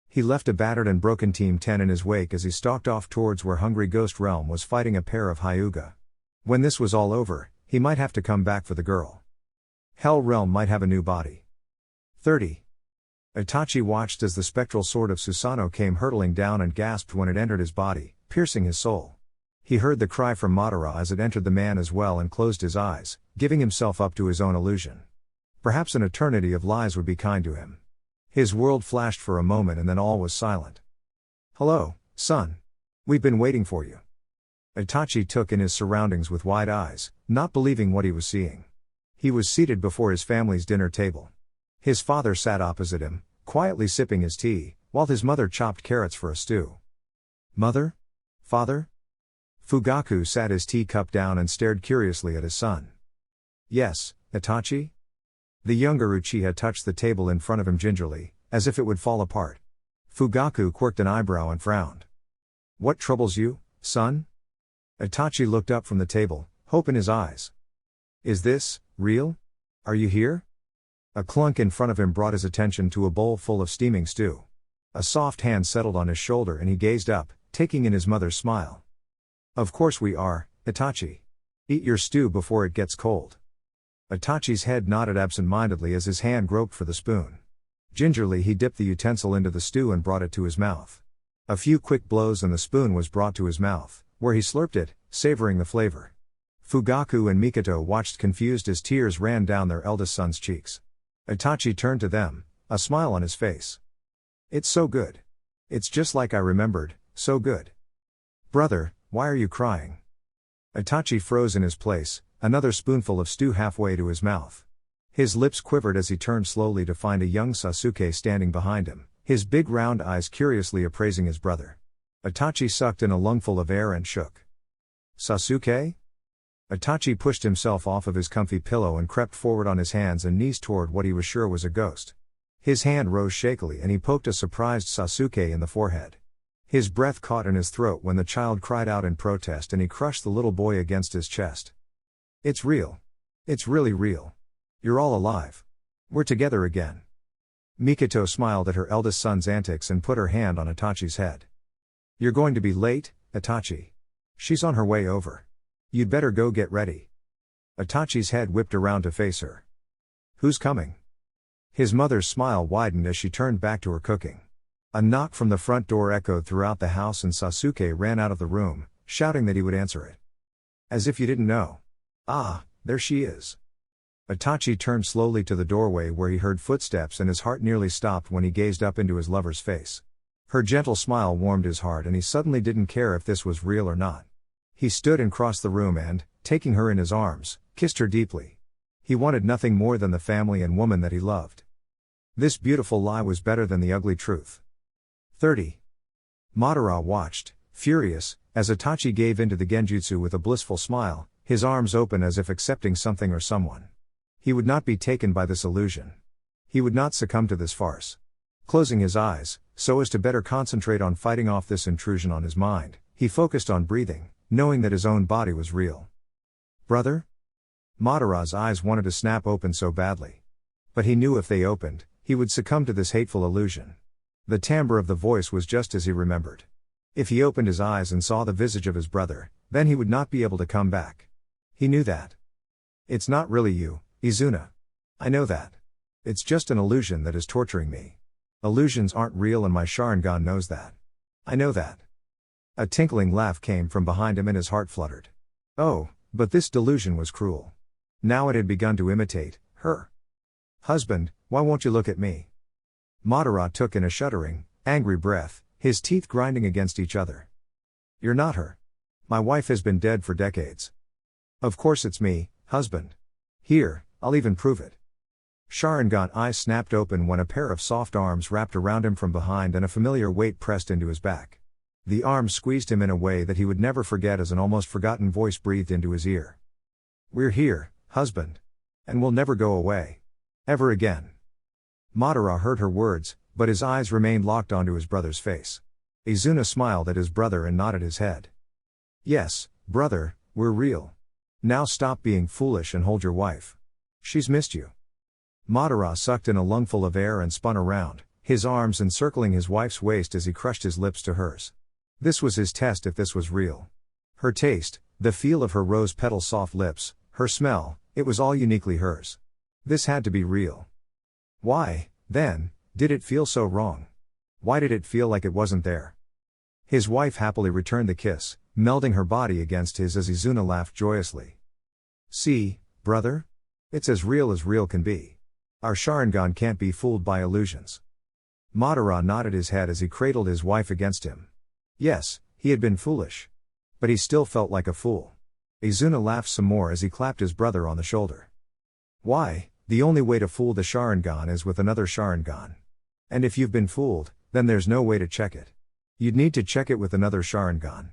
He left a battered and broken Team 10 in his wake as he stalked off towards where Hungry Ghost Realm was fighting a pair of Hyuga. When this was all over, he might have to come back for the girl. Hell Realm might have a new body. 30. Itachi watched as the spectral sword of Susanoo came hurtling down and gasped when it entered his body, piercing his soul. He heard the cry from Madara as it entered the man as well and closed his eyes, giving himself up to his own illusion. Perhaps an eternity of lies would be kind to him. His world flashed for a moment and then all was silent. Hello, son. We've been waiting for you. Itachi took in his surroundings with wide eyes, not believing what he was seeing. He was seated before his family's dinner table. His father sat opposite him, quietly sipping his tea, while his mother chopped carrots for a stew. Mother? Father? Fugaku sat his teacup down and stared curiously at his son. Yes, Itachi? The younger Uchiha touched the table in front of him gingerly, as if it would fall apart. Fugaku quirked an eyebrow and frowned. What troubles you, son? Itachi looked up from the table, hope in his eyes. Is this real? Are you here? A clunk in front of him brought his attention to a bowl full of steaming stew. A soft hand settled on his shoulder and he gazed up, taking in his mother's smile. Of course we are, Itachi. Eat your stew before it gets cold. Itachi's head nodded absent-mindedly as his hand groped for the spoon. Gingerly he dipped the utensil into the stew and brought it to his mouth. A few quick blows and the spoon was brought to his mouth, where he slurped it, savoring the flavor. Fugaku and Mikoto watched confused as tears ran down their eldest son's cheeks. Itachi turned to them, a smile on his face. It's so good. It's just like I remembered, so good. Brother, why are you crying? Itachi froze in his place, another spoonful of stew halfway to his mouth. His lips quivered as he turned slowly to find a young Sasuke standing behind him, his big round eyes curiously appraising his brother. Itachi sucked in a lungful of air and shook. Sasuke? Itachi pushed himself off of his comfy pillow and crept forward on his hands and knees toward what he was sure was a ghost. His hand rose shakily and he poked a surprised Sasuke in the forehead. His breath caught in his throat when the child cried out in protest and he crushed the little boy against his chest. It's real. It's really real. You're all alive. We're together again. Mikoto smiled at her eldest son's antics and put her hand on Itachi's head. You're going to be late, Itachi. She's on her way over. You'd better go get ready. Itachi's head whipped around to face her. Who's coming? His mother's smile widened as she turned back to her cooking. A knock from the front door echoed throughout the house and Sasuke ran out of the room, shouting that he would answer it. As if you didn't know. Ah, there she is. Itachi turned slowly to the doorway where he heard footsteps and his heart nearly stopped when he gazed up into his lover's face. Her gentle smile warmed his heart and he suddenly didn't care if this was real or not. He stood and crossed the room and, taking her in his arms, kissed her deeply. He wanted nothing more than the family and woman that he loved. This beautiful lie was better than the ugly truth. 30. Madara watched, furious, as Itachi gave into the genjutsu with a blissful smile, his arms open as if accepting something or someone. He would not be taken by this illusion. He would not succumb to this farce. Closing his eyes, so as to better concentrate on fighting off this intrusion on his mind, he focused on breathing, knowing that his own body was real. Brother? Madara's eyes wanted to snap open so badly. But he knew if they opened, he would succumb to this hateful illusion. The timbre of the voice was just as he remembered. If he opened his eyes and saw the visage of his brother, then he would not be able to come back. He knew that. It's not really you, Izuna. I know that. It's just an illusion that is torturing me. Illusions aren't real and my Sharingan knows that. I know that. A tinkling laugh came from behind him and his heart fluttered. Oh, but this delusion was cruel. Now it had begun to imitate her. Husband, why won't you look at me? Madara took in a shuddering, angry breath, his teeth grinding against each other. You're not her. My wife has been dead for decades. Of course it's me, husband. Here, I'll even prove it. Sharingan eyes snapped open when a pair of soft arms wrapped around him from behind and a familiar weight pressed into his back. The arms squeezed him in a way that he would never forget as an almost forgotten voice breathed into his ear. "We're here, husband. And we'll never go away. Ever again." Madara heard her words, but his eyes remained locked onto his brother's face. Izuna smiled at his brother and nodded his head. "Yes, brother, we're real. Now stop being foolish and hold your wife. She's missed you." Madara sucked in a lungful of air and spun around, his arms encircling his wife's waist as he crushed his lips to hers. This was his test if this was real. Her taste, the feel of her rose petal soft lips, her smell, it was all uniquely hers. This had to be real. Why, then, did it feel so wrong? Why did it feel like it wasn't there? His wife happily returned the kiss, melding her body against his as Izuna laughed joyously. "See, brother? It's as real can be. Our Sharingan can't be fooled by illusions." Madara nodded his head as he cradled his wife against him. Yes, he had been foolish. But he still felt like a fool. Izuna laughed some more as he clapped his brother on the shoulder. "Why, the only way to fool the Sharingan is with another Sharingan. And if you've been fooled, then there's no way to check it. You'd need to check it with another Sharingan."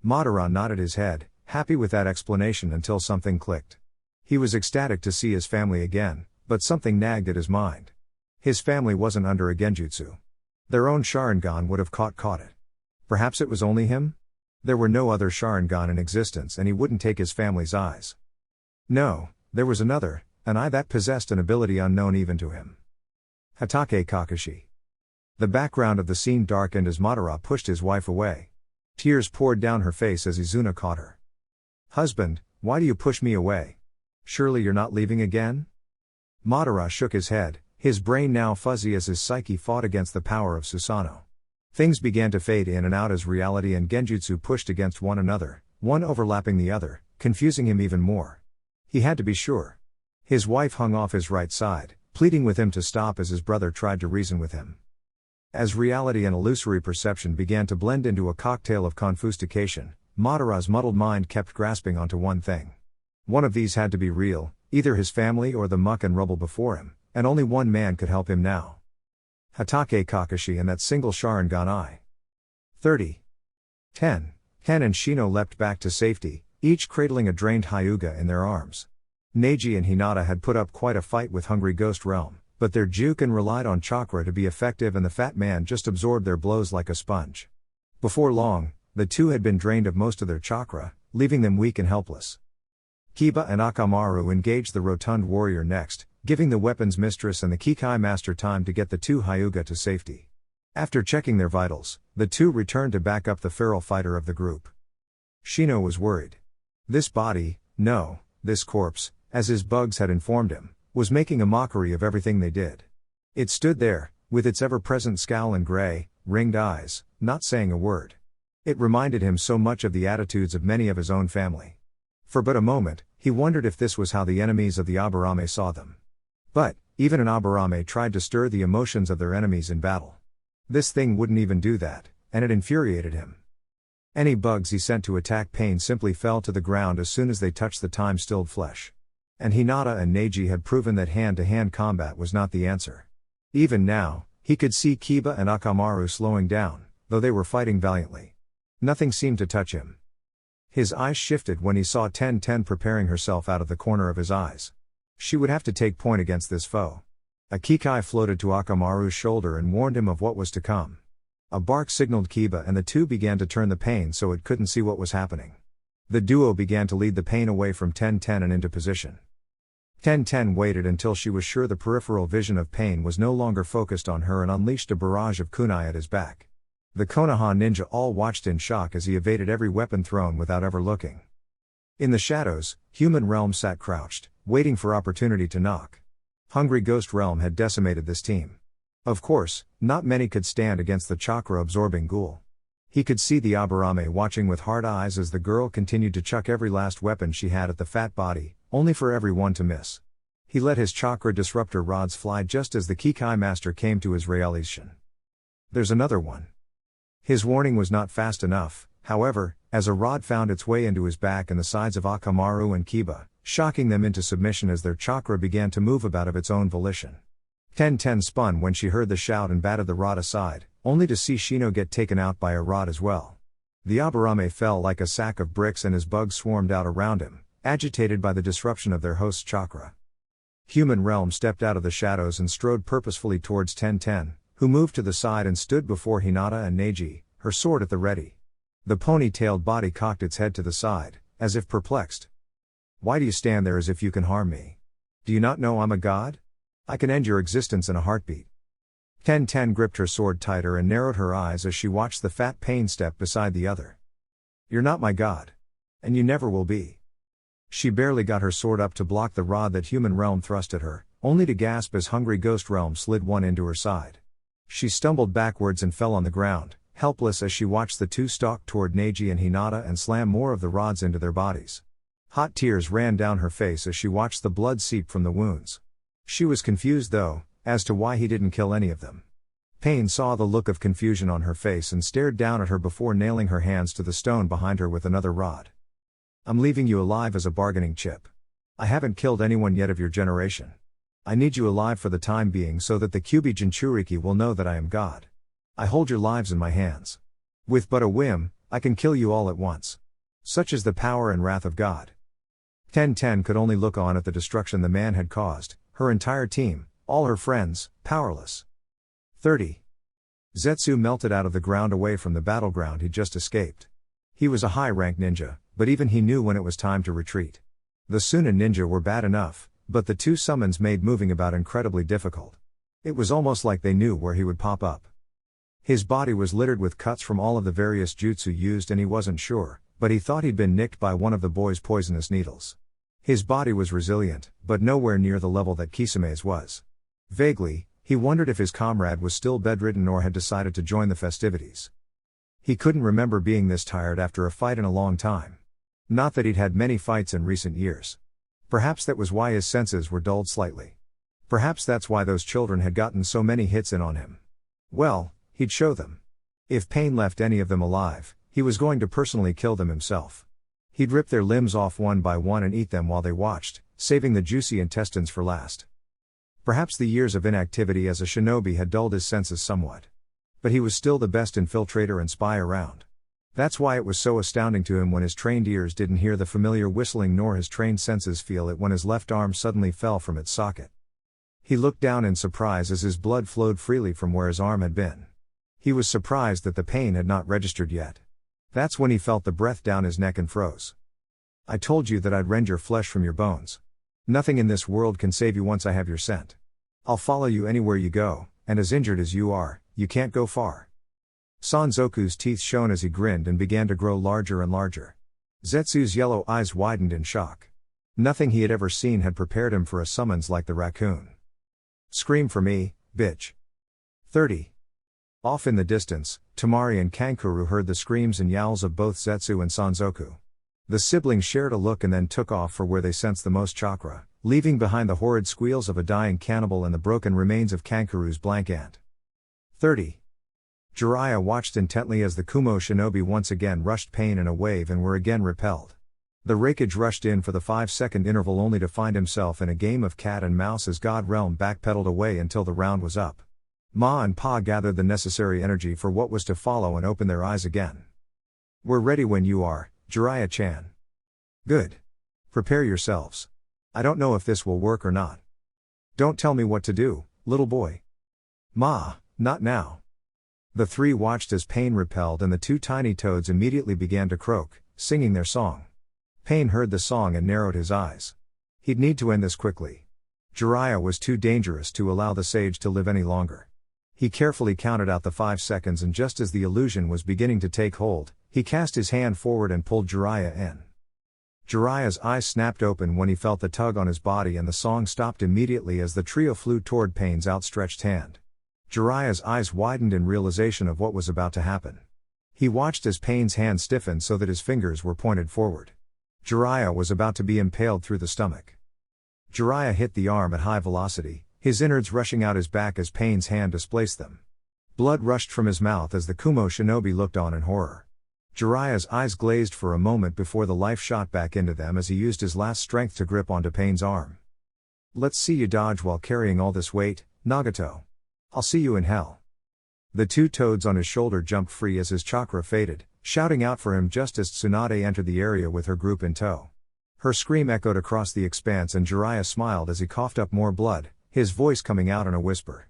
Madara nodded his head, happy with that explanation until something clicked. He was ecstatic to see his family again, but something nagged at his mind. His family wasn't under a genjutsu. Their own Sharingan would have caught it. Perhaps it was only him? There were no other Sharingan in existence and he wouldn't take his family's eyes. No, there was another, an eye that possessed an ability unknown even to him. Hatake Kakashi. The background of the scene darkened as Madara pushed his wife away. Tears poured down her face as Izuna caught her. "Husband, why do you push me away? Surely you're not leaving again?" Madara shook his head, his brain now fuzzy as his psyche fought against the power of Susanoo. Things began to fade in and out as reality and genjutsu pushed against one another, one overlapping the other, confusing him even more. He had to be sure. His wife hung off his right side, pleading with him to stop as his brother tried to reason with him. As reality and illusory perception began to blend into a cocktail of confustication, Madara's muddled mind kept grasping onto one thing. One of these had to be real, either his family or the muck and rubble before him, and only one man could help him now. Hatake Kakashi and that single Sharingan eye. 30. 10. Ken and Shino leapt back to safety, each cradling a drained Hyuga in their arms. Neji and Hinata had put up quite a fight with Hungry Ghost Realm, but their Juken relied on chakra to be effective and the fat man just absorbed their blows like a sponge. Before long, the two had been drained of most of their chakra, leaving them weak and helpless. Kiba and Akamaru engaged the rotund warrior next, giving the weapons mistress and the Kikai master time to get the two Hyuga to safety. After checking their vitals, the two returned to back up the feral fighter of the group. Shino was worried. This body, no, this corpse, as his bugs had informed him, was making a mockery of everything they did. It stood there, with its ever-present scowl and gray, ringed eyes, not saying a word. It reminded him so much of the attitudes of many of his own family. For but a moment, he wondered if this was how the enemies of the Aburame saw them. But, even an Aburame tried to stir the emotions of their enemies in battle. This thing wouldn't even do that, and it infuriated him. Any bugs he sent to attack Pain simply fell to the ground as soon as they touched the time-stilled flesh. And Hinata and Neji had proven that hand-to-hand combat was not the answer. Even now, he could see Kiba and Akamaru slowing down, though they were fighting valiantly. Nothing seemed to touch him. His eyes shifted when he saw Ten preparing herself out of the corner of his eyes. She would have to take point against this foe. A Kikai floated to Akamaru's shoulder and warned him of what was to come. A bark signaled Kiba and the two began to turn the Pain so it couldn't see what was happening. The duo began to lead the Pain away from Ten and into position. Ten waited until she was sure the peripheral vision of Pain was no longer focused on her and unleashed a barrage of kunai at his back. The Konoha ninja all watched in shock as he evaded every weapon thrown without ever looking. In the shadows, Human Realm sat crouched, waiting for opportunity to knock. Hungry Ghost Realm had decimated this team. Of course, not many could stand against the chakra-absorbing ghoul. He could see the Aburame watching with hard eyes as the girl continued to chuck every last weapon she had at the fat body, only for everyone to miss. He let his chakra disruptor rods fly just as the Kikai master came to his realization. There's another one. His warning was not fast enough, however, as a rod found its way into his back and the sides of Akamaru and Kiba. shocking them into submission as their chakra began to move about of its own volition. Ten spun when she heard the shout and batted the rod aside, only to see Shino get taken out by a rod as well. The Aburame fell like a sack of bricks and his bugs swarmed out around him, agitated by the disruption of their host's chakra. Human Realm stepped out of the shadows and strode purposefully towards Ten, who moved to the side and stood before Hinata and Neji, her sword at the ready. The pony-tailed body cocked its head to the side, as if perplexed. "Why do you stand there as if you can harm me? Do you not know I'm a god? I can end your existence in a heartbeat." Ten gripped her sword tighter and narrowed her eyes as she watched the fat Pain step beside the other. "You're not my god. And you never will be." She barely got her sword up to block the rod that Human Realm thrust at her, only to gasp as Hungry Ghost Realm slid one into her side. She stumbled backwards and fell on the ground, helpless as she watched the two stalk toward Neji and Hinata and slam more of the rods into their bodies. Hot tears ran down her face as she watched the blood seep from the wounds. She was confused though, as to why he didn't kill any of them. Pain saw the look of confusion on her face and stared down at her before nailing her hands to the stone behind her with another rod. "I'm leaving you alive as a bargaining chip. I haven't killed anyone yet of your generation. I need you alive for the time being so that the Kyuubi Jinchuriki will know that I am God. I hold your lives in my hands. With but a whim, I can kill you all at once. Such is the power and wrath of God." Ten could only look on at the destruction the man had caused, her entire team, all her friends, powerless. 30. Zetsu melted out of the ground away from the battleground he'd just escaped. He was a high-rank ninja, but even he knew when it was time to retreat. The Suna ninja were bad enough, but the two summons made moving about incredibly difficult. It was almost like they knew where he would pop up. His body was littered with cuts from all of the various jutsu used and he wasn't sure, but he thought he'd been nicked by one of the boy's poisonous needles. His body was resilient, but nowhere near the level that Kisame's was. Vaguely, he wondered if his comrade was still bedridden or had decided to join the festivities. He couldn't remember being this tired after a fight in a long time. Not that he'd had many fights in recent years. Perhaps that was why his senses were dulled slightly. Perhaps that's why those children had gotten so many hits in on him. Well, he'd show them. If Pain left any of them alive, he was going to personally kill them himself. He'd rip their limbs off one by one and eat them while they watched, saving the juicy intestines for last. Perhaps the years of inactivity as a shinobi had dulled his senses somewhat. But he was still the best infiltrator and spy around. That's why it was so astounding to him when his trained ears didn't hear the familiar whistling nor his trained senses feel it when his left arm suddenly fell from its socket. He looked down in surprise as his blood flowed freely from where his arm had been. He was surprised that the pain had not registered yet. That's when he felt the breath down his neck and froze. "I told you that I'd rend your flesh from your bones. Nothing in this world can save you once I have your scent. I'll follow you anywhere you go, and as injured as you are, you can't go far." Sanzoku's teeth shone as he grinned and began to grow larger and larger. Zetsu's yellow eyes widened in shock. Nothing he had ever seen had prepared him for a summons like the raccoon. "Scream for me, bitch." 30. Off in the distance, Temari and Kankuro heard the screams and yowls of both Zetsu and Sanzoku. The siblings shared a look and then took off for where they sensed the most chakra, leaving behind the horrid squeals of a dying cannibal and the broken remains of Kankuru's blank ant. 30. Jiraiya watched intently as the Kumo shinobi once again rushed Pain in a wave and were again repelled. The Raikage rushed in for the 5-second interval only to find himself in a game of cat and mouse as God Realm backpedaled away until the round was up. Ma and Pa gathered the necessary energy for what was to follow and opened their eyes again. "We're ready when you are, Jiraiya-chan." "Good. Prepare yourselves. I don't know if this will work or not." "Don't tell me what to do, little boy." "Ma, not now." The three watched as Pain repelled and the two tiny toads immediately began to croak, singing their song. Pain heard the song and narrowed his eyes. He'd need to end this quickly. Jiraiya was too dangerous to allow the sage to live any longer. He carefully counted out the 5 seconds and just as the illusion was beginning to take hold, he cast his hand forward and pulled Jiraiya in. Jiraiya's eyes snapped open when he felt the tug on his body and the song stopped immediately as the trio flew toward Pain's outstretched hand. Jiraiya's eyes widened in realization of what was about to happen. He watched as Pain's hand stiffened so that his fingers were pointed forward. Jiraiya was about to be impaled through the stomach. Jiraiya hit the arm at high velocity, his innards rushing out his back as Pain's hand displaced them. Blood rushed from his mouth as the Kumo shinobi looked on in horror. Jiraiya's eyes glazed for a moment before the life shot back into them as he used his last strength to grip onto Pain's arm. Let's see you dodge while carrying all this weight, Nagato. I'll see you in hell. The two toads on his shoulder jumped free as his chakra faded, shouting out for him just as Tsunade entered the area with her group in tow. Her scream echoed across the expanse and Jiraiya smiled as he coughed up more blood, his voice coming out in a whisper.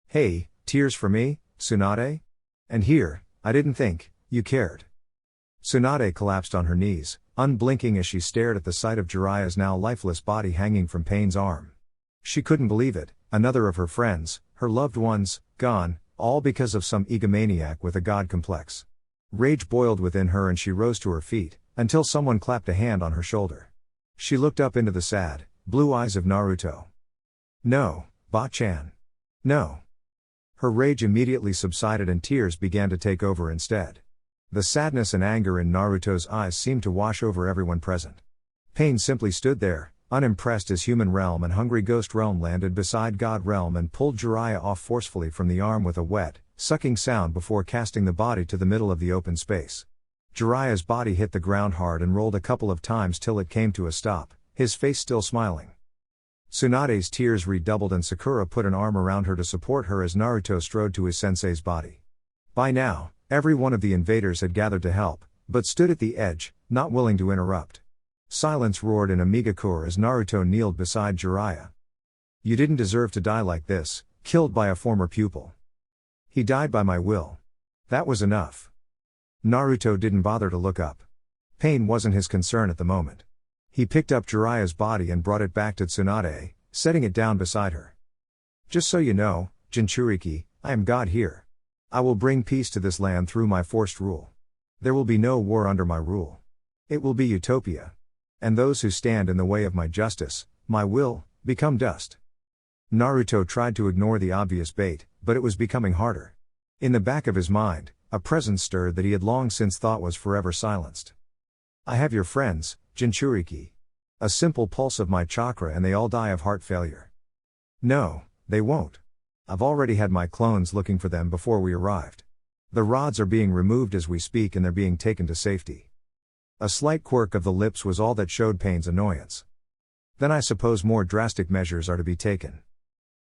Hey, tears for me, Tsunade? And here, I didn't think you cared. Tsunade collapsed on her knees, unblinking as she stared at the sight of Jiraiya's now lifeless body hanging from Pain's arm. She couldn't believe it, another of her friends, her loved ones, gone, all because of some egomaniac with a god complex. Rage boiled within her and she rose to her feet, until someone clapped a hand on her shoulder. She looked up into the sad, blue eyes of Naruto. No, Ba-chan. No. Her rage immediately subsided and tears began to take over instead. The sadness and anger in Naruto's eyes seemed to wash over everyone present. Pain simply stood there, unimpressed as Human Realm and Hungry Ghost Realm landed beside God Realm and pulled Jiraiya off forcefully from the arm with a wet, sucking sound before casting the body to the middle of the open space. Jiraiya's body hit the ground hard and rolled a couple of times till it came to a stop, his face still smiling. Tsunade's tears redoubled and Sakura put an arm around her to support her as Naruto strode to his sensei's body. By now, every one of the invaders had gathered to help, but stood at the edge, not willing to interrupt. Silence roared in a megachore as Naruto kneeled beside Jiraiya. You didn't deserve to die like this, killed by a former pupil. He died by my will. That was enough. Naruto didn't bother to look up. Pain wasn't his concern at the moment. He picked up Jiraiya's body and brought it back to Tsunade, setting it down beside her. Just so you know, Jinchuriki, I am God here. I will bring peace to this land through my forced rule. There will be no war under my rule. It will be utopia. And those who stand in the way of my justice, my will, become dust. Naruto tried to ignore the obvious bait, but it was becoming harder. In the back of his mind, a presence stirred that he had long since thought was forever silenced. I have your friends, Jinchuriki. A simple pulse of my chakra and they all die of heart failure. No, they won't. I've already had my clones looking for them before we arrived. The rods are being removed as we speak and they're being taken to safety. A slight quirk of the lips was all that showed Pain's annoyance. Then I suppose more drastic measures are to be taken.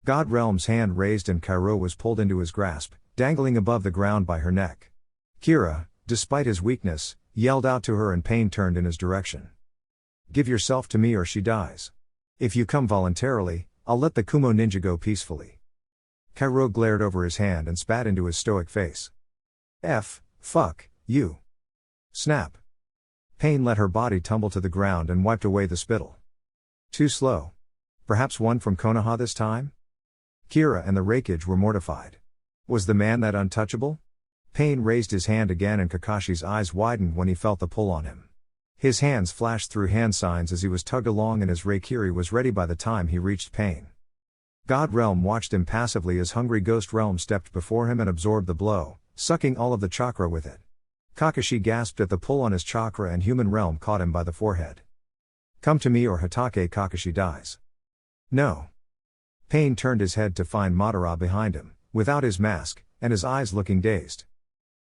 God Realm's hand raised and Kairo was pulled into his grasp, dangling above the ground by her neck. Kira, despite his weakness, yelled out to her and Pain turned in his direction. Give yourself to me or she dies. If you come voluntarily, I'll let the Kumo ninja go peacefully. Kairo glared over his hand and spat into his stoic face. Fuck, you. Snap. Pain let her body tumble to the ground and wiped away the spittle. Too slow. Perhaps one from Konoha this time? Kira and the Reikage were mortified. Was the man that untouchable? Pain raised his hand again and Kakashi's eyes widened when he felt the pull on him. His hands flashed through hand signs as he was tugged along and his Reikiri was ready by the time he reached Pain. God Realm watched impassively as Hungry Ghost Realm stepped before him and absorbed the blow, sucking all of the chakra with it. Kakashi gasped at the pull on his chakra and Human Realm caught him by the forehead. Come to me or Hatake Kakashi dies. No. Pain turned his head to find Madara behind him, without his mask, and his eyes looking dazed.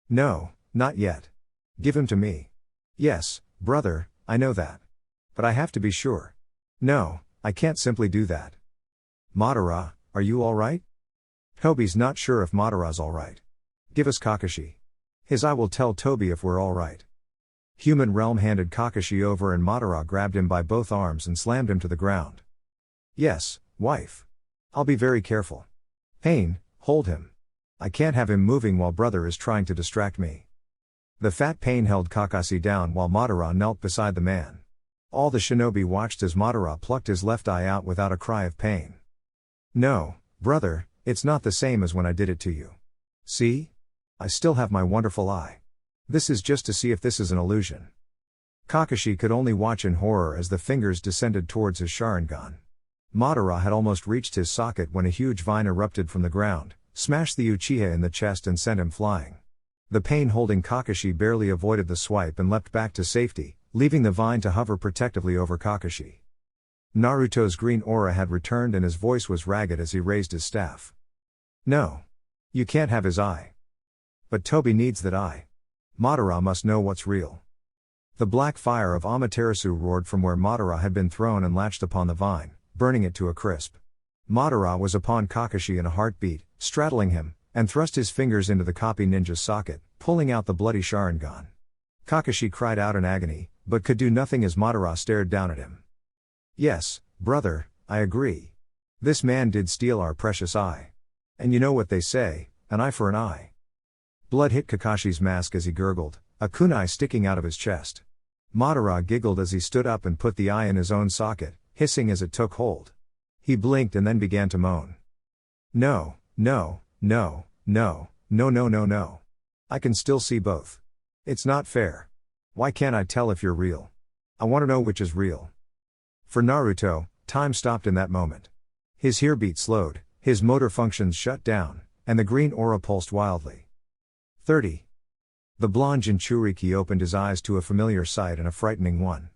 No, not yet. Give him to me. Yes, brother, I know that. But I have to be sure. No, I can't simply do that. Madara, are you alright? Tobi's not sure if Madara's alright. Give us Kakashi. His eye will tell Tobi if we're alright. Human Realm handed Kakashi over and Madara grabbed him by both arms and slammed him to the ground. Yes, wife. I'll be very careful. Pain, hold him. I can't have him moving while brother is trying to distract me. The fat Pain held Kakashi down while Madara knelt beside the man. All the shinobi watched as Madara plucked his left eye out without a cry of pain. No, brother, it's not the same as when I did it to you. See? I still have my wonderful eye. This is just to see if this is an illusion. Kakashi could only watch in horror as the fingers descended towards his Sharingan. Madara had almost reached his socket when a huge vine erupted from the ground, smashed the Uchiha in the chest and sent him flying. The Pain holding Kakashi barely avoided the swipe and leapt back to safety, leaving the vine to hover protectively over Kakashi. Naruto's green aura had returned and his voice was ragged as he raised his staff. No. You can't have his eye. But Tobi needs that eye. Madara must know what's real. The black fire of Amaterasu roared from where Madara had been thrown and latched upon the vine, burning it to a crisp. Madara was upon Kakashi in a heartbeat, straddling him, and thrust his fingers into the copy ninja's socket, pulling out the bloody Sharingan. Kakashi cried out in agony, but could do nothing as Madara stared down at him. Yes, brother, I agree. This man did steal our precious eye. And you know what they say, an eye for an eye. Blood hit Kakashi's mask as he gurgled, a kunai sticking out of his chest. Madara giggled as he stood up and put the eye in his own socket, hissing as it took hold. He blinked and then began to moan. No, no, no, no, no, no, no, no. I can still see both. It's not fair. Why can't I tell if you're real? I want to know which is real. For Naruto, time stopped in that moment. His heartbeat slowed, his motor functions shut down, and the green aura pulsed wildly. 30. The blonde Jinchuriki opened his eyes to a familiar sight and a frightening one.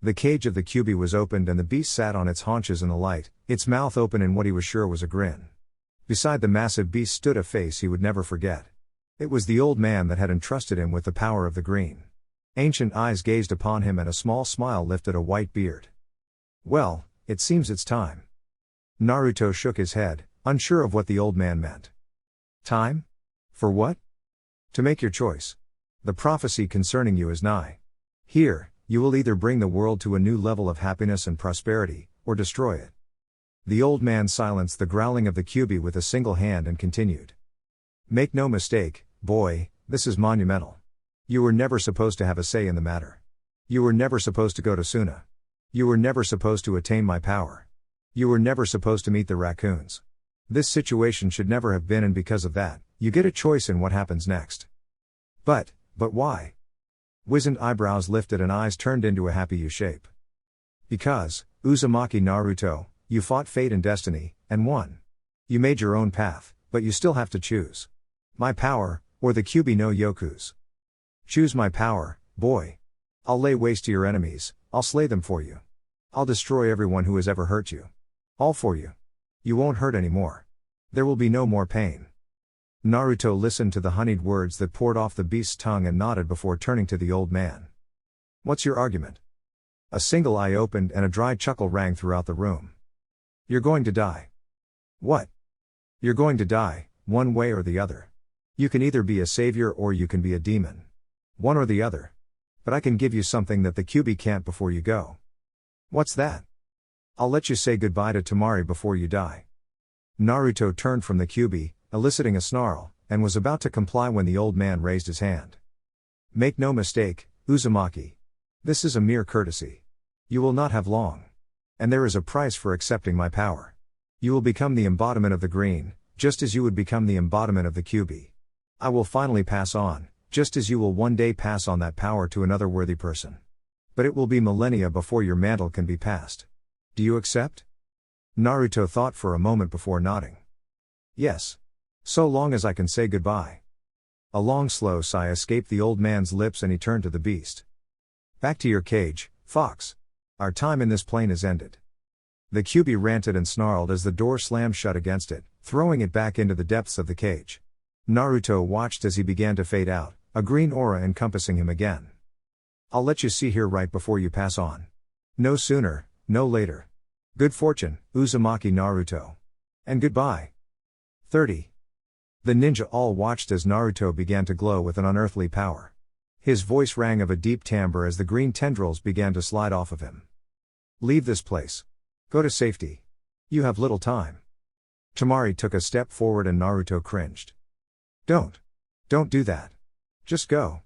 The cage of the Kyuubi was opened and the beast sat on its haunches in the light, its mouth open in what he was sure was a grin. Beside the massive beast stood a face he would never forget. It was the old man that had entrusted him with the power of the green. Ancient eyes gazed upon him and a small smile lifted a white beard. Well, it seems it's time. Naruto shook his head, unsure of what the old man meant. Time? For what? To make your choice. The prophecy concerning you is nigh. Here, you will either bring the world to a new level of happiness and prosperity, or destroy it. The old man silenced the growling of the Kyuubi with a single hand and continued. Make no mistake, boy, this is monumental. You were never supposed to have a say in the matter. You were never supposed to go to Suna. You were never supposed to attain my power. You were never supposed to meet the raccoons. This situation should never have been, and because of that, you get a choice in what happens next. But why? Wizened eyebrows lifted and eyes turned into a happy U shape. Because, Uzumaki Naruto, you fought fate and destiny, and won. You made your own path, but you still have to choose. My power, or the Kyuubi no Yoku's. Choose my power, boy. I'll lay waste to your enemies, I'll slay them for you. I'll destroy everyone who has ever hurt you. All for you. You won't hurt anymore. There will be no more pain. Naruto listened to the honeyed words that poured off the beast's tongue and nodded before turning to the old man. What's your argument? A single eye opened and a dry chuckle rang throughout the room. You're going to die. What? You're going to die, one way or the other. You can either be a savior or you can be a demon. One or the other. But I can give you something that the Kyuubi can't before you go. What's that? I'll let you say goodbye to Temari before you die. Naruto turned from the Kyuubi, eliciting a snarl, and was about to comply when the old man raised his hand. Make no mistake, Uzumaki. This is a mere courtesy. You will not have long. And there is a price for accepting my power. You will become the embodiment of the green, just as you would become the embodiment of the Kyuubi. I will finally pass on, just as you will one day pass on that power to another worthy person. But it will be millennia before your mantle can be passed. Do you accept? Naruto thought for a moment before nodding. Yes. So long as I can say goodbye. A long slow sigh escaped the old man's lips and he turned to the beast. Back to your cage, fox. Our time in this plane is ended. The Kyuubi ranted and snarled as the door slammed shut against it, throwing it back into the depths of the cage. Naruto watched as he began to fade out, a green aura encompassing him again. I'll let you see here right before you pass on. No sooner, no later. Good fortune, Uzumaki Naruto. And goodbye. 30. The ninja all watched as Naruto began to glow with an unearthly power. His voice rang of a deep timbre as the green tendrils began to slide off of him. Leave this place. Go to safety. You have little time. Temari took a step forward and Naruto cringed. Don't do that. Just go.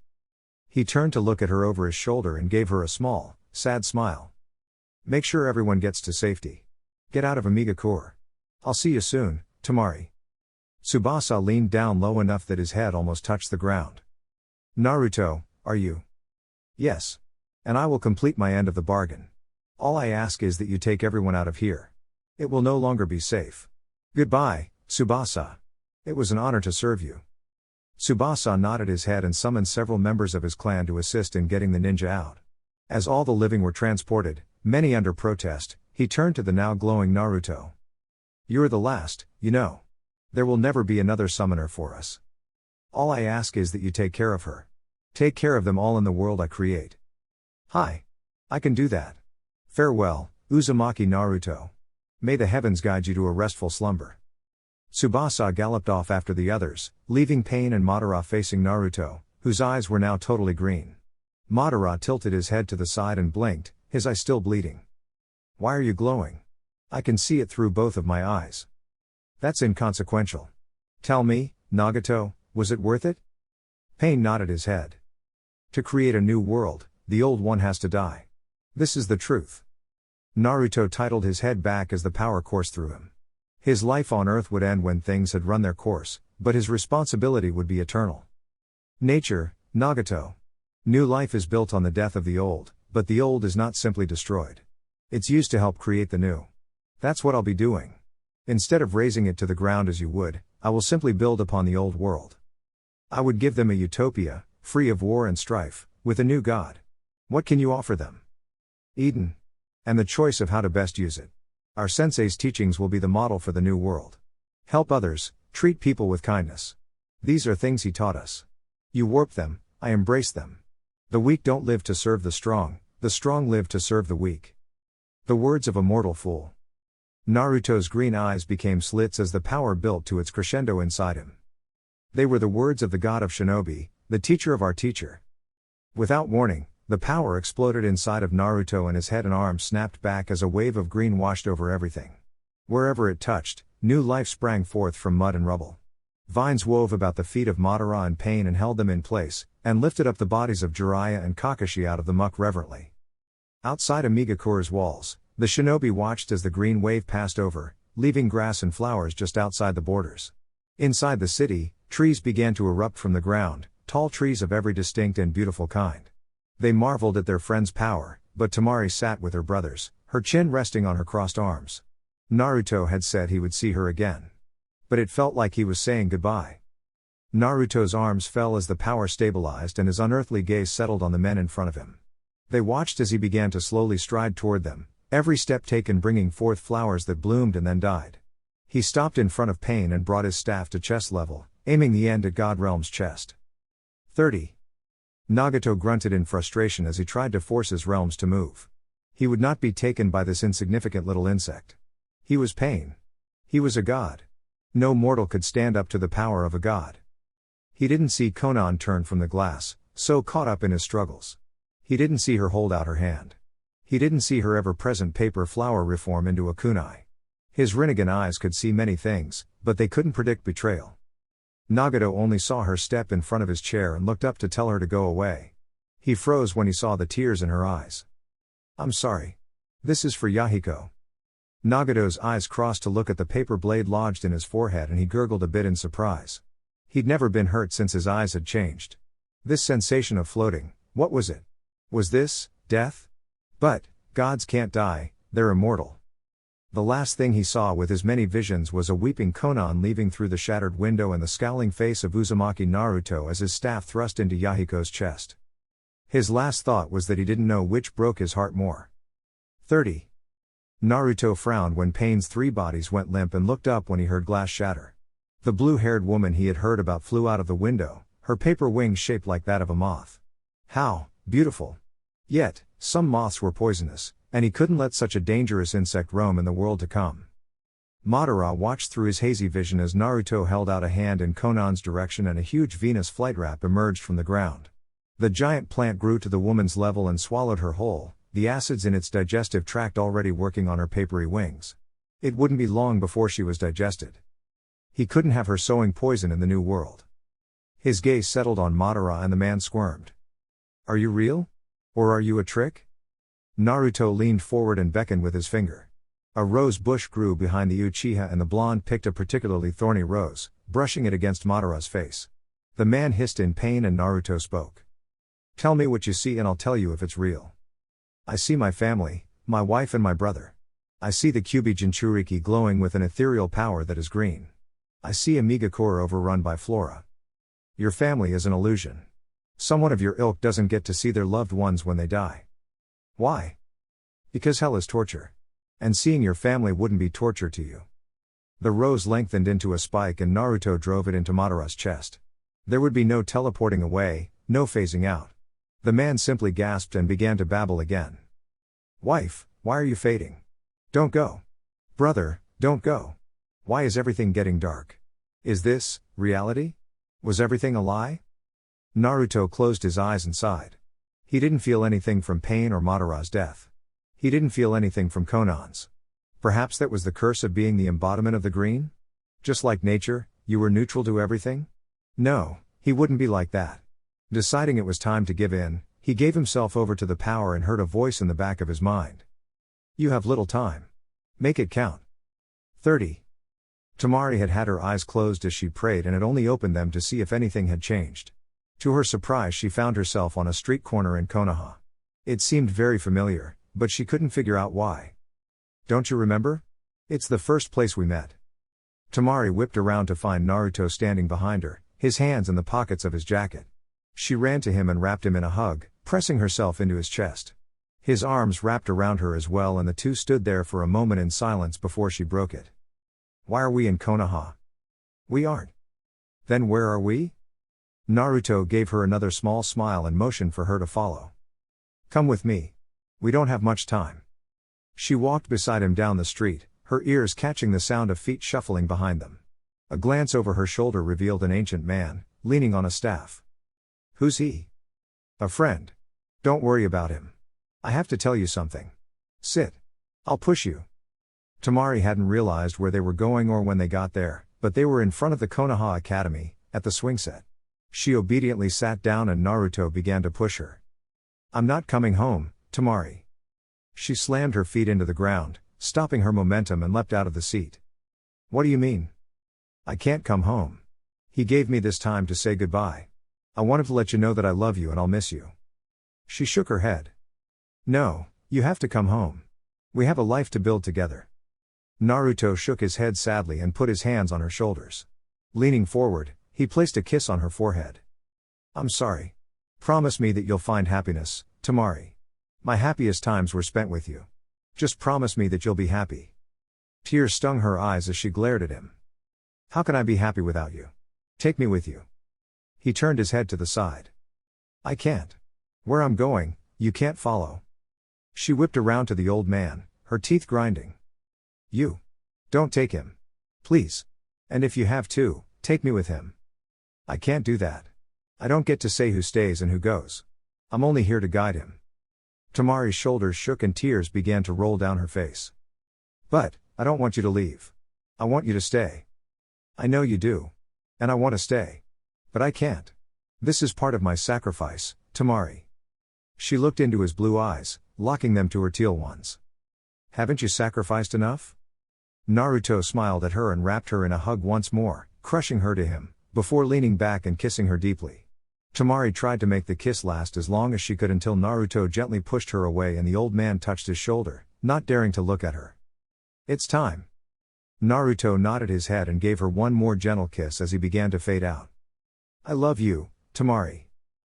He turned to look at her over his shoulder and gave her a small, sad smile. Make sure everyone gets to safety. Get out of Amigakure. I'll see you soon, Temari. Tsubasa leaned down low enough that his head almost touched the ground. Naruto, are you? Yes. And I will complete my end of the bargain. All I ask is that you take everyone out of here. It will no longer be safe. Goodbye, Tsubasa. It was an honor to serve you. Tsubasa nodded his head and summoned several members of his clan to assist in getting the ninja out. As all the living were transported, many under protest, he turned to the now glowing Naruto. You're the last, you know. There will never be another summoner for us. All I ask is that you take care of her. Take care of them all in the world I create. Hi. I can do that. Farewell, Uzumaki Naruto. May the heavens guide you to a restful slumber. Tsubasa galloped off after the others, leaving Pain and Madara facing Naruto, whose eyes were now totally green. Madara tilted his head to the side and blinked, his eye still bleeding. Why are you glowing? I can see it through both of my eyes. That's inconsequential. Tell me, Nagato, was it worth it? Pain nodded his head. To create a new world, the old one has to die. This is the truth. Naruto titled his head back as the power coursed through him. His life on Earth would end when things had run their course, but his responsibility would be eternal. Nature, Nagato. New life is built on the death of the old, but the old is not simply destroyed. It's used to help create the new. That's what I'll be doing. Instead of razing it to the ground as you would, I will simply build upon the old world. I would give them a utopia, free of war and strife, with a new god. What can you offer them? Eden. And the choice of how to best use it. Our sensei's teachings will be the model for the new world. Help others, treat people with kindness. These are things he taught us. You warp them, I embrace them. The weak don't live to serve the strong live to serve the weak. The words of a mortal fool. Naruto's green eyes became slits as the power built to its crescendo inside him. They were the words of the god of shinobi, the teacher of our teacher. Without warning, the power exploded inside of Naruto and his head and arms snapped back as a wave of green washed over everything. Wherever it touched, new life sprang forth from mud and rubble. Vines wove about the feet of Madara and Pain and held them in place, and lifted up the bodies of Jiraiya and Kakashi out of the muck reverently. Outside Amigakura's walls, the shinobi watched as the green wave passed over, leaving grass and flowers just outside the borders. Inside the city, trees began to erupt from the ground, tall trees of every distinct and beautiful kind. They marveled at their friend's power, but Temari sat with her brothers, her chin resting on her crossed arms. Naruto had said he would see her again. But it felt like he was saying goodbye. Naruto's arms fell as the power stabilized and his unearthly gaze settled on the men in front of him. They watched as he began to slowly stride toward them, every step taken bringing forth flowers that bloomed and then died. He stopped in front of Pain and brought his staff to chest level, aiming the end at God Realm's chest. 30. Nagato grunted in frustration as he tried to force his realms to move. He would not be taken by this insignificant little insect. He was Pain. He was a god. No mortal could stand up to the power of a god. He didn't see Konan turn from the glass, so caught up in his struggles. He didn't see her hold out her hand. He didn't see her ever-present paper flower reform into a kunai. His Rinnegan eyes could see many things, but they couldn't predict betrayal. Nagato only saw her step in front of his chair and looked up to tell her to go away. He froze when he saw the tears in her eyes. I'm sorry. This is for Yahiko. Nagato's eyes crossed to look at the paper blade lodged in his forehead and he gurgled a bit in surprise. He'd never been hurt since his eyes had changed. This sensation of floating, what was it? Was this death? But gods can't die, they're immortal. The last thing he saw with his many visions was a weeping Konan leaving through the shattered window and the scowling face of Uzumaki Naruto as his staff thrust into Yahiko's chest. His last thought was that he didn't know which broke his heart more. 30. Naruto frowned when Pain's three bodies went limp and looked up when he heard glass shatter. The blue-haired woman he had heard about flew out of the window, her paper wings shaped like that of a moth. How beautiful! Yet, some moths were poisonous, and he couldn't let such a dangerous insect roam in the world to come. Madara watched through his hazy vision as Naruto held out a hand in Konan's direction and a huge Venus flytrap emerged from the ground. The giant plant grew to the woman's level and swallowed her whole, the acids in its digestive tract already working on her papery wings. It wouldn't be long before she was digested. He couldn't have her sowing poison in the new world. His gaze settled on Madara and the man squirmed. Are you real? Or are you a trick? Naruto leaned forward and beckoned with his finger. A rose bush grew behind the Uchiha and the blonde picked a particularly thorny rose, brushing it against Madara's face. The man hissed in pain and Naruto spoke. Tell me what you see and I'll tell you if it's real. I see my family, my wife and my brother. I see the Kyubi Jinchuriki glowing with an ethereal power that is green. I see Amigakura overrun by flora. Your family is an illusion. Someone of your ilk doesn't get to see their loved ones when they die. Why? Because hell is torture. And seeing your family wouldn't be torture to you. The rose lengthened into a spike and Naruto drove it into Madara's chest. There would be no teleporting away, no phasing out. The man simply gasped and began to babble again. Wife, why are you fading? Don't go. Brother, don't go. Why is everything getting dark? Is this reality? Was everything a lie? Naruto closed his eyes and sighed. He didn't feel anything from pain or Madara's death. He didn't feel anything from Konan's. Perhaps that was the curse of being the embodiment of the green? Just like nature, you were neutral to everything? No, he wouldn't be like that. Deciding it was time to give in, he gave himself over to the power and heard a voice in the back of his mind. You have little time. Make it count. 30. Temari had had her eyes closed as she prayed and had only opened them to see if anything had changed. To her surprise, she found herself on a street corner in Konoha. It seemed very familiar, but she couldn't figure out why. Don't you remember? It's the first place we met. Temari whipped around to find Naruto standing behind her, his hands in the pockets of his jacket. She ran to him and wrapped him in a hug, pressing herself into his chest. His arms wrapped around her as well, and the two stood there for a moment in silence before she broke it. Why are we in Konoha? We aren't. Then where are we? Naruto gave her another small smile and motioned for her to follow. Come with me. We don't have much time. She walked beside him down the street, her ears catching the sound of feet shuffling behind them. A glance over her shoulder revealed an ancient man, leaning on a staff. Who's he? A friend. Don't worry about him. I have to tell you something. Sit. I'll push you. Temari hadn't realized where they were going or when they got there, but they were in front of the Konoha Academy, at the swing set. She obediently sat down and Naruto began to push her. I'm not coming home, Temari. She slammed her feet into the ground, stopping her momentum, and leapt out of the seat. What do you mean? I can't come home. He gave me this time to say goodbye. I wanted to let you know that I love you and I'll miss you. She shook her head. No, you have to come home. We have a life to build together. Naruto shook his head sadly and put his hands on her shoulders. Leaning forward, he placed a kiss on her forehead. I'm sorry. Promise me that you'll find happiness, Temari. My happiest times were spent with you. Just promise me that you'll be happy. Tears stung her eyes as she glared at him. How can I be happy without you? Take me with you. He turned his head to the side. I can't. Where I'm going, you can't follow. She whipped around to the old man, her teeth grinding. You. Don't take him. Please. And if you have to, take me with him. I can't do that. I don't get to say who stays and who goes. I'm only here to guide him. Temari's shoulders shook and tears began to roll down her face. But, I don't want you to leave. I want you to stay. I know you do. And I want to stay. But I can't. This is part of my sacrifice, Temari. She looked into his blue eyes, locking them to her teal ones. Haven't you sacrificed enough? Naruto smiled at her and wrapped her in a hug once more, crushing her to him, before leaning back and kissing her deeply. Temari tried to make the kiss last as long as she could until Naruto gently pushed her away and the old man touched his shoulder, not daring to look at her. It's time. Naruto nodded his head and gave her one more gentle kiss as he began to fade out. I love you, Temari.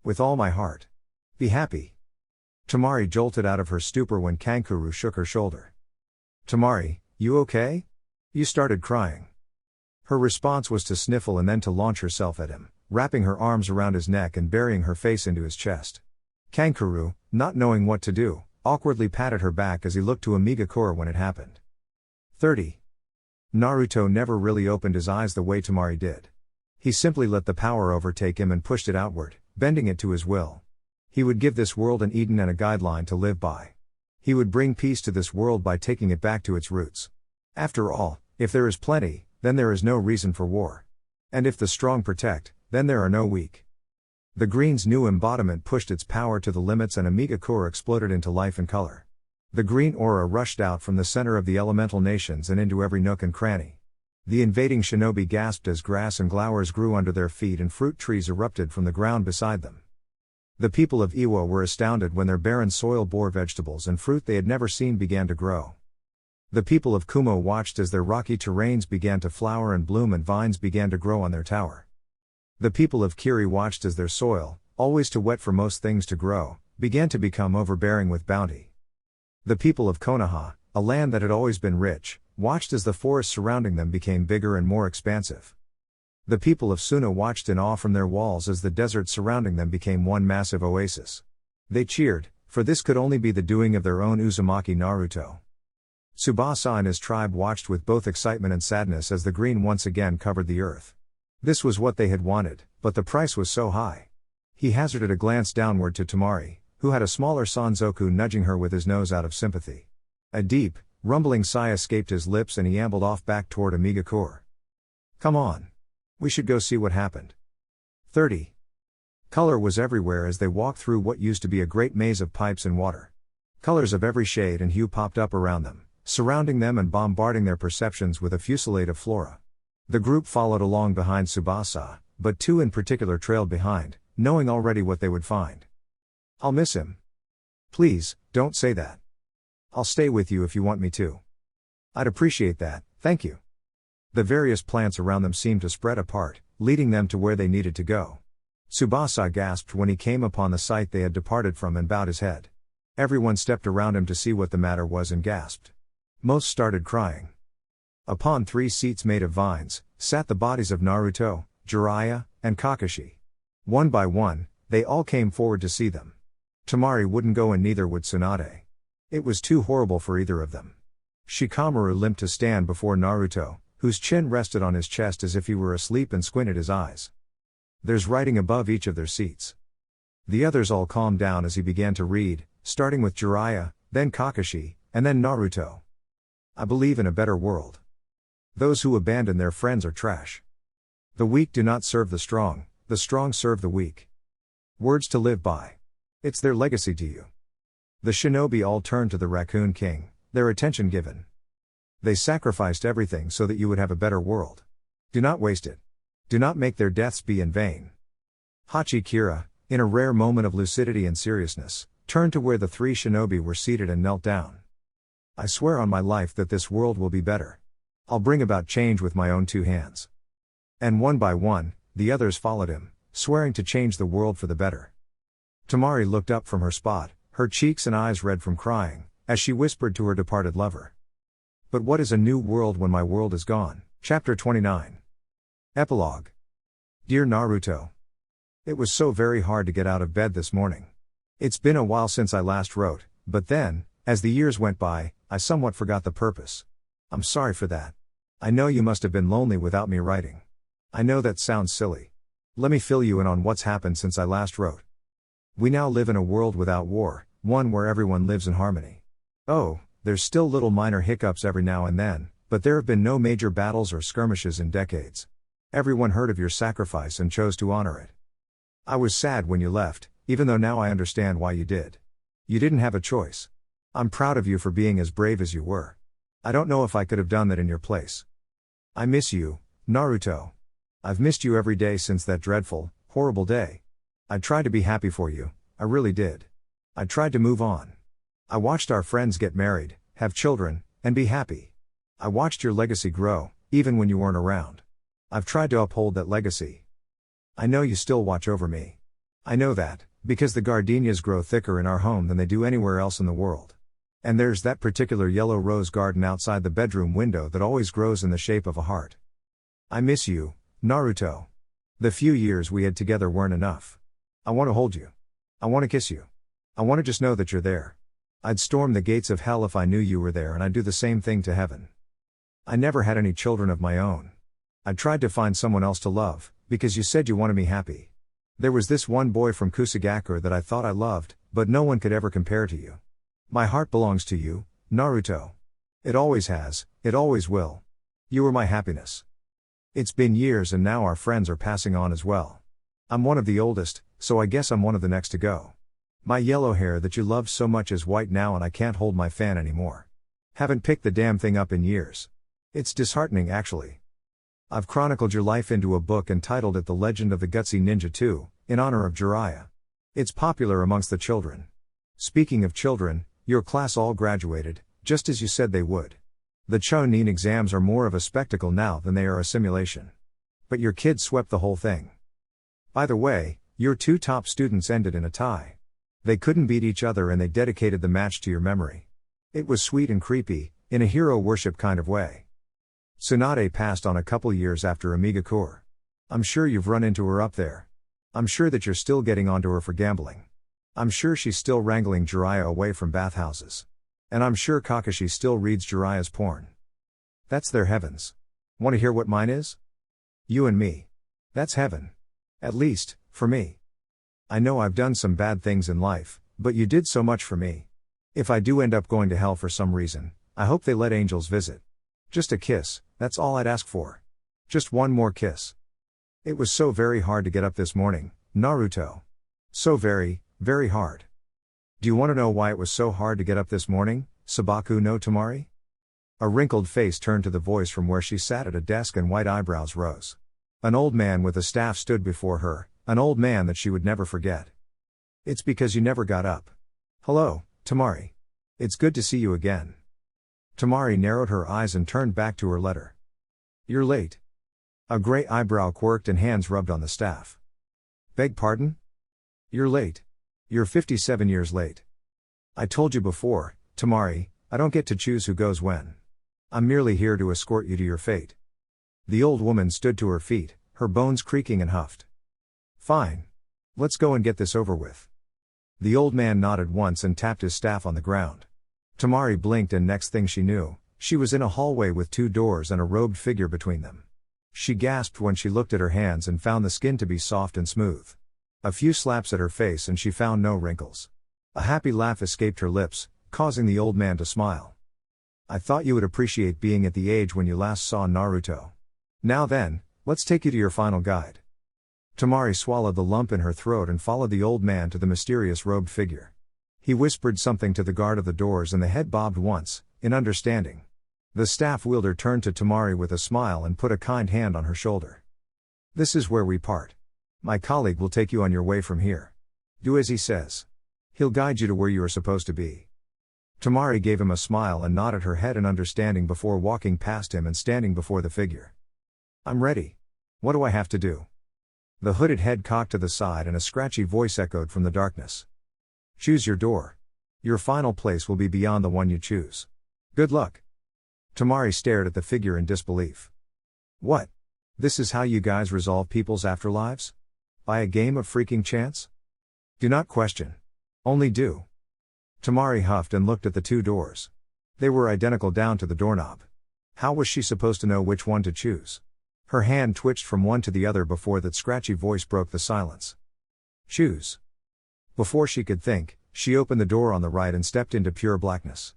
With all my heart. Be happy. Temari jolted out of her stupor when Kankuro shook her shoulder. Temari, you okay? You started crying. Her response was to sniffle and then to launch herself at him, wrapping her arms around his neck and burying her face into his chest. Kankuro, not knowing what to do, awkwardly patted her back as he looked to Amigakura when it happened. 30. Naruto never really opened his eyes the way Temari did. He simply let the power overtake him and pushed it outward, bending it to his will. He would give this world an Eden and a guideline to live by. He would bring peace to this world by taking it back to its roots. After all, if there is plenty, then there is no reason for war. And if the strong protect, then there are no weak. The green's new embodiment pushed its power to the limits and Amigakura exploded into life and color. The green aura rushed out from the center of the elemental nations and into every nook and cranny. The invading shinobi gasped as grass and glowers grew under their feet and fruit trees erupted from the ground beside them. The people of Iwa were astounded when their barren soil bore vegetables and fruit they had never seen began to grow. The people of Kumo watched as their rocky terrains began to flower and bloom and vines began to grow on their tower. The people of Kiri watched as their soil, always too wet for most things to grow, began to become overbearing with bounty. The people of Konoha, a land that had always been rich, watched as the forests surrounding them became bigger and more expansive. The people of Suna watched in awe from their walls as the desert surrounding them became one massive oasis. They cheered, for this could only be the doing of their own Uzumaki Naruto. Tsubasa and his tribe watched with both excitement and sadness as the green once again covered the earth. This was what they had wanted, but the price was so high. He hazarded a glance downward to Temari, who had a smaller Sanzoku nudging her with his nose out of sympathy. A deep, rumbling sigh escaped his lips and he ambled off back toward Amigakure. Come on. We should go see what happened. 30. Color was everywhere as they walked through what used to be a great maze of pipes and water. Colors of every shade and hue popped up around them, surrounding them and bombarding their perceptions with a fusillade of flora. The group followed along behind Tsubasa, but two in particular trailed behind, knowing already what they would find. I'll miss him. Please, don't say that. I'll stay with you if you want me to. I'd appreciate that, thank you. The various plants around them seemed to spread apart, leading them to where they needed to go. Tsubasa gasped when he came upon the site they had departed from and bowed his head. Everyone stepped around him to see what the matter was and gasped. Most started crying. Upon 3 seats made of vines, sat the bodies of Naruto, Jiraiya, and Kakashi. One by one, they all came forward to see them. Temari wouldn't go and neither would Tsunade. It was too horrible for either of them. Shikamaru limped to stand before Naruto, whose chin rested on his chest as if he were asleep and squinted his eyes. There's writing above each of their seats. The others all calmed down as he began to read, starting with Jiraiya, then Kakashi, and then Naruto. I believe in a better world. Those who abandon their friends are trash. The weak do not serve the strong serve the weak. Words to live by. It's their legacy to you. The shinobi all turned to the Raccoon King, their attention given. They sacrificed everything so that you would have a better world. Do not waste it. Do not make their deaths be in vain. Hachi Kira, in a rare moment of lucidity and seriousness, turned to where the 3 shinobi were seated and knelt down. I swear on my life that this world will be better. I'll bring about change with my own 2 hands. And one by one, the others followed him, swearing to change the world for the better. Temari looked up from her spot, her cheeks and eyes red from crying, as she whispered to her departed lover. But what is a new world when my world is gone? Chapter 29. Epilogue. Dear Naruto. It was so very hard to get out of bed this morning. It's been a while since I last wrote, but then, as the years went by, I somewhat forgot the purpose. I'm sorry for that. I know you must have been lonely without me writing. I know that sounds silly. Let me fill you in on what's happened since I last wrote. We now live in a world without war, one where everyone lives in harmony. Oh, there's still little minor hiccups every now and then, but there have been no major battles or skirmishes in decades. Everyone heard of your sacrifice and chose to honor it. I was sad when you left, even though now I understand why you did. You didn't have a choice. I'm proud of you for being as brave as you were. I don't know if I could have done that in your place. I miss you, Naruto. I've missed you every day since that dreadful, horrible day. I tried to be happy for you, I really did. I tried to move on. I watched our friends get married, have children, and be happy. I watched your legacy grow, even when you weren't around. I've tried to uphold that legacy. I know you still watch over me. I know that, because the gardenias grow thicker in our home than they do anywhere else in the world. And there's that particular yellow rose garden outside the bedroom window that always grows in the shape of a heart. I miss you, Naruto. The few years we had together weren't enough. I want to hold you. I want to kiss you. I want to just know that you're there. I'd storm the gates of hell if I knew you were there, and I'd do the same thing to heaven. I never had any children of my own. I tried to find someone else to love, because you said you wanted me happy. There was this one boy from Kusagakure that I thought I loved, but no one could ever compare to you. My heart belongs to you, Naruto. It always has, it always will. You were my happiness. It's been years and now our friends are passing on as well. I'm one of the oldest, so I guess I'm one of the next to go. My yellow hair that you loved so much is white now and I can't hold my fan anymore. Haven't picked the damn thing up in years. It's disheartening actually. I've chronicled your life into a book and titled it The Legend of the Gutsy Ninja 2, in honor of Jiraiya. It's popular amongst the children. Speaking of children, your class all graduated, just as you said they would. The Chunin exams are more of a spectacle now than they are a simulation. But your kids swept the whole thing. By the way, your 2 top students ended in a tie. They couldn't beat each other and they dedicated the match to your memory. It was sweet and creepy, in a hero worship kind of way. Tsunade passed on a couple years after Amigakure. I'm sure you've run into her up there. I'm sure that you're still getting onto her for gambling. I'm sure she's still wrangling Jiraiya away from bathhouses. And I'm sure Kakashi still reads Jiraiya's porn. That's their heavens. Want to hear what mine is? You and me. That's heaven. At least, for me. I know I've done some bad things in life, but you did so much for me. If I do end up going to hell for some reason, I hope they let angels visit. Just a kiss, that's all I'd ask for. Just one more kiss. It was so very hard to get up this morning, Naruto. So very, very hard. Do you want to know why it was so hard to get up this morning, Sabaku no Temari? A wrinkled face turned to the voice from where she sat at a desk and white eyebrows rose. An old man with a staff stood before her, an old man that she would never forget. It's because you never got up. Hello, Temari. It's good to see you again. Temari narrowed her eyes and turned back to her letter. You're late. A gray eyebrow quirked and hands rubbed on the staff. Beg pardon? You're late. You're 57 years late. I told you before, Temari, I don't get to choose who goes when. I'm merely here to escort you to your fate. The old woman stood to her feet, her bones creaking and huffed. Fine. Let's go and get this over with. The old man nodded once and tapped his staff on the ground. Temari blinked and next thing she knew, she was in a hallway with 2 doors and a robed figure between them. She gasped when she looked at her hands and found the skin to be soft and smooth. A few slaps at her face and she found no wrinkles. A happy laugh escaped her lips, causing the old man to smile. I thought you would appreciate being at the age when you last saw Naruto. Now then, let's take you to your final guide. Temari swallowed the lump in her throat and followed the old man to the mysterious robed figure. He whispered something to the guard of the doors and the head bobbed once, in understanding. The staff wielder turned to Temari with a smile and put a kind hand on her shoulder. This is where we part. My colleague will take you on your way from here. Do as he says. He'll guide you to where you are supposed to be. Temari gave him a smile and nodded her head in understanding before walking past him and standing before the figure. I'm ready. What do I have to do? The hooded head cocked to the side and a scratchy voice echoed from the darkness. Choose your door. Your final place will be beyond the one you choose. Good luck. Temari stared at the figure in disbelief. What? This is how you guys resolve people's afterlives? By a game of freaking chance? Do not question. Only do. Temari huffed and looked at the 2 doors. They were identical down to the doorknob. How was she supposed to know which one to choose? Her hand twitched from one to the other before that scratchy voice broke the silence. Choose. Before she could think, she opened the door on the right and stepped into pure blackness.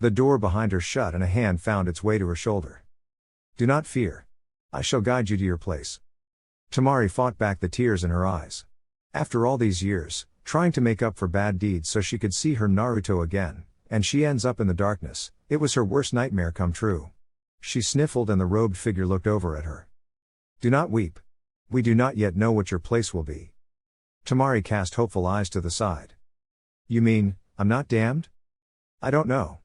The door behind her shut and a hand found its way to her shoulder. Do not fear. I shall guide you to your place. Temari fought back the tears in her eyes. After all these years, trying to make up for bad deeds so she could see her Naruto again, and she ends up in the darkness, it was her worst nightmare come true. She sniffled and the robed figure looked over at her. Do not weep. We do not yet know what your place will be. Temari cast hopeful eyes to the side. You mean, I'm not damned? I don't know.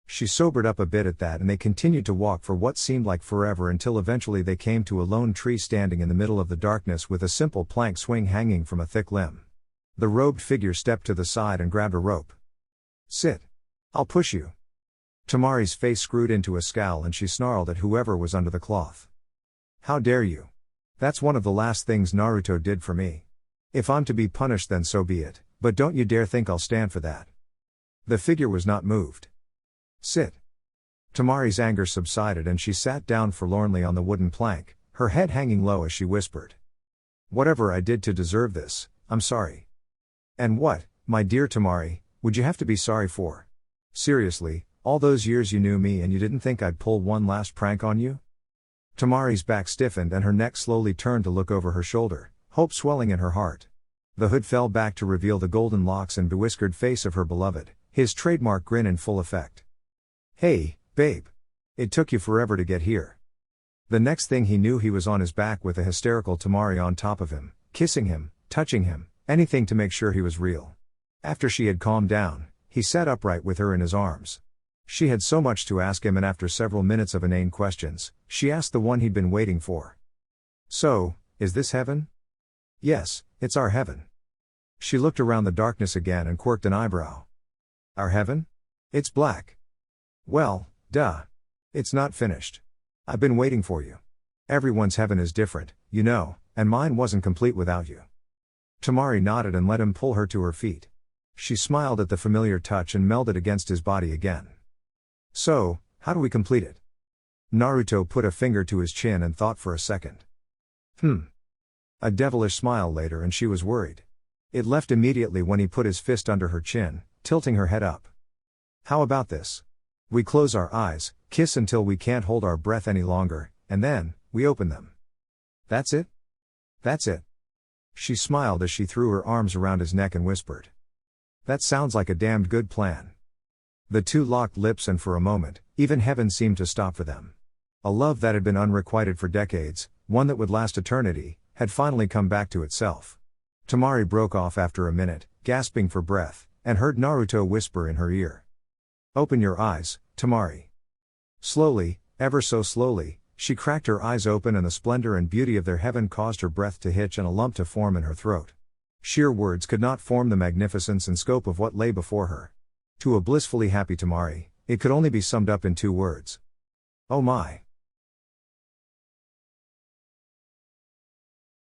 She sobered up a bit at that and they continued to walk for what seemed like forever until eventually they came to a lone tree standing in the middle of the darkness with a simple plank swing hanging from a thick limb. The robed figure stepped to the side and grabbed a rope. Sit. I'll push you. Temari's face screwed into a scowl and she snarled at whoever was under the cloth. How dare you? That's one of the last things Naruto did for me. If I'm to be punished then so be it, but don't you dare think I'll stand for that. The figure was not moved. Sit. Temari's anger subsided and she sat down forlornly on the wooden plank, her head hanging low as she whispered. Whatever I did to deserve this, I'm sorry. And what, my dear Temari, would you have to be sorry for? Seriously, all those years you knew me and you didn't think I'd pull one last prank on you? Temari's back stiffened and her neck slowly turned to look over her shoulder, hope swelling in her heart. The hood fell back to reveal the golden locks and bewhiskered face of her beloved, his trademark grin in full effect. Hey, babe. It took you forever to get here. The next thing he knew he was on his back with a hysterical Temari on top of him, kissing him, touching him, anything to make sure he was real. After she had calmed down, he sat upright with her in his arms. She had so much to ask him and after several minutes of inane questions, she asked the one he'd been waiting for. So, is this heaven? Yes, it's our heaven. She looked around the darkness again and quirked an eyebrow. Our heaven? It's black. Well, duh. It's not finished. I've been waiting for you. Everyone's heaven is different, you know, and mine wasn't complete without you. Temari nodded and let him pull her to her feet. She smiled at the familiar touch and melded against his body again. So, how do we complete it? Naruto put a finger to his chin and thought for a second. A devilish smile later and she was worried. It left immediately when he put his fist under her chin, tilting her head up. How about this? We close our eyes, kiss until we can't hold our breath any longer, and then, we open them. That's it? That's it. She smiled as she threw her arms around his neck and whispered. That sounds like a damned good plan. The two locked lips and for a moment, even heaven seemed to stop for them. A love that had been unrequited for decades, one that would last eternity, had finally come back to itself. Temari broke off after a minute, gasping for breath, and heard Naruto whisper in her ear. Open your eyes, Temari. Slowly, ever so slowly, she cracked her eyes open and the splendor and beauty of their heaven caused her breath to hitch and a lump to form in her throat. Sheer words could not form the magnificence and scope of what lay before her. To a blissfully happy Temari, it could only be summed up in two words. Oh my!